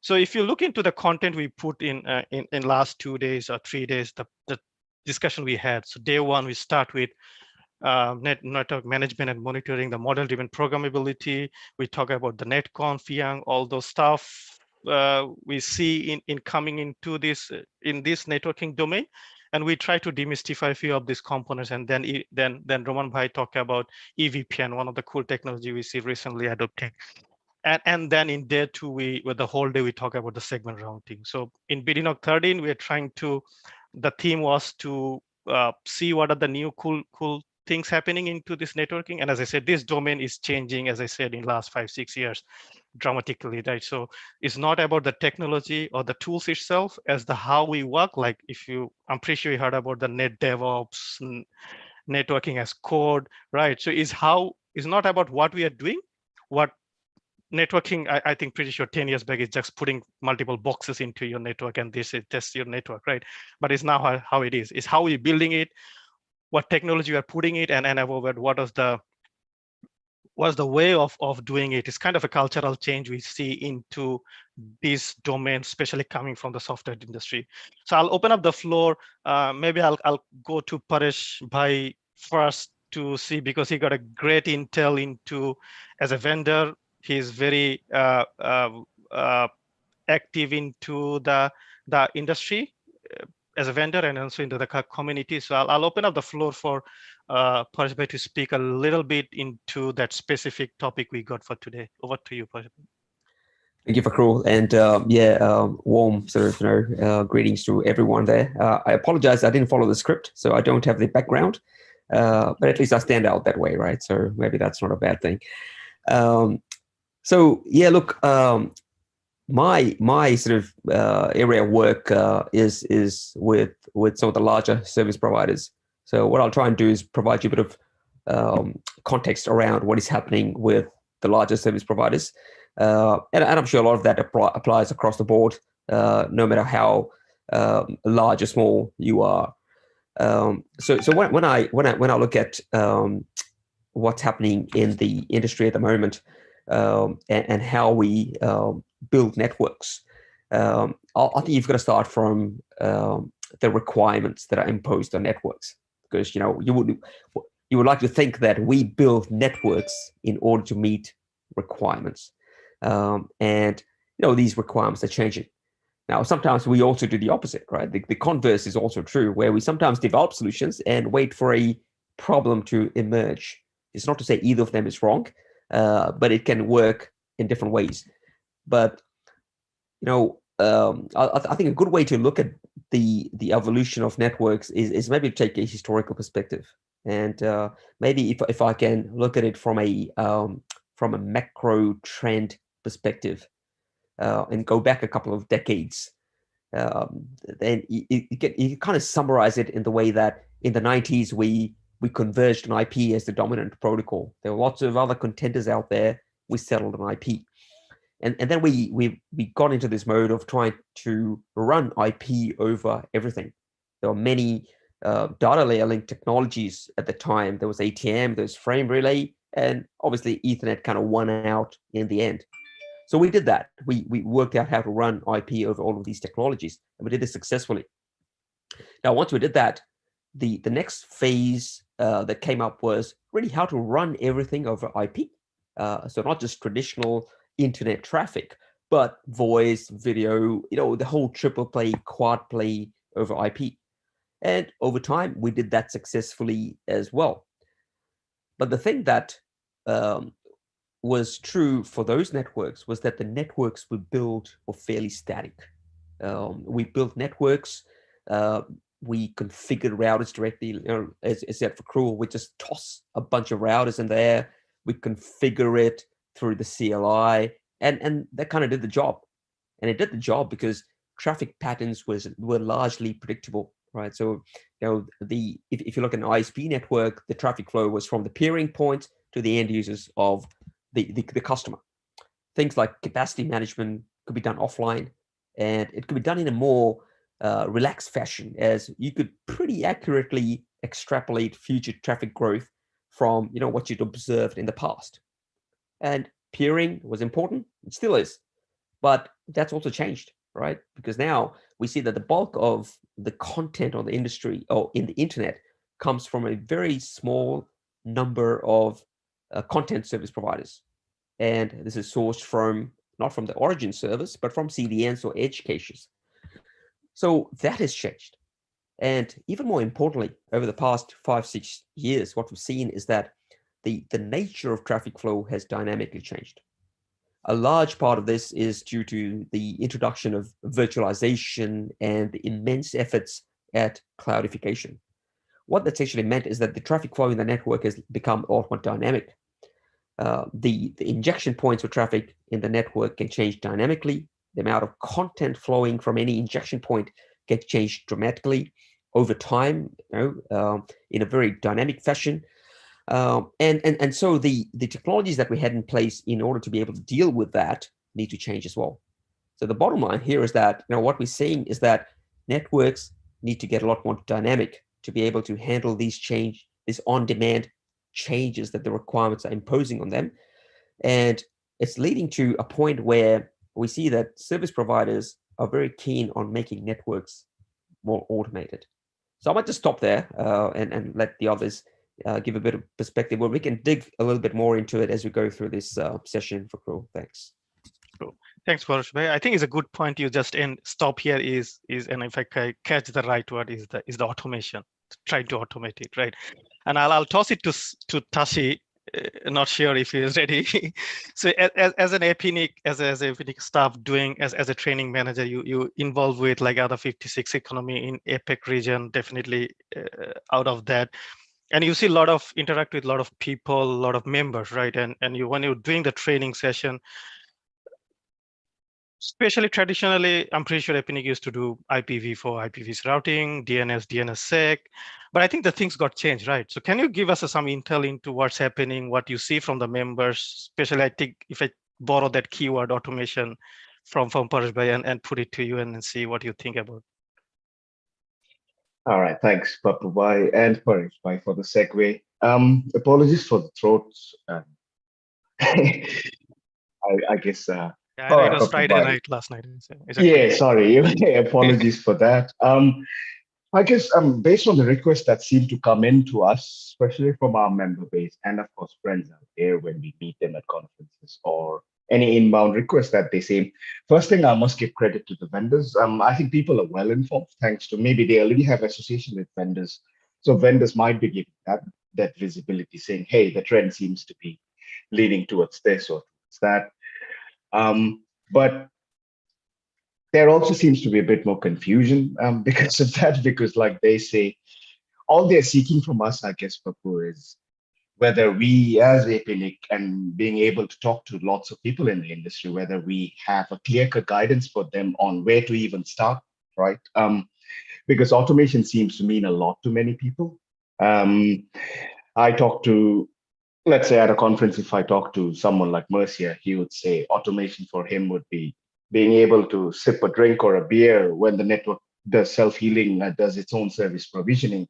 So if you look into the content we put in last 2 days or 3 days, the discussion we had. So day one, we start with network management and monitoring, the model-driven programmability. We talk about the netconf, YANG, all those stuff we see in coming into this in this networking domain, and we try to demystify a few of these components. And then Roman Bhai talk about EVPN, one of the cool technology we see recently adopting. And then in day two, with the whole day we talk about the segment routing. So in bdNOG 13, we are trying to. The theme was to see what are the new cool things happening into this networking. And as I said, this domain is changing, as I said, in last 5-6 years dramatically, right? So it's not about the technology or the tools itself as the how we work. Like I'm pretty sure you heard about the net DevOps, networking as code, right? So it's not about what we are doing. What networking, I think pretty sure 10 years back is just putting multiple boxes into your network and this is just your network, right? But it's now how it is. It's how we're building it, what technology we are putting it, and above what's the way of doing it. It's kind of a cultural change we see into this domain, especially coming from the software industry. So I'll open up the floor. Maybe I'll go to Paresh Bhai first to see, because he got a great intel into as a vendor. He's very active into the industry as a vendor and also into the community. So I'll open up the floor for Paresh Bhai to speak a little bit into that specific topic we got for today. Over to you, Paresh. Thank you, Fakrul, and warm sort of greetings to everyone there. I apologize, I didn't follow the script, so I don't have the background, but at least I stand out that way, right? So maybe that's not a bad thing. So yeah, look, my sort of area of work is with some of the larger service providers. So what I'll try and do is provide you a bit of context around what is happening with the larger service providers. And I'm sure a lot of that applies across the board, no matter how large or small you are. So when I look at what's happening in the industry at the moment, and how we build networks, I think you've got to start from the requirements that are imposed on networks, because you would like to think that we build networks in order to meet requirements. And these requirements are changing. Now, sometimes we also do the opposite, right? The converse is also true, where we sometimes develop solutions and wait for a problem to emerge. It's not to say either of them is wrong, but it can work in different ways. But I think a good way to look at the evolution of networks is maybe to take a historical perspective, and maybe if I can look at it from a macro trend perspective, and go back a couple of decades, then you kind of summarize it in the way that in the 90s we converged on IP as the dominant protocol. There were lots of other contenders out there. We settled on IP, and then we got into this mode of trying to run IP over everything. There were many data layer link technologies at the time. There was ATM, there was frame relay, and obviously Ethernet kind of won out in the end. So we did that. We worked out how to run IP over all of these technologies, and we did it successfully. Now, once we did that, the next phase that came up was really how to run everything over IP. So not just traditional internet traffic, but voice, video, the whole triple play, quad play over IP. And over time, we did that successfully as well. But the thing that was true for those networks was that the networks we built were fairly static. We built networks, we configured routers directly, as said for Fakrul, we just toss a bunch of routers in there, we configure it through the CLI, and that kind of did the job. And it did the job because traffic patterns were largely predictable, right? So if you look at an ISP network, the traffic flow was from the peering point to the end users of the customer. Things like capacity management could be done offline, and it could be done in a more relaxed fashion, as you could pretty accurately extrapolate future traffic growth from what you'd observed in the past. And peering was important, it still is, but that's also changed, right? Because now we see that the bulk of the content on the industry or in the internet comes from a very small number of content service providers. And this is sourced from, not from the origin service, but from CDNs or edge caches. So that has changed. And even more importantly, over the past 5-6 years, what we've seen is that the nature of traffic flow has dynamically changed. A large part of this is due to the introduction of virtualization and the immense efforts at cloudification. What that's actually meant is that the traffic flow in the network has become a lot more dynamic. The injection points for traffic in the network can change dynamically. The amount of content flowing from any injection point gets changed dramatically over time, in a very dynamic fashion. And so the technologies that we had in place in order to be able to deal with that need to change as well. So the bottom line here is that what we're seeing is that networks need to get a lot more dynamic to be able to handle these on-demand changes that the requirements are imposing on them. And it's leading to a point where we see that service providers are very keen on making networks more automated. So I might just stop there and let the others give a bit of perspective, where we can dig a little bit more into it as we go through this session for Crow. Thanks. Cool. Thanks, Paresh bhai. I think it's a good point you just stop here is and if I catch the right word is the automation, trying to automate it, right? And I'll toss it to Tashi. Not sure if he is ready. So as an APNIC, as a APNIC staff doing as a training manager, you involved with like other 56 economy in APEC region, definitely out of that. And you see interact with a lot of people, a lot of members, right? And when you're doing the training session, especially traditionally, I'm pretty sure APNIC used to do IPv4, IPv6 routing, DNSSEC, but I think the things got changed, right? So can you give us some intel into what's happening, what you see from the members, especially I think if I borrow that keyword automation from Paresh bhai and put it to you and see what you think about. All right, thanks, Papu bhai and Paresh bhai for the segue. Apologies for the throat. I guess. Yeah, All it right, was Papu Friday bhai. night last night. It's okay. Yeah, sorry. Apologies for that. I guess based on the requests that seem to come in to us, especially from our member base and of course friends out there when we meet them at conferences or any inbound requests that they say. First thing, I must give credit to the vendors. I think people are well informed thanks to maybe they already have association with vendors. So vendors might be giving that visibility saying, hey, the trend seems to be leading towards this or towards that. But there also seems to be a bit more confusion because of that, because like they say, all they're seeking from us, I guess, Papu, is whether we as APNIC and being able to talk to lots of people in the industry, whether we have a clear-cut guidance for them on where to even start, right? Because automation seems to mean a lot to many people. I talk to, let's say at a conference, if I talk to someone like Mercia, he would say automation for him would be being able to sip a drink or a beer when the network does self-healing, does its own service provisioning.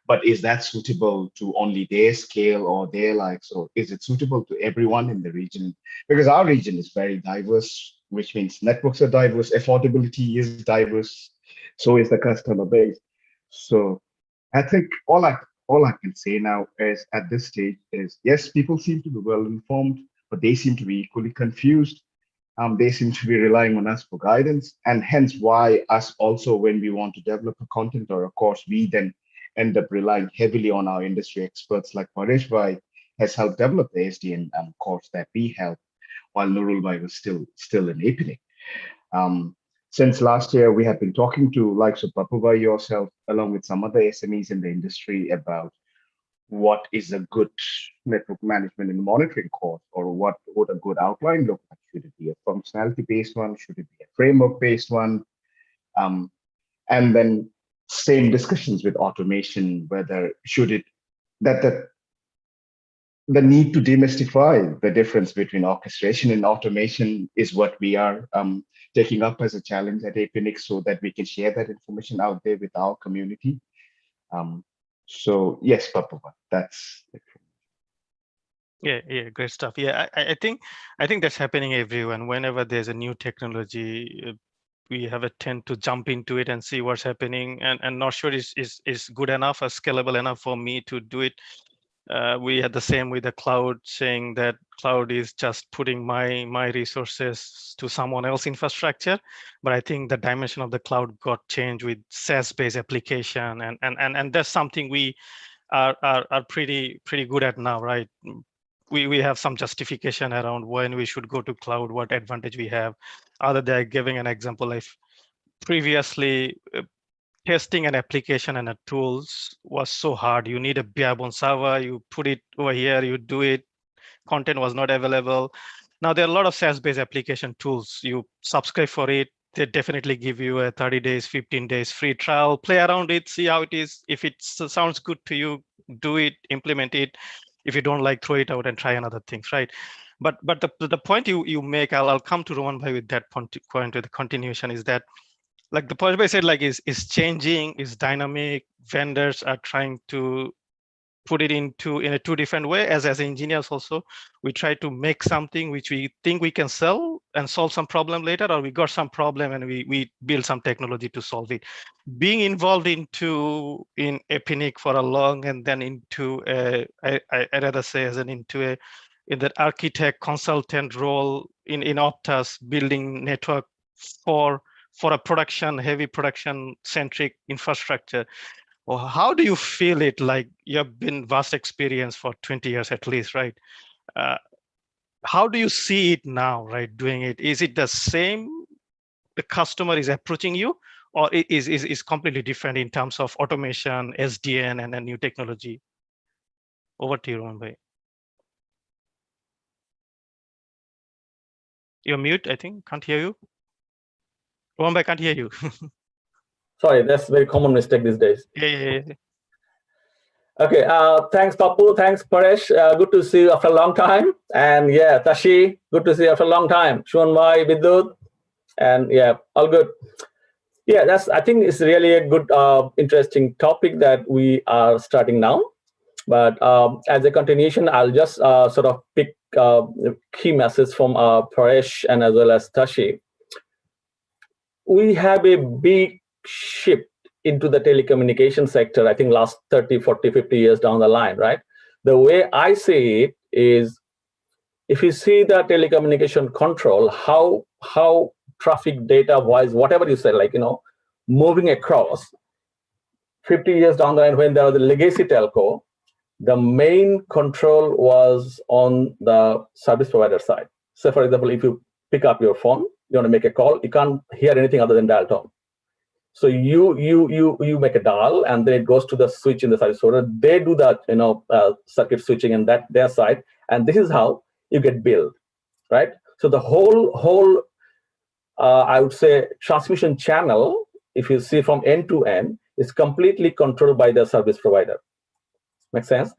But is that suitable to only their scale or their likes, or is it suitable to everyone in the region? Because our region is very diverse, which means networks are diverse, affordability is diverse, so is the customer base. So I think all I can say now is at this stage is yes, people seem to be well informed, but they seem to be equally confused. They seem to be relying on us for guidance, and hence why us also, when we want to develop a content or a course, we then end up relying heavily on our industry experts like Paresh bhai has helped develop the SDN course that we helped while Nurul bhai was still in APNIC. Since last year, we have been talking to likes of Papu bhai, yourself, along with some other SMEs in the industry about what is a good network management and monitoring course, or what would a good outline look like? Should it be a functionality-based one? Should it be a framework-based one? And then same discussions with automation, whether should it, the need to demystify the difference between orchestration and automation is what we are taking up as a challenge at APNIC so that we can share that information out there with our community. So yes, Papu, that's it. Yeah, great stuff. Yeah, I think that's happening everywhere. Whenever there's a new technology, we have a tend to jump into it and see what's happening, and not sure is good enough or scalable enough for me to do it. We had the same with the cloud, saying that cloud is just putting my resources to someone else's infrastructure. But I think the dimension of the cloud got changed with SaaS-based application, and that's something we are pretty good at now, right? We have some justification around when we should go to cloud, what advantage we have. Other than giving an example, if previously testing an application and a tools was so hard. You need a barebone server, you put it over here, you do it, content was not available. Now there are a lot of SaaS-based application tools. You subscribe for it, they definitely give you a 30 days, 15 days free trial, play around it, see how it is. If it sounds good to you, do it, implement it. If you don't like, throw it out and try another things, right? But the point you make, I'll come to Roman Bhai with that point to the continuation, is that like the point I said, like is changing, is dynamic. Vendors are trying to put it in a two different way. As engineers also, we try to make something which we think we can sell and solve some problem later, or we got some problem and we build some technology to solve it. Being involved in Epinic for a long, and then into I rather say in that architect consultant role in Optus, building network for a heavy production centric infrastructure. Well, how do you feel it? Like, you've been vast experience for 20 years at least, right? How do you see it now, right? Doing it, is it the same? The customer is approaching you, or it is completely different in terms of automation, SDN, and then new technology? Over to you, Roman Bhai. You're mute, I think. Can't hear you. Roman Bhai, can't hear you. Sorry, that's a very common mistake these days. Yeah. Okay, thanks Papu, thanks Paresh, good to see you after a long time. And yeah, Tashi, good to see you after a long time. Shunmai, Vidut, and yeah, all good. Yeah, I think it's really a good, interesting topic that we are starting now. But as a continuation, I'll just sort of pick key messages from Paresh and as well as Tashi. We have a big shift into the telecommunication sector, I think last 30, 40, 50 years down the line, right? The way I see it is, if you see the telecommunication control, how traffic data wise, whatever you say, like, moving across 50 years down the line, when there was a legacy telco, the main control was on the service provider side. So for example, if you pick up your phone, you want to make a call, you can't hear anything other than dial tone. So you make a dial, and then it goes to the switch in the service provider. They do that, circuit switching and that their side, and this is how you get billed, right? So the whole I would say transmission channel, if you see from end to end, is completely controlled by the service provider. Make sense?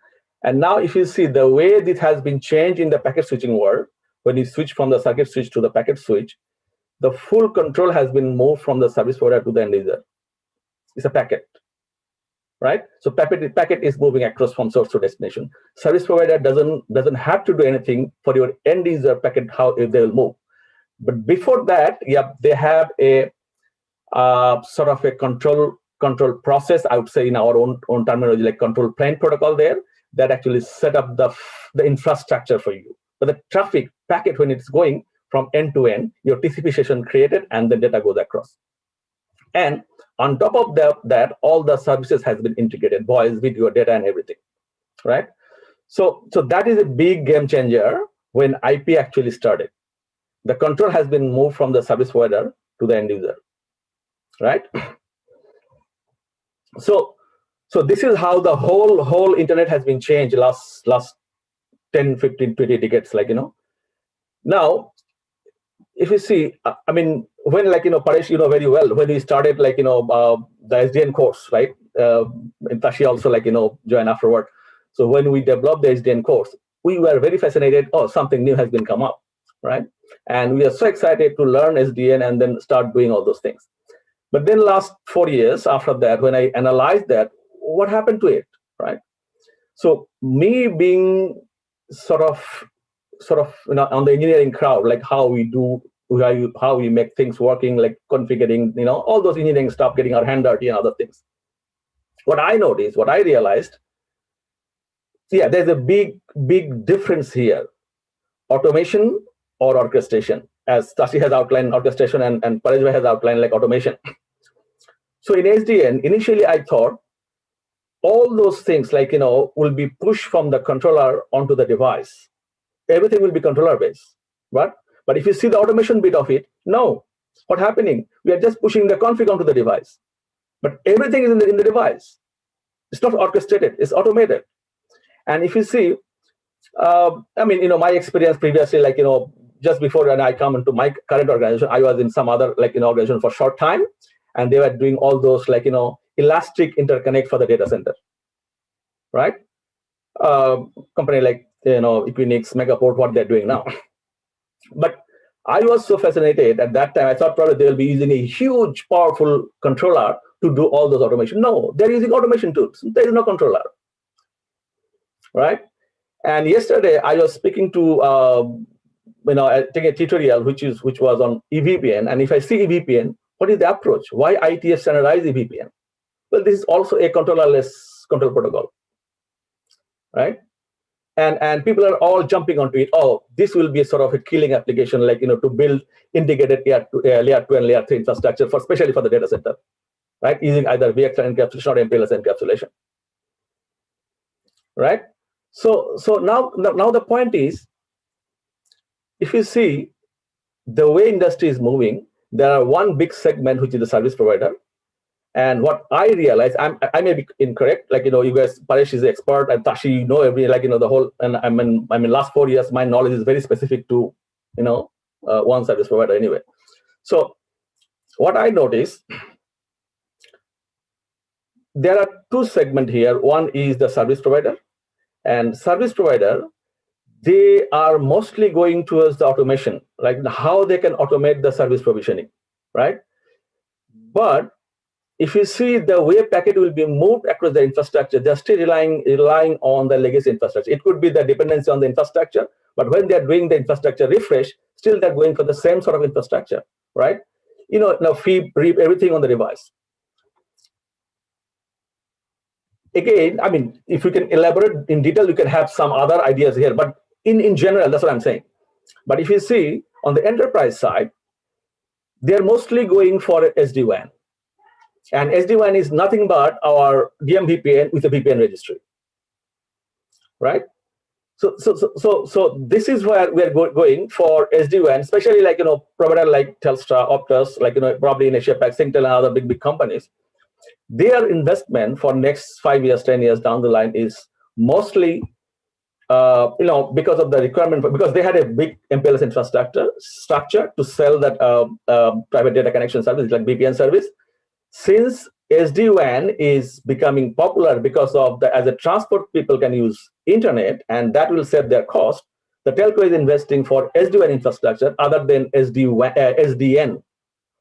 And now if you see the way this has been changed in the packet switching world, when you switch from the circuit switch to the packet switch, the full control has been moved from the service provider to the end user. It's a packet, right? So packet is moving across from source to destination. Service provider doesn't have to do anything for your end user packet, how they will move. But before that, yeah, they have a sort of a control process, I would say, in our own terminology, like control plane protocol there, that actually set up the infrastructure for you. But the traffic packet, when it's going from end to end, your TCP session created, and the data goes across. And on top of that, all the services has been integrated, voice, video, data, and everything, right? So that is a big game changer when IP actually started. The control has been moved from the service provider to the end user, right? So this is how the whole internet has been changed last 10, 15, 20 decades, like, Now, if you see, I mean, when, like, Paresh, very well, when we started, like, the SDN course, right? And Tashi also, like, joined afterward. So when we developed the SDN course, we were very fascinated. Oh, something new has been come up, right? And we are so excited to learn SDN and then start doing all those things. But then last 4 years after that, when I analyzed that, what happened to it, right? So me being sort of on the engineering crowd, like how we do how we make things working, like configuring, all those engineering stuff, getting our hand dirty and other things. What I noticed, what I realized, there's a big difference here. Automation or orchestration, as Tashi has outlined orchestration and Parajbhai has outlined like automation. So in SDN, initially I thought all those things like, will be pushed from the controller onto the device. Everything will be controller based, right? But if you see the automation bit of it, no. What's happening? We are just pushing the config onto the device. But everything is in the device. It's not orchestrated, it's automated. And if you see, my experience previously, like, just before when I come into my current organization, I was in some other organization for a short time, and they were doing all those elastic interconnect for the data center, right? Company like Equinix, Megaport, what they're doing now. But I was so fascinated at that time. I thought probably they'll be using a huge, powerful controller to do all those automation. No, they're using automation tools. There is no controller, right? And yesterday I was speaking to, taking a tutorial which was on EVPN. And if I see EVPN, what is the approach? Why IETF standardize EVPN? Well, this is also a controllerless control protocol, right? And people are all jumping onto it. Oh, this will be a sort of a killing application, like, to build integrated layer 2 and layer 3 infrastructure, especially for the data center, right? Using either VXLAN encapsulation or MPLS encapsulation, right? So now the point is, if you see the way industry is moving, there are one big segment, which is the service provider. And what I realize, I may be incorrect, like, you guys, Paresh is the expert, and Tashi, the whole, and I mean, last 4 years, my knowledge is very specific to, one service provider anyway. So what I notice, there are two segments here. One is the service provider, and service provider, they are mostly going towards the automation, like how they can automate the service provisioning, right? But if you see the way packet will be moved across the infrastructure, they're still relying on the legacy infrastructure. It could be the dependency on the infrastructure, but when they're doing the infrastructure refresh, still they're going for the same sort of infrastructure, right? Now feed, read everything on the device. Again, if you can elaborate in detail, you can have some other ideas here, but in general, that's what I'm saying. But if you see on the enterprise side, they're mostly going for SD-WAN. And SD-WAN is nothing but our DMVPN with a VPN registry, right? So this is where we are going for SD-WAN, especially like, provider like Telstra, Optus, like, probably in Asia Pac, Singtel and other big companies. Their investment for next 5 years, 10 years down the line is mostly, because of the requirement, because they had a big MPLS structure to sell that private data connection service, like VPN service. Since SD-WAN is becoming popular because of as a transport, people can use internet, and that will save their cost, the telco is investing for SD-WAN infrastructure other than SDN,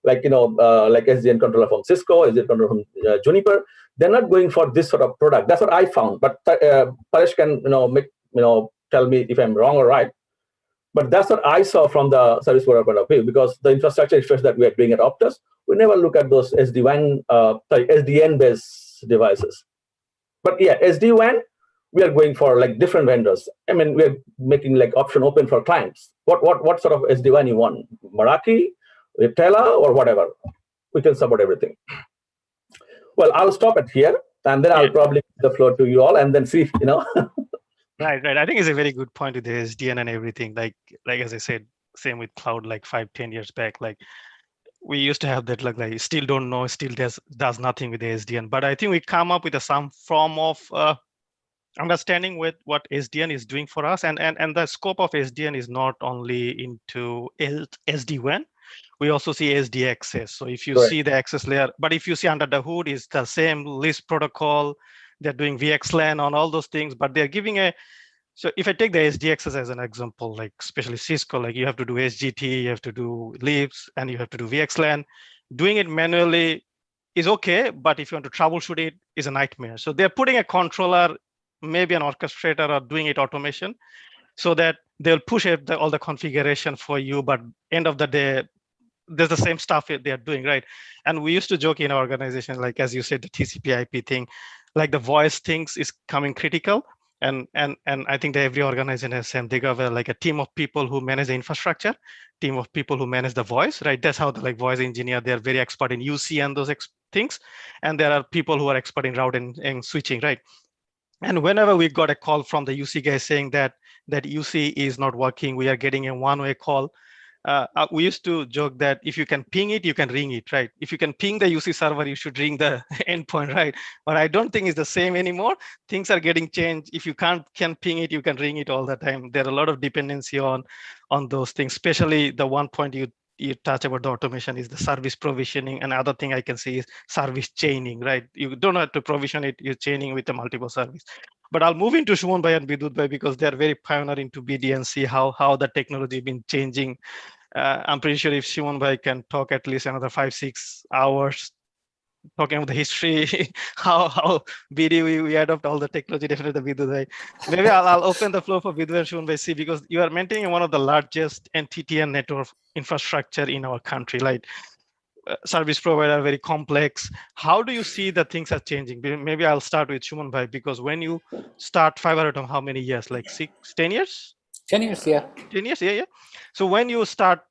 like, like SDN controller from Cisco, SDN controller from Juniper. They're not going for this sort of product. That's what I found. But Paresh can, tell me if I'm wrong or right. But that's what I saw from the service provider point of view, because the infrastructure refresh that we are doing at Optus, we never look at those SDN-based devices. But yeah, SD-WAN, we are going for like different vendors. We're making like option open for clients. What sort of SD-WAN you want? Meraki, Tela, or whatever. We can support everything. Well, I'll stop it here, and then I'll probably give the floor to you all, and then see, Right. I think it's a very good point with the SDN and everything. Like as I said, same with cloud, like 5-10 years back. Like we used to have that, like still don't know, still does nothing with the SDN. But I think we come up with some form of understanding with what SDN is doing for us, and the scope of SDN is not only into SD-WAN. We also see SD access. So if you see the access layer, but if you see under the hood, is the same list protocol. They're doing VXLAN on all those things, but they're giving so if I take the SD access as an example, like especially Cisco, like you have to do SGT, you have to do libs, and you have to do VXLAN. Doing it manually is okay, but if you want to troubleshoot it, is a nightmare. So they're putting a controller, maybe an orchestrator, or doing it automation, so that they'll push all the configuration for you, but end of the day, there's the same stuff they are doing, right? And we used to joke in our organization, like as you said, the TCP/IP thing, like the voice things is coming critical. And I think that every organization has same. They got like a team of people who manage the infrastructure, team of people who manage the voice, right? That's how the like voice engineer, they're very expert in UC and those things. And there are people who are expert in route and switching, right? And whenever we got a call from the UC guy saying that UC is not working, we are getting a one-way call. We used to joke that if you can ping it, you can ring it, right? If you can ping the UC server, you should ring the endpoint, right? But I don't think it's the same anymore. Things are getting changed. If you can ping it, you can ring it all the time. There are a lot of dependency on those things, especially the one point you touch about the automation is the service provisioning. Another thing I can see is service chaining, right? You don't have to provision it, you're chaining with the multiple service. But I'll move into Shumon Bhai and Bidut Bhai because they're very pioneer into BD and see how the technology been changing. I'm pretty sure if Shumon Bhai can talk at least another 5-6 hours talking about the history, how BD we adopt all the technology, definitely the Bidut Bhai. Maybe I'll open the floor for Bidut and Shumon Bhai, see, because you are maintaining one of the largest NTTN network infrastructure in our country, right? Service provider, very complex. How do you see that things are changing? Maybe I'll start with Shumon Bhai, because when you start fiber atom, how many years? Like 10 years? 10 years, yeah. 10 years, yeah. So when you start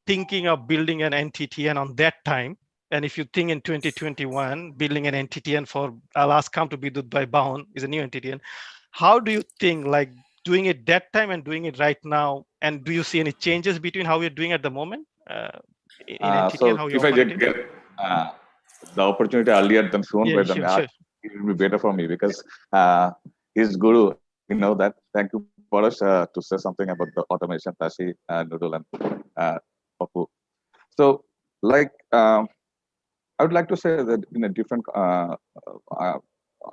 thinking of building an NTTN on that time, and if you think in 2021, building an NTTN for, I'll ask come to Bidut Bhai bound is a new NTTN. How do you think, like doing it that time and doing it right now? And do you see any changes between how you're doing at the moment? In NTT and how you If I operate did it? get the opportunity earlier than soon, Yeah, but then sure. it will be better for me because his guru, you know that. Thank you for us to say something about the automation, Tashi, Noodle, and Papu. So, like, I would like to say that in a different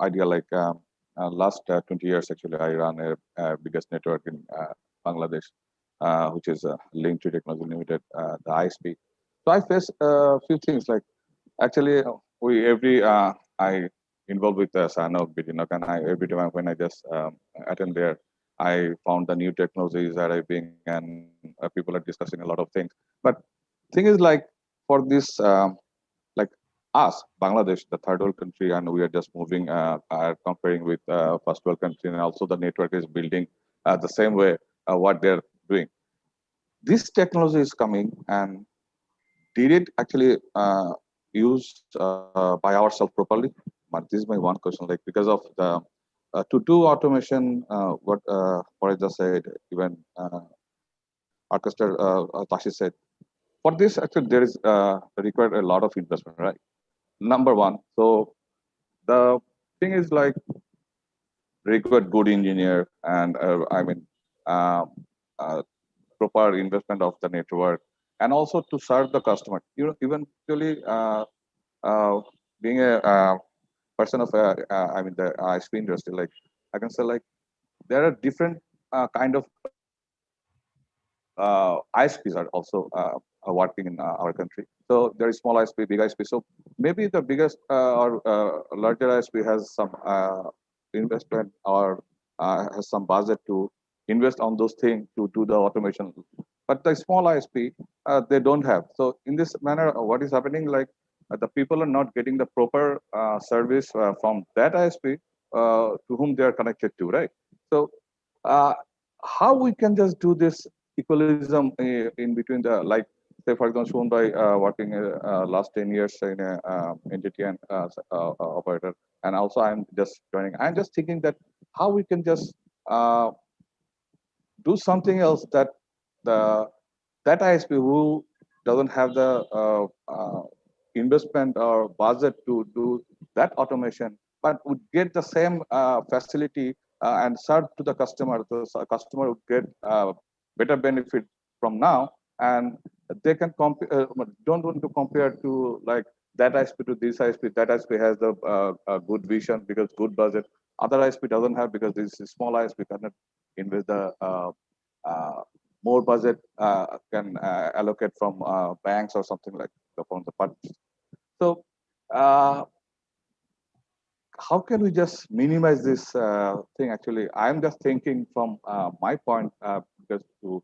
idea, like last 20 years, actually, I run a biggest network in Bangladesh, which is Link to Technology Limited, the ISP. So I face a few things like actually I involved with SANOG, bdNOG, and every time when I just attend there, I found the new technologies arriving and people are discussing a lot of things. But thing is like for this, like us, Bangladesh, the third world country, and we are just moving, are comparing with first world country, and also the network is building the same way what they're doing. This technology is coming, and did it actually used by ourselves properly? But this is my one question, like because of the to do automation, what I just said, even Orchestra Tashi said, for this actually there is required a lot of investment, right? Number one, so the thing is like required good engineer and I mean proper investment of the network, and also to serve the customer. You know, eventually being a person of I mean the ISP industry, like I can say like there are different kind of ISPs are also are working in our country. So there is small ISP, big ISP. So maybe the biggest or larger ISP has some investment or has some budget to invest on those things to do the automation. But the small ISP, they don't have. So in this manner, what is happening, like the people are not getting the proper service from that ISP to whom they are connected to, right? So how we can just do this equalism in between the, like, say for example, shown by working last 10 years in a NTTN operator, and also I'm just joining. I'm just thinking that how we can just do something else that that ISP who doesn't have the investment or budget to do that automation, but would get the same facility and serve to the customer. The customer would get better benefit from now, and they can compare. Don't want to compare to like that ISP to this ISP. That ISP has the good vision because good budget. Other ISP doesn't have because this small ISP cannot invest the more budget can allocate from banks or something like from the funds. So how can we just minimize this thing? Actually, I'm just thinking from my point, focused to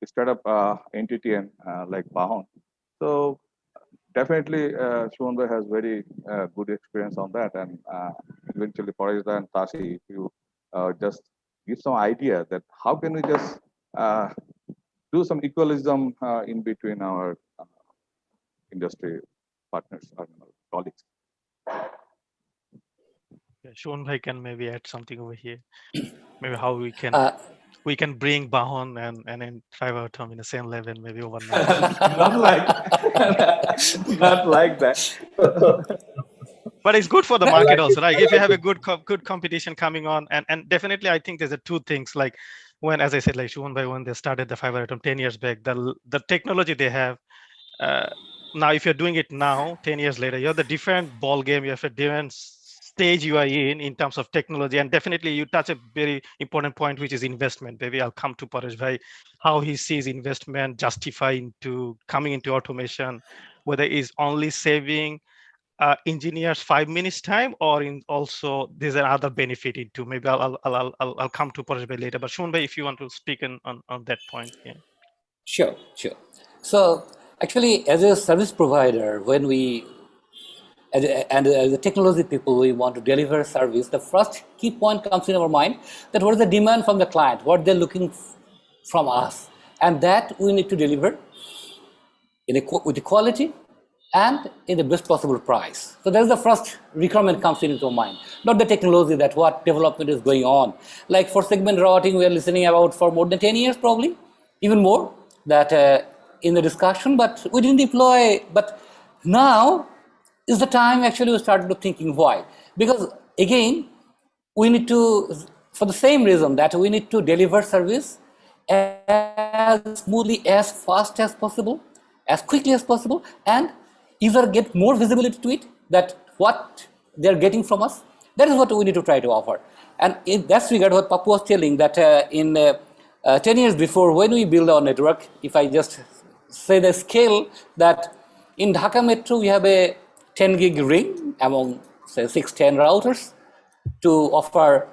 start up entity and like Bahon. So definitely, Shunba has very good experience on that, and eventually Parajita and Tashi, if you just give some idea that how can we just do some equalism in between our industry partners or colleagues. Yeah, Shon Bhai can maybe add something over here. Maybe how we can bring Bahon and then Fiverr Atom in the same level, maybe overnight. Not like not like that. But it's good for the market also, right? If you have a good competition coming on, and definitely I think there's a two things, like when, as I said, like Shubhan Bhai, when they started the Fiverr Atom 10 years back, the technology they have, now if you're doing it now, 10 years later, you have the different ball game, you have a different stage you are in terms of technology. And definitely you touch a very important point, which is investment. Maybe I'll come to Paresh Bhai, how he sees investment justify into coming into automation, whether it's only saving engineers 5 minutes time, or in also there's another benefit into. Maybe I'll come to Paresh Bhai later. But Shun Bhai, if you want to speak on that point, yeah. Sure. So actually, as a service provider, when we and as a technology people, we want to deliver a service, the first key point comes in our mind, that what is the demand from the client, what they're looking from us, and that we need to deliver with the quality and in the best possible price. So that's the first requirement comes into mind, not the technology, that what development is going on. Like for segment routing, we are listening about for more than 10 years, probably, even more, that in the discussion, but we didn't deploy. But now is the time actually we started to thinking why. Because again, we need to, for the same reason that we need to deliver service as smoothly, as fast as possible, as quickly as possible, and user get more visibility to it, that what they're getting from us. That is what we need to try to offer. And in that regard, what Papu was telling, that in 10 years before, when we build our network, if I just say the scale, that in Dhaka Metro, we have a 10 gig ring among, say, 610 routers to offer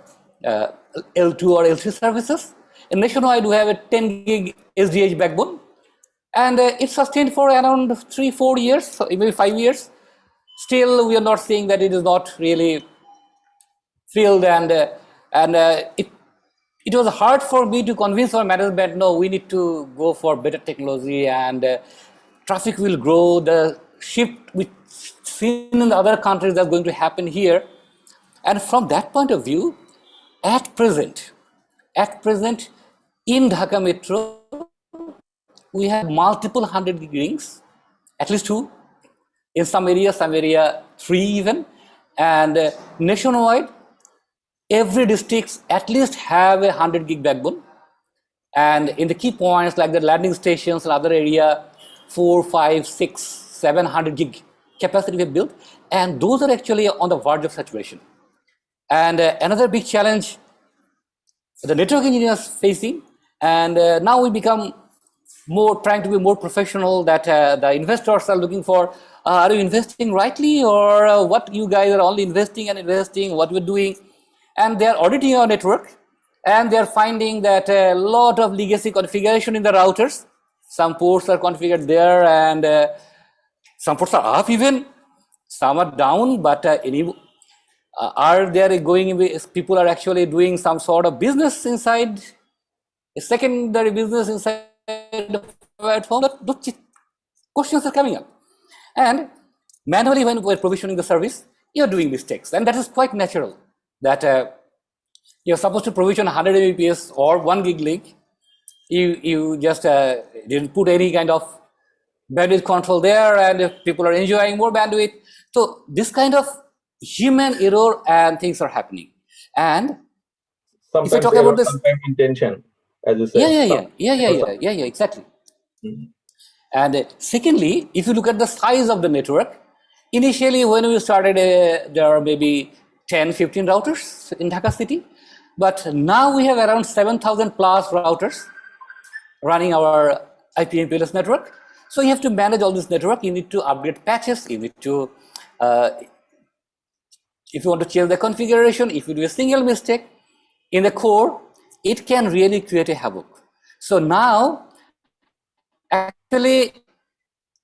L2 or L3 services. And nationwide, we have a 10 gig SDH backbone. And it's sustained for around 3-4 years, so maybe 5 years. Still, we are not seeing that it is not really filled, and it was hard for me to convince our management, no, we need to go for better technology, and traffic will grow. The shift we've seen in the other countries that's going to happen here. And from that point of view, at present, in Dhaka Metro, we have multiple 100 gig rings, at least 2, in some area 3 even, and nationwide, every district at least have a 100 gig backbone, and in the key points like the landing stations and other area, 4, 5, 6, 700 gig capacity we have built, and those are actually on the verge of saturation. And another big challenge the network engineers facing, and now we become trying to be more professional, that the investors are looking for, are you investing rightly, or what you guys are only investing, what we're doing. And they're auditing our network, and they're finding that a lot of legacy configuration in the routers. Some ports are configured there, and some ports are up even, some are down, but are there people are actually doing some sort of business inside, a secondary business inside the platform? Those questions are coming up. And manually, when we're provisioning the service, you're doing mistakes, and that is quite natural, that you're supposed to provision 100 Mbps or 1 gig link. You just didn't put any kind of bandwidth control there, and people are enjoying more bandwidth. So this kind of human error and things are happening. And sometimes if you talk about this, sometimes intention, as you said. Yeah, exactly. Mm-hmm. And secondly, if you look at the size of the network, initially when we started, there are maybe 10, 15 routers in Dhaka city, but now we have around 7,000 plus routers running our IP/MPLS network. So you have to manage all this network. You need to upgrade patches. You need to, if you want to change the configuration, if you do a single mistake in the core, it can really create a havoc. So now, actually,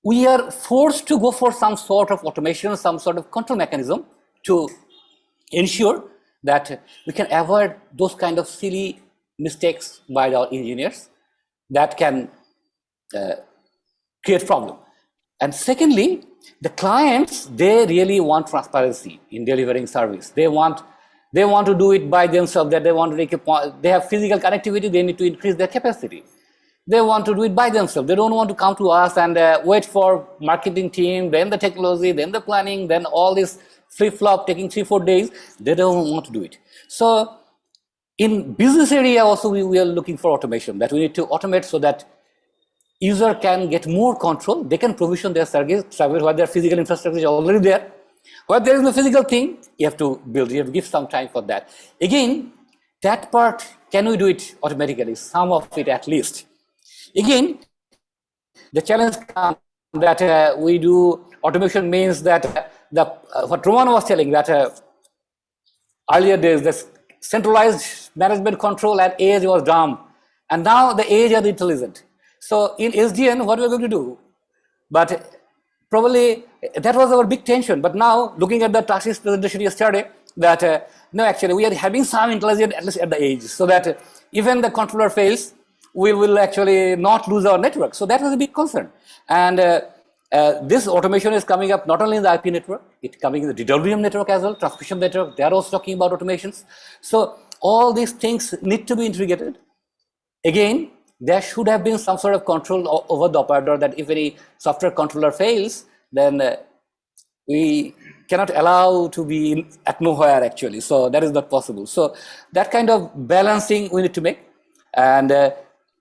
we are forced to go for some sort of automation, some sort of control mechanism to ensure that we can avoid those kind of silly mistakes by our engineers that can create problem. And secondly, the clients, they really want transparency in delivering service. They want to do it by themselves, that they want to make they have physical connectivity, they need to increase their capacity. They want to do it by themselves. They don't want to come to us and wait for marketing team, then the technology, then the planning, then all this flip-flop taking 3-4 days. They don't want to do it. So in business area also, we are looking for automation, that we need to automate so that user can get more control. They can provision their service where their physical infrastructure is already there. Where there is no physical thing, you have to build, you have to give some time for that. Again, that part, can we do it automatically? Some of it at least. Again, the challenge comes that we do automation means that what Roman was telling, that earlier days, this centralized management control at edge was dumb, and now the edge are intelligent. So in SDN, what we're going to do? But probably that was our big tension. But now, looking at the Tashi's presentation yesterday, that no, actually we are having some intelligence at least at the edge, so that even the controller fails, we will actually not lose our network. So that was a big concern. And this automation is coming up not only in the IP network, it's coming in the DWDM network as well, transmission network. They are also talking about automations. So all these things need to be integrated. Again, there should have been some sort of control over the operator, that if any software controller fails, then we cannot allow to be at nowhere actually. So that is not possible. So that kind of balancing we need to make. And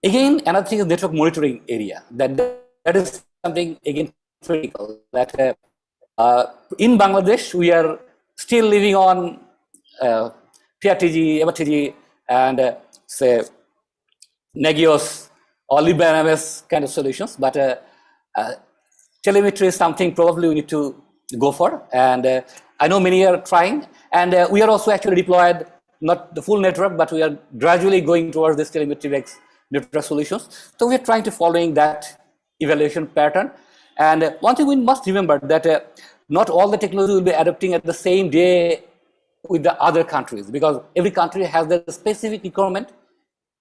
again, another thing is network monitoring area. That is something again critical. That in Bangladesh we are still living on PRTG, MRTG, and say Nagios or LibNMS kind of solutions, but telemetry is something probably we need to go for. And I know many are trying, and we are also actually deployed, not the full network, but we are gradually going towards this telemetry-based network solutions. So we are trying to following that evaluation pattern. And one thing we must remember that not all the technology will be adopting at the same day with the other countries, because every country has their specific requirement,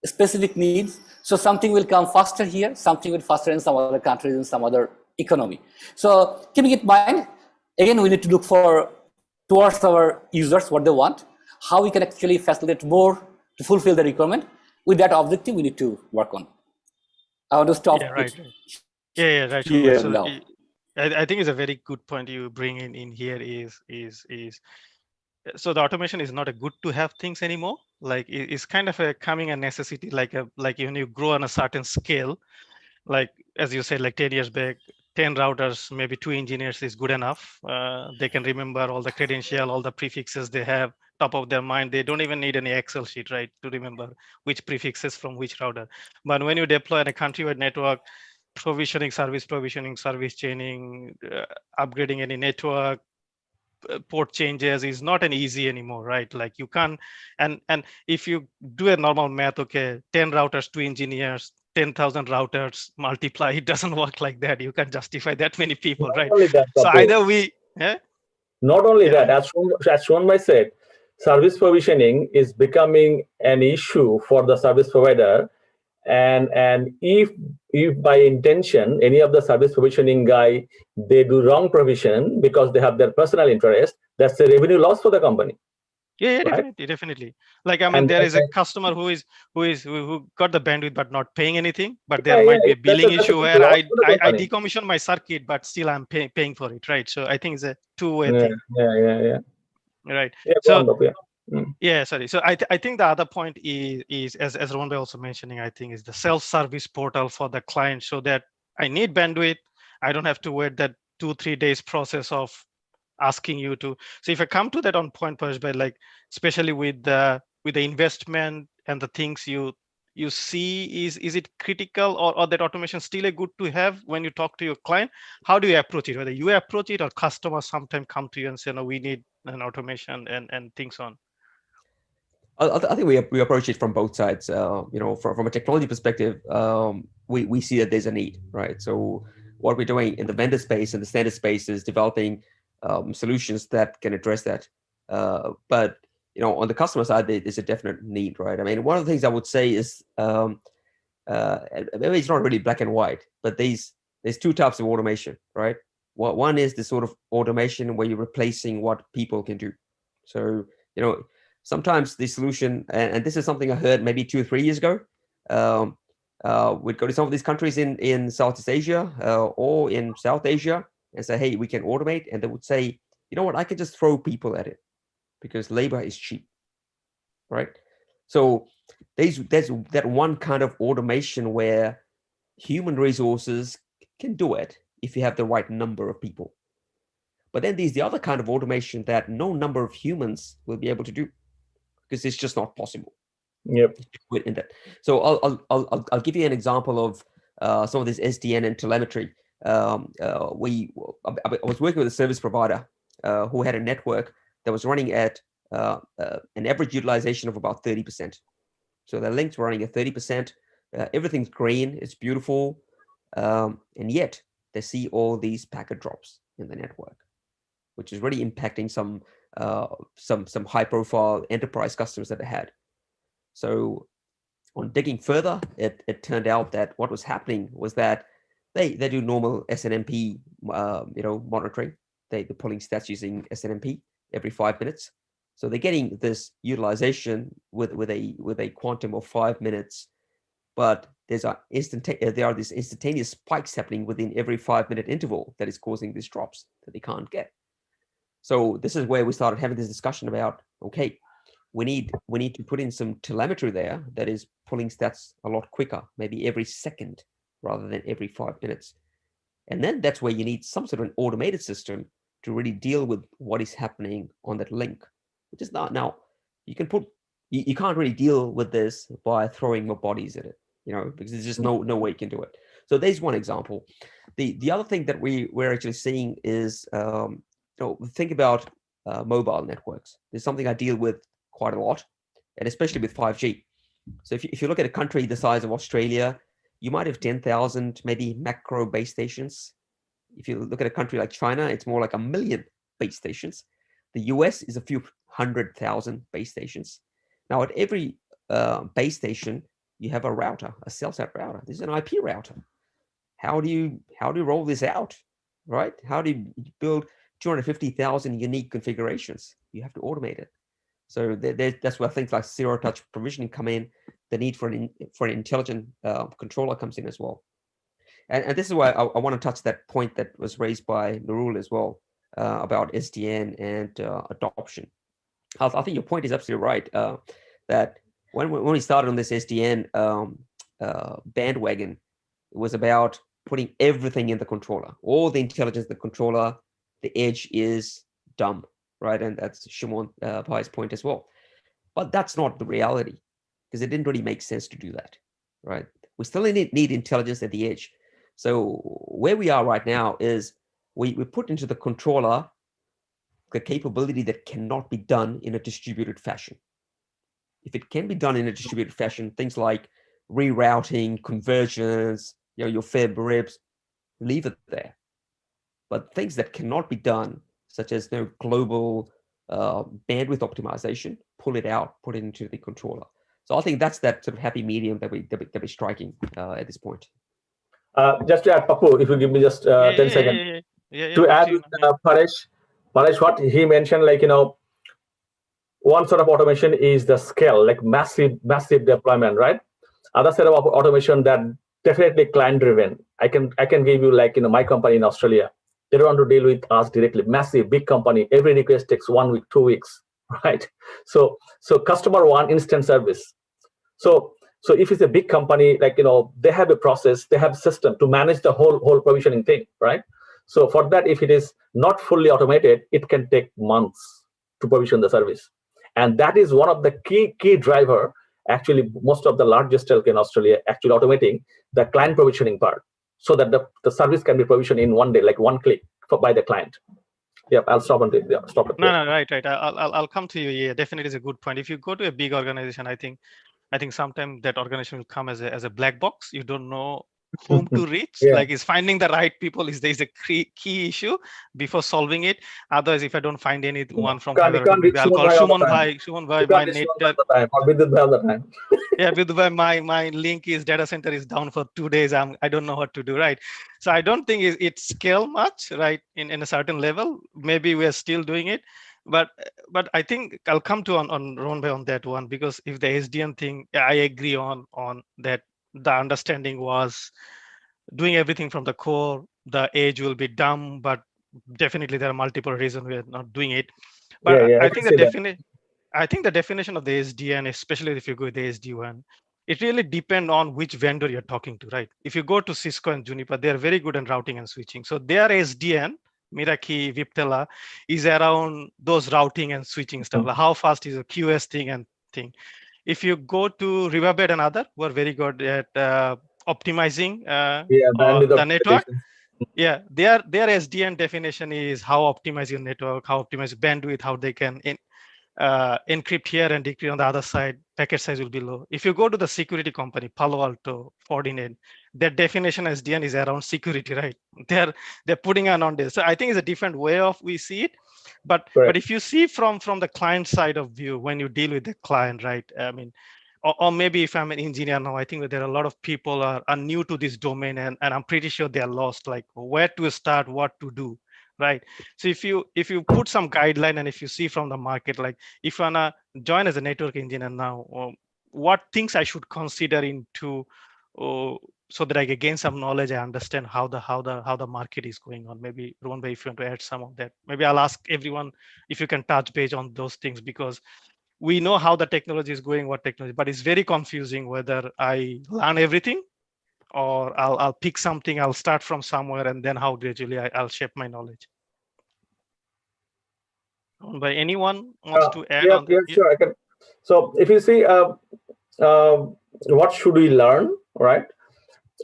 specific needs. So something will come faster here, something will faster in some other countries, in some other economy. So keeping it in mind, again, we need to look for towards our users what they want, how we can actually facilitate more to fulfill the requirement. With that objective, we need to work on. I want to stop. Yeah, right. Yeah, right. Here So now. I think it's a very good point you bring in here is so the automation is not a good to have things anymore. Like it's kind of a coming a necessity, like when you grow on a certain scale, like as you said, like 10 years back, 10 routers, maybe 2 engineers is good enough. They can remember all the credential, all the prefixes they have top of their mind. They don't even need any Excel sheet, right, to remember which prefixes from which router. But when you deploy in a countrywide network, provisioning, service chaining, upgrading any network, port changes is not an easy anymore, right? Like you can't, and if you do a normal math, okay, 10 routers, 2 engineers, 10,000 routers multiply, it doesn't work like that. You can't justify that many people, Not right? only that, So Kapil. either we, Not only Yeah. that, as shown by said, service provisioning is becoming an issue for the service provider. And if by intention any of the service provisioning guy, they do wrong provision because they have their personal interest, that's a revenue loss for the company. Yeah, right? definitely. Like, I mean, there is a customer who got the bandwidth but not paying anything, but there might be a billing that's a issue big where loss for the I company. decommission my circuit, but still I'm paying for it, right? So I think it's a two-way Yeah, thing. yeah. Right. Yeah, So yeah. sorry. So I think the other point is as Ron also mentioning, I think is the self-service portal for the client, so that I need bandwidth, I don't have to wait that 2-3 days process of asking you to. So if I come to that on point, but like especially with the investment and the things you see, is it critical, or that automation still a good to have when you talk to your client? How do you approach it? Whether you approach it or customers sometimes come to you and say, no, we need an automation and things on. I think we approach it from both sides. From a technology perspective, we see that there's a need, right? So what we're doing in the vendor space and the standard space is developing solutions that can address that. But on the customer side, there's a definite need, right? I mean, one of the things I would say is maybe it's not really black and white, but there's two types of automation, right? One is the sort of automation where you're replacing what people can do. So sometimes the solution, and this is something I heard maybe 2 or 3 years ago, we'd go to some of these countries in Southeast Asia or in South Asia and say, hey, we can automate. And they would say, you know what, I can just throw people at it because labor is cheap, right? So there's that one kind of automation where human resources can do it if you have the right number of people. But then there's the other kind of automation that no number of humans will be able to do because it's just not possible. Yep. In that. So I'll give you an example of some of this SDN and telemetry. I was working with a service provider who had a network that was running at an average utilization of about 30%. So the links were running at 30%. Everything's green, it's beautiful, and yet they see all these packet drops in the network, which is really impacting some high-profile enterprise customers that they had. So on digging further, it turned out that what was happening was that they do normal SNMP monitoring. They're pulling stats using SNMP every 5 minutes. So they're getting this utilization with a quantum of 5 minutes, but there are these instantaneous spikes happening within every 5-minute interval that is causing these drops that they can't get. So this is where we started having this discussion about, okay, we need to put in some telemetry there that is pulling stats a lot quicker, maybe every second rather than every 5 minutes. And then that's where you need some sort of an automated system to really deal with what is happening on that link, which is not now. You can't really deal with this by throwing more bodies at it, because there's just no way you can do it. So there's one example. The other thing that we're actually seeing is think about mobile networks. There's something I deal with quite a lot, and especially with 5G. So if you look at a country the size of Australia, you might have 10,000 maybe macro base stations. If you look at a country like China, it's more like 1 million base stations. The US is a few 100,000 base stations. Now at every base station, you have a router, a cell site router. This is an IP router. How do you roll this out, right? How do you build 250,000 unique configurations? You have to automate it. So that's where things like zero-touch provisioning come in. The need for an intelligent controller comes in as well. And this is why I want to touch that point that was raised by Nurul as well about SDN and adoption. I think your point is absolutely right. That when we started on this SDN bandwagon, it was about putting everything in the controller, all the intelligence in the controller. The edge is dumb, right? And that's Shimon Pai's point as well. But that's not the reality, because it didn't really make sense to do that, right? We still need intelligence at the edge. So where we are right now is we put into the controller the capability that cannot be done in a distributed fashion. If it can be done in a distributed fashion, things like rerouting, conversions, your fib ribs, leave it there. But things that cannot be done, such as global bandwidth optimization, pull it out, put it into the controller. So I think that's that sort of happy medium that we're striking at this point. Just to add, Papu, if you give me just 10 seconds. To add, Paresh, what he mentioned, one sort of automation is the scale, like massive deployment, right? Other set of automation that definitely client driven. I can give you my company in Australia. They don't want to deal with us directly. Massive, big company. Every request takes 1 week, 2 weeks, right? So customer one instant service. So if it's a big company, they have a process, they have a system to manage the whole provisioning thing, right? So for that, if it is not fully automated, it can take months to provision the service. And that is one of the key driver. Actually, most of the largest telco in Australia actually automating the client provisioning part, so that the service can be provisioned in 1 day, like one click by the client. Yeah, I'll stop it. Yeah, stop it. No, no, right. I'll come to you. Yeah, definitely is a good point. If you go to a big organization, I think sometimes that organization will come as a black box. You don't know whom to reach. Yeah. Like, is finding the right people is a key issue before solving it. Otherwise, if I don't find anyone from You can't reach I'll call Suman Shuman Bhai Bhai, all my the time. You can't reach Suman Bhai network. all the time, or Vidut Bhai all the time. Yeah, Vidhu, my link is data center is down for 2 days. I don't know what to do, right? So I don't think it scale much, right? In a certain level, maybe we are still doing it, but I think I'll come to on Ronbhai on that one, because if the SDN thing, I agree on that. The understanding was doing everything from the core. The edge will be dumb, but definitely there are multiple reasons we are not doing it. But Yeah, I I think can see that. I think the definition of the SDN, especially if you go with the SD1, it really depends on which vendor you're talking to, right? If you go to Cisco and Juniper, they're very good in routing and switching. So their SDN, Meraki, Viptela, is around those routing and switching stuff. Like how fast is a QS thing and thing. If you go to Riverbed and other, we're very good at optimizing the network. Yeah, their SDN definition is how optimize your network, how optimize bandwidth, how they can encrypt here and decrypt on the other side. Packet size will be low. If you go to the security company, Palo Alto, Fortinet, their definition SDN is around security, right? They're putting on this. So I think it's a different way of we see it. But if you see from the client side of view, when you deal with the client, right? I mean, or maybe if I'm an engineer now, I think that there are a lot of people are new to this domain, and I'm pretty sure they're lost, like where to start, what to do, right? So if you put some guideline, and if you see from the market, like if you wanna join as a network engineer now, what things I should consider into, so that I can gain some knowledge, I understand how the market is going on. Maybe Ronbhai, if you want to add some of that, maybe I'll ask everyone if you can touch base on those things, because we know how the technology is going, what technology, but it's very confusing whether I learn everything or I'll pick something, I'll start from somewhere, and then how gradually I'll shape my knowledge. By anyone wants to add on that? Yeah, sure, I can. So if you see, what should we learn, right?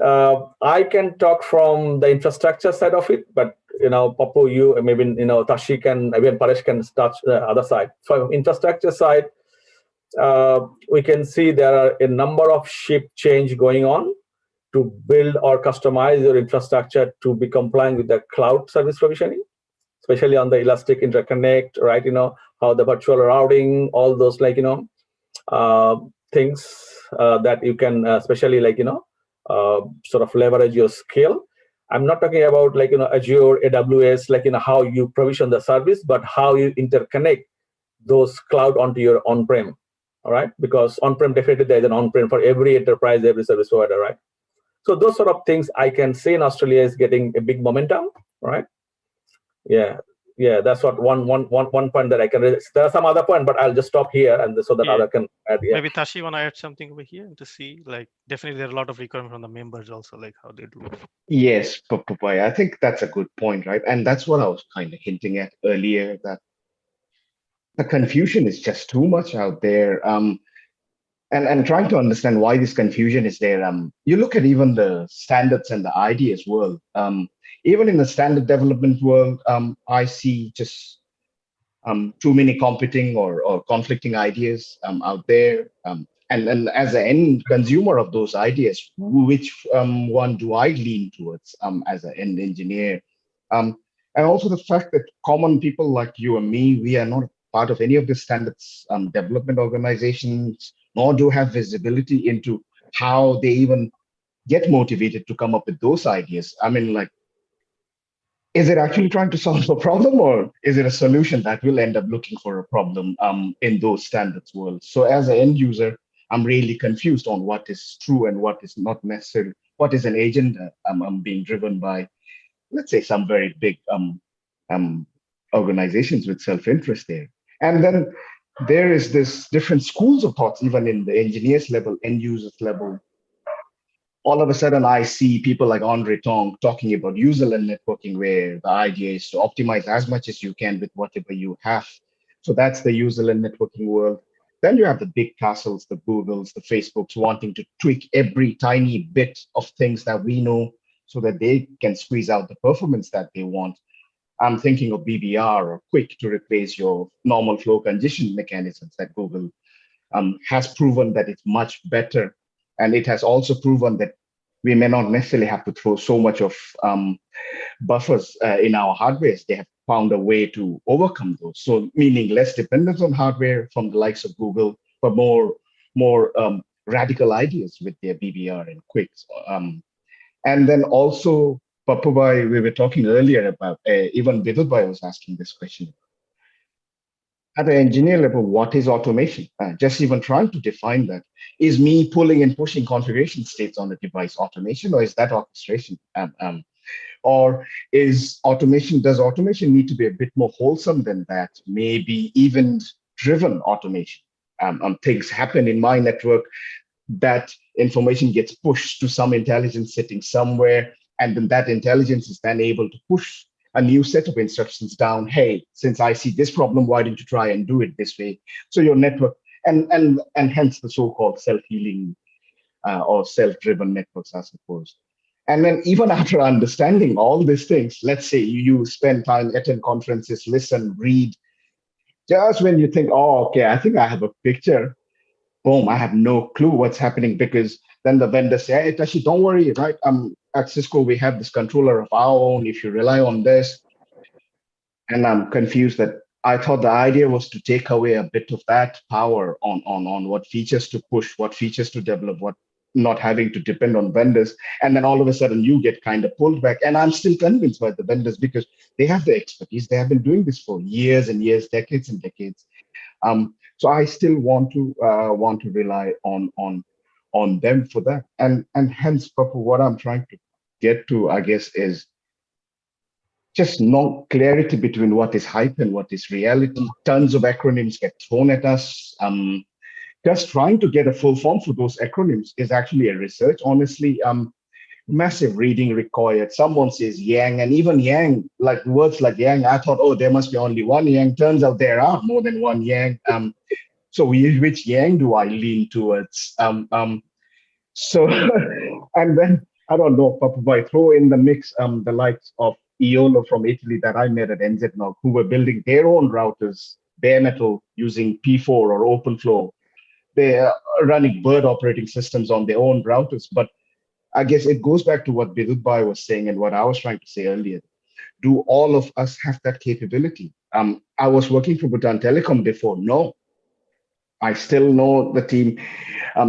I can talk from the infrastructure side of it, but Papu, you maybe Tashi can, even Paresh can touch the other side. From infrastructure side, we can see there are a number of shift change going on to build or customize your infrastructure to be compliant with the cloud service provisioning, especially on the elastic interconnect, right? How the virtual routing, all those things that you can especially sort of leverage your skill. I'm not talking about Azure, AWS, how you provision the service, but how you interconnect those cloud onto your on-prem, all right? Because on-prem, definitely there's an on-prem for every enterprise, every service provider, right? So those sort of things I can say in Australia is getting a big momentum, right? Yeah, that's what one point that I can raise. There are some other point, but I'll just stop here and so that other can add. Yeah. Maybe Tashi, want to add something over here to see, like, definitely there are a lot of requirements from the members also, like how they do it. Yes, Papai, I think that's a good point, right? And that's what I was kind of hinting at earlier, that the confusion is just too much out there. And trying to understand why this confusion is there. You look at even the standards and the ideas world. Even in the standard development world, I see just too many competing or conflicting ideas out there. And as an end consumer of those ideas, which one do I lean towards as an end engineer? And also the fact that common people like you and me, we are not part of any of the standards development organizations, nor do have visibility into how they even get motivated to come up with those ideas. I mean, is it actually trying to solve a problem, or is it a solution that will end up looking for a problem in those standards world? So as an end user, I'm really confused on what is true and what is not necessary. What is an agenda I'm being driven by, let's say, some very big organizations with self-interest there. And then there is this different schools of thoughts, even in the engineers level, end users level. All of a sudden, I see people like Andre Tong talking about user-led networking, where the idea is to optimize as much as you can with whatever you have. So that's the user-led networking world. Then you have the big castles, the Googles, the Facebooks, wanting to tweak every tiny bit of things that we know so that they can squeeze out the performance that they want. I'm thinking of BBR or Quick to replace your normal flow congestion mechanisms that Google has proven that it's much better. And it has also proven that we may not necessarily have to throw so much of buffers in our hardware. They have found a way to overcome those. So meaning less dependence on hardware from the likes of Google, but more radical ideas with their BBR and Quick. And then also, Papubai, we were talking earlier about, even Vidulbai was asking this question. At the engineer level, what is automation? Just even trying to define that. Is me pulling and pushing configuration states on the device automation, or is that orchestration? Or does automation need to be a bit more wholesome than that? Maybe event-driven automation. Things happen in my network, that information gets pushed to some intelligence setting somewhere, and then that intelligence is then able to push a new set of instructions down. Hey, since I see this problem, why don't you try and do it this way? So your network, and hence the so-called self-healing or self-driven networks, I suppose. And then even after understanding all these things, let's say you spend time, attend conferences, listen, read, just when you think, oh, okay, I think I have a picture, boom, I have no clue what's happening, because then the vendor say, hey, Tashi, don't worry, right? At Cisco, we have this controller of our own. If you rely on this, and I'm confused that I thought the idea was to take away a bit of that power on what features to push, what features to develop, what not having to depend on vendors. And then all of a sudden you get kind of pulled back. And I'm still convinced by the vendors because they have the expertise. They have been doing this for years and years, decades and decades. So I still want to rely on them for that. And hence, Papa, what I'm trying to get to, I guess, is just no clarity between what is hype and what is reality. Tons of acronyms get thrown at us. Just trying to get a full form for those acronyms is actually a research. Honestly, massive reading required. Someone says Yang, and even Yang, like words like Yang, I thought, oh, there must be only one Yang. Turns out there are more than one Yang. So which Yang do I lean towards? So, and then, I don't know, Papabai, throw in the mix the likes of Iolo from Italy that I met at NZNOG, who were building their own routers, bare metal, using P4 or OpenFlow. They're running bird operating systems on their own routers. But I guess it goes back to what Bidutbai was saying and what I was trying to say earlier. Do all of us have that capability? I was working for Bhutan Telecom before. No. I still know the team,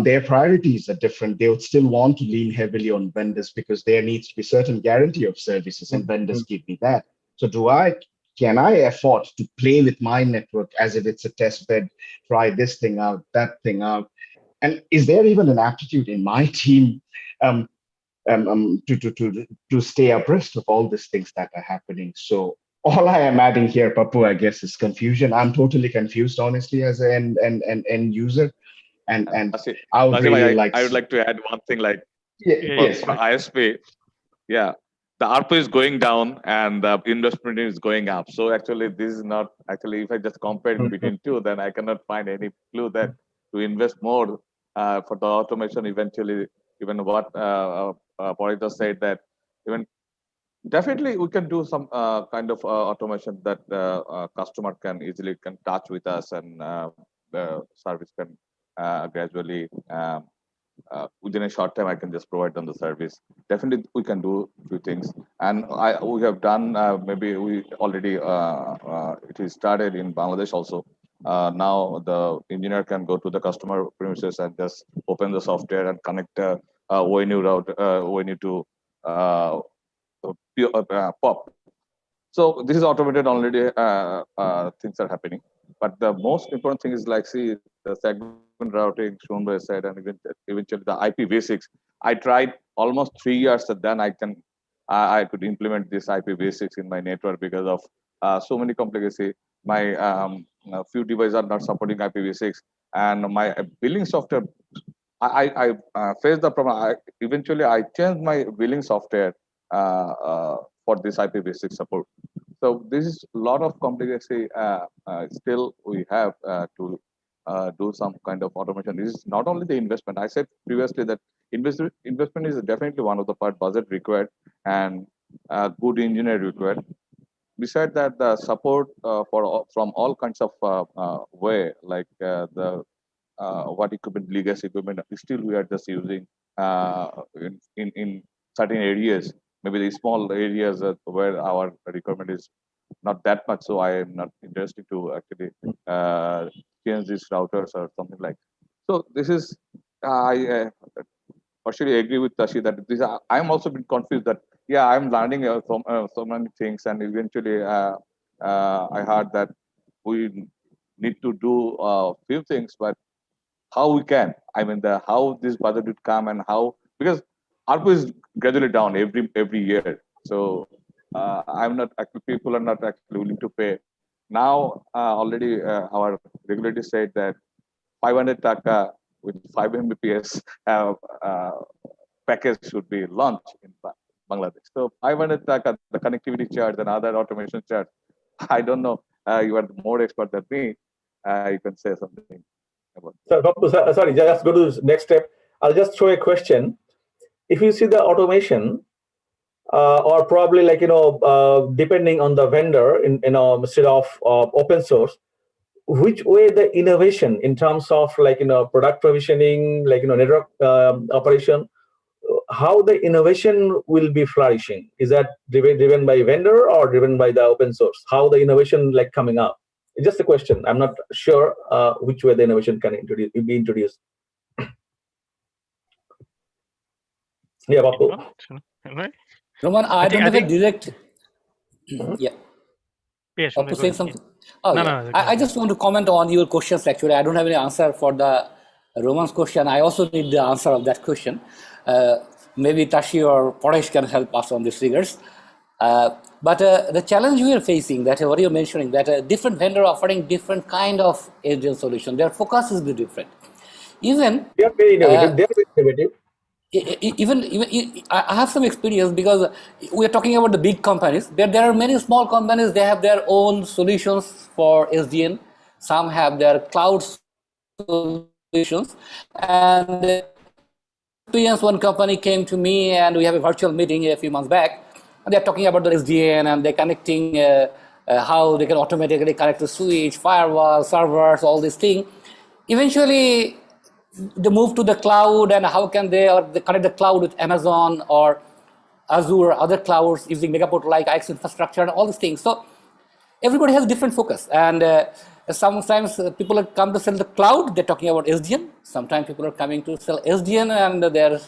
their priorities are different. They would still want to lean heavily on vendors because there needs to be certain guarantee of services, and vendors give me that. So can I afford to play with my network as if it's a test bed, try this thing out, that thing out? And is there even an aptitude in my team to stay abreast of all these things that are happening? So all I am adding here, Papu, I guess, is confusion. I'm totally confused, honestly, as an end user. And I would really I would like to add one thing, like yes, for ISP, yeah, the ARPU is going down and the investment is going up. So actually, this is not actually, if I just compare between two, then I cannot find any clue that to invest more for the automation eventually. Even what Parita said, that even definitely we can do some kind of automation that customer can easily can touch with us, and the service can gradually within a short time I can just provide them the service. Definitely we can do a few things, and we have done maybe we already it is started in Bangladesh also. Now the engineer can go to the customer premises and just open the software and connect ONU route ONU to POP. So this is automated already. Things are happening, but the most important thing is, like, see, the segment routing shown by said, and eventually the IPv6. I tried almost 3 years, and then I could implement this IPv6 in my network because of so many complexity. My few devices are not supporting IPv6, and my billing software. I faced the problem. Eventually I changed my billing software for this IPv6 support. So this is a lot of complexity still we have to do some kind of automation. This is not only the investment. I said previously that investment is definitely one of the part, budget required and good engineer required. beside that, the support from all kinds of way, like the what equipment, legacy equipment, still we are just using in certain areas, maybe the small areas where our requirement is not that much. So I am not interested to actually change these routers or something like. So this is I partially agree with Tashi that this I am also been confused that yeah, I'm learning so many things, and eventually I heard that we need to do a few things, but how we can, I mean, the how this budget would come and how, because ARPU is gradually down every year. So I'm not actually, people are not actually willing to pay. Now already our regulator said that 500 taka with 5 Mbps uh, package should be launched in Bangladesh. So 500 taka, the connectivity charge and other automation charge. I don't know. You are more expert than me. You can say something about. So, sorry, just go to the next step. I'll just throw a question. If you see the automation, or probably like depending on the vendor, instead of open source, which way the innovation in terms of product provisioning, network operation, how the innovation will be flourishing? Is that driven by vendor or driven by the open source? How the innovation coming up? It's just a question. I'm not sure which way the innovation can be introduced. Yeah, Bapu. Roman, I don't have a direct. Yeah. Yeah, to say something. Oh, no, yeah. no, I just want to comment on your questions. Actually, I don't have any answer for the Roman's question. I also need the answer of that question. Maybe Tashi or Paresh can help us on these figures. But the challenge we are facing, that what you're mentioning, that different vendor offering different kind of agent solution. Their focus is different. Even they are very innovative. They are very innovative. Even I have some experience, because we are talking about the big companies. There are many small companies. They have their own solutions for SDN. Some have their cloud solutions. And experience, one company came to me and we have a virtual meeting a few months back. And they're talking about the SDN and they're connecting how they can automatically connect the switch, firewall, servers, all these things. Eventually, they move to the cloud, and how can they connect the cloud with Amazon or Azure, other clouds using Megaport like IX infrastructure and all these things. So everybody has different focus, and sometimes people come to sell the cloud, they're talking about SDN. Sometimes people are coming to sell SDN and they're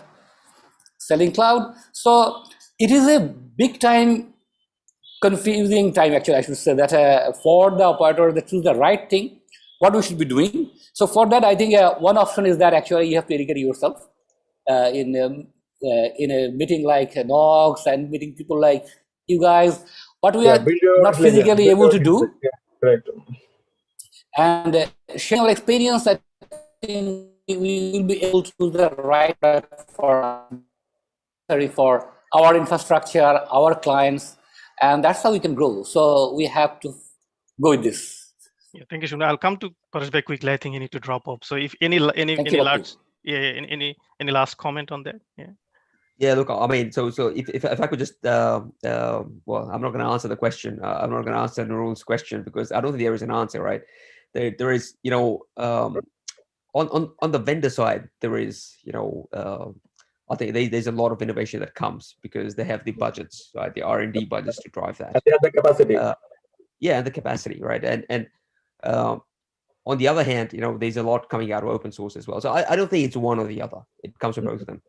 selling cloud. So it is a big time, confusing time, actually, I should say, that for the operator to choose the right thing, what we should be doing. So for that, I think one option is that actually you have to educate yourself in a meeting like NOGs and meeting people like you guys, what we are not physically able to do. Yeah, correct. And sharing our experience, I think we will be able to do the right for our infrastructure, our clients, and that's how we can grow. So we have to go with this. Yeah, thank you, Shuna. I'll come to Paresh very quickly. I think you need to drop off. So if any last any last comment on that? Yeah. Yeah, look, I mean, so if I could just well, I'm not going to answer the question. I'm not going to answer Nurul's question because I don't think there is an answer, right? There is, on the vendor side, there is, I think there's a lot of innovation that comes because they have the budgets, right? The R&D budgets to drive that. And they have the capacity. Yeah, and the capacity, right? And on the other hand, there's a lot coming out of open source as well. So I don't think it's one or the other. It comes from both of them.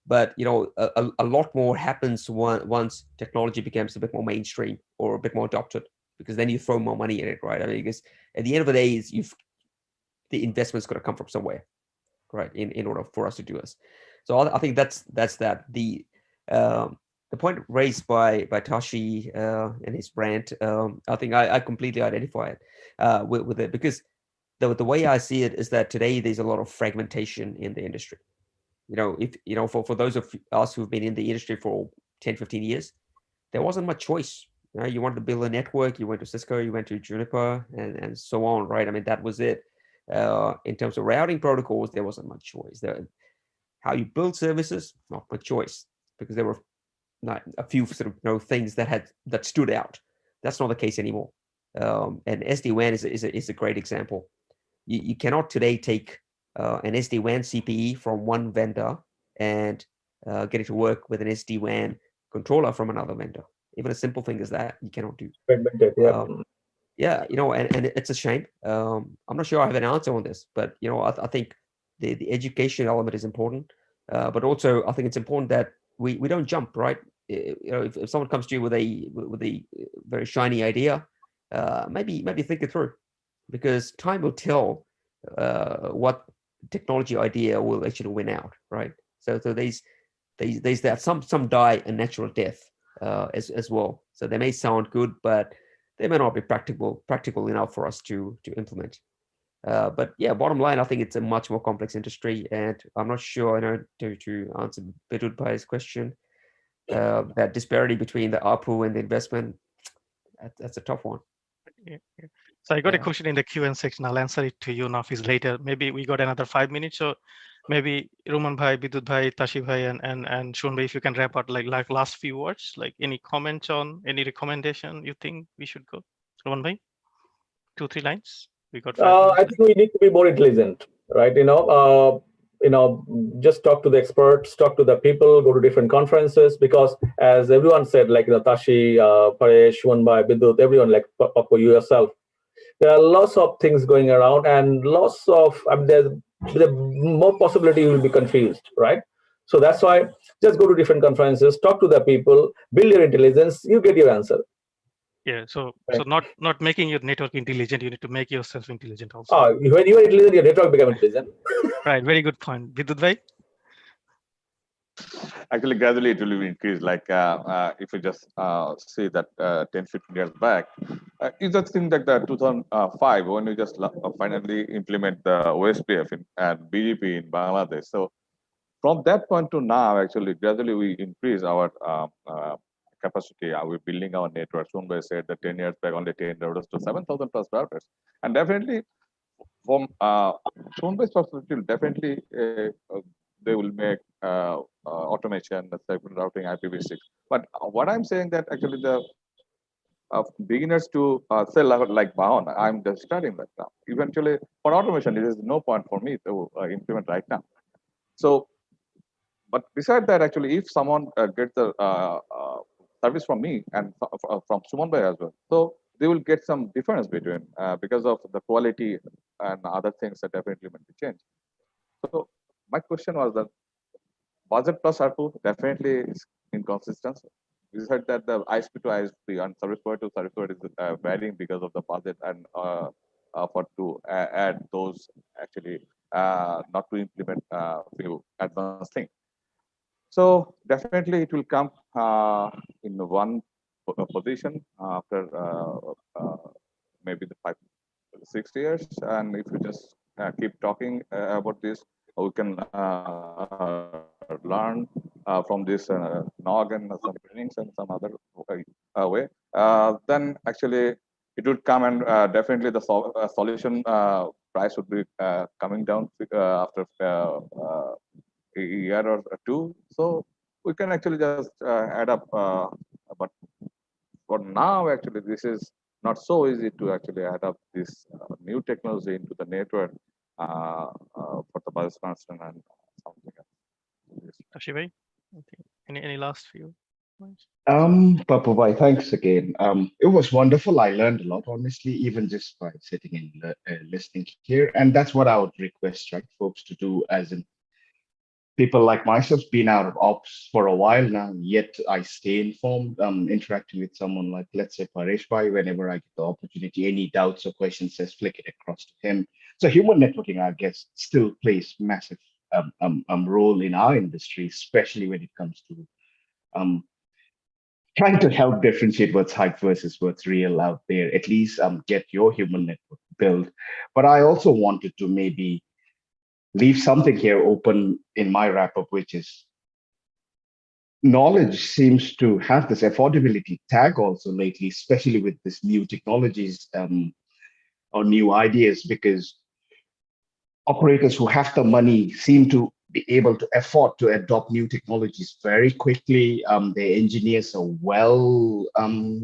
But a lot more happens once technology becomes a bit more mainstream or a bit more adopted, because then you throw more money in it, right? I mean, because at the end of the day, the investment's got to come from somewhere, right? In order for us to do this. So I think that's that. The point raised by Tashi and his brand, I think I completely identify it with it, because the way I see it is that today there's a lot of fragmentation in the industry. If for those of us who've been in the industry for 10, 15 years, there wasn't much choice. You wanted to build a network, you went to Cisco, you went to Juniper, and so on, right? I mean, that was it. In terms of routing protocols, there wasn't much choice. How you build services, not much choice, because there were not a few sort of things that stood out. That's not the case anymore. And SD-WAN is a great example. You cannot today take an SD-WAN CPE from one vendor and get it to work with an SD-WAN controller from another vendor. Even a simple thing as that, you cannot do. Yeah, you know, and it's a shame. I'm not sure I have an answer on this, but you know, I think the education element is important, but also I think it's important that we don't jump, right? You know, if someone comes to you with a very shiny idea, maybe think it through, because time will tell what technology idea will actually win out, right? So there's that some die a natural death as well. So they may sound good, but they may not be practical enough for us to implement. But yeah, bottom line, I think it's a much more complex industry, and I'm not sure, to answer Bidud Bhai's question, that disparity between the ARPU and the investment, that's a tough one. Yeah. So I got a question in the Q&A section. I'll answer it to you, Nafis, later. Maybe we got another 5 minutes, so maybe Roman Bhai, Bidud Bhai, Tashi Bhai, and Shun Bhai, if you can wrap up like last few words, like any comments on any recommendation you think we should go. Roman Bhai, 2-3 lines. We got 5 minutes. I think we need to be more intelligent, right? Just talk to the experts, talk to the people, go to different conferences, because as everyone said, like Tashi, Paresh, Shwanbhai, Bidut, everyone, like Papo, you yourself, there are lots of things going around, and lots of there's more possibility you will be confused, right? So that's why just go to different conferences, talk to the people, build your intelligence, you get your answer. Yeah, so not making your network intelligent, you need to make yourself intelligent also. When you are intelligent, your network becomes intelligent. Right, very good point. Bidut Bhai? Actually, gradually it will increase. Like if you just see that 10, 15 years back, you just think that the 2005 when you just finally implement the OSPF and BDP in Bangladesh. So from that point to now, actually, gradually we increase our capacity. We're building our network. Sunbay said that 10 years back, only 10 routers to 7,000 plus routers. And definitely, from Sunbay's perspective, definitely they will make automation, the segment routing, IPv6. But what I'm saying that actually the beginners to sell like Bahon, I'm just starting that now. Eventually, for automation, it is no point for me to implement right now. So, but beside that, actually, if someone gets the service from me and from Suman as well, so they will get some difference between because of the quality and other things that definitely might be changed. So my question was that budget plus ARPU definitely is inconsistent. We said that the ISP to ISP and service provider to service provider is varying because of the budget and for to add those actually not to implement few advanced things. So definitely it will come in one position after maybe the 5-6 years, and if you just keep talking about this, we can learn from this NOG and some trainings and some other way. Then actually it would come, and definitely the solution price would be coming down after a year or two. So we can actually just add up. But for now, actually, this is not so easy to actually add up this new technology into the network for the bus constant and something else. Tashi Bhai, okay. Any last few points? Papa Bhai, thanks again. It was wonderful. I learned a lot, honestly, even just by sitting and listening here. And that's what I would request, right, folks to do, as in people like myself been out of ops for a while now, yet I stay informed, interacting with someone like, let's say, Paresh Bhai, whenever I get the opportunity, any doubts or questions, just flick it across to him. So human networking, I guess, still plays massive role in our industry, especially when it comes to trying to help differentiate what's hype versus what's real out there, at least get your human network built. But I also wanted to maybe leave something here open in my wrap up, which is knowledge seems to have this affordability tag also lately, especially with this new technologies or new ideas, because operators who have the money seem to be able to afford to adopt new technologies very quickly. Their engineers are well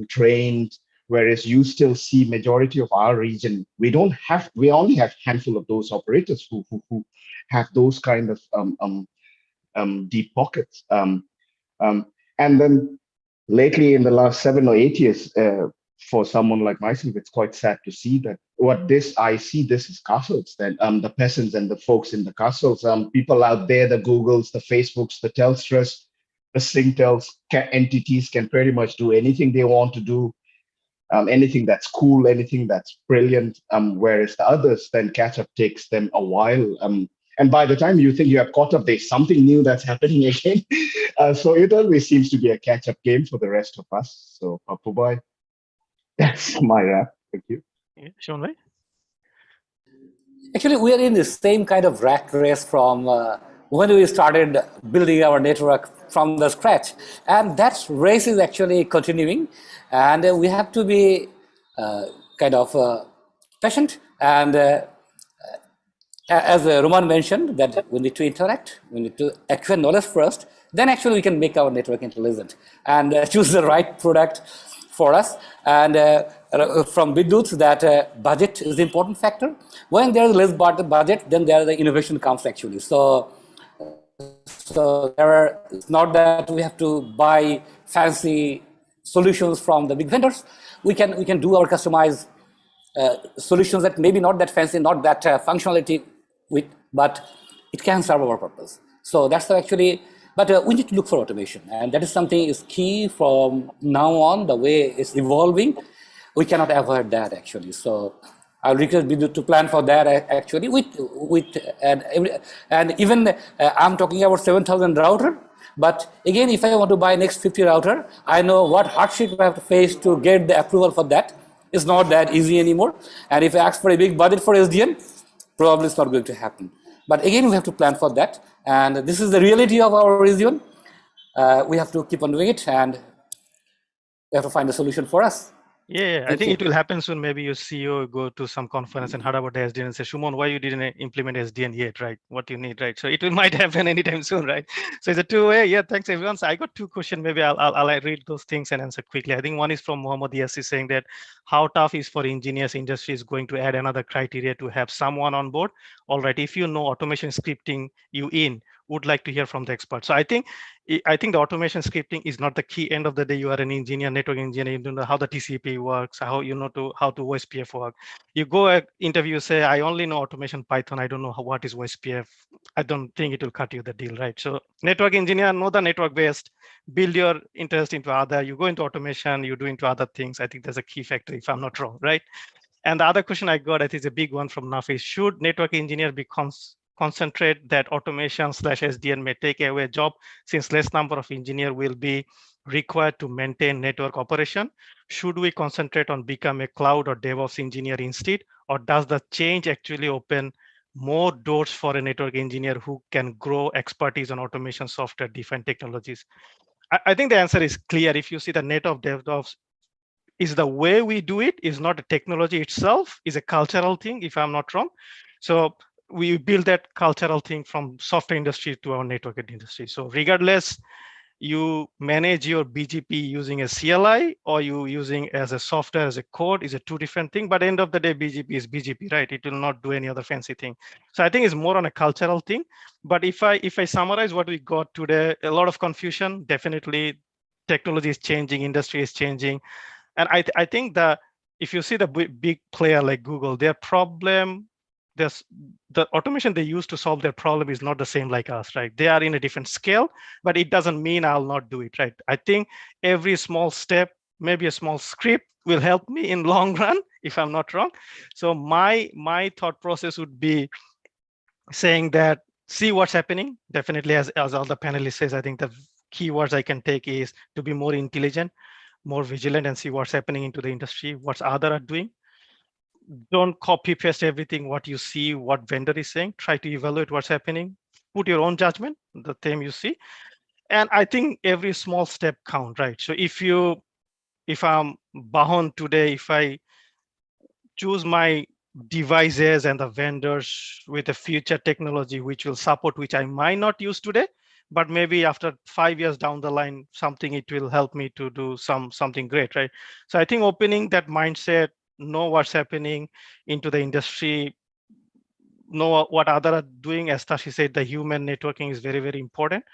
trained, whereas you still see majority of our region, we only have handful of those operators who have those kind of deep pockets. And then lately in the last 7 or 8 years, for someone like myself, it's quite sad to see that I see this as castles, then the peasants and the folks in the castles, people out there, the Googles, the Facebooks, the Telstras, the Singtels entities can pretty much do anything they want to do, anything that's cool, anything that's brilliant, whereas the others then catch up takes them a while. And by the time you think you have caught up, there's something new that's happening again. So it always seems to be a catch-up game for the rest of us. So, Papu, that's my wrap. Thank you. Yeah, Sean, right? Actually, we are in the same kind of rat race from when we started building our network from the scratch. And that race is actually continuing. And we have to be kind of patient. And as Roman mentioned, that we need to interact, we need to acquire knowledge first, then actually we can make our network intelligent and choose the right product for us. And from Vidyut, that budget is the important factor. When there is less budget, then there the innovation comes actually. So it's not that we have to buy fancy solutions from the big vendors. We can do our customized solutions that maybe not that fancy, not that functionality, but it can serve our purpose. So that's actually, but we need to look for automation, and that is something is key from now on. The way it's evolving, we cannot avoid that actually. So I'll request Vidyut to plan for that actually. And even I'm talking about 7,000 router. But again, if I want to buy next 50 router, I know what hardship I have to face to get the approval for that. It's not that easy anymore. And if I ask for a big budget for SDN, probably it's not going to happen. But again, we have to plan for that. And this is the reality of our region. We have to keep on doing it, and we have to find a solution for us. Yeah, I think it will happen soon. Maybe your CEO go to some conference and heard about the SDN and say, Shumon, why you didn't implement SDN yet, right? What you need, right? So it might happen anytime soon, right? So it's a two-way. Yeah, thanks everyone. So I got two questions. Maybe I'll read those things and answer quickly. I think one is from Mohammad Yassi saying that how tough is for engineers industry is going to add another criteria to have someone on board. All right, if you know automation scripting, would like to hear from the expert. So I think the automation scripting is not the key. End of the day, you are an engineer, network engineer, you don't know how the TCP works, how to OSPF work. You go interview, say, I only know automation Python, I don't know what is OSPF. I don't think it will cut you the deal, right? So network engineer, know the network based, build your interest into other, you go into automation, you do into other things. I think there's a key factor, if I'm not wrong, right? And the other question I got, I think is a big one from Nafi, should network engineer be concentrate that automation / SDN may take away a job since less number of engineers will be required to maintain network operation? Should we concentrate on become a cloud or DevOps engineer instead? Or does the change actually open more doors for a network engineer who can grow expertise on automation software defined technologies? I think the answer is clear. If you see the net of DevOps is the way we do it, is not a technology itself, is a cultural thing, if I'm not wrong. So we build that cultural thing from software industry to our network industry. So regardless, you manage your BGP using a CLI or you using as a software as a code is a two different thing. But at the end of the day, BGP is BGP, right? It will not do any other fancy thing. So I think it's more on a cultural thing. But if I summarize what we got today, a lot of confusion. Definitely, technology is changing, industry is changing, and I think that if you see the big player like Google, their problem, the automation they use to solve their problem is not the same like us, right? They are in a different scale, but it doesn't mean I'll not do it, right? I think every small step, maybe a small script will help me in long run, if I'm not wrong. So my thought process would be saying that, see what's happening. Definitely, as all the panelists says, I think the keywords I can take is to be more intelligent, more vigilant, and see what's happening into the industry, what's other are doing. Don't copy paste everything what you see, what vendor is saying. Try to evaluate what's happening. Put your own judgment, the theme you see. And I think every small step count, right? So if I'm Bahon today, if I choose my devices and the vendors with a future technology which will support, which I might not use today, but maybe after 5 years down the line, something it will help me to do something great, right? So I think opening that mindset, know what's happening into the industry, know what other are doing. As Tashi said, the human networking is very, very important.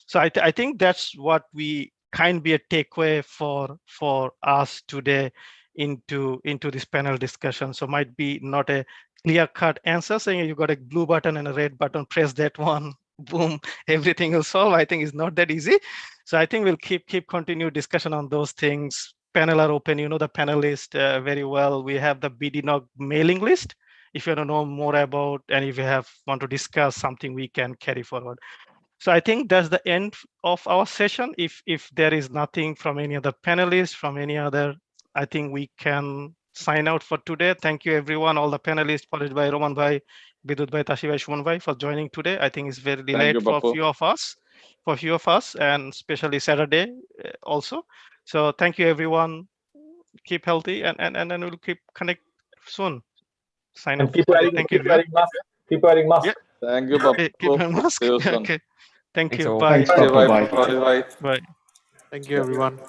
So I think that's what we can be a takeaway for us today into this panel discussion. So might be not a clear-cut answer saying you got a blue button and a red button, press that one, boom, everything will solve. I think it's not that easy. So I think we'll keep continue discussion on those things. Panel are open, you know the panelist very well. We have the bdNOG mailing list. If you want to know more about, and if you want to discuss something, we can carry forward. So I think that's the end of our session. If there is nothing from any other panelists, from any other, I think we can sign out for today. Thank you everyone, all the panelists, followed by Roman Bhai, Bidut Bhai, Tashi Bhai, Shuman Bhai for joining today. I think it's very late for a few of us, and especially Saturday also. So thank you everyone. Keep healthy, and we'll keep connect soon. Sign off. Keep wearing mask. Keep wearing mask. Yeah. Thank you, Keep wearing mask. See you soon. Okay. Thank Thanks you. all. Bye. Thanks, Papa. Bye. Bye. Bye. Thank you, everyone.